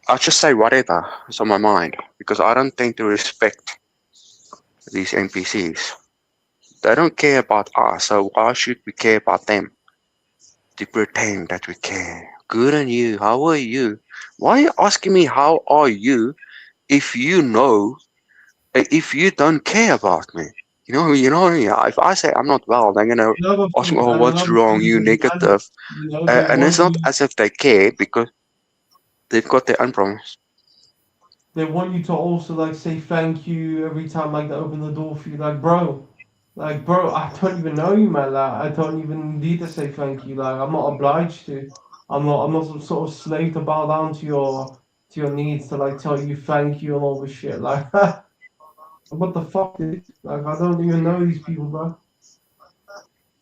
I'll just say whatever is on my mind because I don't tend to respect these NPCs. They don't care about us, so why should we care about them? To pretend that we care. Good on you. How are you? Why are you asking me how are you if if you don't care about me? What I mean? If I say I'm not well, they're gonna Another ask me, thing, "Oh, and what's another wrong? thing You is, man, negative." they And it's want not you. as if they care because they've got their own problems. They want you to also like say thank you every time like they open the door for you. Like bro, I don't even know you, man. Like I don't even need to say thank you. Like I'm not obliged to. I'm not some sort of slave to bow down to your needs to like tell you thank you and all this shit. Like what the fuck, dude? Like I don't even know these people, bro.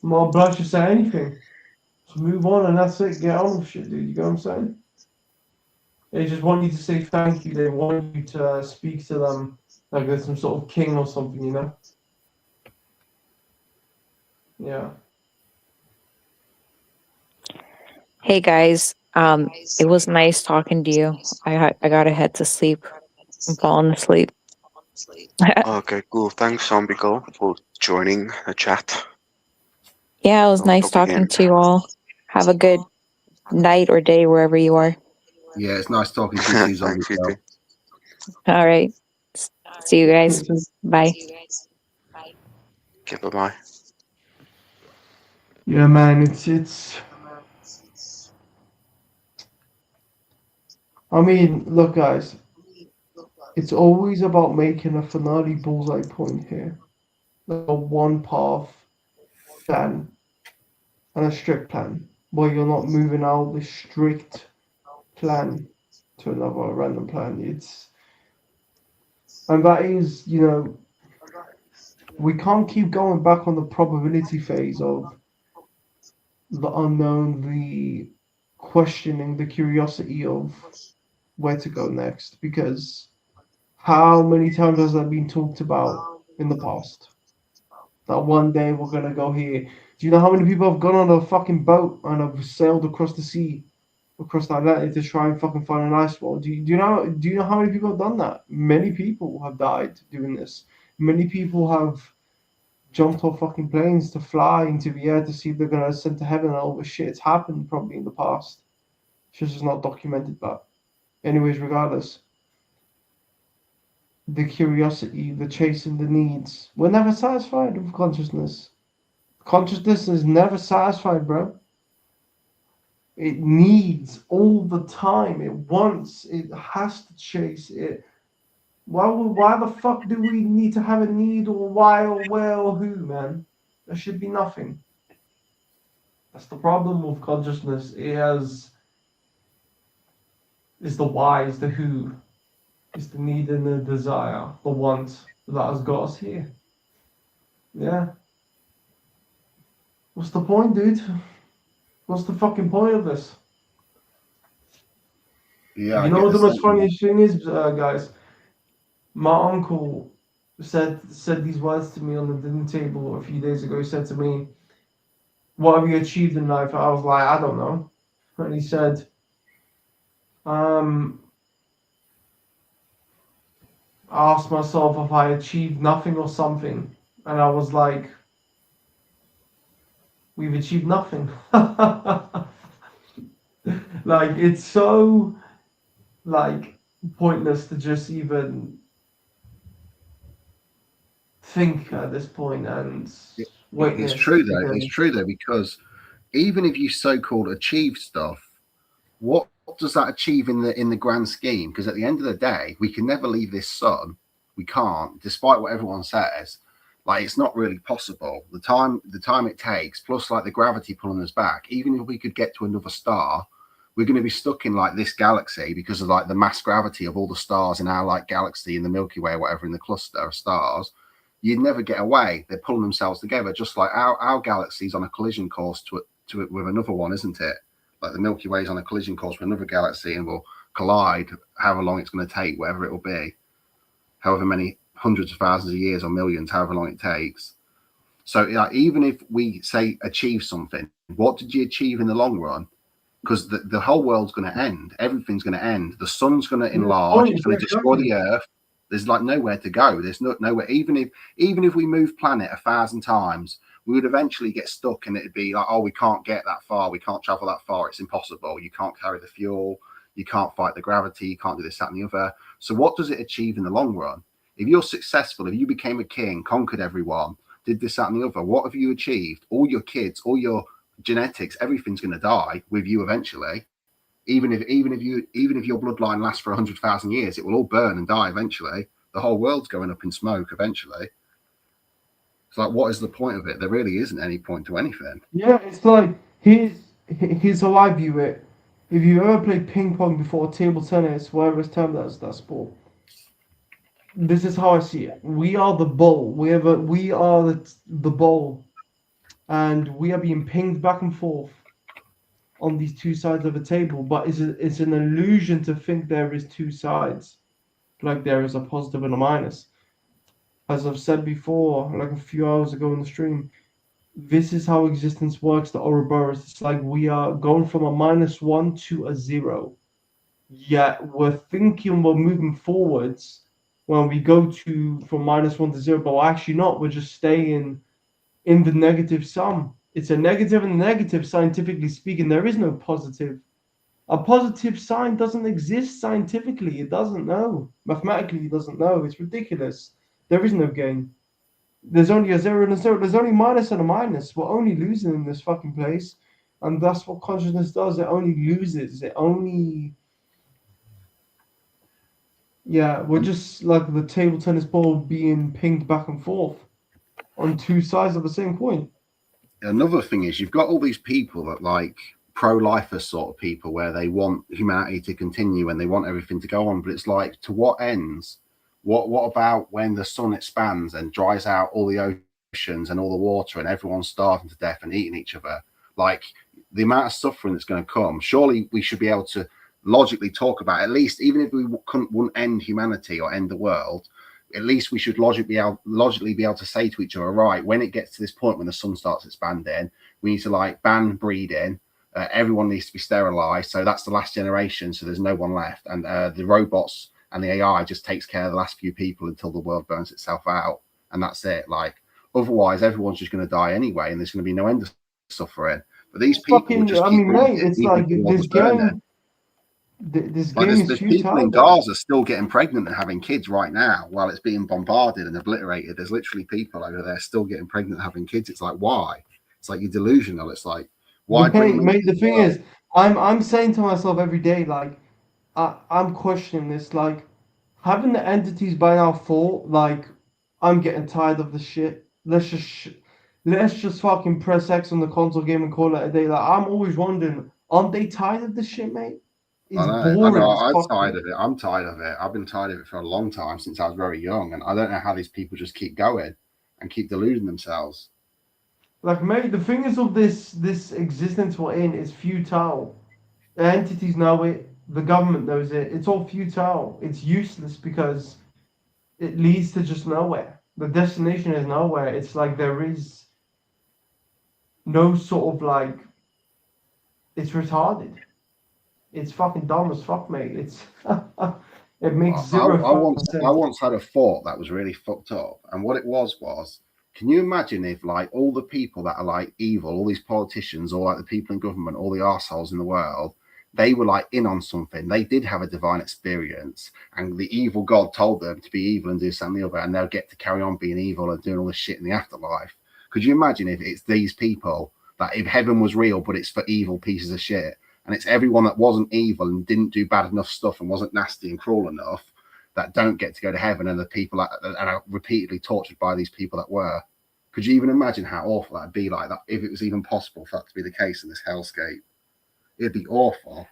I'm not obliged to say anything. Just move on and that's it. Get on with shit, dude. You know what I'm saying? They just want you to say thank you. They want you to speak to them like they're some sort of king or something, you know? Yeah. Hey guys, it was nice talking to you. I gotta head to sleep. I'm falling asleep. Okay, cool. Thanks, Zombie Girl, for joining the chat. Yeah, it was We'll nice talk talking again. to you all. Have a good night or day wherever you are. Yeah, it's nice talking to you too, Zombie Thanks, you Girl. too. All right. See you guys. So Bye. Okay, bye bye. Yeah, man, it's. I mean, look, guys, it's always about making a finale bullseye point here. Like a one path plan and a strict plan, where you're not moving out the strict plan to another random plan. And that is, we can't keep going back on the probability phase of the unknown, the questioning, the curiosity of where to go next, because how many times has that been talked about in the past? That one day we're gonna go here. Do you know how many people have gone on a fucking boat and have sailed across the sea, across the Atlantic to try and fucking find an ice wall? Do you know how many people have done that? Many people have died doing this. Many people have jumped off fucking planes to fly into the air to see if they're gonna ascend to heaven and all this shit. It's happened probably in the past. It's just not documented but anyways, regardless. The curiosity, the chasing the needs. We're never satisfied with consciousness. Consciousness is never satisfied, bro. It needs all the time. It wants. It has to chase it. Why the fuck do we need to have a need or why or where or who, man? There should be nothing. That's the problem with consciousness. It has is the why, is the who, is the need and the desire, the want that has got us here. Yeah. What's the point, dude? What's the fucking point of this? Yeah, You I know get what the the most sentiment. funniest thing is, guys? My uncle said these words to me on the dinner table a few days ago. He said to me, "What have you achieved in life?" I was like, "I don't know." And he said, "Um, I asked myself if I achieved nothing or something," and I was like, "We've achieved nothing." Like it's so like pointless to just even think at this point and It's witness true though. It's because true though because even if you so-called achieve stuff, what does that achieve in the grand scheme? Because at the end of the day, we can never leave this sun. We can't, despite what everyone says. Like it's not really possible. The time it takes, plus like the gravity pulling us back. Even if we could get to another star, we're going to be stuck in like this galaxy because of like the mass gravity of all the stars in our like galaxy in the Milky Way or whatever in the cluster of stars. You'd never get away. They're pulling themselves together, just like our galaxy's on a collision course to it with another one, isn't it? Like the Milky Way is on a collision course with another galaxy and will collide however long it's going to take, whatever it will be, however many hundreds of thousands of years or millions, however long it takes. So like, even if we say achieve something, what did you achieve in the long run? Because the whole world's going to end. Everything's going to end. The sun's going to enlarge. point It's is going to destroy exactly. the earth. There's like nowhere to go. There's nowhere. Even if we move planet 1,000 times, we would eventually get stuck, and it'd be like, oh, we can't get that far. We can't travel that far. It's impossible. You can't carry the fuel. You can't fight the gravity. You can't do this, that, and the other. So what does it achieve in the long run? If you're successful, if you became a king, conquered everyone, did this, that, and the other, what have you achieved? All your kids, all your genetics, everything's going to die with you eventually. Even if your bloodline lasts for 100,000 years, it will all burn and die eventually. The whole world's going up in smoke eventually. It's like, what is the point of it? There really isn't any point to anything. Yeah, it's like here's how I view it. If you ever played ping pong before, table tennis, whatever it's termed as that sport, this is how I see it. We are the ball. We are the ball, and we are being pinged back and forth on these two sides of a table. But it's an illusion to think there is two sides, like there is a positive and a minus. As I've said before, like a few hours ago in the stream, this is how existence works, the Ouroboros. It's like we are going from a -1 to a 0. Yet we're thinking we're moving forwards when we go to from -1 to 0, but we're actually not. We're just staying in the negative sum. It's a negative and a negative, scientifically speaking. There is no positive. A positive sign doesn't exist scientifically. It doesn't know. Mathematically, it doesn't know. It's ridiculous. There is no gain. There's only a zero and a zero. There's only minus and a minus. We're only losing in this fucking place. And that's what consciousness does. It only loses. It only. Yeah, we're just like the table tennis ball being pinged back and forth on two sides of the same coin. Another thing is, you've got all these people that like pro-lifer sort of people where they want humanity to continue and they want everything to go on, but it's like, to what ends? What about when the sun expands and dries out all the oceans and all the water and everyone's starving to death and eating each other? Like, the amount of suffering that's going to come, surely we should be able to logically talk about, at least, even if we wouldn't end humanity or end the world, at least we should logically be able to say to each other, right, when it gets to this point when the sun starts expanding, we need to like ban breeding. Everyone needs to be sterilized. So that's the last generation. So there's no one left. And the robots and the AI just takes care of the last few people until the world burns itself out. And that's it. Like, otherwise, everyone's just going to die anyway. And there's going to be no end of suffering. But these people Fucking, just I keep mean, mate, it's like this game. This like game is there's people futile. in Gaza still getting pregnant and having kids right now while it's being bombarded and obliterated. There's literally people over there still getting pregnant and having kids. It's like, why? It's like, you're delusional. It's like, why bring Mate, the thing is, I'm saying to myself every day, like, I'm questioning this, like, haven't the entities by now thought, like, I'm getting tired of this shit. Let's just fucking press X on the console game and call it a day. Like, I'm always wondering, aren't they tired of this shit, mate? It's I know, boring as I'm fuck. tired of it. I'm tired of it. I've been tired of it for a long time, since I was very young, and I don't know how these people just keep going and keep deluding themselves. Like, mate, the thing is of this existence we're in is futile. The entities know it. The government knows it. It's all futile. It's useless because it leads to just nowhere. The destination is nowhere. It's like there is no sort of like. It's retarded. It's fucking dumb as fuck, mate. It's it makes zero fucking sense. I once had a thought that was really fucked up, and what it was, can you imagine if like all the people that are like evil, all these politicians, all like the people in government, all the arseholes in the world, they were like in on something. They did have a divine experience, and the evil God told them to be evil and do something the other, and they'll get to carry on being evil and doing all this shit in the afterlife. Could you imagine if it's these people, that if heaven was real, but it's for evil pieces of shit, and it's everyone that wasn't evil and didn't do bad enough stuff and wasn't nasty and cruel enough that don't get to go to heaven, and the people that are repeatedly tortured by these people that were? Could you even imagine how awful that'd be, like that, if it was even possible for that to be the case in this hellscape? It'd be awful.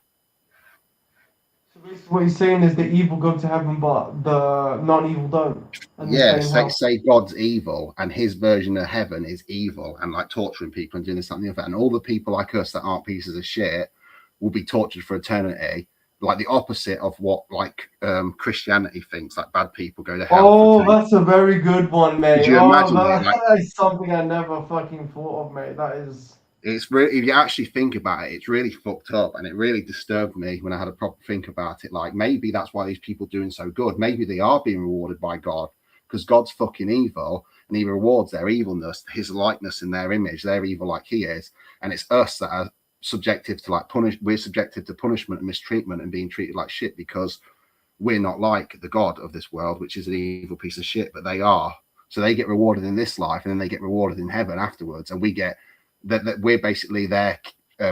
So basically what he's saying is the evil go to heaven, but the non-evil don't. And Yeah, they stay in hell. say God's evil and his version of heaven is evil and like torturing people and doing this, that, and the other. And all the people like us that aren't pieces of shit will be tortured for eternity. Like the opposite of what like Christianity thinks, like bad people go to hell. Oh, that's a very good one, mate. Could you imagine it? Like, that's something I never fucking thought of, mate. That is. it's really, if you actually think about it, it's really fucked up, and it really disturbed me when I had a proper think about it. Like, maybe that's why these people are doing so good. Maybe they are being rewarded by God, because God's fucking evil and he rewards their evilness, his likeness in their image. They're evil like he is, and it's us that are subjective to like we're subjective to punishment and mistreatment and being treated like shit because we're not like the God of this world, which is an evil piece of shit, but they are. So they get rewarded in this life, and then they get rewarded in heaven afterwards, and we get that we're basically their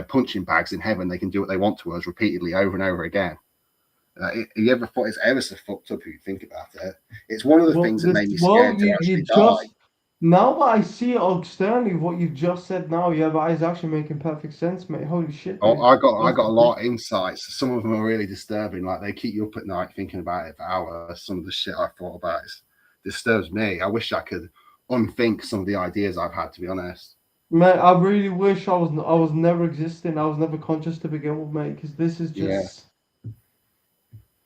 punching bags in heaven. They can do what they want to us repeatedly over and over again. You ever thought it's ever so fucked up if you think about it? It's one of the things that made me scared to actually die. Now that I see it externally, what you've just said now, yeah, that is actually making perfect sense, mate. Holy shit. Oh, I got a lot of insights. Some of them are really disturbing. Like, they keep you up at night thinking about it for hours. Some of the shit I thought about disturbs me. I wish I could unthink some of the ideas I've had, to be honest. Mate, I really wish I was never existing. I was never conscious to begin with, mate, because this is just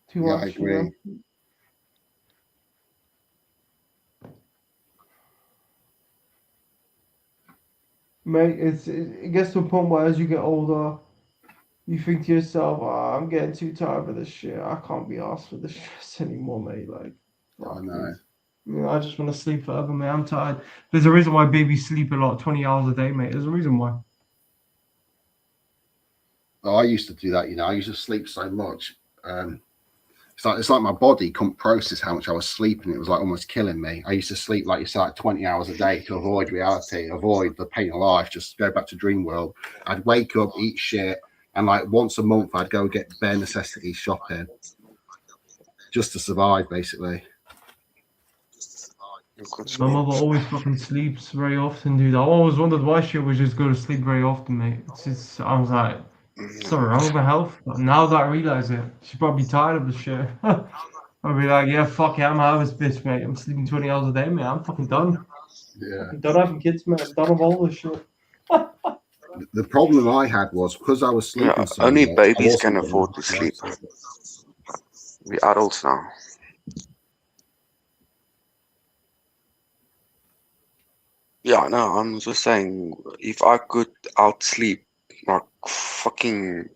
too much. I agree. You know? Mate, it gets to a point where as you get older, you think to yourself, I'm getting too tired of this shit. I can't be asked for this stress anymore, mate. Like, I know. Yeah, I just want to sleep forever, mate. I'm tired. There's a reason why babies sleep a lot, 20 hours a day, mate. There's a reason why. Oh, I used to do that, you know. I used to sleep so much. It's like my body couldn't process how much I was sleeping. It was like almost killing me. I used to sleep, like you said, like 20 hours a day to avoid reality, avoid the pain of life, just go back to dream world. I'd wake up, eat shit, and like once a month I'd go get bare necessities shopping just to survive, basically. My mother always fucking sleeps very often, dude. I always wondered why she would just go to sleep very often, mate. It's just, I was like, something wrong with her health. But now that I realize it, she's probably tired of the shit. I'll be like, yeah, fuck it, I'm out of this bitch, mate. I'm sleeping 20 hours a day, mate. I'm fucking done. Yeah. I'm done having kids, mate. I'm done with all this shit. The problem I had was because I was sleeping Yeah, so only much, I babies wasn't can getting afford enough to sleep. rest. We adults now. Yeah, no, I'm just saying, if I could outsleep like fucking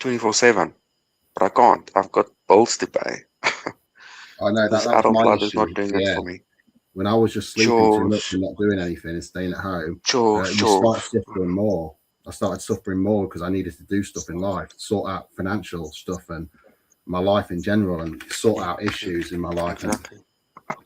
24/7, but I can't. I've got bills to pay. I know This that was adult my life is issue. not doing it Yeah. for me. When I was just sleeping too much Chores, and not doing anything and staying at home, chores, you start chores. suffering more. I started suffering more because I needed to do stuff in life, sort out financial stuff and my life in general, and sort out issues in my life. And Exactly.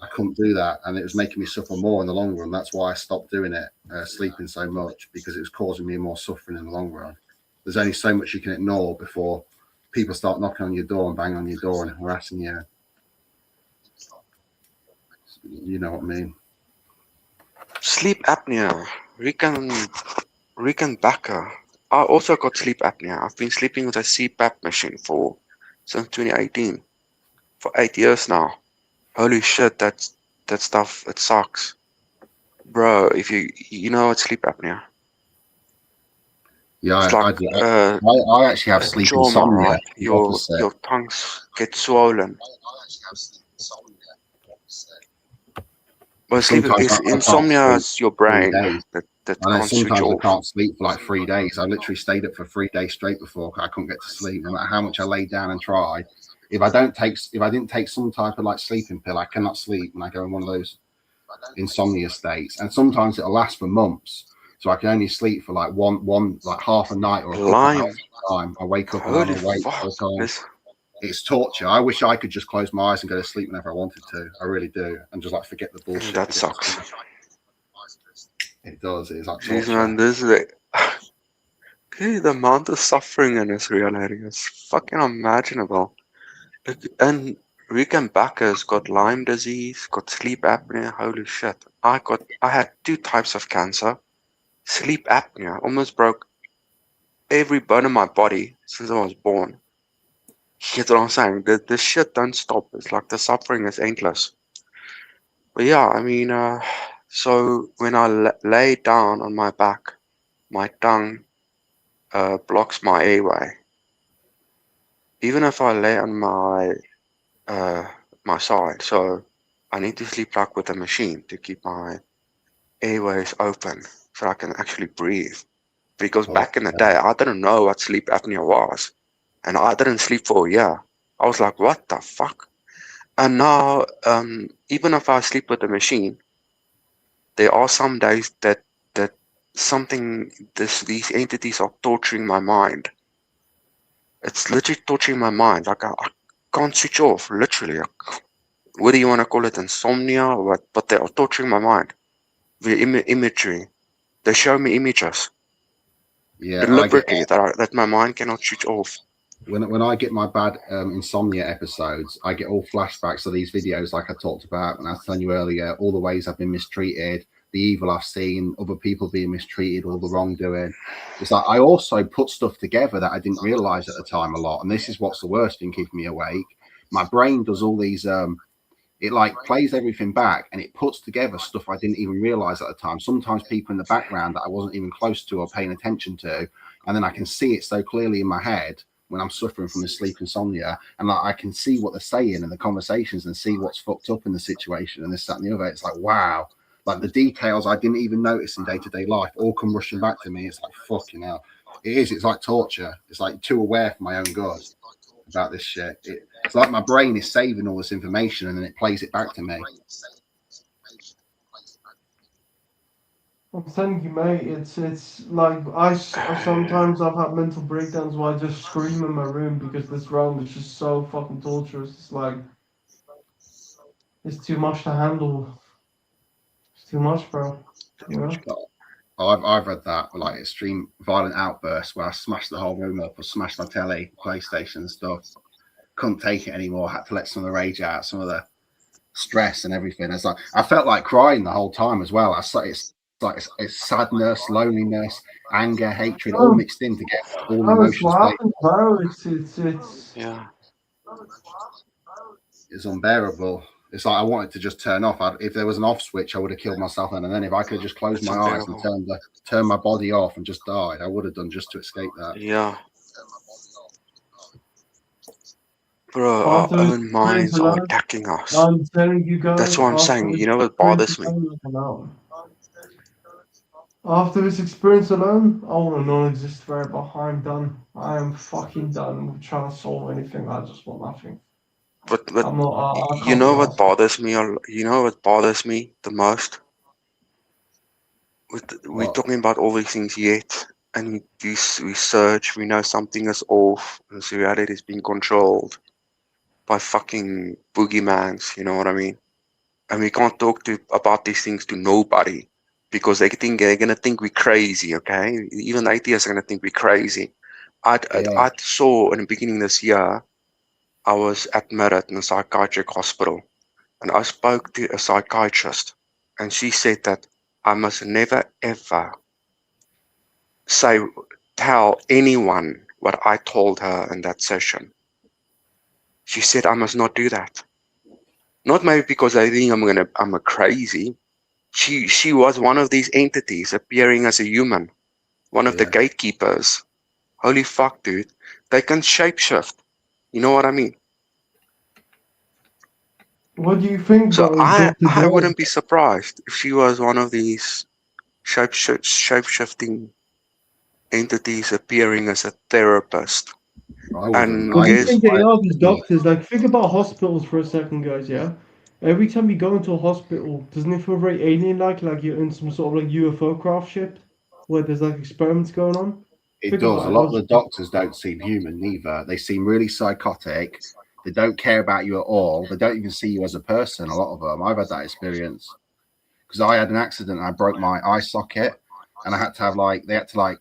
I couldn't do that, and it was making me suffer more in the long run. That's why I stopped doing it, sleeping so much, because it was causing me more suffering in the long run. There's only so much you can ignore before people start knocking on your door and banging on your door and harassing you. You know what I mean? Sleep apnea. Rickenbacker. I also got sleep apnea. I've been sleeping with a CPAP machine since 2018. For 8 years now. Holy shit, that stuff, it sucks. Bro, if you know what sleep apnea. Yeah, It's like I actually have a sleep trauma, insomnia. right? The Your opposite. your tongues get swollen. Well, sleep Sometimes is I can't insomnia sleep is your for 3 brain days. that I know can't switch sometimes I off. can't sleep for like 3 days. I literally stayed up for 3 days straight before I couldn't get to sleep. No matter how much I laid down and tried, if I didn't take some type of like sleeping pill, I cannot sleep when I go in one of those insomnia states. And sometimes it'll last for months. So I can only sleep for like one like half a night or a couple of hours Lime. at a time. I wake up and I'm Holy awake the fuck. whole time. It's torture. I wish I could just close my eyes and go to sleep whenever I wanted to. I really do, and just like forget the bullshit. That sucks. It does. It's like Jeez, torture. man, this is okay, the amount of suffering in this reality is fucking unimaginable. And Rickenbacker's got Lyme disease, got sleep apnea. Holy shit! I had 2 types of cancer. Sleep apnea almost broke every bone in my body since I was born. You get what I'm saying? This shit don't stop. It's like the suffering is endless. But yeah, I mean, so when I lay down on my back, my tongue blocks my airway. Even if I lay on my side, so I need to sleep like with a machine to keep my airways open so I can actually breathe. Because Oh, back in the day, I didn't know what sleep apnea was, and I didn't sleep for a year. I was like, what the fuck? And now, even if I sleep with a machine, there are some days that these entities are torturing my mind. It's literally torturing my mind. Like I can't switch off, literally. Whether you want to call it insomnia or what, but they are torturing my mind via imagery. They show me images yeah, I get deliberately that my mind cannot switch off. when I get my bad insomnia episodes, I get all flashbacks of these videos, like I talked about when I was telling you earlier, all the ways I've been mistreated, the evil I've seen, other people being mistreated, all the wrongdoing. It's like I also put stuff together that I didn't realize at the time a lot, and this is what's the worst thing keeping me awake. My brain does all these it like plays everything back and it puts together stuff I didn't even realize at the time. Sometimes people in the background that I wasn't even close to or paying attention to, and then I can see it so clearly in my head when I'm suffering from the sleep insomnia, and like I can see what they're saying in the conversations and see what's fucked up in the situation and this, that, and the other. It's like, wow, like the details I didn't even notice in day-to-day life all come rushing back to me. It's like, fucking hell. It is, it's like torture. It's like too aware for my own good. about this shit. It's like my brain is saving all this information and then it plays it back to me. I'm telling you, mate. It's like sometimes I've had mental breakdowns where I just scream in my room because this realm is just so fucking torturous. It's like it's too much to handle. It's too much, bro. You know. I've had that like extreme violent outbursts where I smashed the whole room up or smashed my telly, PlayStation and stuff. Couldn't take it anymore. Had to let some of the rage out, some of the stress and everything. It's like I felt like crying the whole time as well. It's sadness, loneliness, anger, hatred, all Oh, mixed in together. All oh, it's emotions what played. happens, bro. It's. Yeah. It's unbearable. It's like I wanted to just turn off. If there was an off switch, I would have killed myself then. And then if I could have just closed It's my eyes and unbearable. turned my body off and just died, I would have done just to escape that. Yeah. Bro, our After this own experience minds are alone, attacking us. I'm telling you That's guys, what I'm after saying. this You know what experience bothers me? alone, after this experience alone, I want to non-exist forever. I'm done. I am fucking done with trying to solve anything. I just want nothing. But I'm not. I you can't be know what asked. bothers me? You know what bothers me the most? We're What? talking about all these things yet, and we research. We know something is off. This reality is being controlled by fucking boogeymans. You know what I mean? And we can't talk about these things to nobody because they're gonna think we're crazy. Okay, even atheists are gonna think we're crazy. Yeah. I saw in the beginning of this year, I was admitted in a psychiatric hospital, and I spoke to a psychiatrist, and she said that I must never ever say tell anyone what I told her in that session. She said I must not do that. Not maybe because I think I'm a crazy. She was one of these entities appearing as a human, one of the Yeah. gatekeepers. Holy fuck, dude. They can shapeshift. You know what I mean? What do you think, So bro? Is Doctor I dead? wouldn't be surprised if she was one of these shape-shifting entities appearing as a therapist. I wouldn't. And What do I you guess think they I are, these doctors? Like, think about hospitals for a second, guys, yeah? Every time you go into a hospital, doesn't it feel very alien-like? Like you're in some sort of like UFO craft ship where there's like experiments going on? It Think does. A about it, lot of the logically. doctors don't seem human neither. They seem really psychotic. They don't care about you at all. They don't even see you as a person. A lot of them. I've had that experience because I had an accident. I broke my eye socket, and I had to have they had to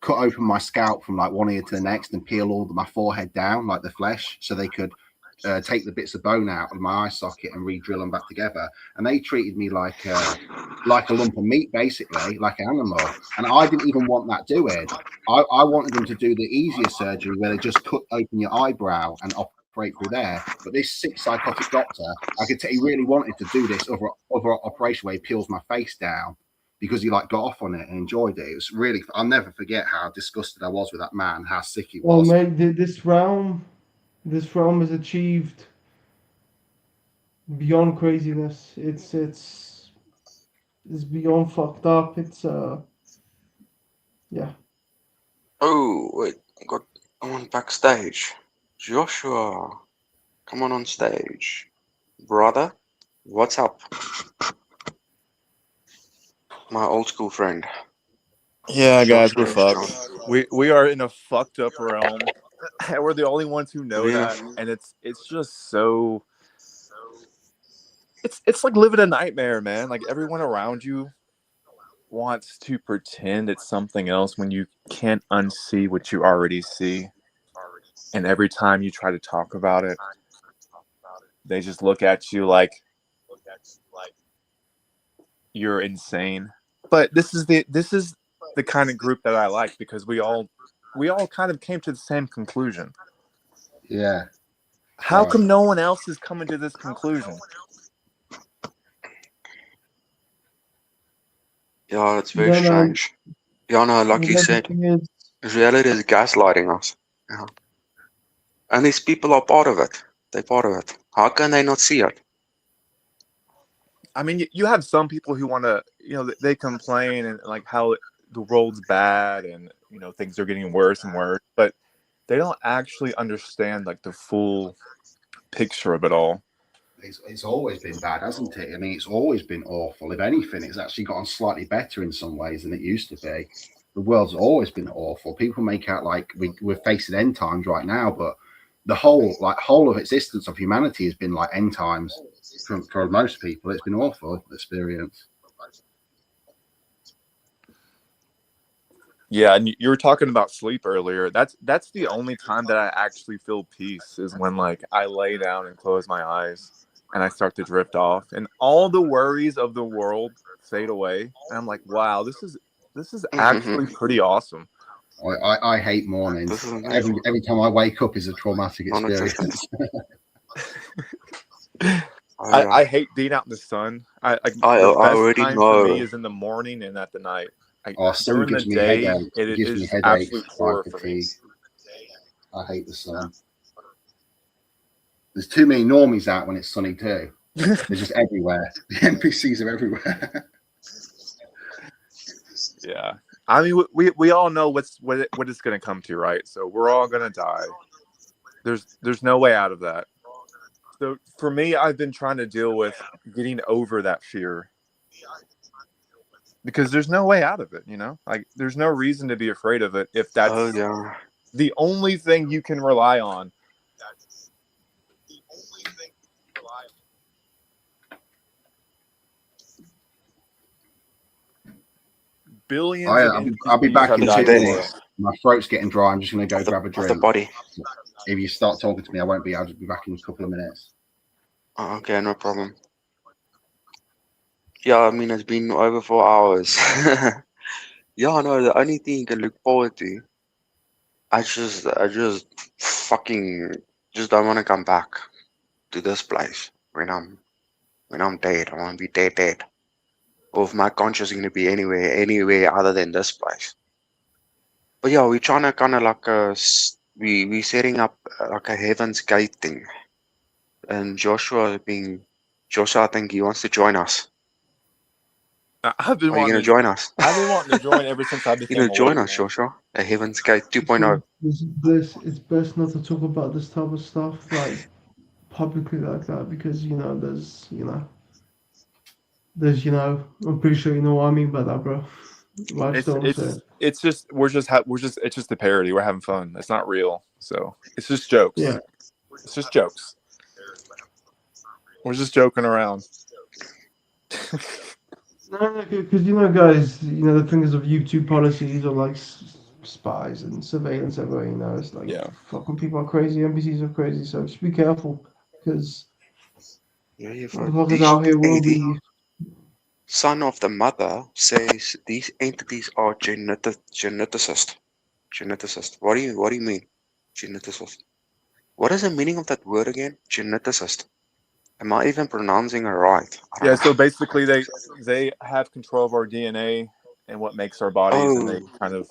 cut open my scalp from like one ear to the next and peel all my forehead down, like the flesh, so they could take the bits of bone out of my eye socket and re-drill them back together. And they treated me like a lump of meat, basically, like an animal. And I didn't even want that doing. I wanted them to do the easier surgery where they just cut open your eyebrow and operate through there. But this sick psychotic doctor, I could tell he really wanted to do this other operation where he peels my face down because he got off on it and enjoyed it. It was really, I'll never forget how disgusted I was with that man, how sick he Well, was. mate, this realm has achieved beyond craziness. It's beyond fucked up. Yeah. oh wait, got on backstage. Joshua, come on stage. Brother, what's up? My old school friend. Yeah, guys, we're Joshua is fucked. gone. We are in a fucked up realm. We're the only ones who know We that, have and it's just so it's like living a nightmare, man. Like everyone around you wants to pretend it's something else when you can't unsee what you already see. And every time you try to talk about it, they just look at you like you're insane. But this is the kind of group that I like because we all kind of came to the same conclusion. Yeah. How Right. come no one else is coming to this conclusion? yeah, it's very Yeah, man. strange. Yeah, no, like you Yeah, the said, thing is, reality is gaslighting us. Yeah. And these people are part of it. They're part of it. How can they not see it? I mean, you have some people who want to, they complain and like how the world's bad and things are getting worse and worse. But they don't actually understand like the full picture of it all. It's always been bad, hasn't it? I mean, it's always been awful. If anything, it's actually gotten slightly better in some ways than it used to be. The world's always been awful. People make out like we're facing end times right now, but the whole of existence of humanity has been like end times for most people. It's been awful experience. Yeah, and you were talking about sleep earlier. That's the only time that I actually feel peace is when like I lay down and close my eyes and I start to drift off and all the worries of the world fade away. And I'm like, wow, this is actually pretty awesome. I hate mornings. This is amazing. Every time I wake up is a traumatic experience. I hate being out in the sun. The best already time for me know. is in the morning and at the night. Sun During the gives me day, headache. it gives me is headaches, absolute eye horror for me. fatigue. I hate the sun. There's too many normies out when it's sunny too. They're just everywhere. The NPCs are everywhere. Yeah, I mean, we all know what it's going to come to, right? So we're all going to die. There's no way out of that. So for me, I've been trying to deal with getting over that fear because there's no way out of it. You know, like there's no reason to be afraid of it if that's the only thing you can rely on. Billions of NPCs I'll be back in 2 minutes. for My throat's getting dry. I'm just going to go grab a drink. The body. If you start talking to me, I won't be. I'll just be back in a couple of minutes. Okay, no problem. Yeah, I mean, it's been over 4 hours. Yeah, no, the only thing you can look forward to, I just fucking just don't want to come back to this place when I'm dead. I want to be dead. Or if my conscience is going to be anywhere other than this place. But yeah, we're trying to kind of like we setting up like a Heaven's Gate thing. And Joshua, I think he wants to join us. I've been Are you wanting going to join us? I've been wanting to join ever since I You became going to join awake, us, man. Joshua? A Heaven's Gate 2.0. It's best not to talk about this type of stuff like publicly like that because there's I'm pretty sure you know what I mean by that, bro. But I just don't want to say it. It's just it's just a parody. We're having fun. It's not real, so it's just jokes. Yeah. It's just jokes. We're just joking around. No, because guys, the things of YouTube policies or like spies and surveillance everywhere. It's like fucking people are crazy, NPCs are crazy. So just be careful because motherfuckers out here will be. Son of the mother says these entities are geneticists. What do you mean, geneticist? What is the meaning of that word again? Geneticist. Am I even pronouncing it right? Yeah, so basically they have control of our DNA and what makes our bodies, and they kind of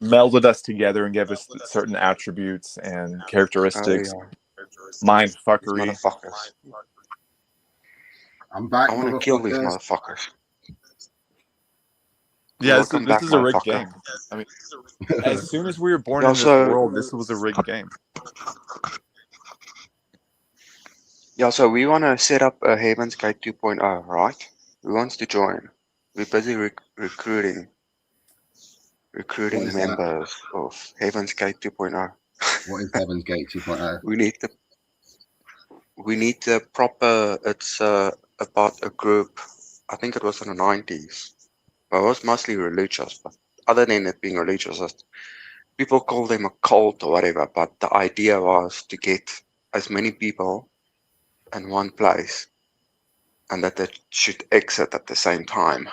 melded us together and gave us certain attributes and characteristics. Mind fuckery. Motherfuckers. I'm back. I want to kill these motherfuckers. Yeah, this is a rigged game. I mean, as soon as we were born in this world, this was a rigged game. Yeah, so we want to set up a Heaven's Gate 2.0, right? Who wants to join? We're busy recruiting members of Heaven's Gate 2.0. What is Heaven's Gate 2.0? We need the proper. It's about a group. I think it was in the 90s. But it was mostly religious. But other than it being religious, people call them a cult or whatever. But the idea was to get as many people in one place, and that they should exit at the same time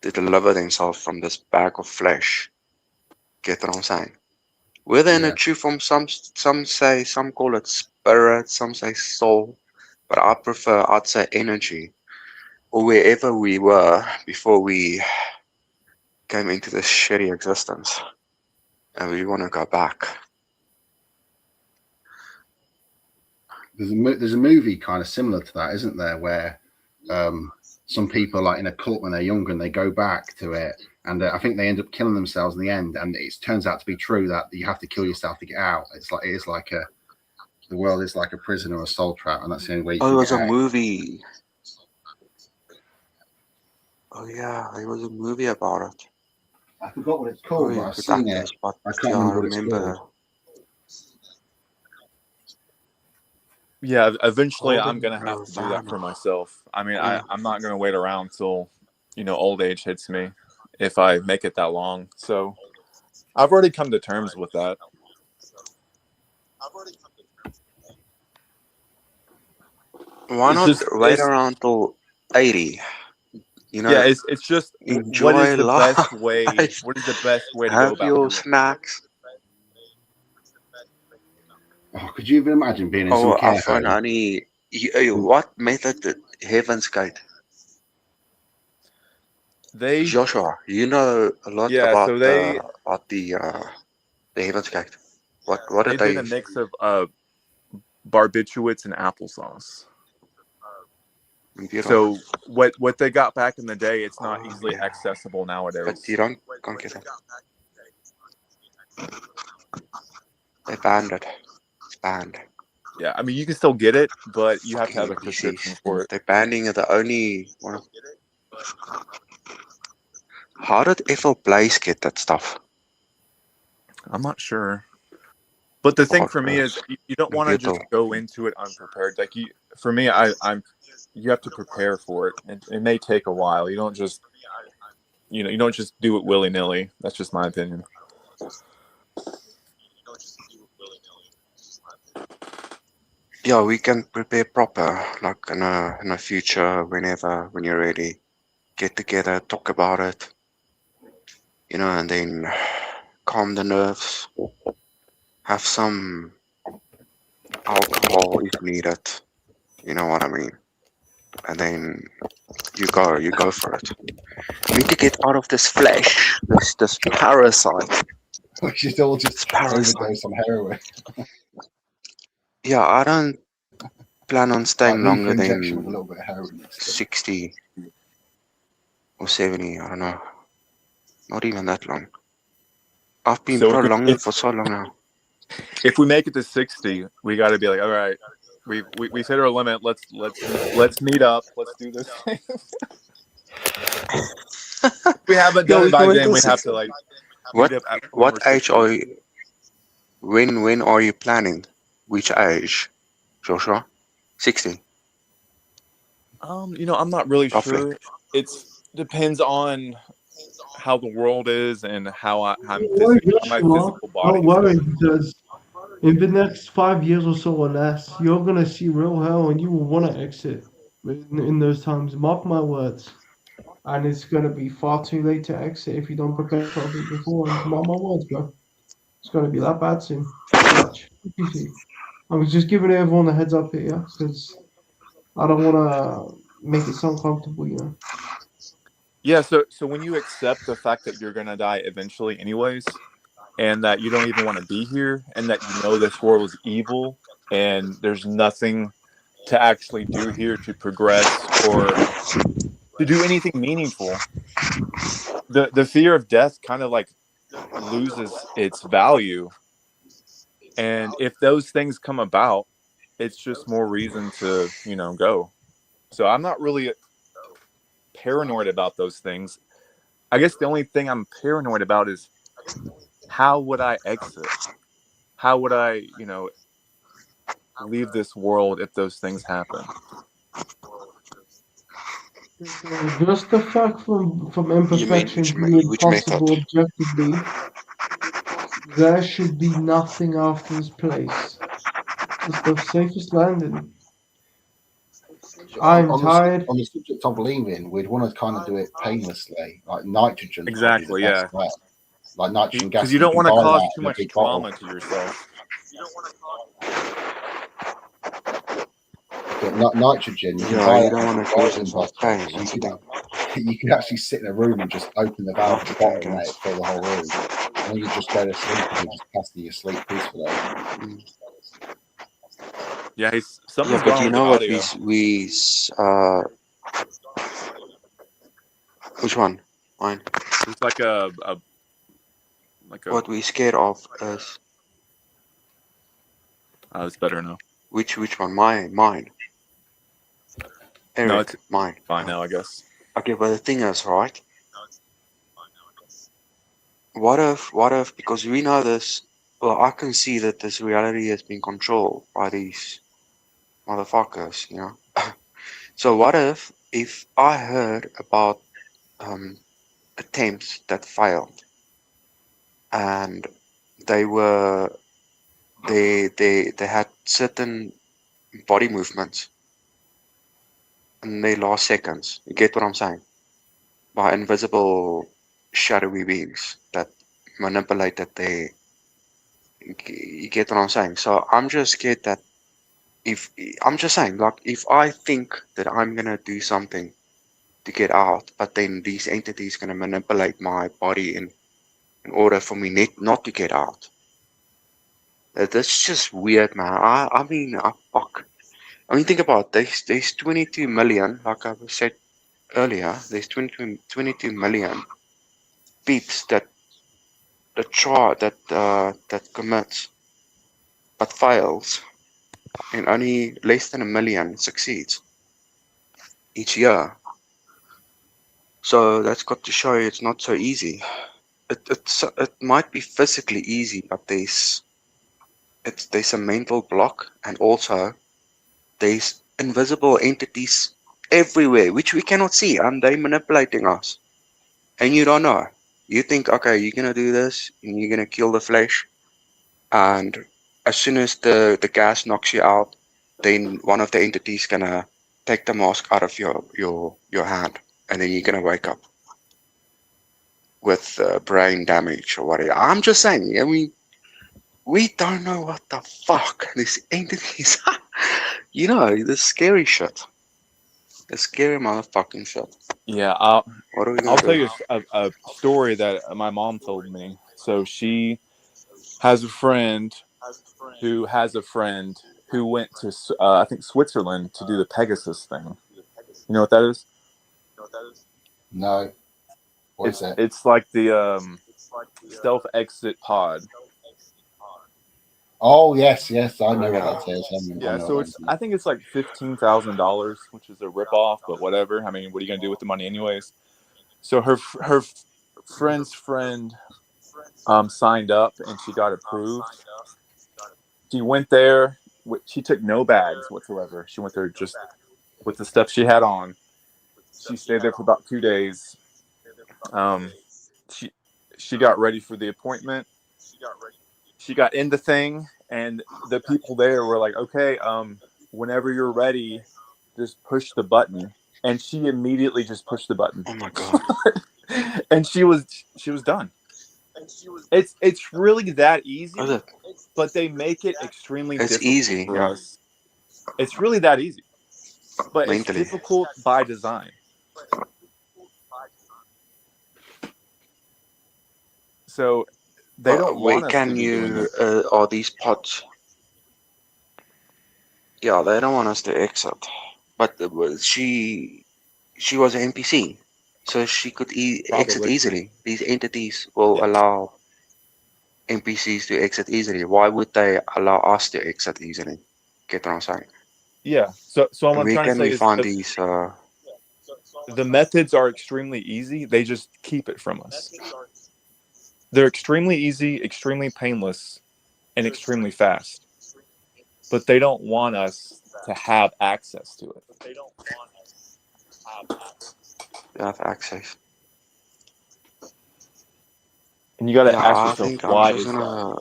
to deliver themselves from this bag of flesh. Get what I'm saying? Whether in a true form, some call it spirit, some say soul, but I'd say energy, or wherever we were before we came into this shitty existence, and we want to go back. There's a movie kind of similar to that, isn't there? Where some people like in a cult when they're younger and they go back to it, and I think they end up killing themselves in the end. And it turns out to be true that you have to kill yourself to get out. The world is like a prison or a soul trap, and that's the only way you Oh, can it was get a out. movie. Oh yeah, there was a movie about it. I forgot what it's Oh, called, but yeah, I've good seen it. actors, but I can't yeah, I remember what it's remember. called. Yeah, eventually I'm Golden gonna have to do that Nirvana. for myself. I mean, Yeah. I'm not gonna wait around till, old age hits me if I make it that long. So I've already come to terms with that. Why It's not just wait around till 80? yeah, it's just what is Enjoy the best way? life. What is the best way to go Have about your doing it? snacks. Oh, could you even imagine being in some Oh, care after home? only. What method did Heaven's Gate? They Joshua, you know a lot yeah, so about they the Heaven's Gate. What they did did they? a mix of barbiturates and applesauce. Computer? So what they got back in the day, it's not Oh easily yeah, accessible but you nowadays. can't get it. They banned it. It's banned. Yeah, I mean you can still get it, but you have to Fucking have a NPCs. prescription for it. They're banning the only one. How did Ethel Blaze get that stuff? I'm not sure. But the thing God, for me is you don't want to computer. just go into it unprepared. Like for me, I'm you have to prepare for it. It may take a while. You don't just you don't just do it willy nilly. That's just my opinion. Yeah, we can prepare proper, like in a future, when you're ready, get together, talk about it, and then calm the nerves, have some alcohol if needed, you know what I mean, and then you go for it. You need to get out of this flesh, this parasite, We should all just this parasite. overdose on heroin. Yeah, I don't plan on staying Like lethal longer injection with a than little bit of heroin mixed in. 60 or 70, I don't know, not even that long. I've been So prolonging for so long now. if we make it to 60, we got to be like, all right, we've hit our limit. Let's meet up. Let's do this thing. If we haven't Yeah, done it we by can wait then, till we have 60. to like What meet up when what we're age 60. are you? When are you planning? Which age, Joshua? 60, I'm not really roughly. sure. It's depends on how the world is and how Don't worry, how my Joshua. physical body Don't is worry, doing. because in the next 5 years or so or less, you're gonna see real hell, and you will want to exit in those times. Mark my words. And it's gonna be far too late to exit if you don't prepare properly beforehand. Mark my words, bro. It's gonna be that bad soon. Watch. You see. I was just giving everyone a heads up here, because I don't want to make it sound comfortable. Yeah, so when you accept the fact that you're gonna die eventually anyways, and that you don't even want to be here, and that this world is evil, and there's nothing to actually do here to progress or to do anything meaningful, the fear of death kind of like loses its value. And if those things come about, it's just more reason to, go. So I'm not really paranoid about those things. I guess the only thing I'm paranoid about is how would I exit? How would I, leave this world if those things happen? Just the fact from You mean imperfection being which method? possible objectively, there should be nothing after this place. It's the safest landing. I'm On tired. the subject of leaving, we'd want to kind of do it painlessly. Like nitrogen would be the Exactly, best yeah. way. Like nitrogen gas, Because you you don't can want to buy cause that too in a much big bottle. trauma to yourself. But nitrogen, you can Yeah, buy you it don't in want to cause poison yourself pain. bottles. That's the thing. You can actually sit in a room and just open the valve of the bottle and let it fill the whole room. And you just go to sleep and you just pass to your sleep peacefully. Mm. Yeah, Yeah, something's but going on you with know your what audio. Which one? Mine. There's like a What we scared of is it's better now. which one? Mine. No, Eric, it's mine. fine now, I guess. Okay, but the thing is, right? What if, because we know this, well, I can see that this reality has been controlled by these motherfuckers, you know? So what if I heard about um, attempts that failed and they were, they had certain body movements and they last seconds. You get what I'm saying? By invisible shadowy beings that manipulated their. You get what I'm saying? So I'm just scared that if I'm just saying, like, if I think that I'm gonna do something to get out, but then these entities gonna manipulate my body in order for me not to get out. That's just weird, man. I mean, fuck. I mean, think about it. There's 22 million, like I said earlier. There's 22 million peeps that commits but fails, and only less than a million succeeds each year. So that's got to show you it's not so easy. It might be physically easy, but there's a mental block, and also there's invisible entities everywhere which we cannot see, and they manipulating us, and you don't know. You think, okay, you're gonna do this, and you're gonna kill the flesh, and as soon as the gas knocks you out, then one of the entities gonna take the mask out of your hand, and then you're gonna wake up with brain damage or whatever. I'm just saying. I mean, we don't know what the fuck this entities. You know, the scary shit. The scary motherfucking shit. Yeah, What are we I'll gonna tell do? you a story that my mom told me. So she has a friend who has a friend who went to I think Switzerland to do the Pegasus thing. You know what that is? No. What is it? It's like the stealth exit pod. Oh yes, yes, I know Yeah. what that is. I Yeah, know so what it's that I is. think it's like $15,000, which is a ripoff, but whatever. I mean, what are you gonna do with the money anyways? So her friend's friend signed up and she got approved. She went there. She took no bags whatsoever. She went there just with the stuff she had on. She stayed there for about 2 days. Um, she she got ready for the appointment. She got in the thing, and the people there were like, "Okay, whenever you're ready, just push the button." And she immediately just pushed the button, Oh my god. and she was done. It's really that Is easy, it? but they make it extremely It's difficult easy, for yeah. us. It's really that easy, but it's Mentally. difficult by design. So they But don't want where us to can be doing you? it. Are these pods? Yeah, they don't want us to exit. But she was an NPC, so she could exit Probably. easily. These entities will Yeah. allow NPCs to exit easily. Why would they allow us to exit easily? Get what I'm saying? Yeah. So what And I'm where trying to can say we is find these? the methods are extremely easy. They just keep it from us. They're extremely easy, extremely painless, and extremely fast. But they don't want us to have access to it. Have access? And you got to Yeah, ask I yourself, think I'm why just is that? gonna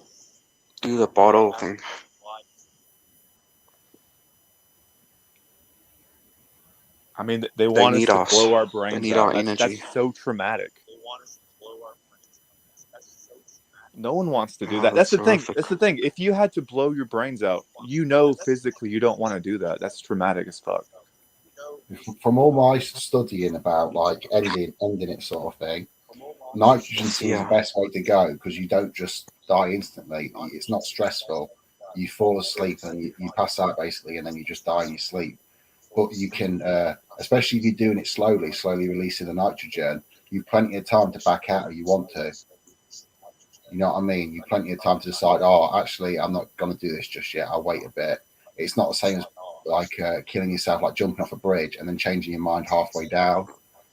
do the bottle thing. I mean, they They want us need to us. blow our They brains need out. our That's energy. so traumatic. No one wants to do Oh, that. That's that's the thing. horrific. That's the thing. If you had to blow your brains out, physically you don't want to do that. That's traumatic as fuck. From all my studying about like ending it sort of thing, nitrogen seems the Yeah. best way to go because you don't just die instantly. It's not stressful. You fall asleep and you pass out basically, and then you just die in your sleep. But you can, especially if you're doing it slowly releasing the nitrogen, you've plenty of time to back out if you want to. You know what I mean? You've plenty of time to decide, oh, actually, I'm not going to do this just yet. I'll wait a bit. It's not the same as like killing yourself, like jumping off a bridge and then changing your mind halfway down.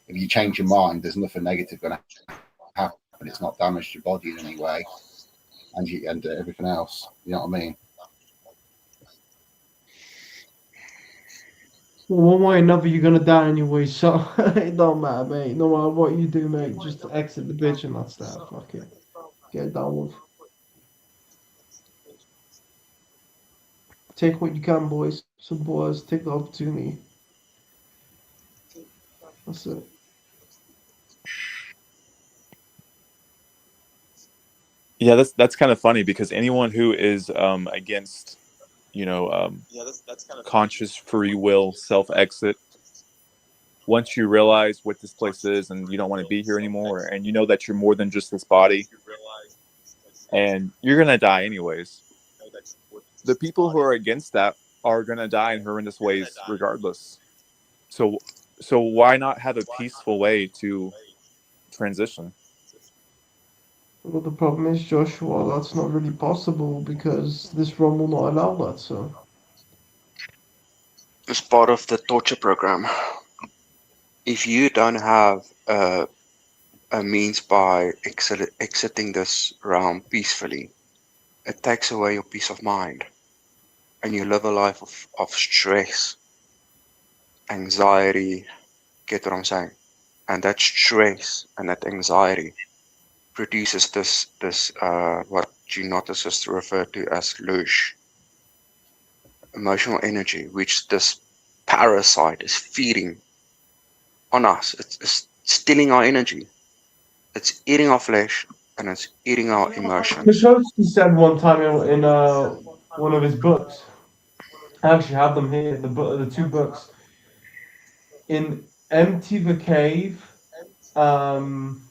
If you change your mind, there's nothing negative going to happen. It's not damaged your body in any way, and everything else. You know what I mean? Well, one way or another, you're gonna die anyway, so it don't matter, mate. No matter what you do, mate, just exit the bitch and that's that. Fuck it. Get it done with. Take what you can, boys. Some boys take the opportunity. That's it. Yeah, that's kind of funny because anyone who is against, conscious free will self exit, once you realize what this place is and you don't want to be here anymore, and you know that you're more than just this body, and you're gonna die anyways. The people who are against that are gonna die in horrendous ways regardless. So why not have a peaceful way to transition? Well, the problem is, Joshua, that's not really possible because this ROM will not allow that, so. It's part of the torture program. If you don't have a means by exiting this realm peacefully, it takes away your peace of mind, and you live a life of stress, anxiety. Get what I'm saying? And that stress and that anxiety produces this what geneticists refer to as loosh, emotional energy, which this parasite is feeding on us. It's stealing our energy. It's eating our flesh and it's eating our emotions. Krzyzewski said one time in one of his books, I actually have them here, the two books. In Empty the Cave, um,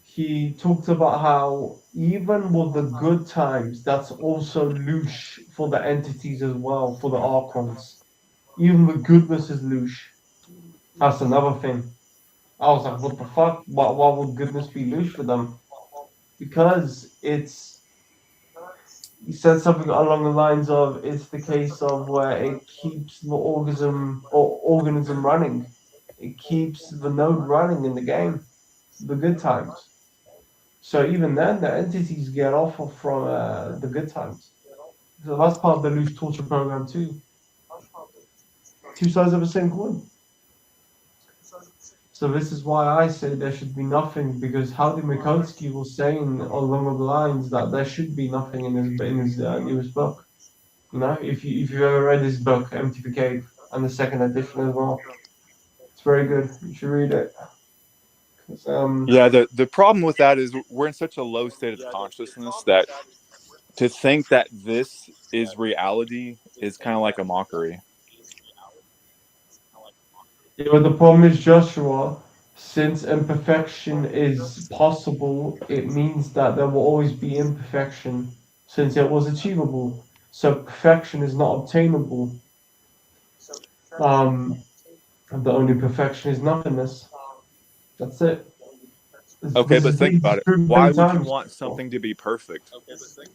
he talked about how even with the good times, that's also loosh for the entities as well, for the archons. Even the goodness is loosh. That's another thing. I was like, what the fuck? Why would goodness be loosh for them? Because he said something along the lines of it's the case of where it keeps the organism running. It keeps the node running in the game, the good times. So even then, the entities get off from the good times. So that's part of the loose torture program too. Two sides of the same coin. So this is why I say there should be nothing, because Howdy Mikotsky was saying along the lines that there should be nothing in his newest book. You know, if you've ever read his book, Empty the Cave, and the second edition as well, it's very good. You should read it. Yeah, the problem with that is we're in such a low state of consciousness that to think that this is reality is kind of like a mockery. Yeah, but the problem is, Joshua, since imperfection is possible, it means that there will always be imperfection since it was achievable. So perfection is not obtainable. The only perfection is nothingness. That's it. Okay, This but is think about it. proven Why many would you times. want something to be perfect? The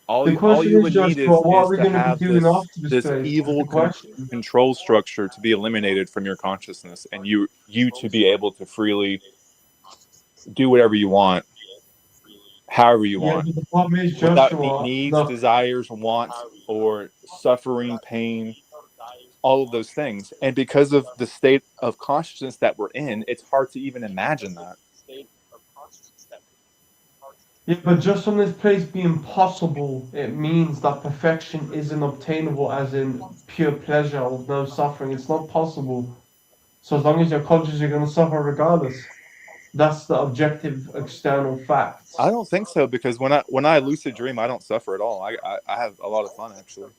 All question you is, would need Joshua, what are is we to going to be have doing after this this place? Is the evil question. control structure to be eliminated from your consciousness, and you to be able to freely do whatever you want, however you Yeah, want, but the problem is, without Joshua, needs, the desires, wants, or suffering, pain, all of those things. And because of the state of consciousness that we're in, it's hard to even imagine that. Yeah, but just on this place being possible, it means that perfection isn't obtainable as in pure pleasure with no suffering. It's not possible. So as long as you're conscious, you're going to suffer regardless. That's the objective external facts. I don't think so, because when I lucid dream, I don't suffer at all. I have a lot of fun, actually.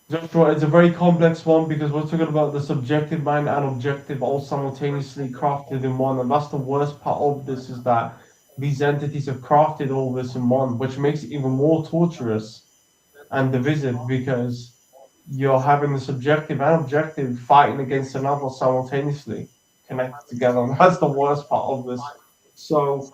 Joshua, it's a very complex one because we're talking about the subjective mind and objective all simultaneously crafted in one. And that's the worst part of this, is that these entities have crafted all this in one, which makes it even more torturous and divisive because you're having the subjective and objective fighting against another simultaneously, connected together. And that's the worst part of this. So,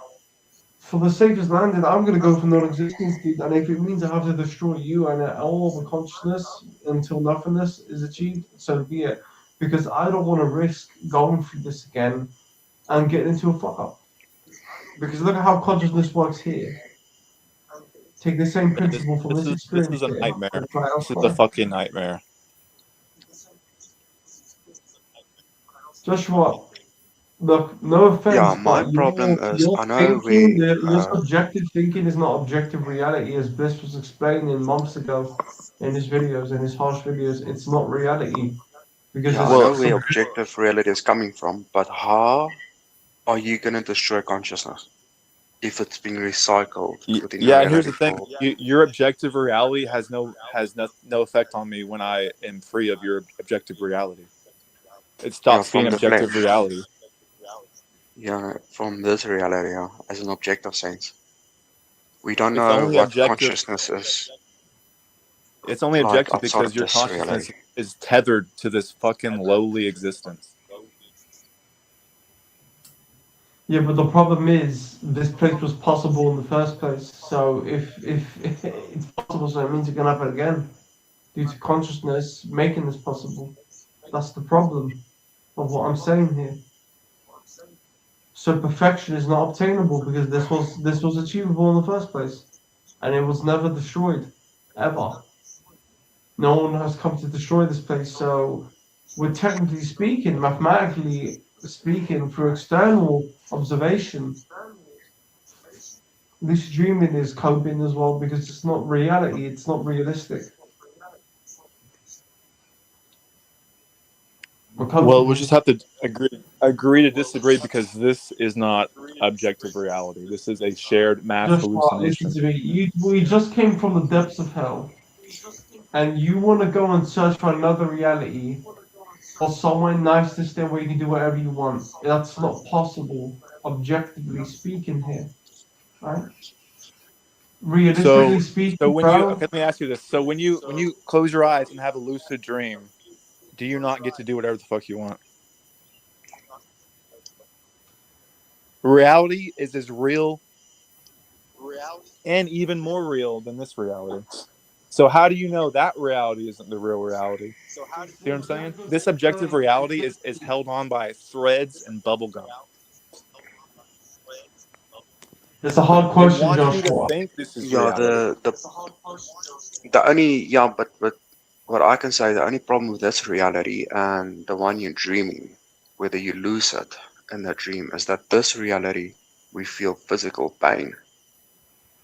for the safest landing, I'm gonna go for non-existence, dude. And if it means I have to destroy you and all the consciousness until nothingness is achieved, so be it. Because I don't want to risk going through this again and getting into a fuck up. Because look at how consciousness works here. Take the same But principle from this this experience is a here nightmare. and apply This is a elsewhere. fucking nightmare. Joshua, look, no Yeah, offense, my but problem is your I know thinking, we your subjective thinking is not objective reality, as Bliss was explaining months ago in his videos, in his harsh videos. It's not reality because yeah, I it's know Well, where objective reality is coming from, but how are you gonna destroy consciousness if it's being recycled within your yeah, and here's reality the thing: for your objective reality has no effect on me when I am free of your objective reality. It yeah, stops being from the objective flesh. reality. Yeah, from this reality, yeah, as an objective sense. We don't It's know only what objective. consciousness is It's only like objective outside because of your this reality. consciousness is tethered to this fucking lowly existence. yeah, but the problem is this place was possible in the first place. So if it's possible, so it means it can happen again due to consciousness making this possible. That's the problem of what I'm saying here. So perfection is not obtainable because this was achievable in the first place, and it was never destroyed, ever. No one has come to destroy this place. So, we're technically speaking, mathematically speaking, through external observation, lucid dreaming is coping as well because it's not reality. It's not realistic. We're Well, coping we'll here. just have to agree to disagree because this is not objective reality. This is a shared mass Joshua, listen hallucination. to me. We just came from the depths of hell, and you want to go and search for another reality or somewhere nice to stay where you can do whatever you want. That's not possible, objectively speaking here, right? Realistically So, so speaking, when you okay, bro, let me ask you this. So when you close your eyes and have a lucid dream, do you not get to do whatever the fuck you want? Reality is as real and even more real than this reality. So how do you know that reality isn't the real reality? See what I'm saying? This objective reality is held on by threads and bubblegum. it's a hard It question, wants you to Joshua. think this is Yeah, reality. the only yeah, but what I can say, the only problem with this reality and the one you're dreaming, whether you lose it in the dream, is that this reality we feel physical pain.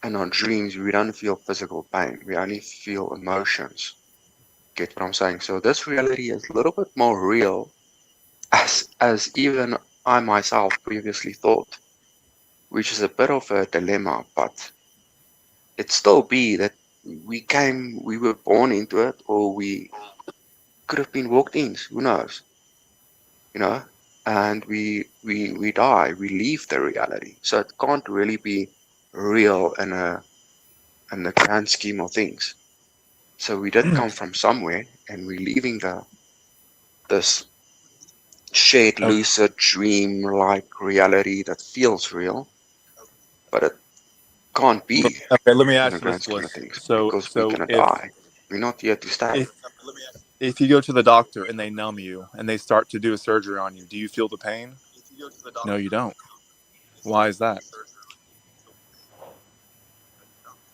In our dreams we don't feel physical pain. We only feel emotions. Get what I'm saying? So this reality is a little bit more real as even I myself previously thought, which is a bit of a dilemma, but it still be that we were born into it, or we could have been walked in. Who knows? You know, and we die. We leave the reality, so it can't really be real in the grand scheme of things. So we did come from somewhere, and we're leaving the this shared Okay, lucid dream like reality that feels real, but it can't be let me in the ask you grand this, scheme of Bliss. things So because we're so gonna die. We're not here to stay. if if you go to the doctor and they numb you and they start to do a surgery on you, do you feel the pain? No, you don't. Why is that?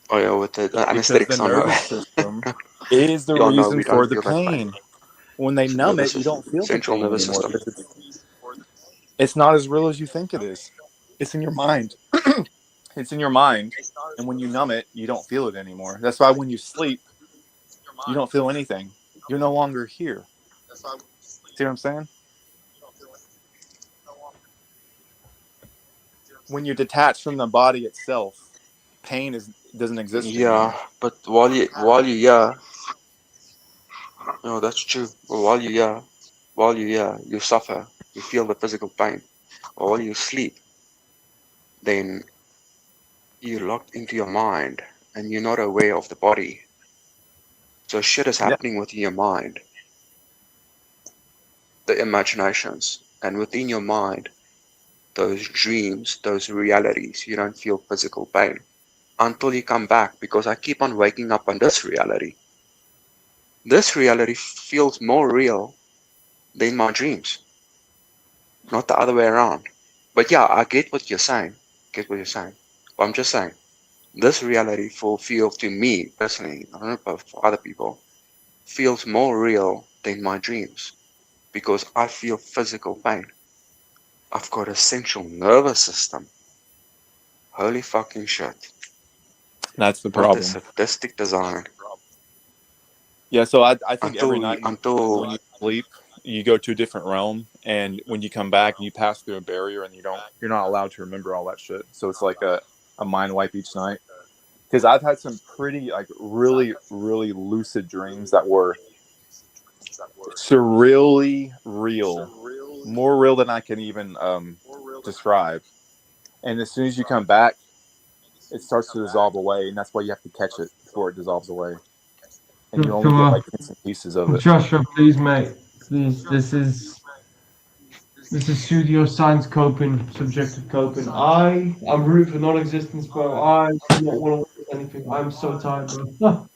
Oh yeah, with the Because the anesthetics on. nervous system is the Yeah, no, reason we don't for the feel that pain. pain. When they It's the numb nervous it, you system, don't feel the central pain nervous anymore system. because it's not as real as you think it is. It's in your mind. It's in your mind. And when you numb it, you don't feel it anymore. That's why when you sleep, you don't feel anything. You're no longer here. See what I'm saying? When you're detached from the body itself, pain doesn't exist Yeah, anymore. but while you yeah, no, that's true. But while you yeah, you suffer, you feel the physical pain. Or while you sleep, then you're locked into your mind and you're not aware of the body. So shit is Yeah. happening within your mind, the imaginations, and within your mind, those dreams, those realities. You don't feel physical pain until you come back, because I keep on waking up on this reality. This reality feels more real than my dreams, not the other way around. But yeah, I get what you're saying. Get what you're saying. But I'm just saying, this reality feels to me personally, I don't know about for other people, feels more real than my dreams because I feel physical pain. I've got a central nervous system. Holy fucking shit. That's the What a problem. sadistic design. Yeah, so I think every Until night when until you sleep, you go to a different realm, and when you come back, you pass through a barrier, and you're not allowed to remember all that shit. So it's like a mind wipe each night. Because I've had some pretty like really really lucid dreams that were surreally real, more real than I can even describe. And as soon as you come back, it starts to dissolve away, and that's why you have to catch it before it dissolves away. And you only get Joshua, like bits and pieces of it. Joshua, please, mate, please. This is pseudo science coping, subjective coping. I'm rooting for non-existence, bro. I do not want to watch anything. I'm so tired, bro.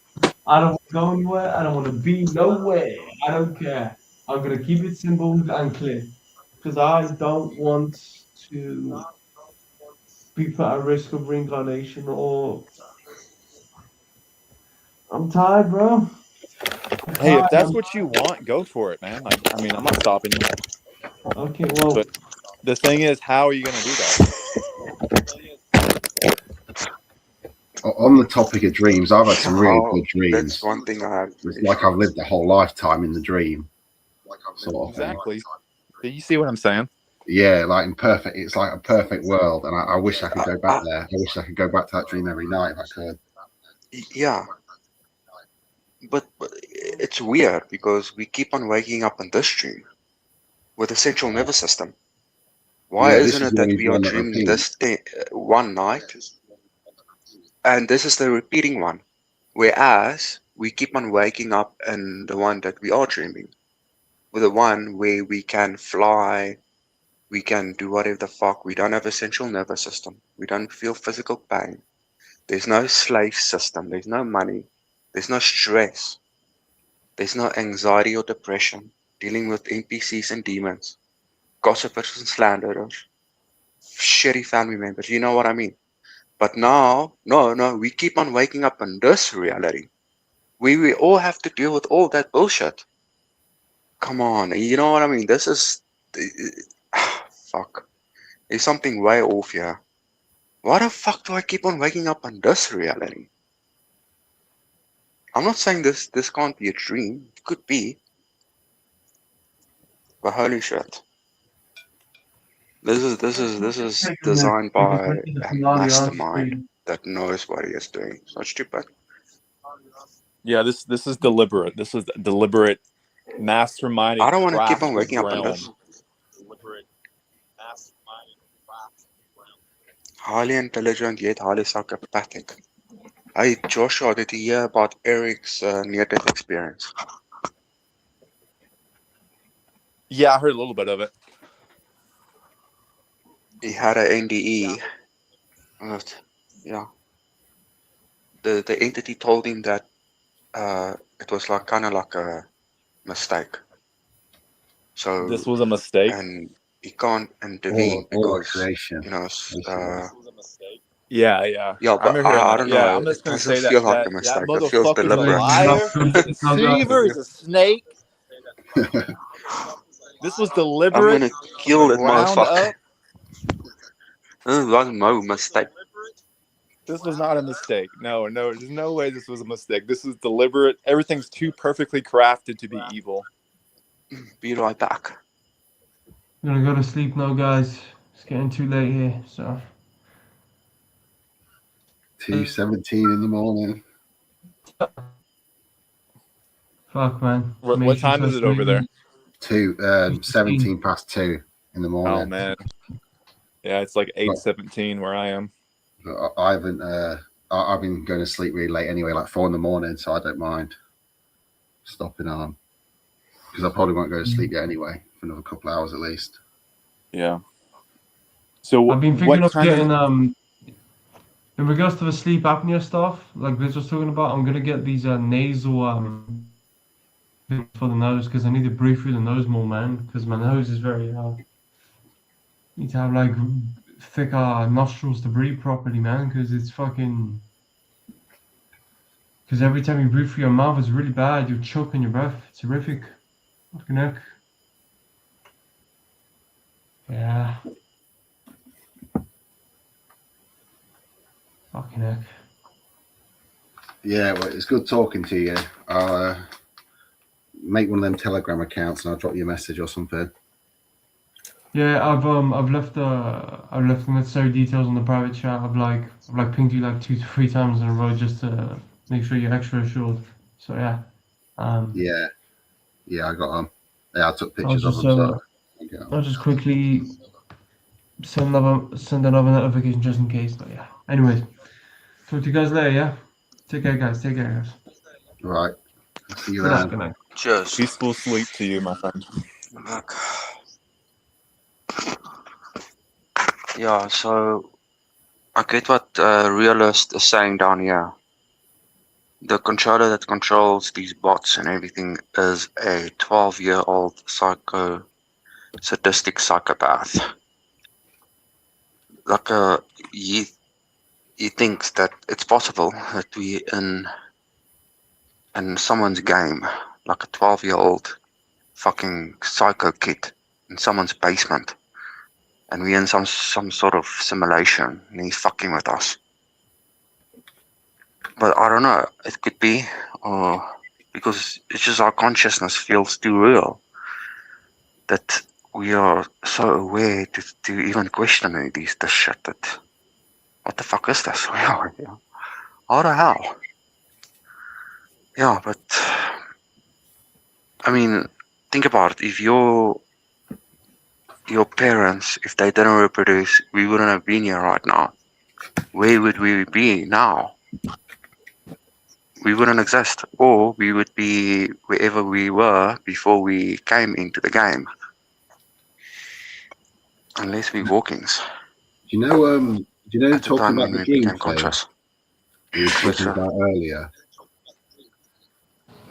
I don't want to go anywhere. I don't want to be nowhere. I don't care. I'm gonna keep it simple and clear because I don't want to be put at risk of reincarnation or. I'm tired, bro. I'm Hey, if tired. that's what you want, go for it, man. Like, I mean, I'm not stopping you. Okay, well, But the thing is, how are you going to do that? On the topic of dreams, I've had some really how good that's dreams. one thing I have It's like I've issues. lived a whole lifetime in the dream, sort of thing. Exactly. Do you see what I'm saying? Yeah, like in perfect. It's like a perfect world, and I wish I could I, go back I, there. I wish I could go back to that dream every night if I could. yeah, but it's weird because we keep on waking up in this dream with a central nervous system. Why Yeah, this isn't is it that always we are one that dreaming repeats. this one night and this is the repeating one? Whereas we keep on waking up in the one that we are dreaming, with the one where we can fly, we can do whatever the fuck. We don't have a central nervous system. We don't feel physical pain. There's no slave system. There's no money. There's no stress. There's no anxiety or depression. Dealing with NPCs and demons, gossipers and slanderers, shitty family members. You know what I mean? But now, no, we keep on waking up in this reality. We all have to deal with all that bullshit. Come on, you know what I mean? This is. Fuck. There's something way off here. Why the fuck do I keep on waking up in this reality? I'm not saying this can't be a dream. It could be, but holy shit. This is designed by a mastermind that knows what he is doing. It's not stupid. Yeah, this is deliberate. This is deliberate, masterminded, I don't want to keep on crafted waking up in realm. this. Highly intelligent yet highly psychopathic. Hey Joshua, did you hear about Eric's near-death experience? Yeah, I heard a little bit of it. He had an NDE. Yeah, the entity told him that it was like kind of like a mistake. This So was a mistake. and he can't All intervene our because creation, basically. Yeah, yeah. yeah, I but remember hearing I that. don't Yeah, know. I'm just It gonna doesn't say feel that like a that mistake. It feels motherfucker's a deliberate. liar. He's a deceiver. He's a snake. This was I'm deliberate gonna from kill the that ground motherfucker. up. It was no mistake. This was not a mistake. No, no, there's no way this was a mistake. This is deliberate. Everything's too perfectly crafted to be evil. Be right back. I'm gonna go to sleep now, guys. It's getting too late here, so. 2:17 in the morning. Fuck, man. What Makes you time so is it over there? Two 16. 17 past 2 in the Oh morning. man, yeah, it's like But 8:17 where I am. I haven't. I've been going to sleep really late anyway, like 4 in the morning, so I don't mind. stopping on because I probably won't go to sleep yet anyway for another couple of hours at least. Yeah. So I've been thinking what of kind getting of in regards to the sleep apnea stuff, like Liz was talking about, I'm gonna get these nasal things for the nose because I need to breathe through the nose more, man. Because my nose is very need to have like thicker nostrils to breathe properly, man. Because it's fucking. Because every time you breathe through your mouth, it's really bad. You choke on your breath. It's horrific. Fucking heck. Yeah. Fucking heck. Yeah, well, it's good talking to you. I'll make one of them Telegram accounts and I'll drop you a message or something. Yeah, I've left the necessary details on the private chat. I've pinged you like 2 to 3 times in a row just to make sure you're extra assured. So yeah. Yeah, I got them. Yeah, I took I'll pictures of just them. So I'll just quickly send another notification just in case. But yeah. Anyways, talk to you guys later. Yeah. Take care, guys. Take care, guys. right, see you Good night. around. Good night. Cheers. peaceful sleep to you, my friend? Look. Yeah, so I get what Realist is saying down here. The controller that controls these bots and everything is a 12-year-old sadistic psychopath. Like he thinks that it's possible that we in someone's game, like a 12-year-old fucking psycho kid in someone's basement, and we're in some sort of simulation, and he's fucking with us. But I don't know. It could be, or because it's just our consciousness feels too real that we are so aware to even question this shit. That what the fuck is this? How the hell? Yeah, but I mean, think about it. If your parents, if they didn't reproduce, we wouldn't have been here right now. Where would we be now? We wouldn't exist, or we would be wherever we were before we came into the game. Unless we're walkings. Do you know At the talking time about when the we dream became thing conscious. we were Yes, talking sir. about earlier?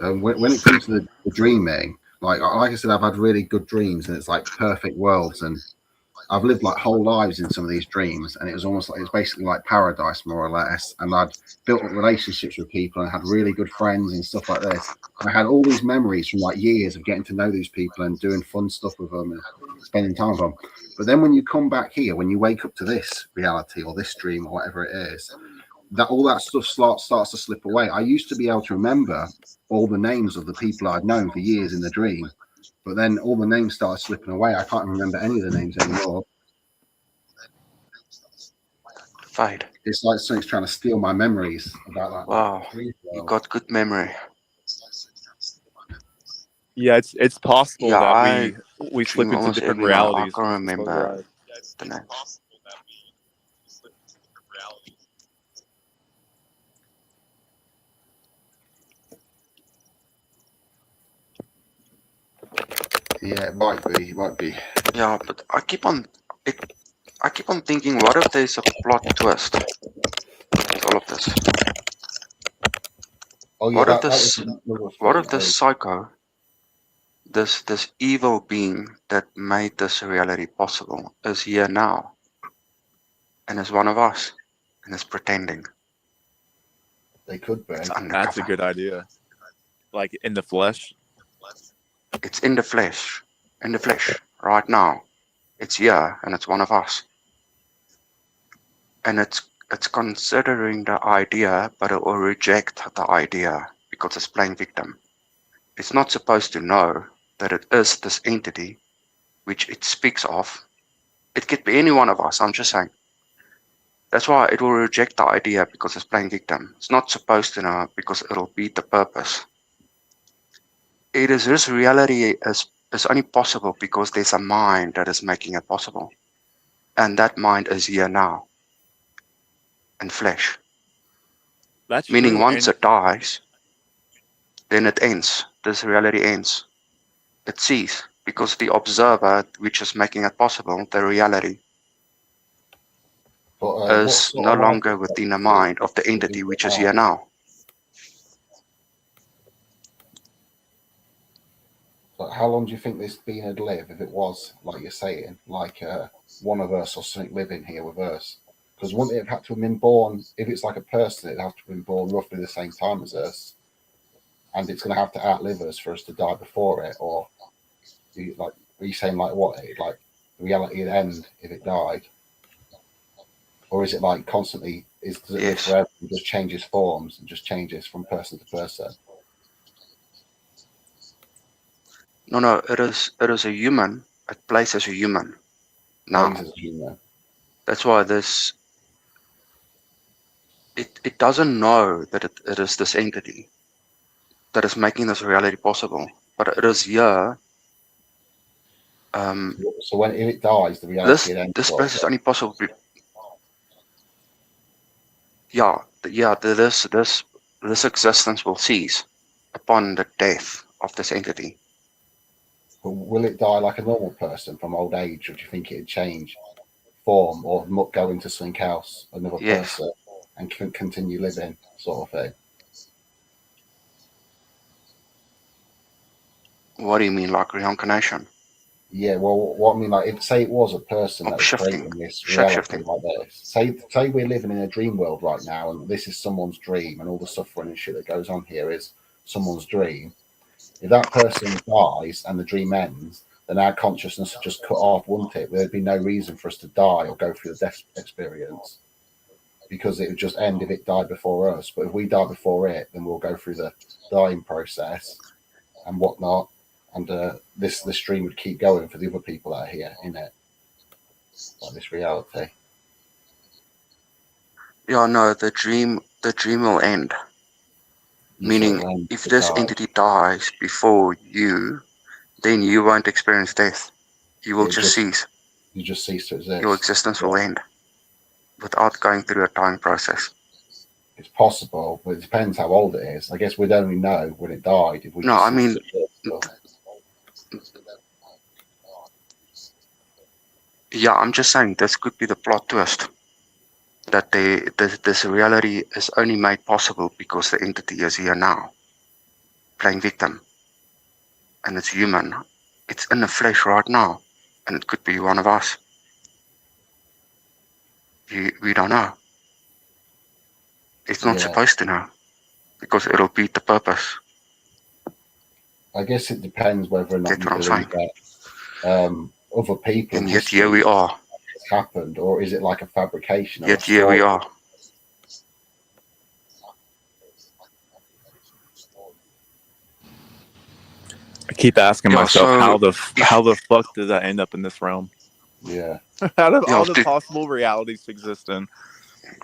When it comes to the dreaming, like I said, I've had really good dreams and it's like perfect worlds, and I've lived like whole lives in some of these dreams, and it was almost like it's basically like paradise, more or less. And I'd built up relationships with people and had really good friends and stuff like this. I had all these memories from like years of getting to know these people and doing fun stuff with them and spending time with them. But then when you come back here, when you wake up to this reality or this dream or whatever it is, that all that stuff starts to slip away. I used to be able to remember all the names of the people I'd known for years in the dream, but then all the names started slipping away. I can't remember any of the names anymore. Fade. It's like something's trying to steal my memories about that. Wow. You got good memory. Yeah, it's possible Yeah, that I we slip dream into almost different every night. I realities can't when we close our remember eyes. the names. Yeah, it might be. It might be. Yeah, but I keep on thinking, what if there's a plot twist with all of this? Oh yeah, What if that was this another what thing. if this psycho, this evil being that made this reality possible is here now and is one of us and is pretending They could be. it's That's a undercover. good idea. Like in the flesh. It's in the flesh right now. It's here and it's one of us. And it's considering the idea, but it will reject the idea because it's playing victim. It's not supposed to know that it is this entity which it speaks of. It could be any one of us, I'm just saying. That's why it will reject the idea because it's playing victim. It's not supposed to know because it'll beat the purpose. It is this reality is only possible because there's a mind that is making it possible. And that mind is here now. In flesh. That's Meaning true. once And it dies, then it ends. this reality ends. It ceases because the observer, which is making it possible, the reality, But what is no sort of life longer within the expectancy mind of the would entity people which is have? here now. Like, how long do you think this being would live if it was, like you're saying, like one of us or something living here with us? Because wouldn't it have had to have been born, if it's like a person, it'd have to have been born roughly the same time as us, and it's going to have to outlive us for us to die before it? Or, like, are you saying, like, what? Like, the reality would end if it died? Or is it like constantly, does it live Yes. forever and just changes forms and just changes from person to person? No, it is a human. It plays as a human Plays now. as a human. That's why this it doesn't know that it is this entity that is making this reality possible. But it is here. So when if it dies, the reality it ends. This place is only possible. This existence will cease upon the death of this entity. But will it die like a normal person from old age, or do you think it'd change form or go into something else, another Yes. person, and continue living, sort of thing? What do you mean, like reincarnation? Yeah, well, what I mean, like, if say it was a person that was Shifting, creating this reality shape-shifting. like this. Say we're living in a dream world right now, and this is someone's dream, and all the suffering and shit that goes on here is someone's dream. If that person dies and the dream ends, then our consciousness would just cut off, wouldn't it? There'd be no reason for us to die or go through the death experience, because it would just end if it died before us. But if we die before it, then we'll go through the dying process and whatnot, and this stream would keep going for the other people that are here in it, like this reality. Yeah, no, the dream will end. Meaning, if this entity dies before you, then you won't experience death. You will just cease. You just cease to exist. Your existence will end without going through a time process. It's possible, but it depends how old it is. I guess we'd only know when it died if we No, just I mean, ceased to exist. yeah, I'm just saying this could be the plot twist. That this reality is only made possible because the entity is here now, playing victim. And it's human. It's in the flesh right now. And it could be one of us. We don't know. It's not supposed to know. Because it'll beat the purpose. I guess it depends whether or not you believe that other people and yet here we are. Happened, or is it like a fabrication? Yet here we are. I keep asking myself how the fuck did I end up in this realm? Yeah. Out of all the possible realities to exist in.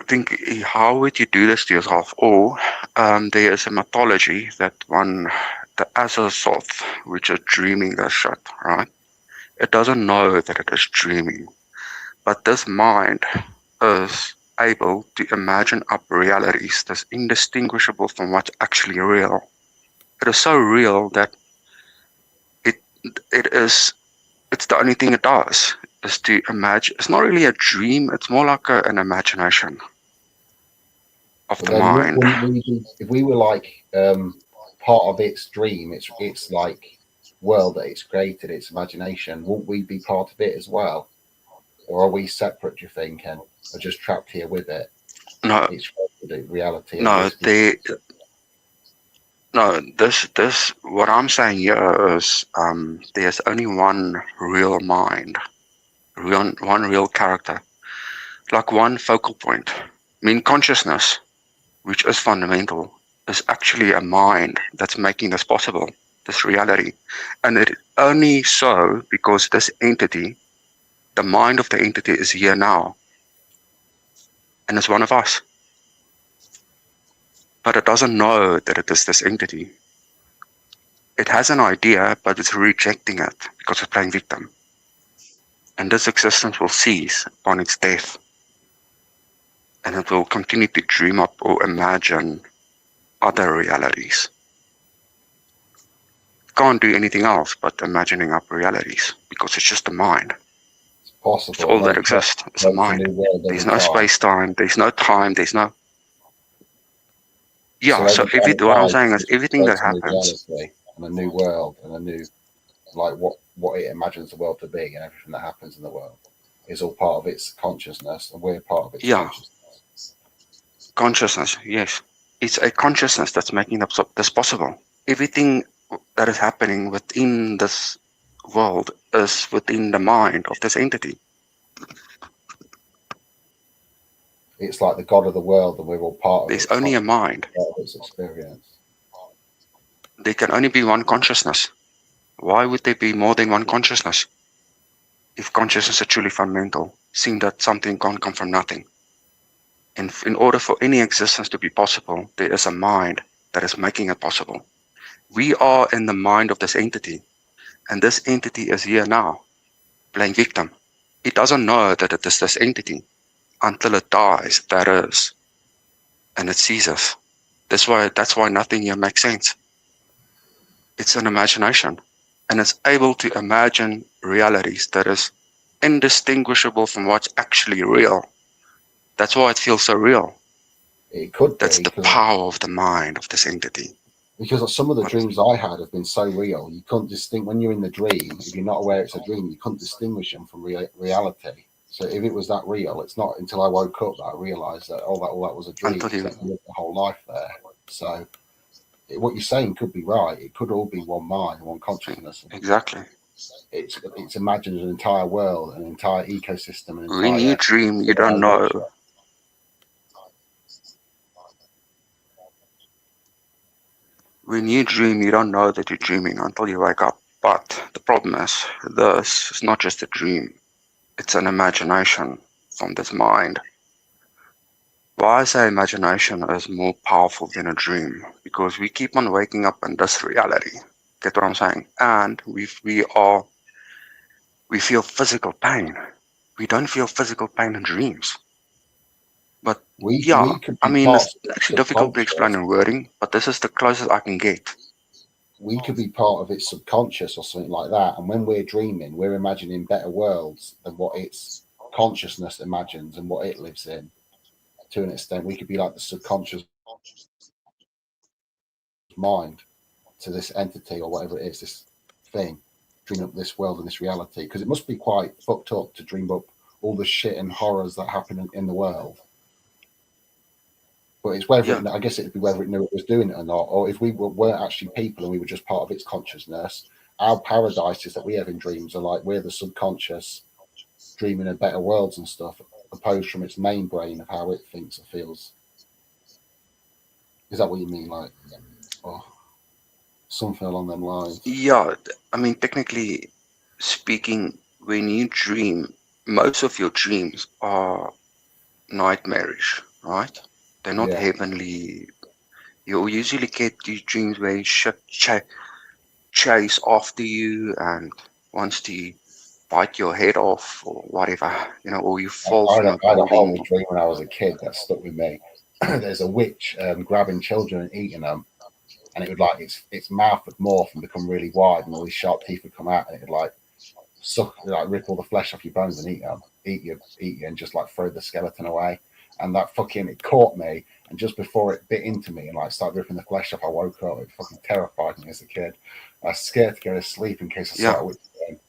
Think, how would you do this to yourself? Or there is a mythology that the Azazoth, which is dreaming this shit, right? It doesn't know that it is dreaming. But this mind is able to imagine up realities that's indistinguishable from what's actually real. It is so real that it's the only thing it does is to imagine. It's not really a dream, it's more like an imagination of the mind. If we were like part of its dream, its like world that it's created, its imagination, won't we be part of it as well? Or are we separate, do you think, and are just trapped here with it? No, it's reality. No, this what I'm saying here is there's only one real mind, one real character, like one focal point. I mean, consciousness, which is fundamental, is actually a mind that's making this possible, this reality. And it only so because this entity, the mind of the entity is here now. And it's one of us. But it doesn't know that it is this entity. It has an idea, but it's rejecting it because it's playing victim. And this existence will cease upon its death. And it will continue to dream up or imagine other realities. can't do anything else but imagining up realities because it's just the mind. It's It's possible. all And then that it exists. It's a creates a mind. new world There's every no time. space time. There's no time. There's no. So Yeah. So every time it what I'm dies, saying it is just everything that creates a new happens. reality and a new world and a new, like what it imagines the world to be, and everything that happens in the world is all part of its consciousness, and we're part of its Yeah. consciousness. Consciousness. Yes. It's a consciousness that's making this possible. Everything that is happening within this world is within the mind of this entity. It's like the God of the world, and we're all part of There's its only a consciousness, mind. part of its experience. There can only be one consciousness. Why would there be more than one consciousness? If consciousness is truly fundamental, seeing that something can't come from nothing. And in order for any existence to be possible, there is a mind that is making it possible. We are in the mind of this entity, and this entity is here now, playing victim. It doesn't know that it is this entity until it dies, that is, and it ceases. That's why nothing here makes sense. It's an imagination, and it's able to imagine realities that is indistinguishable from what's actually real. That's why it feels so real. It could That's be the power of the mind of this entity. because some of the dreams I had have been so real, you couldn't distinguish when you're in the dream. If you're not aware it's a dream, you couldn't distinguish them from reality. So if it was that real, it's not until I woke up that I realised that all that was a dream. Until you, I lived the whole life there. So what you're saying could be right. It could all be one mind, one consciousness. exactly. It's imagined an entire world, an entire ecosystem, an When you entire dream, you don't know. civilization. When you dream, you don't know that you're dreaming until you wake up. But the problem is, this is not just a dream. It's an imagination from this mind. Why I say imagination is more powerful than a dream? Because we keep on waking up in this reality. Get what I'm saying? And we feel physical pain. We don't feel physical pain in dreams. But yeah, We could I be mean, part it's of its actually difficult to explain subconscious. in wording, but this is the closest I can get. We could be part of its subconscious or something like that. And when we're dreaming, we're imagining better worlds than what its consciousness imagines and what it lives in. To an extent, we could be like the subconscious mind to this entity or whatever it is, this thing, dreaming up this world and this reality. Because it must be quite fucked up to dream up all the shit and horrors that happen in the world. But it's whether Yeah, I guess it'd be whether it knew it was doing it or not, or if we weren't actually people and we were just part of its consciousness. Our paradises that we have in dreams are like we're the subconscious dreaming of better worlds and stuff, opposed from its main brain of how it thinks or feels. Is that what you mean, like, or something along them lines? yeah. I mean, technically speaking, when you dream, most of your dreams are nightmarish, right? They're not Yeah, heavenly. You usually get these dreams where shit chase after you and wants to bite your head off or whatever, or you fall from a I had a horrible building. dream when I was a kid that stuck with me. There's a witch grabbing children and eating them, and it would like its mouth would morph and become really wide, and all these sharp teeth would come out, and it would like suck, like rip all the flesh off your bones and eat them, eat you, and just like throw the skeleton away. And that fucking it caught me, and just before it bit into me and like started ripping the flesh off, I woke up. It fucking terrified me as a kid. I was scared to go to sleep in case I Yeah, saw a witch again.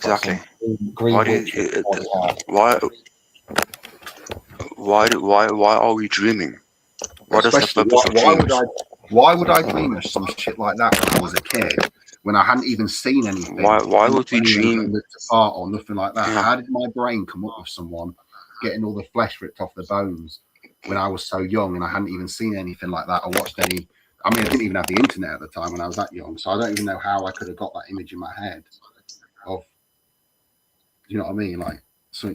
Like exactly. some green Why do witch with you, body hair. why are we dreaming? What is the Especially purpose of dreams? why would I dream of some shit like that when I was a kid when I hadn't even seen anything, Why would we anyone dream? getting ripped apart or nothing like that? Yeah, How did my brain come up with someone getting all the flesh ripped off their bones when I was so young and I hadn't even seen anything like that or watched any? I mean, I didn't even have the internet at the time when I was that young, so I don't even know how I could have got that image in my head of, you know what I mean, like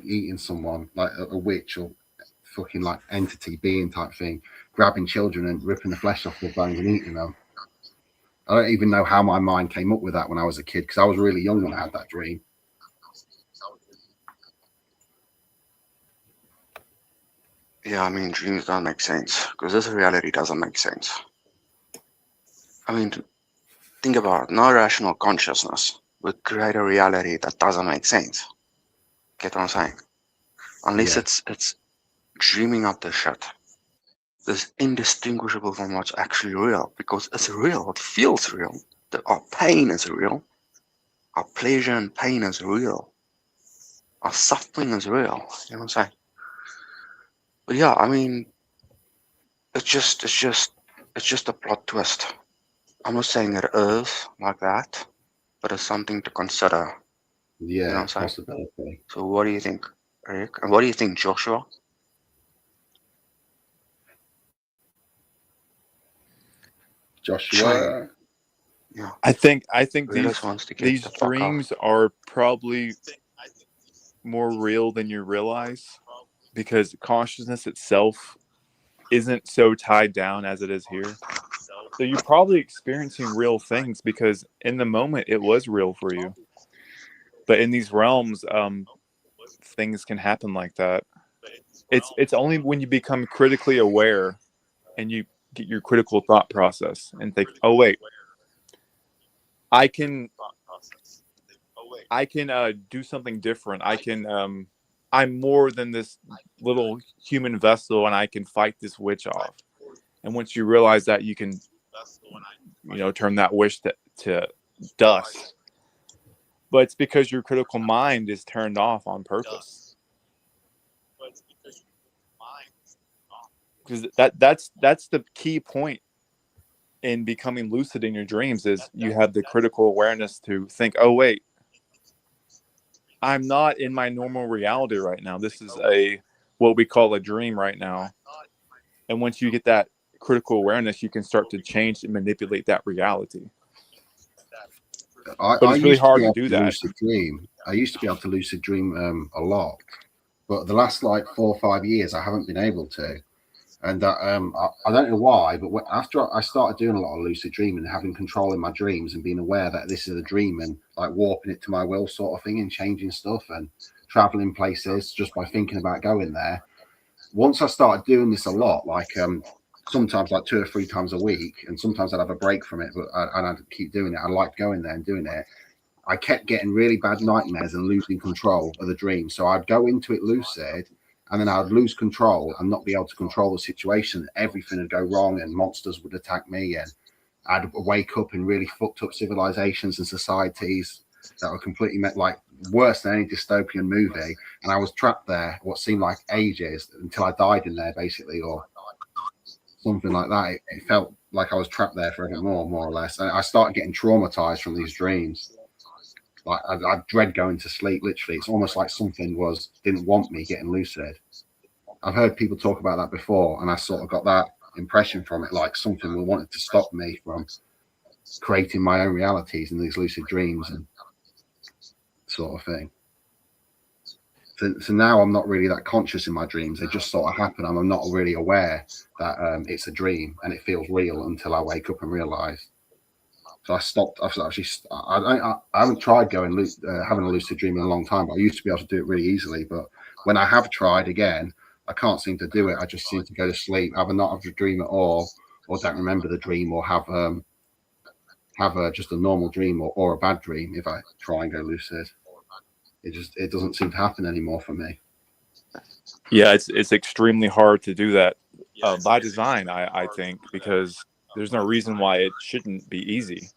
eating someone like a witch or fucking like entity being type thing, grabbing children and ripping the flesh off their bones and eating them. I don't even know how my mind came up with that when I was a kid because I was really young when I had that dream. yeah. I mean, dreams don't make sense because this reality doesn't make sense. I mean, think about it, no rational consciousness will create a reality that doesn't make sense. Get what I'm saying? Unless Yeah. it's dreaming up the shit. It's indistinguishable from what's actually real because it's real. It feels real. Our pain is real. Our pleasure and pain is real. Our suffering is real. You know what I'm saying? But yeah, I mean, it's just a plot twist. I'm not saying it is like that, but it's something to consider. You know what Yeah, I'm saying? possibility. So what do you think, Eric? And what do you think, Joshua? Shane. Joshua. Yeah. I think Realist wants to get these the fuck out. dreams are probably more real than you realize, because consciousness itself isn't so tied down as it is here. So you're probably experiencing real things because in the moment it was real for you. But in these realms, things can happen like that. It's only when you become critically aware and you get your critical thought process and think, oh wait, I can do something different. I'm more than this little human vessel, and I can fight this witch off. And once you realize that, you can, turn that wish to dust. But it's because your critical mind is turned off on purpose. Because that's the key point in becoming lucid in your dreams, is you have the critical awareness to think, oh wait, I'm not in my normal reality right now. This is what we call a dream right now. And once you get that critical awareness, you can start to change and manipulate that reality. But I it's really used to hard be to able do to that. lucid dream. I used to be able to lucid dream a lot, but the last like 4 or 5 years, I haven't been able to. And I don't know why, but after I started doing a lot of lucid dreaming, having control in my dreams and being aware that this is a dream and like warping it to my will sort of thing and changing stuff and traveling places just by thinking about going there. Once I started doing this a lot, like sometimes like 2 or 3 times a week, and sometimes I'd have a break from it, but I'd keep doing it. I liked going there and doing it. I kept getting really bad nightmares and losing control of the dream. So I'd go into it lucid, and then I'd lose control and not be able to control the situation. Everything would go wrong, and monsters would attack me, and I'd wake up in really fucked up civilizations and societies that were completely like worse than any dystopian movie. And I was trapped there what seemed like ages until I died in there, basically, or something like that. It felt like I was trapped there forevermore, more or less. And I started getting traumatized from these dreams. Like I dread going to sleep. Literally, it's almost like something didn't want me getting lucid. I've heard people talk about that before, and I sort of got that impression from it, like something wanted to stop me from creating my own realities in these lucid dreams and sort of thing. So now I'm not really that conscious in my dreams. They just sort of happen, and I'm not really aware that it's a dream and it feels real until I wake up and realize. So I stopped. I haven't tried having a lucid dream in a long time, but I used to be able to do it really easily. But when I have tried again, I can't seem to do it. I just seem to go to sleep, either not have a dream at all, or don't remember the dream, or have just a normal dream or a bad dream if I try and go lucid. It doesn't seem to happen anymore for me. Yeah, it's extremely hard to do that by design, I think, because there's no reason why it shouldn't be easy.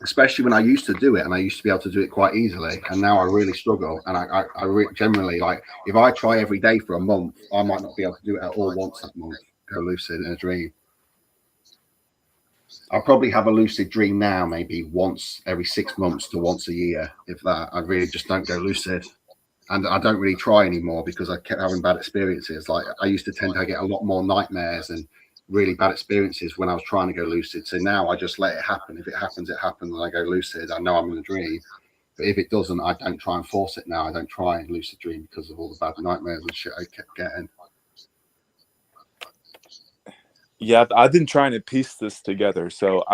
Especially when I used to do it, and I used to be able to do it quite easily, and now I really struggle. And I generally, like, if I try every day for a month, I might not be able to do it at all once that month, go lucid in a dream. I'll probably have a lucid dream now, maybe once every 6 months to once a year, if that. I really just don't go lucid. And I don't really try anymore because I kept having bad experiences. Like, I used to tend to get a lot more nightmares and really bad experiences when I was trying to go lucid. So now I just let it happen. If it happens, it happens, and I go lucid. I know I'm in a dream. But if it doesn't, I don't try and force it now. I don't try and lucid dream because of all the bad nightmares and shit I kept getting. Yeah, I've been trying to piece this together. So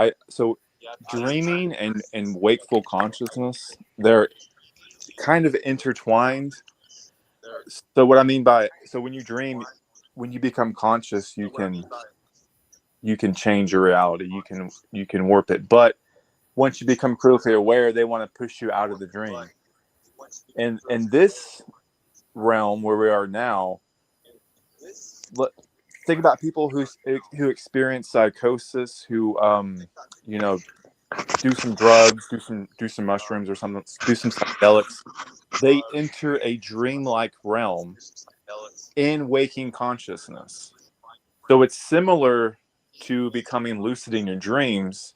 dreaming and wakeful consciousness, they're kind of intertwined. So what I mean by, so when you dream, when you become conscious, you can you can change your reality. You can warp it. But once you become critically aware, they want to push you out of the dream. And in this realm where we are now, think about people who experience psychosis, who you know, do some drugs, do some mushrooms or something, do some psychedelics. They enter a dreamlike realm in waking consciousness. So it's similar to becoming lucid in your dreams,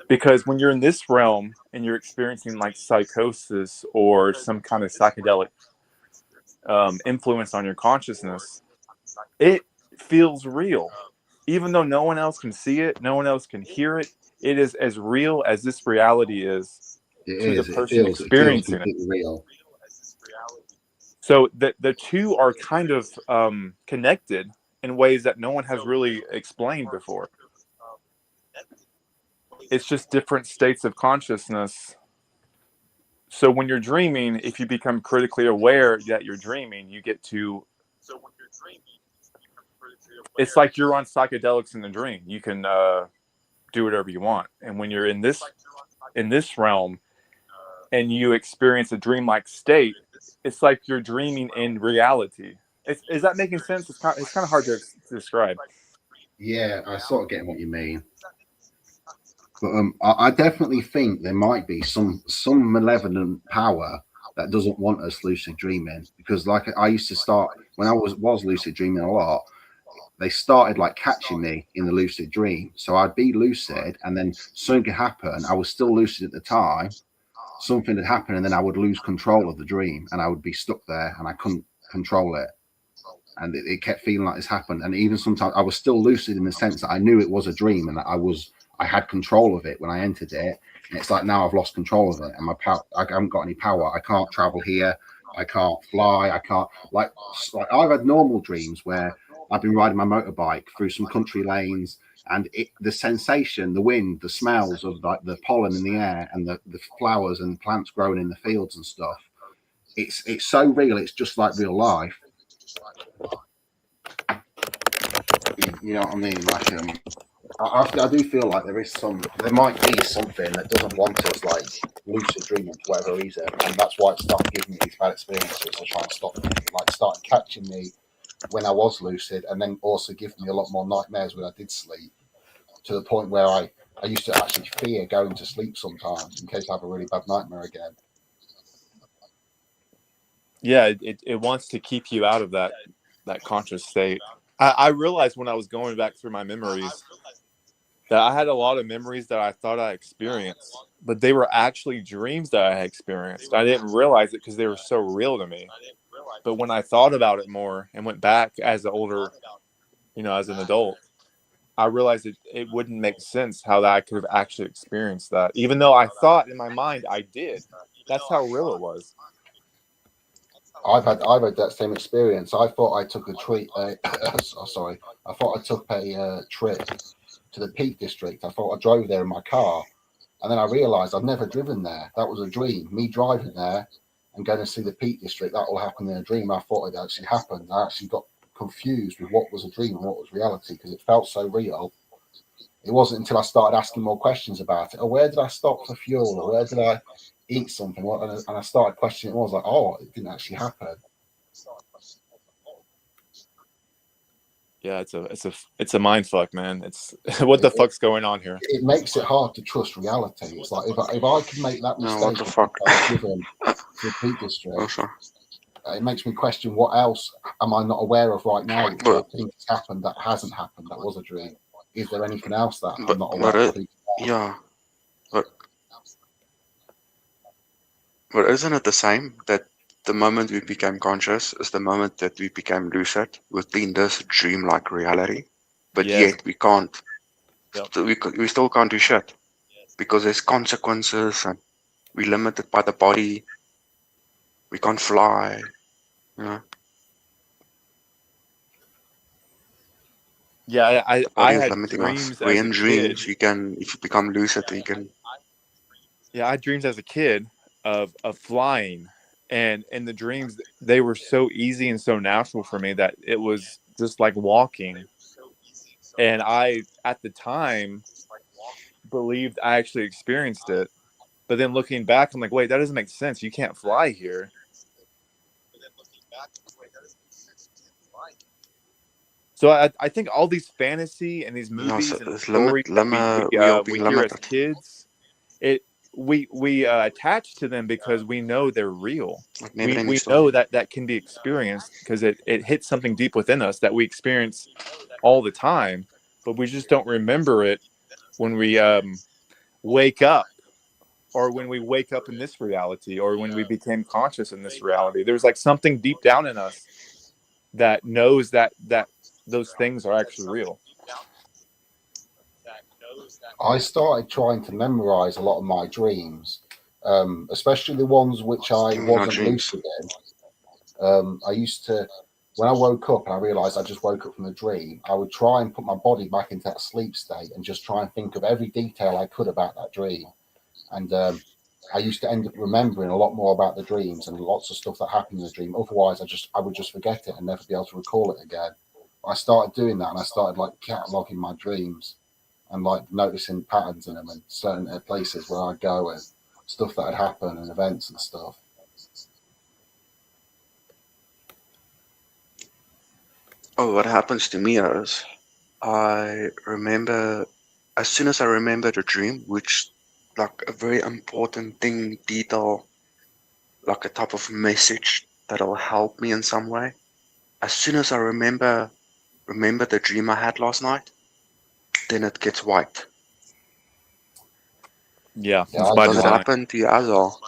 because when you're in this realm and you're experiencing like psychosis or some kind of psychedelic influence on your consciousness, it feels real. Even though no one else can see it, no one else can hear it, it is as real as this reality is It to the is. It person feels. It feels experiencing it. completely real. So the two are kind of connected in ways that no one has really explained before. It's just different states of consciousness. So when you're dreaming, if you become critically aware that you're dreaming, you get to. It's like you're on psychedelics in the dream. You can do whatever you want. And when you're in this realm and you experience a dreamlike state, it's like you're dreaming in reality. Is that making sense? It's kind of hard to describe. Yeah, I sort of get what you mean. But I definitely think there might be some malevolent power that doesn't want us lucid dreaming, because like I used to start when I was lucid dreaming a lot. They started like catching me in the lucid dream, so I'd be lucid, and then something could happen. I was still lucid at the time. Something had happened, and then I would lose control of the dream, and I would be stuck there, and I couldn't control it. And it kept feeling like this happened. And even sometimes I was still lucid in the sense that I knew it was a dream and that I had control of it when I entered it. And it's like now I've lost control of it, and I haven't got any power. I can't travel here. I can't fly. I can't like I've had normal dreams where I've been riding my motorbike through some country lanes, and the sensation, the wind, the smells of like the pollen in the air, and the flowers and plants growing in the fields and stuff. It's so real. It's just like real life. You know what I mean? Like, I do feel like there might be something that doesn't want us like lucid dreaming for whatever reason, and that's why it started giving me these bad experiences to try and stop me. Like, started catching me when I was lucid, and then also giving me a lot more nightmares when I did sleep, to the point where I used to actually fear going to sleep sometimes in case I have a really bad nightmare again. Yeah, it wants to keep you out of that conscious state. I realized when I was going back through my memories that I had a lot of memories that I thought I experienced, but they were actually dreams that I had experienced. I didn't realize it because they were so real to me. But when I thought about it more and went back as an older, as an adult, I realized it wouldn't make sense how that I could have actually experienced that, even though I thought in my mind I did. That's how real it was. I've had that same experience. I thought I took a treat. Sorry, I thought I took a trip to the Peak District. I thought I drove there in my car, and then I realised I'd never driven there. That was a dream. Me driving there and going to see the Peak District, that all happened in a dream. I thought it actually happened. I actually got confused with what was a dream and what was reality, because it felt so real. It wasn't until I started asking more questions about it. Oh, where did I stop for fuel? Or where did I eat something? And I started questioning it. I was like, oh, it didn't actually happen. Yeah, it's a mind fuck, man. It's what the fuck's going on here? It makes it hard to trust reality. It's like if I could make that mistake, what the fuck? Given to the Peak District, Also, it makes me question what else am I not aware of right now, which I think has happened that hasn't happened, that was a dream. Is there anything else that I'm not aware of? yeah, but isn't it the same that the moment we became conscious is the moment that we became lucid within this dreamlike reality? But Yes. yet we can't. Yep. We still can't do shit because there's consequences, and we're limited by the body. We can't fly. You know? Yeah, I had limiting dreams us. We're as a in kid. dreams. You can, if you become lucid, you can. Yeah, I had dreams as a kid of flying, and in the dreams they were so easy and so natural for me that it was just like walking. And I, at the time, believed I actually experienced it. But then looking back, I'm like, wait, that doesn't make sense. You can't fly here. So I think all these fantasy and these Yeah, so movies and it's stories that we are we being hear as limited. kids, it we attach to them because we know they're real. Like never ending We story. know that that can be experienced because it hits something deep within us that we experience all the time, but we just don't remember it when we wake up, or when we wake up in this reality, or when we became conscious in this reality. There's like something deep down in us that knows that those things are actually real. I started trying to memorize a lot of my dreams, especially the ones which I You mean our wasn't dreams? lucid in. I used to, when I woke up and I realized I just woke up from a dream, I would try and put my body back into that sleep state and just try and think of every detail I could about that dream. And I used to end up remembering a lot more about the dreams and lots of stuff that happened in the dream. Otherwise, I would just forget it and never be able to recall it again. I started doing that and I started like cataloging my dreams and like noticing patterns in them and certain places where I go and stuff that had happened and events and stuff. Oh, what happens to me is I remember as soon as I remember the dream, which like a very important thing, detail, like a type of message that'll help me in some way. As soon as I remember the dream I had last night, then it gets white. Yeah, Yeah, it's I by do Does it that. design. happen to you as well?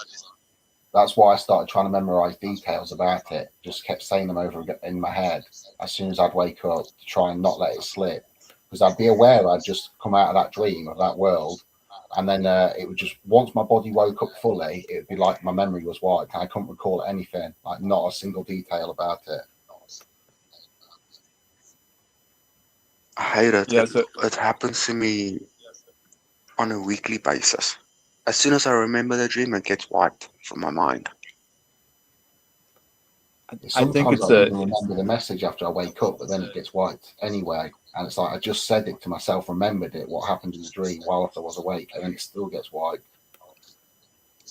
That's why I started trying to memorize details about it. Just kept saying them over again in my head as soon as I'd wake up to try and not let it slip. Because I'd be aware I'd just come out of that dream of that world, and then it would just once my body woke up fully, it would be like my memory was wiped. I couldn't recall anything, like not a single detail about it. I hate it. Yeah, so It happens to me on a weekly basis. As soon as I remember the dream, it gets wiped from my mind. I think Sometimes it's I'll a even remember the message after I wake up, but then it gets wiped anyway. And it's like I just said it to myself, remembered it, what happened in the dream whilst I was awake, and then it still gets wiped.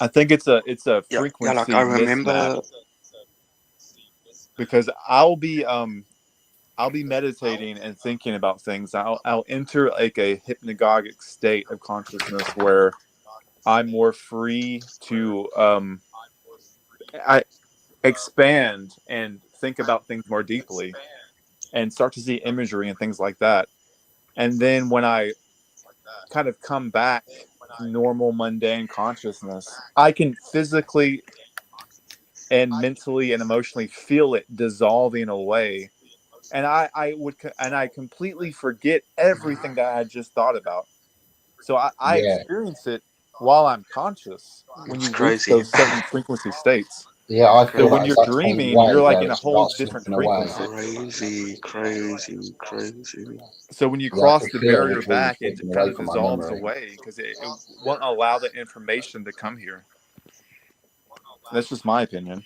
I think it's a Yeah, yeah. Like I frequency mismatch remember. because I'll be meditating and thinking about things. I'll enter like a hypnagogic state of consciousness where I'm more free to I expand and think about things more deeply and start to see imagery and things like that. And then when I kind of come back to normal mundane consciousness, I can physically and mentally and emotionally feel it dissolving away. And I completely forget everything that I had just thought about. So I Yeah, experience it while I'm conscious when It's you reach crazy. those certain frequency states. yeah, I So feel when that you're Crazy. exact same dreaming, way you're like where in it a whole starts different slipping away. frequency. Crazy. Crazy. Crazy. So when you Yeah, I cross can the feel the barrier dream back, it slipping kind away of from my dissolves memory. away because it won't allow the information to come here. That's just my opinion.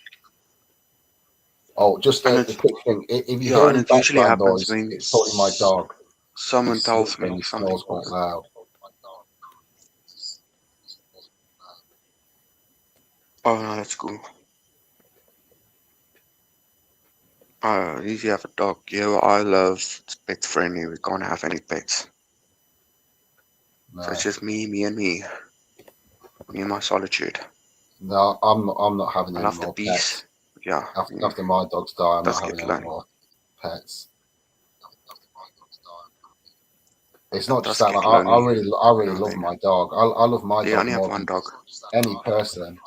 Oh, just And a it, quick thing. If you yeah, hear and any it usually background happens noise, when it's probably my dog. someone He's tells sleeping. me He something snores quite important. loud. Oh no, that's cool. If you have a dog, yeah, well, I love it's pet friendly. We can't have any pets. So it's No, just me and me and my solitude. no, I'm not having I any love the more peace. pets. Yeah, After my dogs die, I'm does not get having any lonely. more pets. It's It not just does that. get Like, lonely I every really now and love then. my dog. I love my Yeah, I dog only have more one than dog. any person,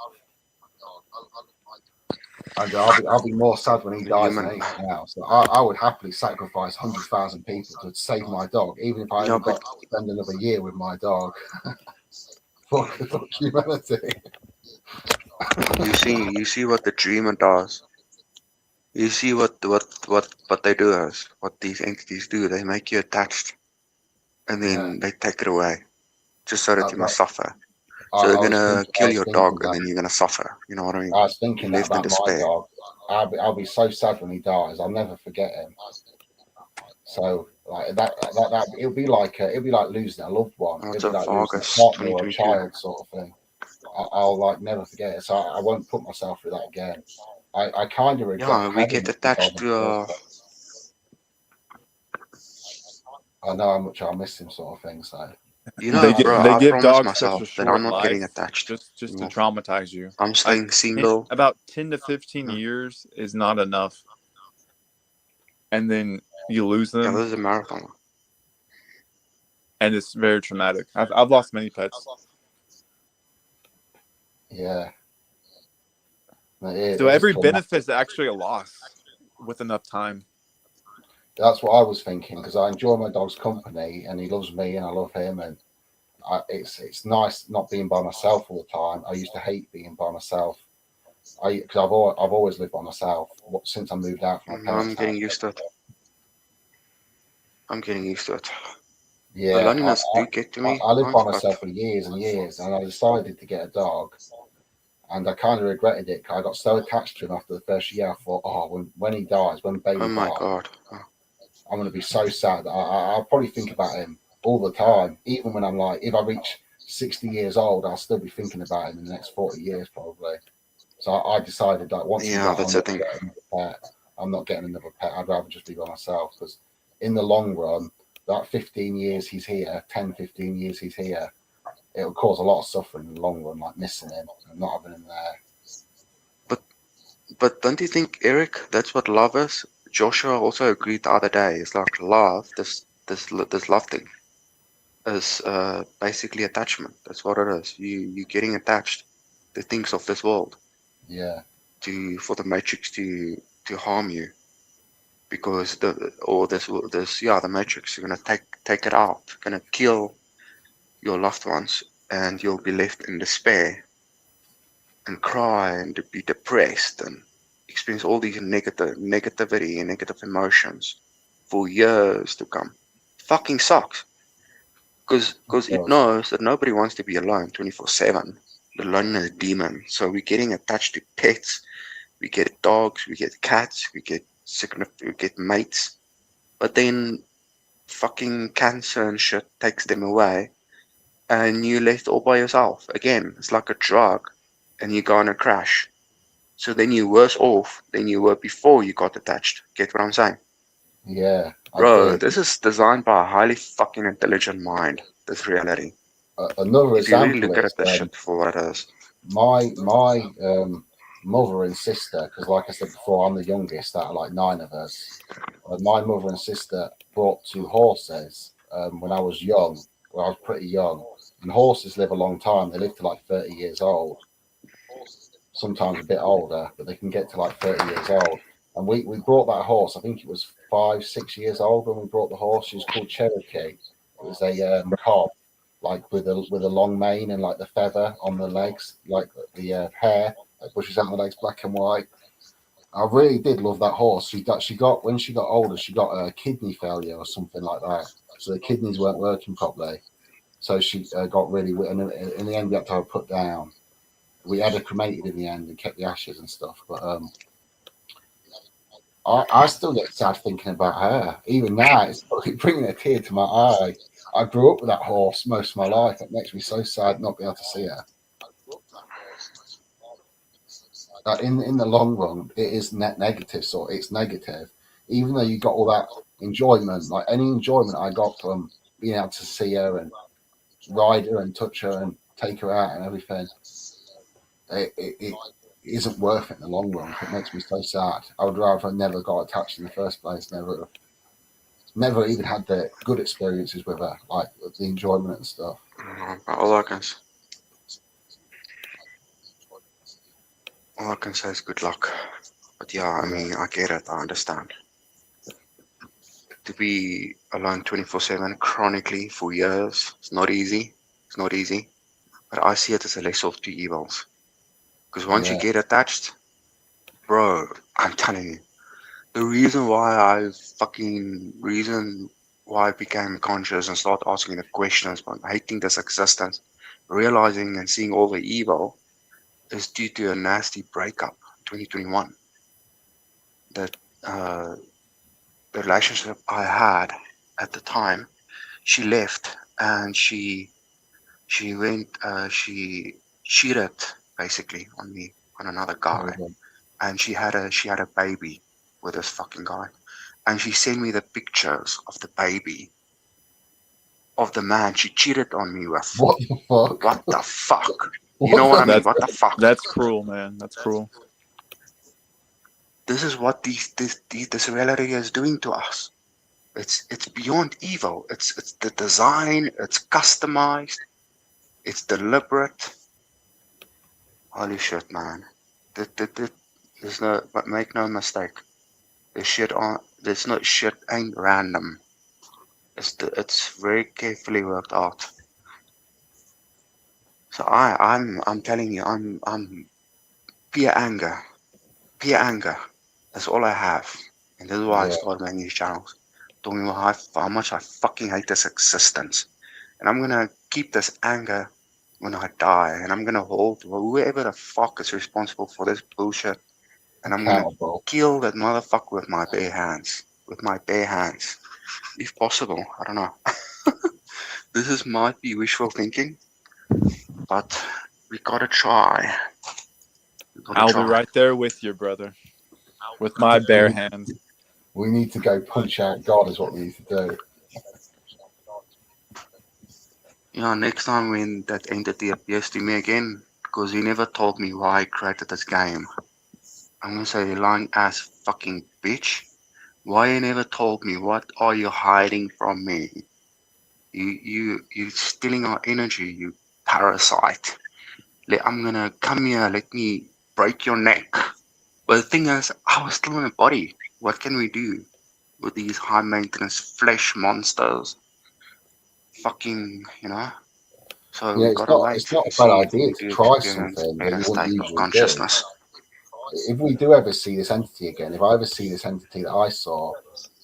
and I'll be more sad when he The dies than human. anything else. I would happily sacrifice 100,000 people to save my dog, even if I Yeah, only but got to spend another year with my dog. Fuck humanity. you see what the dreamer does. You see what they do is what these entities do. They make you attached, and Yeah, then they take it away, just so that that, you that, must suffer. So they're I was gonna thinking. I kill was your thinking dog, and that. then you're gonna suffer. You know what I mean? I was You're thinking that left in about my despair. dog. I'll be so sad when he dies. I'll never forget him. So Like that it'll be like losing a loved one. That's It'll be of like losing a August partner or a 2022. child, sort of thing. I'll like never forget it. So I won't put myself through that again. I kind of regret Yeah, we having get it in attached the to first place. I know how much I miss him, sort of thing. So They I, get bro, they I give promised dogs such a myself that I'm short not getting life attached. just to No, traumatize you. I'm Like staying single. about 10 to 15 Mm. years is not enough, and then you lose Yeah, them, this is a marathon. and it's very traumatic. I've lost many pets. yeah, So it is every traumatic. benefit is actually a loss with enough time. That's what I was thinking because I enjoy my dog's company and he loves me and I love him and it's nice not being by myself all the time. I used to hate being by myself. Because I've always lived by myself since I moved out from my I'm parents' getting house. used to it. I'm getting used to it. The Yeah, loneliness do get to me I lived by once, but myself for years and years, and I decided to get a dog, and I kind of regretted it. 'Cause I got so attached to him after the first year. I thought, oh, when he dies, when oh baby my dies, god. I'm going to be so sad. I'll probably think about him all the time, even when I'm like, if I reach 60 years old, I'll still be thinking about him in the next 40 years probably. So I decided that once he's Yeah, gone, that's the I'm thing. not getting another pet. I'm not getting another pet. I'd rather just be by myself because in the long run, that 15 years he's here, 10, 15 years he's here, it'll cause a lot of suffering in the long run, like missing him and not having him there. But but don't you think, Eric, that's what love is? Joshua also agreed the other day. It's like love. This love thing is basically attachment. That's what it is. You getting attached to things of this world Yeah, to for the matrix to harm you because the matrix you're gonna take it out, gonna kill your loved ones, and you'll be left in despair and cry and to be depressed and experience all these negativity and negative emotions for years to come. Fucking sucks because it it does. knows that nobody wants to be alone 24/7. The loneliness demon. So we're getting attached to pets. We get dogs. We get cats. We get mates. But then fucking cancer and shit takes them away, and you're left all by yourself again. It's like a drug, and you're gonna crash. So then you're worse off than you were before you got attached. Get what I'm saying? Yeah, I Bro, do. this is designed by a highly fucking intelligent mind, this reality. Another If you really example look at is it, this shit for what it is. my mother and sister, because like I said before, I'm the youngest out of like nine of us. My mother and sister brought two horses when I was young, when I was pretty young. And horses live a long time. They live to like 30 years old, sometimes a bit older, but they can get to like 30 years old. And we brought that horse, I think it was 5, 6 years old when we brought the horse. She was called Cherokee. It was a cob, like with a long mane and like the feather on the legs, like the hair, like bushes out the legs, black and white. I really did love that horse. She got when she got older, she got a kidney failure or something like that. So the kidneys weren't working properly. So she got really, and in the end, we had to have her put down. We had her cremated in the end and kept the ashes and stuff. But I still get sad thinking about her. Even now, it's probably bringing a tear to my eye. I grew up with that horse most of my life. It makes me so sad not being able to see her. In the long run, it is net negative. So it's negative, even though you got all that enjoyment. Like any enjoyment I got from being able to see her and ride her and touch her and take her out and everything, it isn't worth it in the long run. It makes me so sad. I would rather have never got attached in the first place. Never even had the good experiences with her, like the enjoyment and stuff. All I can say is good luck. But yeah, I Yeah, mean, I get it. I understand. To be alone 24/7 chronically for years, it's not easy. It's not easy. But I see it as a lesser of two evils. Because once you yeah, get attached, bro, I'm telling you, the reason why I became conscious and started asking the questions, but hating this existence, realizing and seeing all the evil, is due to a nasty breakup in 2021. That uh, the relationship I had at the time, she left and she went she cheated basically on me on another guy, and she had a baby with this fucking guy, and she sent me the pictures of the baby of the man she cheated on me with. What the fuck? What the fuck? You know what I mean? That's What the fuck? that's cruel, man. That's cruel. This is what this reality is doing to us. It's beyond evil. It's the design. It's customized. It's deliberate. Holy shit, man! There's no, but make no mistake. This shit on. This not shit ain't random. It's very carefully worked out. So I'm telling you, I'm pure anger. Pure anger. That's all I have. And this is why I Yeah. started making these channels. Talking about how much I fucking hate this existence. And I'm gonna keep this anger when I die. And I'm gonna hold whoever the fuck is responsible for this bullshit. And I'm gonna Accountable. kill that motherfucker with my bare hands. With my bare hands. If possible. I don't know. Might be wishful thinking. But we gotta try. We gotta I'll be try. right there with you, brother. With my bare hands. We need to go punch out God is what we need to do. Yeah, next time when that entity appears to me again, because he never told me why he created this game, I'm gonna say, lying ass fucking bitch. Why you never told me? What are you hiding from me? You stealing our energy, you parasite. I'm gonna come here, let me break your neck. But the thing is, I was still in a body. What can we do with these high maintenance flesh monsters? Fucking, So Yeah, we gotta it's wait not and a bad see if we idea can to do try experience something a that better you wouldn't state of usually do. consciousness. If we do ever see this entity again, if I ever see this entity that I saw,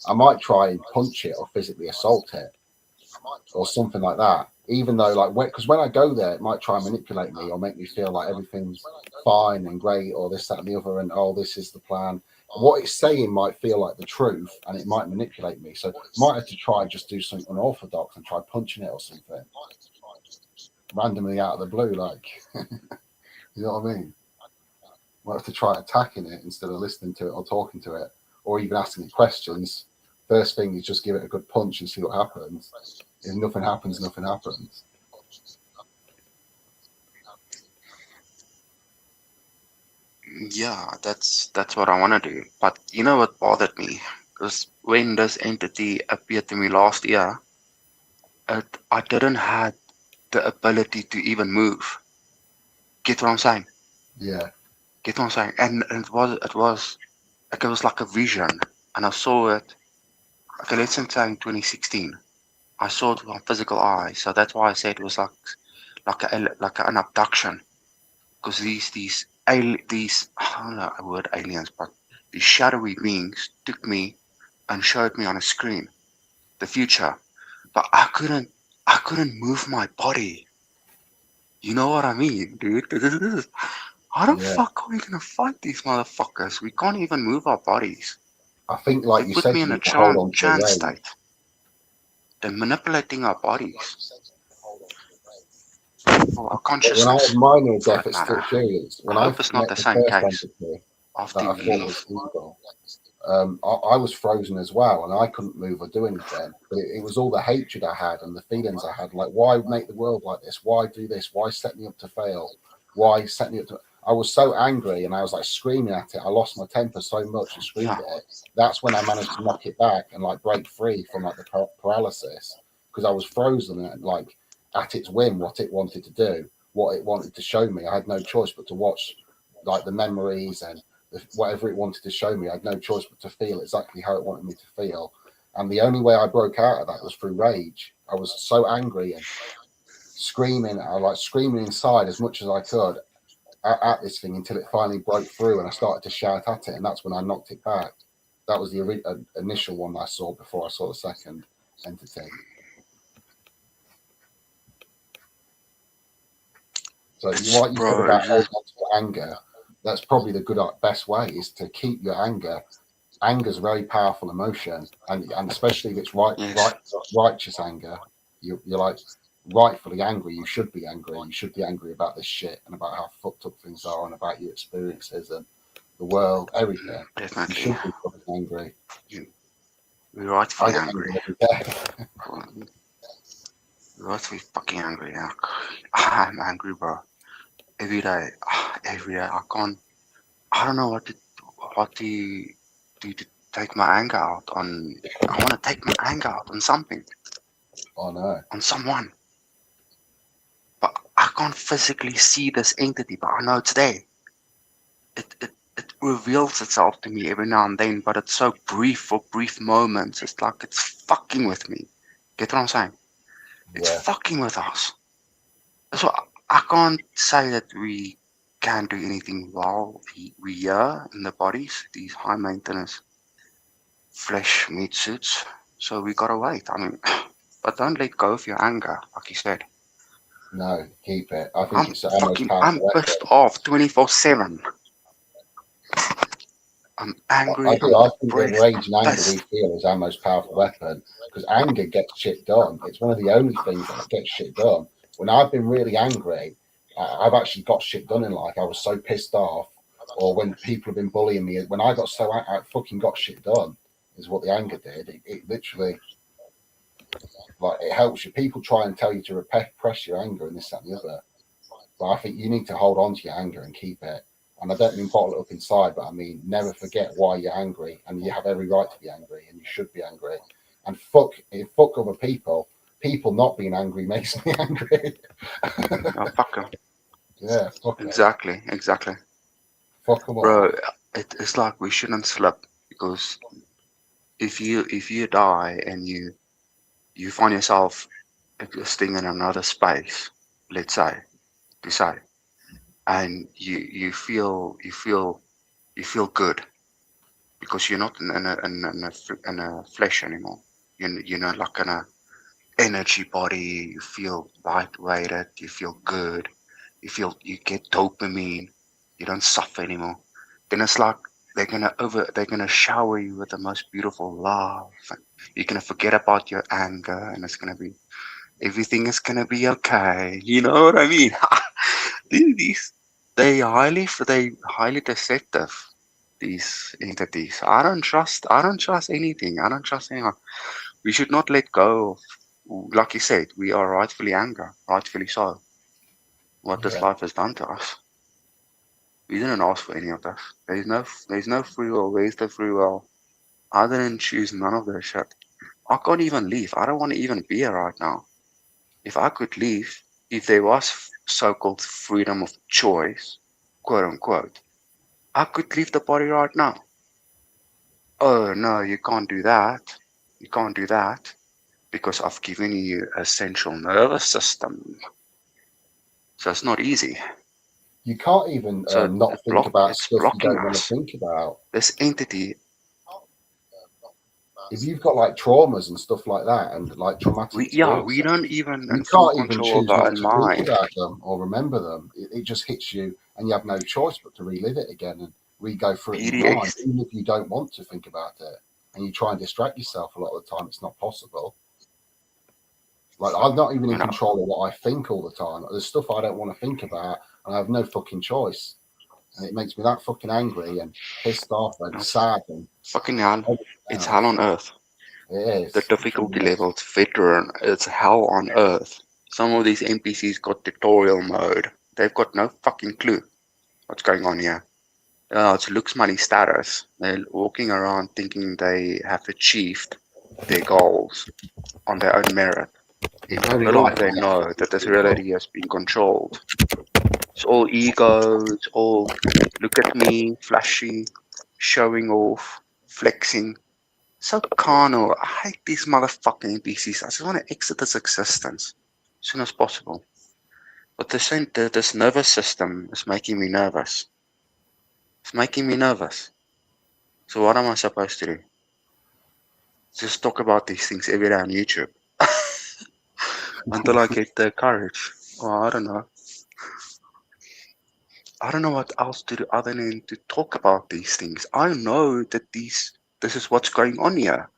I might try and punch it or physically assault it or something like that. Even though, like, because when I go there, it might try and manipulate me or make me feel like everything's fine and great or this, that, and the other, and oh, this is the plan. What it's saying might feel like the truth and it might manipulate me. So, might have to try and just do something unorthodox and try punching it or something randomly out of the blue, like, you know what I mean? Might have to try attacking it instead of listening to it or talking to it or even asking it questions. First thing is just give it a good punch and see what happens. If nothing happens, nothing happens. Yeah, that's what I want to do. But you know what bothered me? Because when this entity appeared to me last year, I didn't have the ability to even move. Get what I'm saying? Yeah. Get what I'm saying? And it was like a vision, and I saw it. Okay, let's say in 2016, I saw it with my physical eye. So that's why I said it was like an abduction. Because these I don't know the word aliens, but these shadowy beings took me and showed me on a screen the future, but I couldn't move my body. You know what I mean, dude? How the Yeah. fuck are we gonna fight these motherfuckers? We can't even move our bodies. I think, They like you put said, me you in a need to hold on to the trance rage. state. They're manipulating our bodies or our But when I had consciousness, my near for death that matter. experience, I when I hope it's not met the the same first case entity after that I you thought was leave. evil, I was frozen as well, and I couldn't move or do anything. But it was all the hatred I had and the feelings I had. Like, why make the world like this? Why do this? Why set me up to fail? Why set me up to? I was so angry, and I was like screaming at it. I lost my temper so much and screamed Yeah, at it. That's when I managed to knock it back and like break free from like the paralysis because I was frozen and like at its whim what it wanted to do, what it wanted to show me. I had no choice but to watch like the memories and whatever it wanted to show me. I had no choice but to feel exactly how it wanted me to feel. And the only way I broke out of that was through rage. I was so angry and screaming. I like screaming inside as much as I could at this thing until it finally broke through and I started to shout at it. And that's when I knocked it back. That was the initial one I saw before I saw the second entity. So what you said bro. about holding on to your anger, that's probably the best way is to keep your anger Anger is a very powerful emotion, and especially if it's Yes. righteous anger, you're like rightfully angry. You should be angry. You should be angry about this shit and about how fucked up things are and about your experiences and the world, everything. You Definitely. should be fucking angry. You, we're I rightfully get angry. angry every day. We're rightfully fucking angry. Yeah. I'm angry, bro. Every day. Every day. I don't know what to take my anger out on. I want to take my anger out on something, Oh no. on someone. But I can't physically see this entity, but I know it's there. It reveals itself to me every now and then, but it's so brief for brief moments. It's like it's fucking with me. Get what I'm saying? It's Yeah. fucking with us. So I can't say that we can't do anything while we are in the bodies, these high maintenance flesh meat suits. So we gotta wait. I mean, but don't let go of your anger, like you said. No, keep it. I think it's our most I'm powerful pissed weapon. off 24/7. I'm I angry. do. I'm I think the depressed. rage I'm and anger we pissed. feel is our most powerful weapon because anger gets shit done. It's one of the only things that gets shit done. When I've been really angry, I've actually got shit done in life. I was so pissed off, or when people have been bullying me, when I got so I fucking got shit done, is what the anger did. It literally, like, it helps you. People try and tell you to repress your anger and this, that, and the other. But I think you need to hold on to your anger and keep it. And I don't mean bottle it up inside, but I mean never forget why you're angry, and you have every right to be angry, and you should be angry. And fuck other people. People not being angry makes me angry. Oh, fuck 'em. Yeah, fuck them. Exactly. Fuck them Bro, all. it's like we shouldn't slip because if you die and you find yourself existing in another space, let's say, to say, and you feel good because you're not in a flesh anymore. You're not like in a energy body. You feel lightweighted. You feel good. You get dopamine. You don't suffer anymore. Then it's like they're gonna shower you with the most beautiful love. And you're gonna forget about your anger, and it's gonna be everything is gonna be okay. You know what I mean? these they highly deceptive. These entities. I don't trust anything. I don't trust anyone. We should not let go of, like you said, we are rightfully angry, rightfully so. What this Yeah. life has done to us. We didn't ask for any of this. There's no free will. Where's the free will? I didn't choose none of this shit. I can't even leave. I don't want to even be here right now. If I could leave, if there was so-called freedom of choice, quote unquote, I could leave the body right now. Oh no, you can't do that. You can't do that because I've given you a central nervous system. So it's not easy. You can't even So not think about it's stuff you blocking don't want to us. think about. This entity, If you've got like traumas and stuff like that, and like traumatic we experiences, don't even you in full can't even control of choose our not own to think mind. about them or remember them. It just hits you, and you have no choice but to relive it again and re-go through it in your mind, PDX, even if you don't want to think about it. And you try and distract yourself a lot of the time. It's not possible. Like, I'm not even you in know, control of what I think all the time. There's stuff I don't want to think about, and I have no fucking choice. And it makes me that fucking angry and pissed off and it's sad and fucking hell. everything It's hell else. on earth. It The is. It truly difficulty is. level, it's veteran. It's hell on earth. Some of these NPCs got tutorial mode. They've got no fucking clue what's going on here. It looks money status. They're walking around thinking they have achieved their goals on their own merit. There's no Little do life they or death know with that these this people. reality has been controlled. It's all ego, it's all look at me, flashy, showing off, flexing. So carnal. I hate these motherfucking NPCs. I just want to exit this existence as soon as possible. But this nervous system is making me nervous. It's making me nervous. So what am I supposed to do? Just talk about these things every day on YouTube until I get the courage. Well, I don't know. I don't know what else to do other than to talk about these things. I know that these this is what's going on here.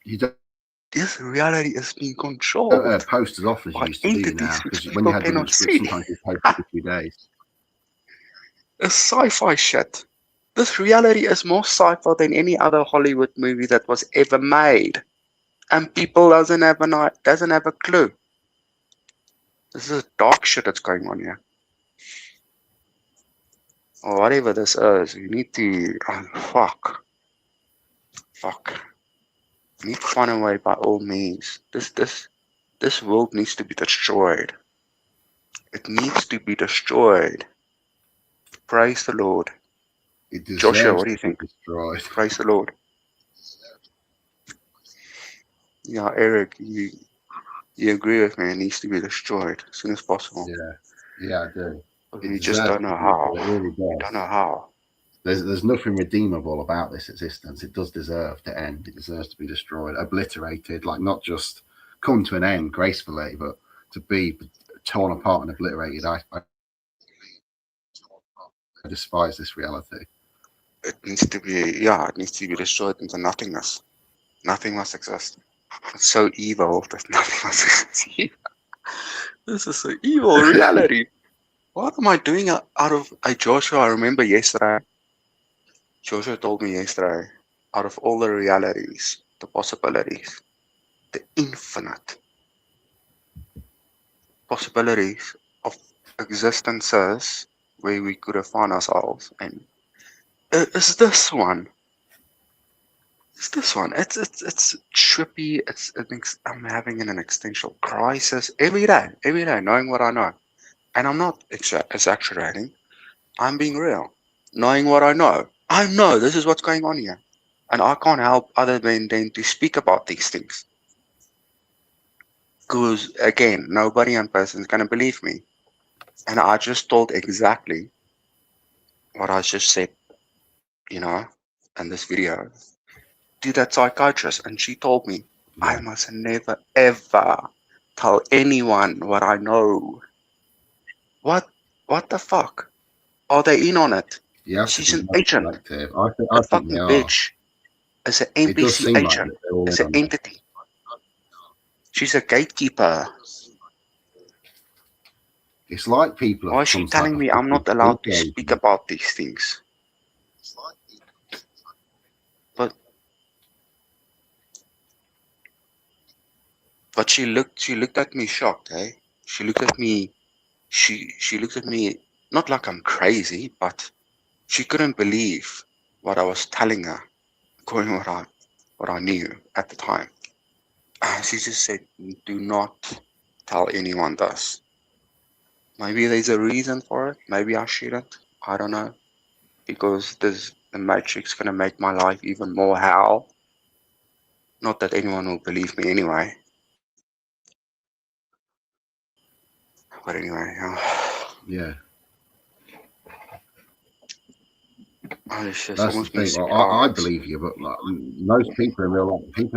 You don't This reality is being controlled post as often as you by used to do entities now, which because when you people had the cannot root script, see. sometimes you post every few days. It's sci-fi shit. This reality is more sci-fi than any other Hollywood movie that was ever made, and people doesn't have a clue. This is dark shit that's going on here. Or whatever this is, you need to fuck. You need to find a way by all means. This world needs to be destroyed. It needs to be destroyed. Praise the Lord. It Joshua, deserves what do you to be think? destroyed. Praise the Lord. Yeah, Eric, you agree with me? It needs to be destroyed as soon as possible. Yeah, I do. But It you just deserves don't know to be how. destroyed. It really You does. don't know how. There's nothing redeemable about this existence. It does deserve to end. It deserves to be destroyed, obliterated, like not just come to an end gracefully, but to be torn apart and obliterated. I despise this reality. It needs to be destroyed into nothingness. Nothing must exist. It's so evil that nothing must exist. This is an evil reality. What am I doing out of Joshua? I remember yesterday. Joshua told me yesterday, out of all the realities, the possibilities, the infinite possibilities of existences where we could have found ourselves, and it's this one. It's this one. It's trippy. I'm having an existential crisis every day, knowing what I know, and I'm not exaggerating. I'm being real. Knowing what I know this is what's going on here. And I can't help other than to speak about these things. Because, again, nobody in person is going to believe me. And I just told exactly what I just said, you know, in this video to that psychiatrist. And she told me, I Yeah. must never, ever tell anyone what I know. What the fuck? Are they in on it? You have to She's be an more agent. selective. I That think they fucking are. bitch is an It does NPC seem like agent. they're all in Is an on it. entity. She's a gatekeeper. It's like people Why have is she some type telling of me I'm fucking not allowed to sleep speak agent. about these things? But she looked at me shocked, eh? She looked at me she looked at me not like I'm crazy, but she couldn't believe what I was telling her, according to what I knew at the time. She just said, do not tell anyone this. Maybe there's a reason for it. Maybe I shouldn't. I don't know. Because the Matrix gonna make my life even more hell. Not that anyone will believe me anyway. But anyway, Yeah. it's just That's the almost been thing. 6 Well, I hours. believe you, but like, most people in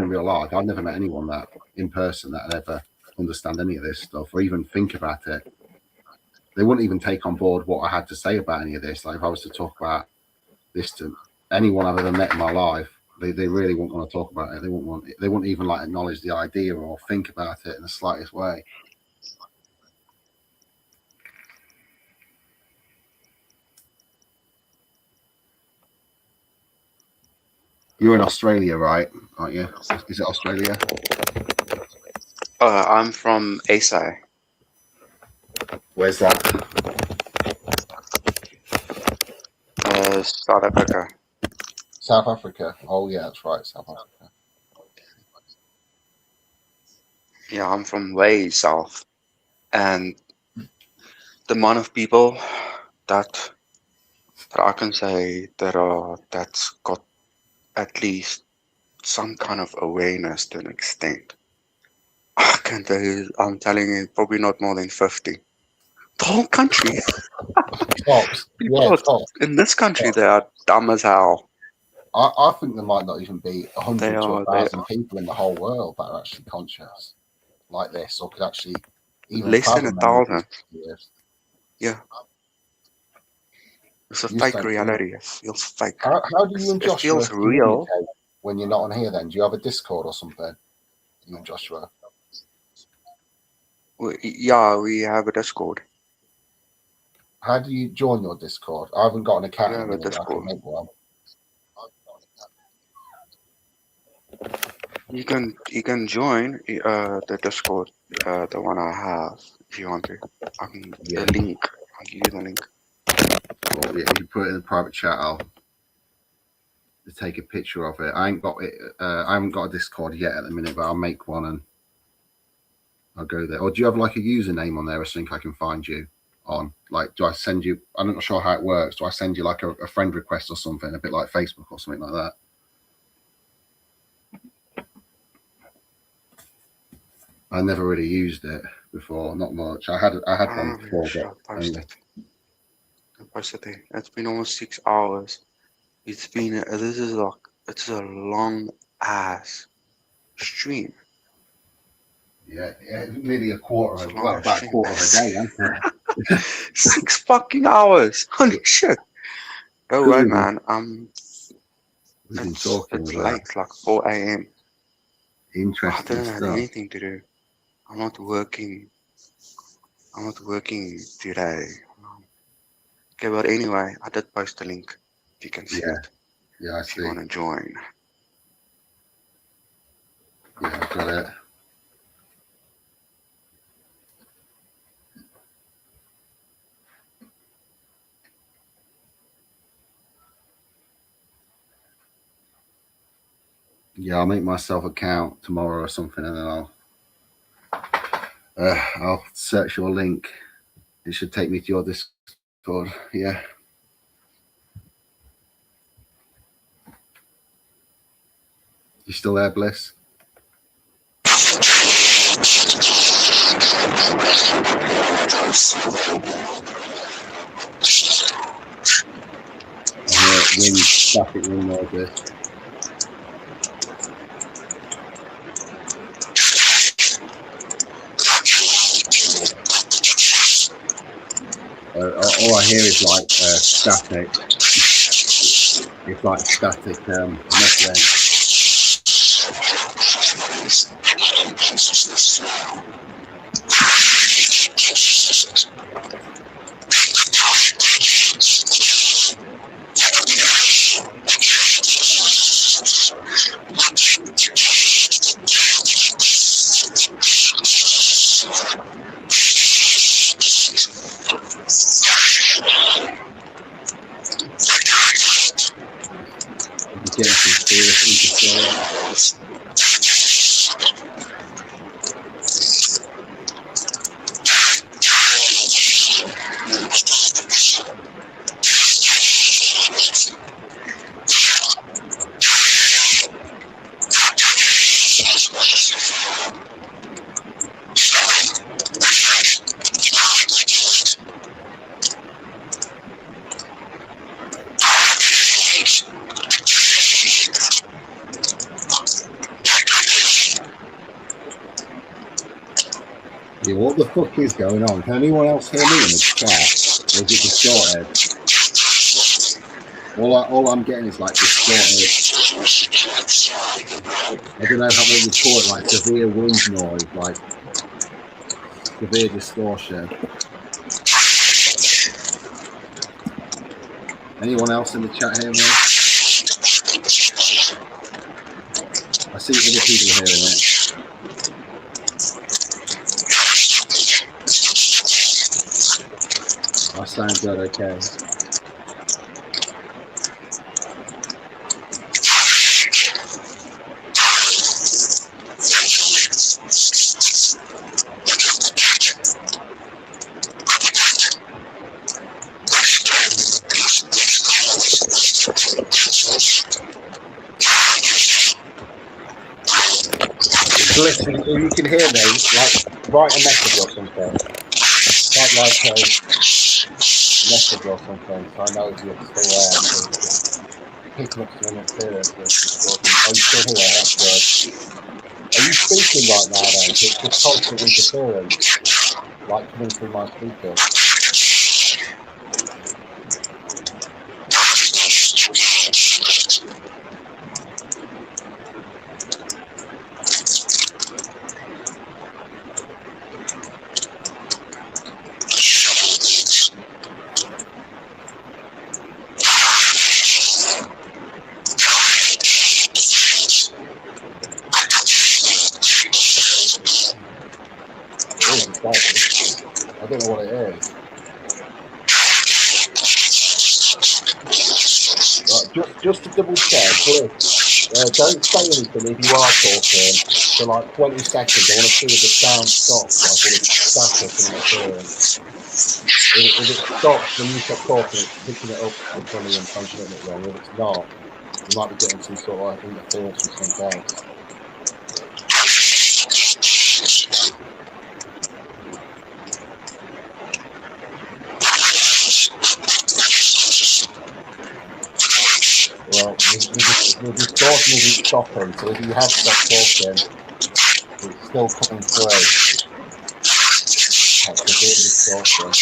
real life, I've never met anyone that in person that ever understand any of this stuff or even think about it. They wouldn't even take on board what I had to say about any of this. Like if I was to talk about this to anyone I've ever met in my life, they really wouldn't want to talk about it. They wouldn't even like acknowledge the idea or think about it in the slightest way. You're in Australia, right? Aren't you? Is it Australia? I'm from SA, Where's that? South Africa. South Africa. Oh yeah, that's right, South Africa. Yeah, I'm from way south. And the amount of people that I can say that's got at least some kind of awareness to an extent. I can tell you, I'm telling you, probably not more than 50. The whole country. Tops. People Yeah, are, tops. in this country, they are dumb as hell. I think there might not even be They 100 to are 1,000 people in the whole world that are actually conscious like this, or could actually even less than fathom any of these 1,000. ideas. Yeah. It's a You just fake don't reality. It feels fake. How do you and It Joshua feels real. communicate when you're not on here? Then do you have a Discord or something? You and Joshua. Yeah, we have a Discord. How do you join your Discord? I haven't got an account We at have the a minute, but I can Discord. make one. You can join the Discord, the one I have, if you want to. I can Yeah. the link. I'll give you the link. Well, yeah, if you put it in the private chat, I'll take a picture of it. I ain't got it. I haven't got a Discord yet at the minute, but I'll make one and I'll go there. Or do you have like a username on there or something I can find you on? Like, do I send you? I'm not sure how it works. Do I send you like a friend request or something, a bit like Facebook or something like that? I never really used it before, not much. I had one before, Should I but post only. it? I posted it. It's been almost 6 hours. It's been this is like it's a long ass stream. Yeah, nearly a quarter It's of a long ass about a stream. quarter of a day, isn't it? 6 fucking hours. Holy shit. Go away, man. We've been talking It's about late, like 4 a.m. I interesting didn't have stuff. anything to do. I'm not working. I'm not working today. Okay, but anyway, I did post a link. If you can see it. Yeah, I If see. you want to join. Yeah, I've got it. Yeah, I'll make myself an account tomorrow or something, and then I'll search your link. It should take me to your Discord. Yeah. You still there, Bliss? I hear wind, static wind noises. All I hear is like static. It's like static muffling. Getting some serious interference. Yeah, what the fuck is going on? Can anyone else hear me in the chat? Or is it distorted? All I'm getting is like distorted. I don't know how they would call it, like severe wind noise, like severe distortion. Anyone else in the chat hear me? I see other people hearing it. I sound good, okay. Listen, if you can hear me, like, write a message or something. Like a message or something, so I know if you're still there. So picking up some interference. Are you still here? That's good. Are you speaking right now then? It's just constant interference, like coming through my speakers. I don't know what it is. Right, just to double check, don't say anything if you are talking for like 20 seconds. I want to see if the sound stops, like all the static and interference. If it stops when you stop talking, it's picking it up funny and transmitting it wrong. If it's not, you might be getting some sort of interference from something else. Well, the distortion isn't stopping, so if you have stopped talking, it's still coming through. That's the distortion.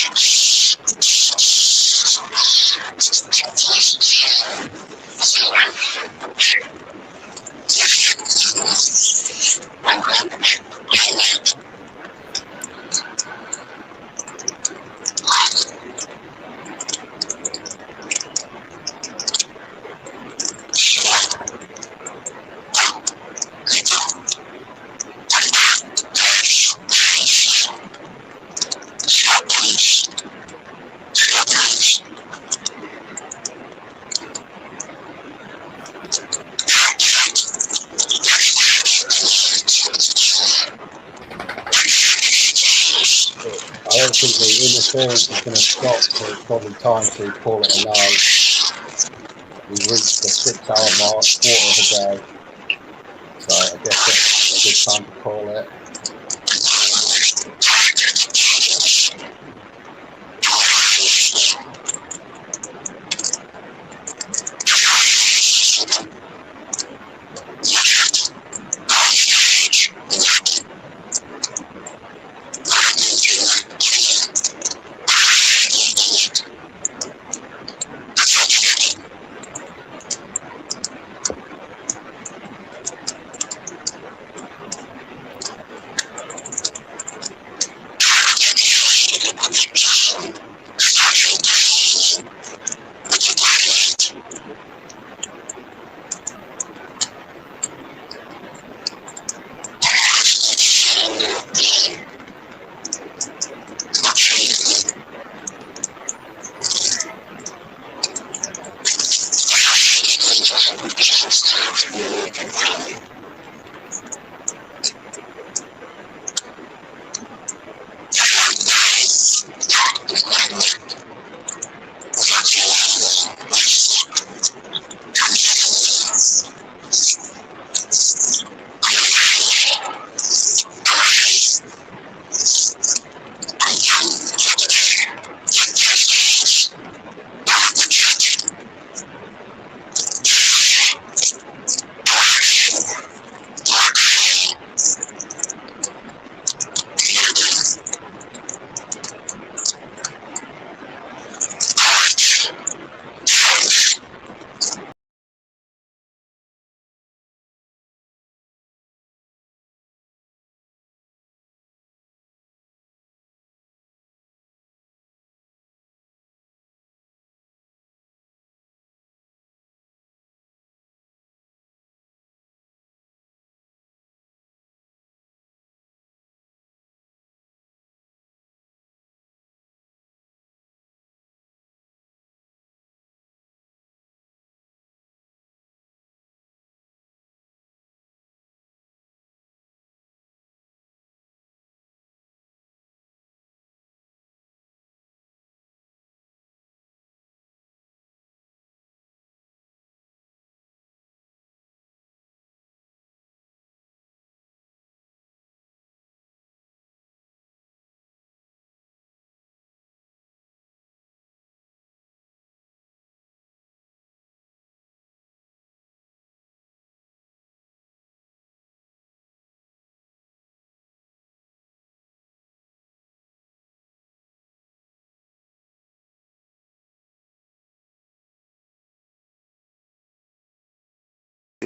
I don't think the interference is going to stop, so it's probably time to call it a night. We've reached the 6-hour mark, quarter of a day, so I guess that's a good time to call it.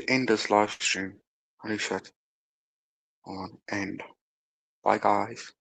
End this live stream. Holy shit. On end. Bye guys.